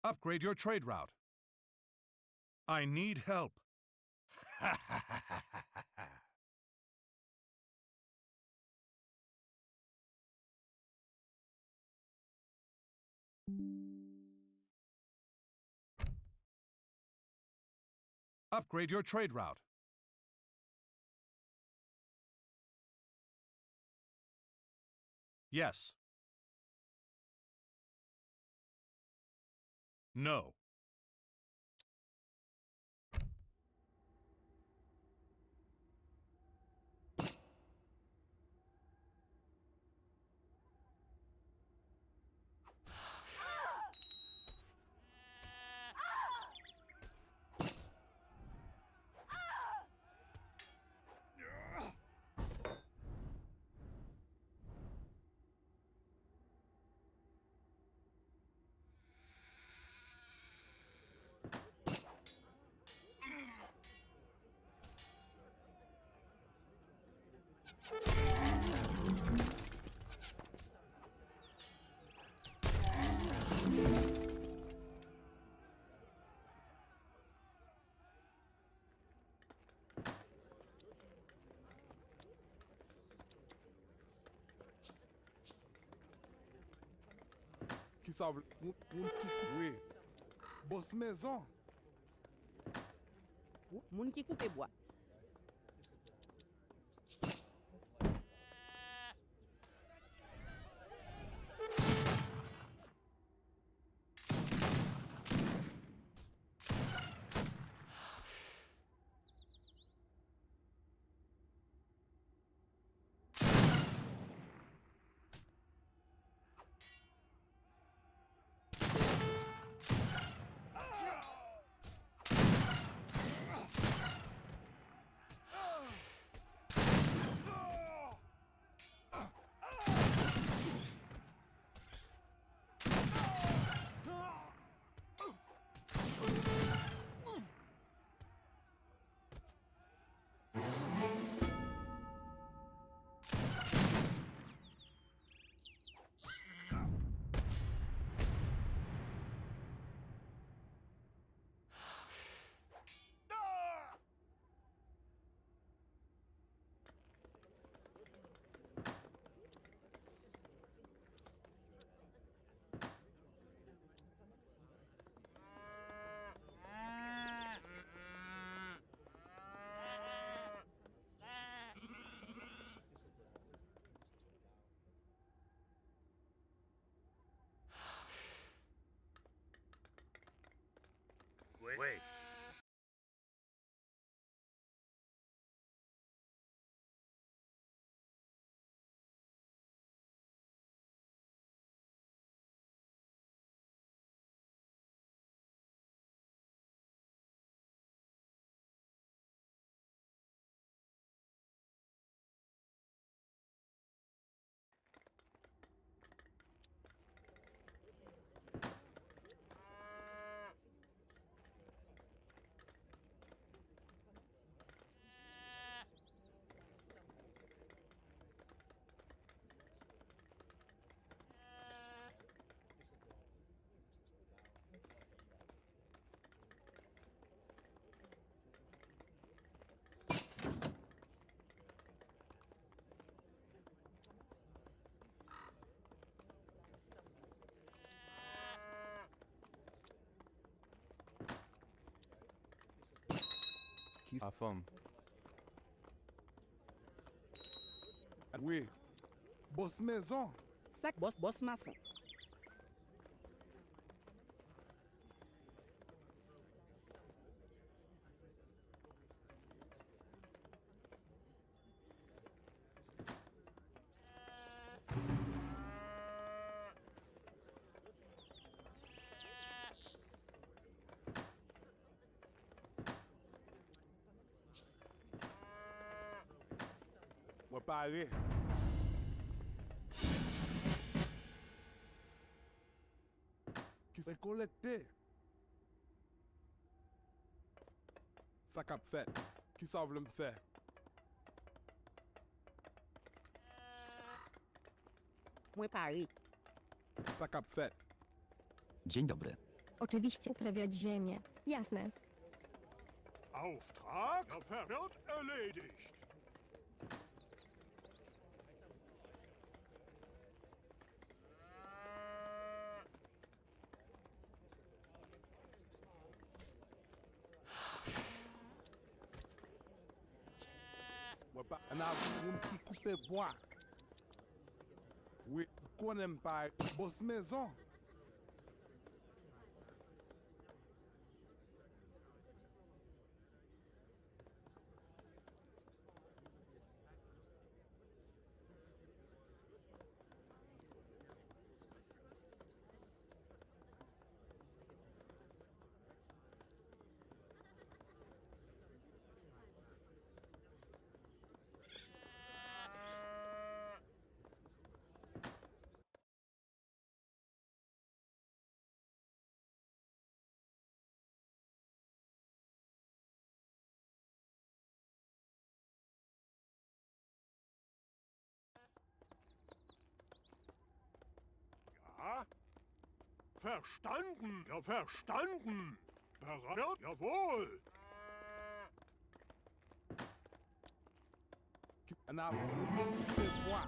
Upgrade your trade route. I need help. Ha ha ha ha ha ha. Upgrade your trade route. Yes. No. Qui savent moun qui coué. Boss maison. Moun qui coupe bois. Wait. Sa femme. Oui. Boss maison. Sac boss maçon. Ouais, parler. Qui s'est collecté. Ça cap fait. Qui savent le me faire. Moi Paris. Ça cap fait. Dzień dobry. Oczywiście uprawiać ziemię. Jasne. Auftrag wird erledigt. Un arbre qui coupe bois. Oui, qu'on aime pas. Bosse maison. Ja? Verstanden, ja verstanden. Bereit, jawohl. Un arbre qui coupe bois.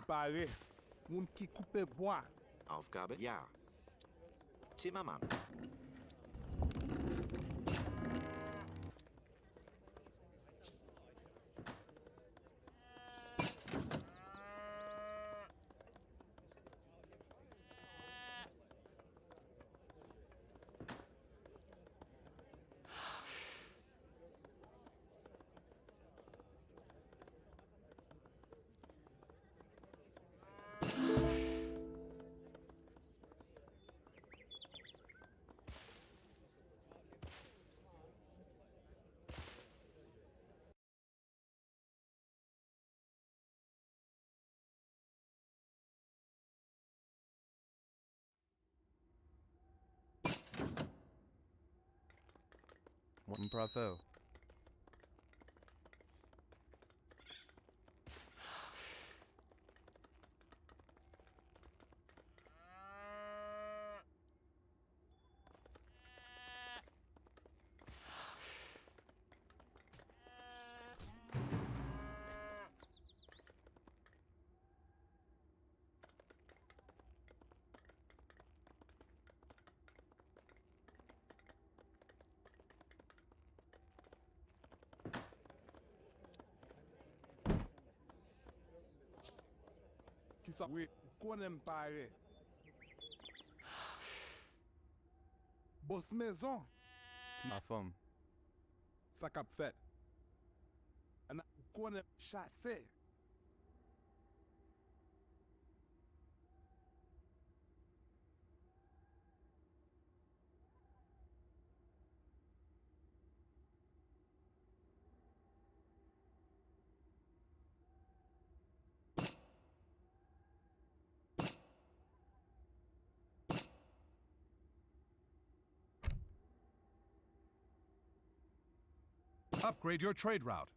Parler. Moun qui coupe bois. Aufgabe ja. Zimmermann. Bravo. Qui ça? Oui, qu'on aime parler. Bosse maison. Ma femme. Ça cap fait. Un arbre qu'on aime chasser. Upgrade your trade route.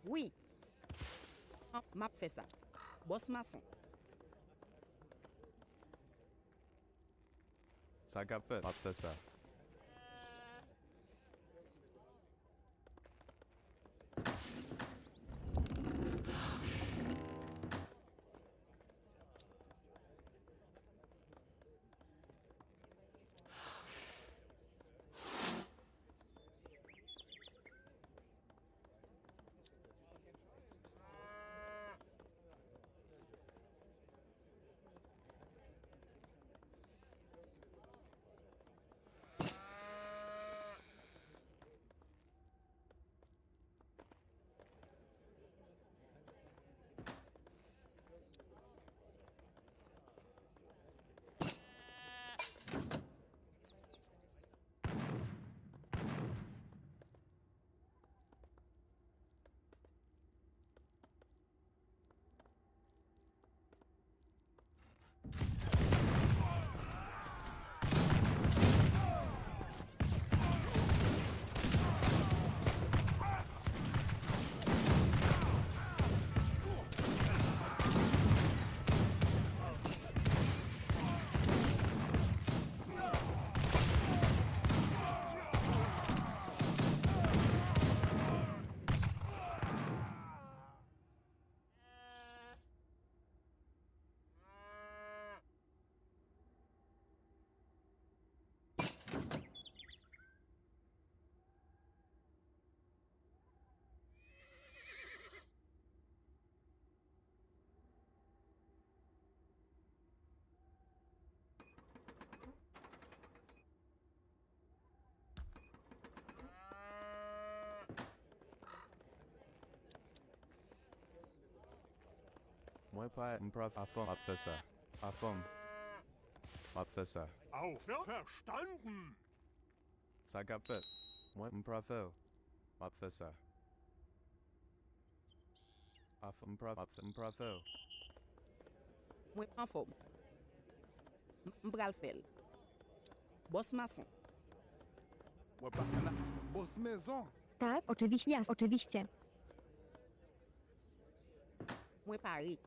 Oui. M'a fait ça. Boss maçon. Ça cap fait. Ma fait ça. Moi pas improv afum Abfässer. Afum. Abfässer. Verstanden! Sag up fit. Moi improv Abfässer. Afum improv. Mwen en forme. M'bral fel. Boss maçon. Boss maison. Tak, oczywiście, oczywiście. Mwen pare.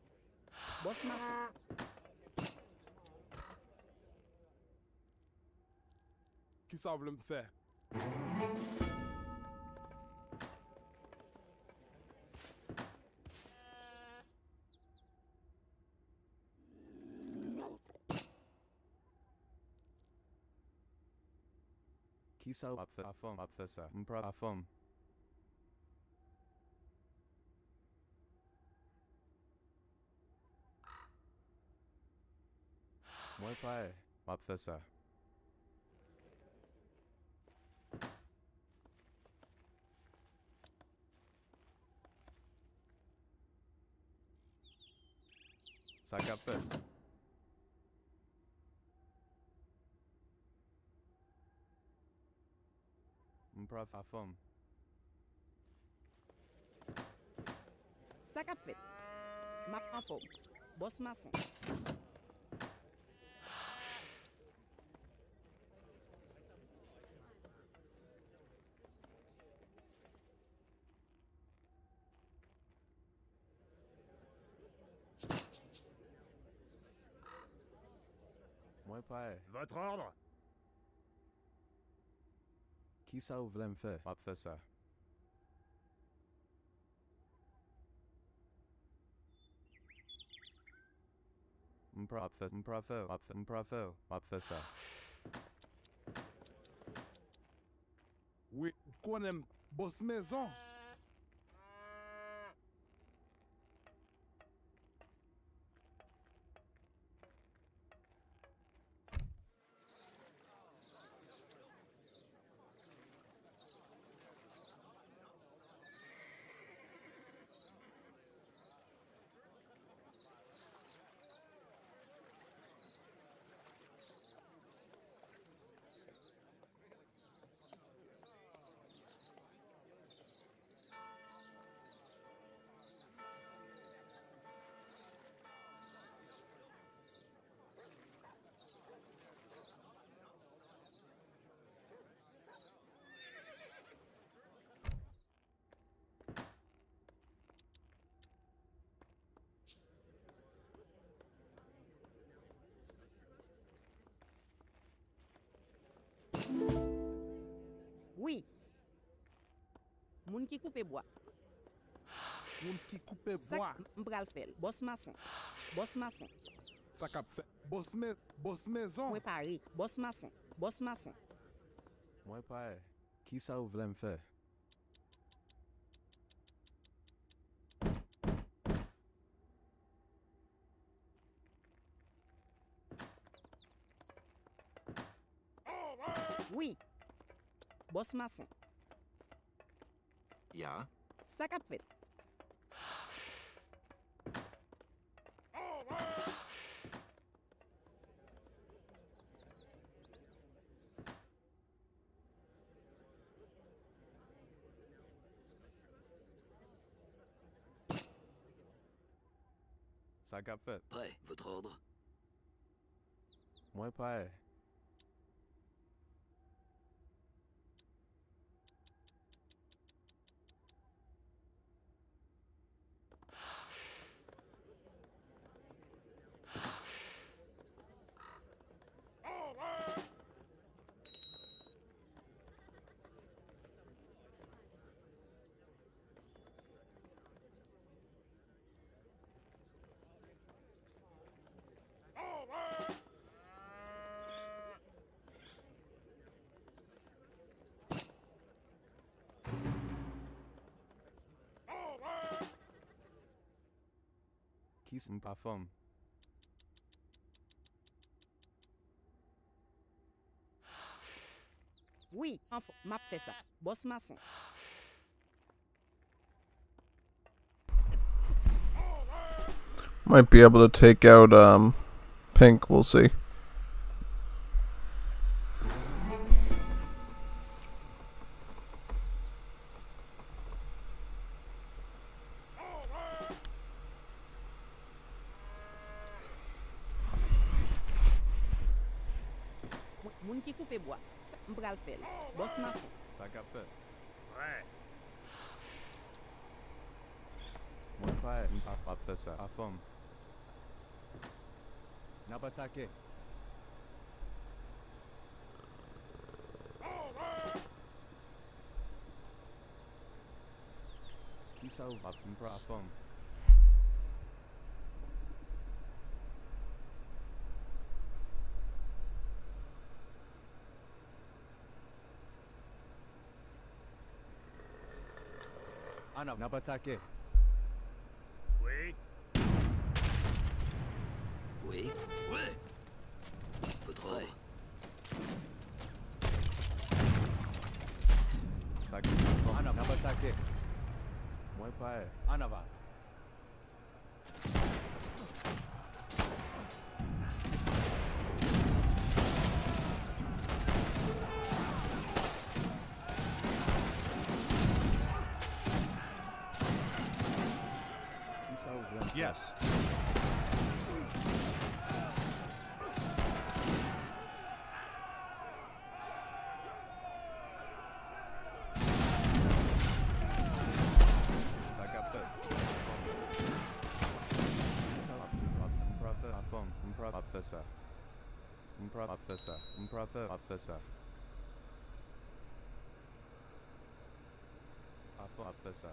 Boss maçon. Qui ça veut me faire? Kisa afum Abfässer. Improv afum. Moi pas Abfässer. Sag up fit. Improv afum. Sak ap fet. Map en forme. Boss maçon. Moi pas. Votre ordre? Qui ça voulait me faire Abfässer. Improv Abfässer. Oui, qu'on aime boss maison. Oui. Moun ki coupe bois. Moun qui coupe bois. M'bral fel. Boss maçon. Boss maçon. Ça cap fait. Boss maison. Mwen pare. Boss maçon. Boss maçon. Moi pas. Qui ça voulait me faire? Oui. Boss maçon. Ja. Sak ap fet. Ça cap fait. Prêt, votre ordre? Moi pas. Qui sont pas femme. Oui, m'a fait ça. Boss maçon. Might be able to take out pink, we'll see. Moun ki koupe bois, m'pral fel. Boss maçon. Ça qu'a fait. Ouais. Moi pas pas fait ça. À fond. N'a pas attaqué. Qui ça ou pas à fond. Ah non, n'a pas attaqué. Oui. Oui. Ouais. Faudrait. Ça ah non, n'a pas attaqué. Moi pas. En avant. Yes. Ça qu'a fait. Pas fait ça. Pas fait ça. Pas fait ça. Pas fait ça.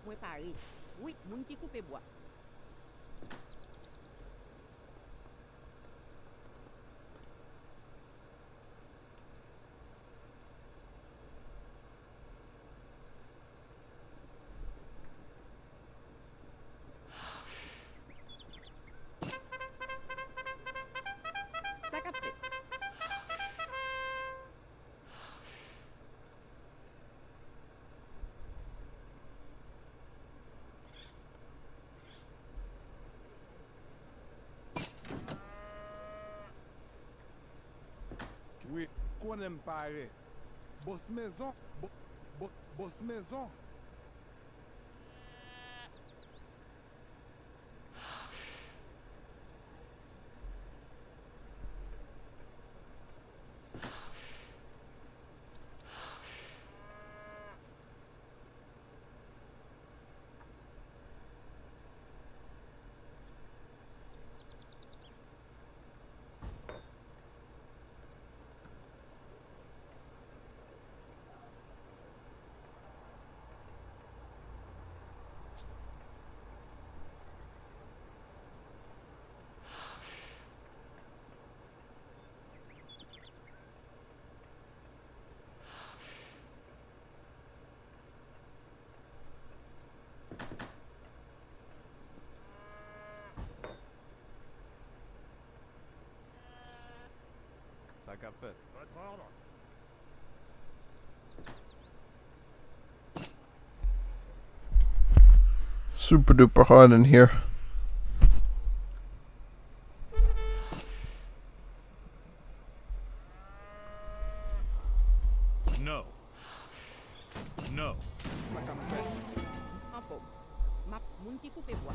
Mwen pari. Oui, moun ki koupe bois. Ça qu'a fait. Oui, qu'on aime parler. Boss maison. Boss maison. Ça qu'a fait. Votre ordre. Super duper hot in here. No. No. En forme. Moun ki koupe bois.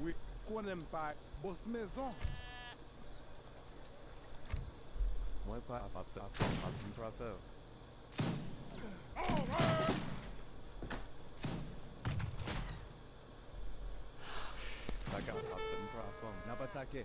Oui, qu'on aime parler. Boss maison. Moi pas fait. Ça qu'a fait. N'a pas attaqué.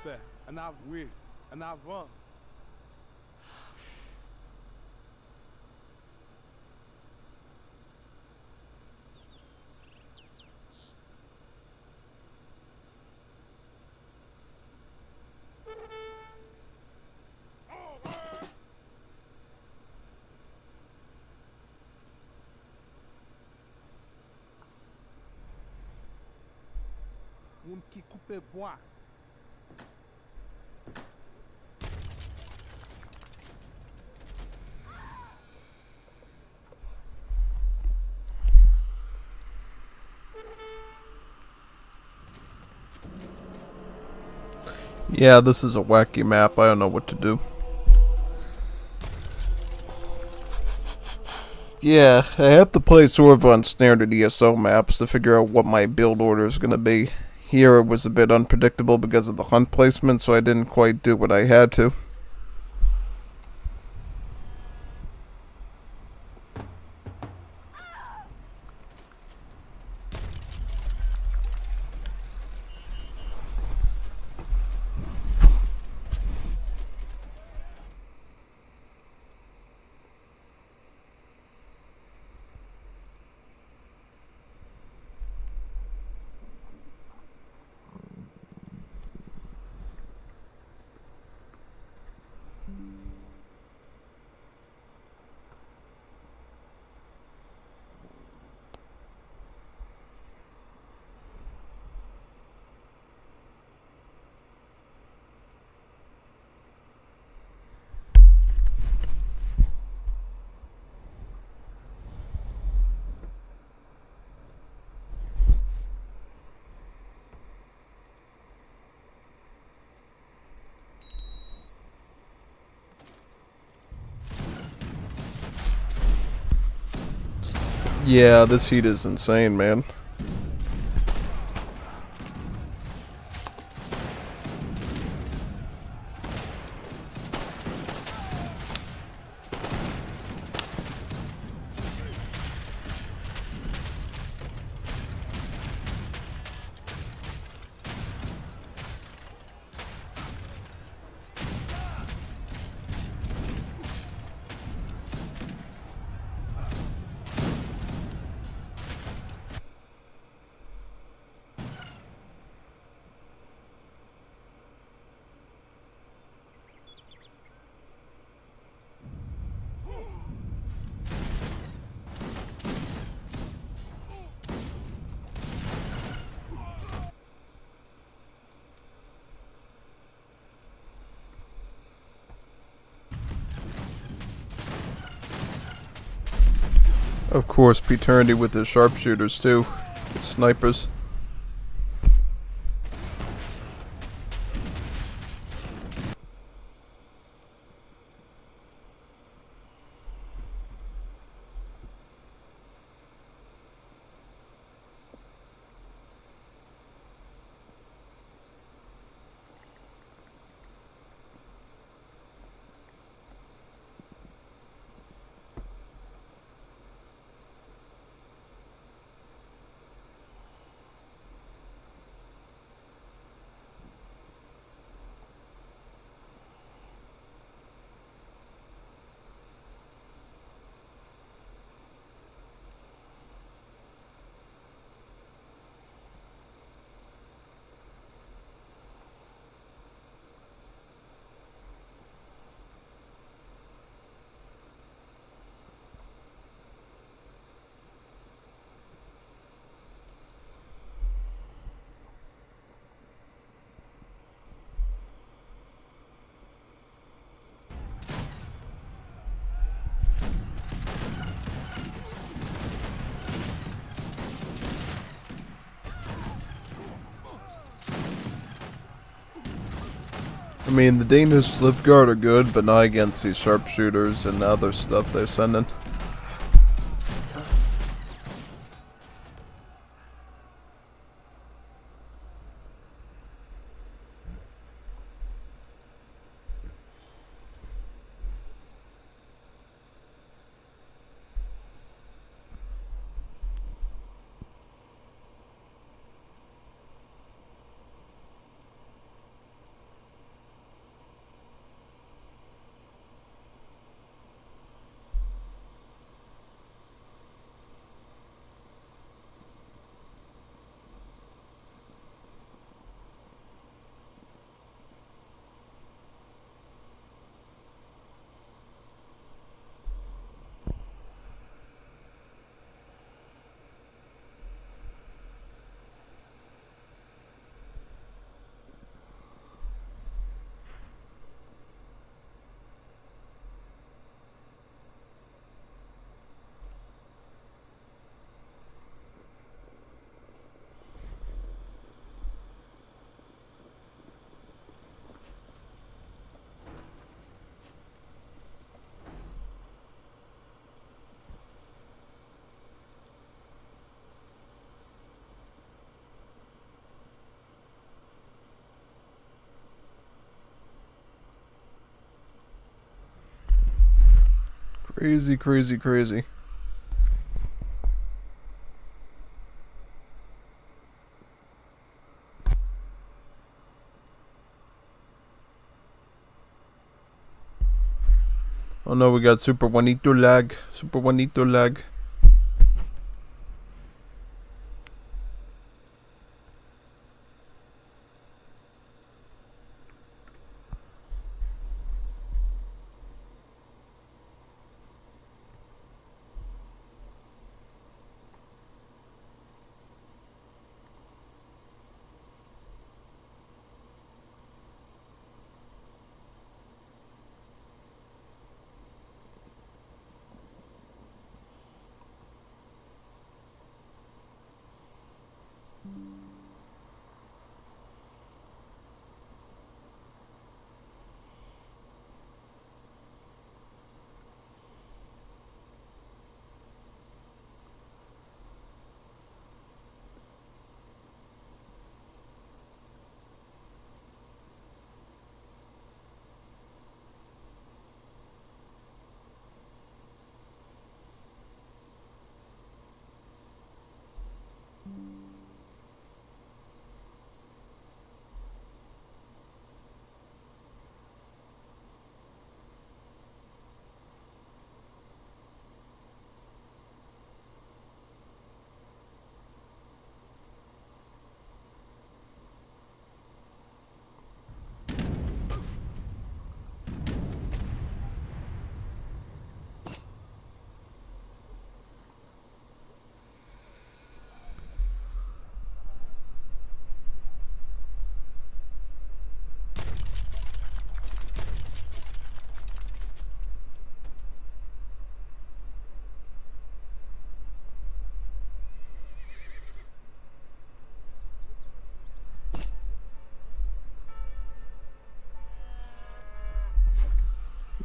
fait, en avant, en avant. Moun qui coupe bois. Yeah, this is a wacky map. I don't know what to do. Yeah, I have to play sort of on standard ESO maps to figure out what my build order is going to be. Here it was a bit unpredictable because of the hunt placement, so I didn't quite do what I had to. Yeah, this heat is insane, man. Of course, Paternity with his sharpshooters too. The snipers. I mean, the Danish Slivguard are good, but not against these sharpshooters and other stuff they're sending. Crazy, crazy, crazy. Oh no, we got Super Juanito lag. Super Juanito lag.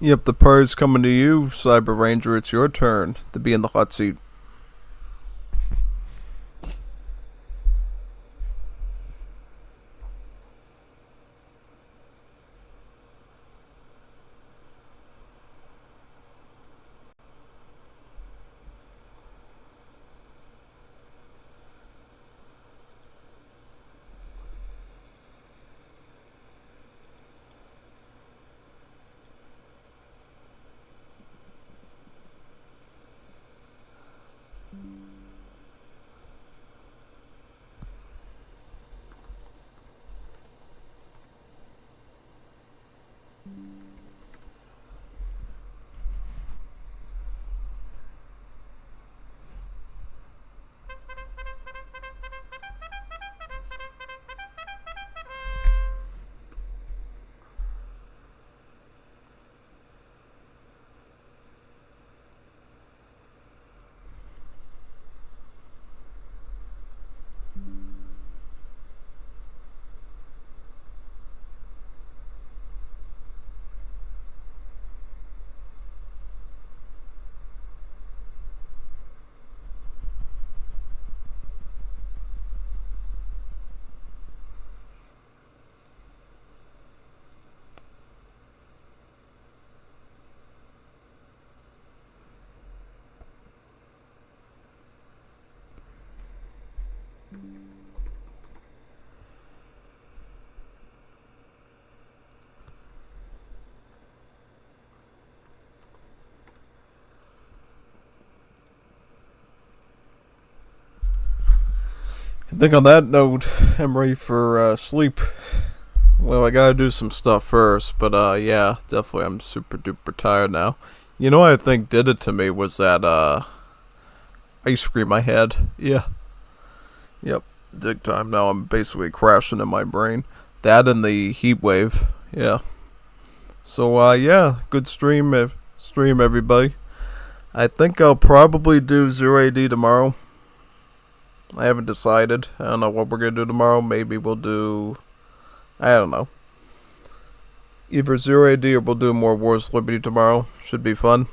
Yep, the party's coming to you, Cyber Ranger. It's your turn to be in the hot seat. I think on that note, I'm ready for sleep. Well, I gotta do some stuff first, but yeah, definitely I'm super duper tired now. You know what I think did it to me was that ice cream I had. Yeah. Yep. Dig time. Now I'm basically crashing in my brain. That and the heat wave. Yeah. So yeah, good stream everybody. I think I'll probably do 0AD tomorrow. I haven't decided. I don't know what we're gonna do tomorrow. Maybe we'll do, I don't know, either 0AD or we'll do more Wars Liberty tomorrow. Should be fun.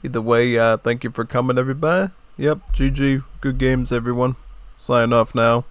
Either way, thank you for coming, everybody. Yep, GG. Good games, everyone. Sign off now.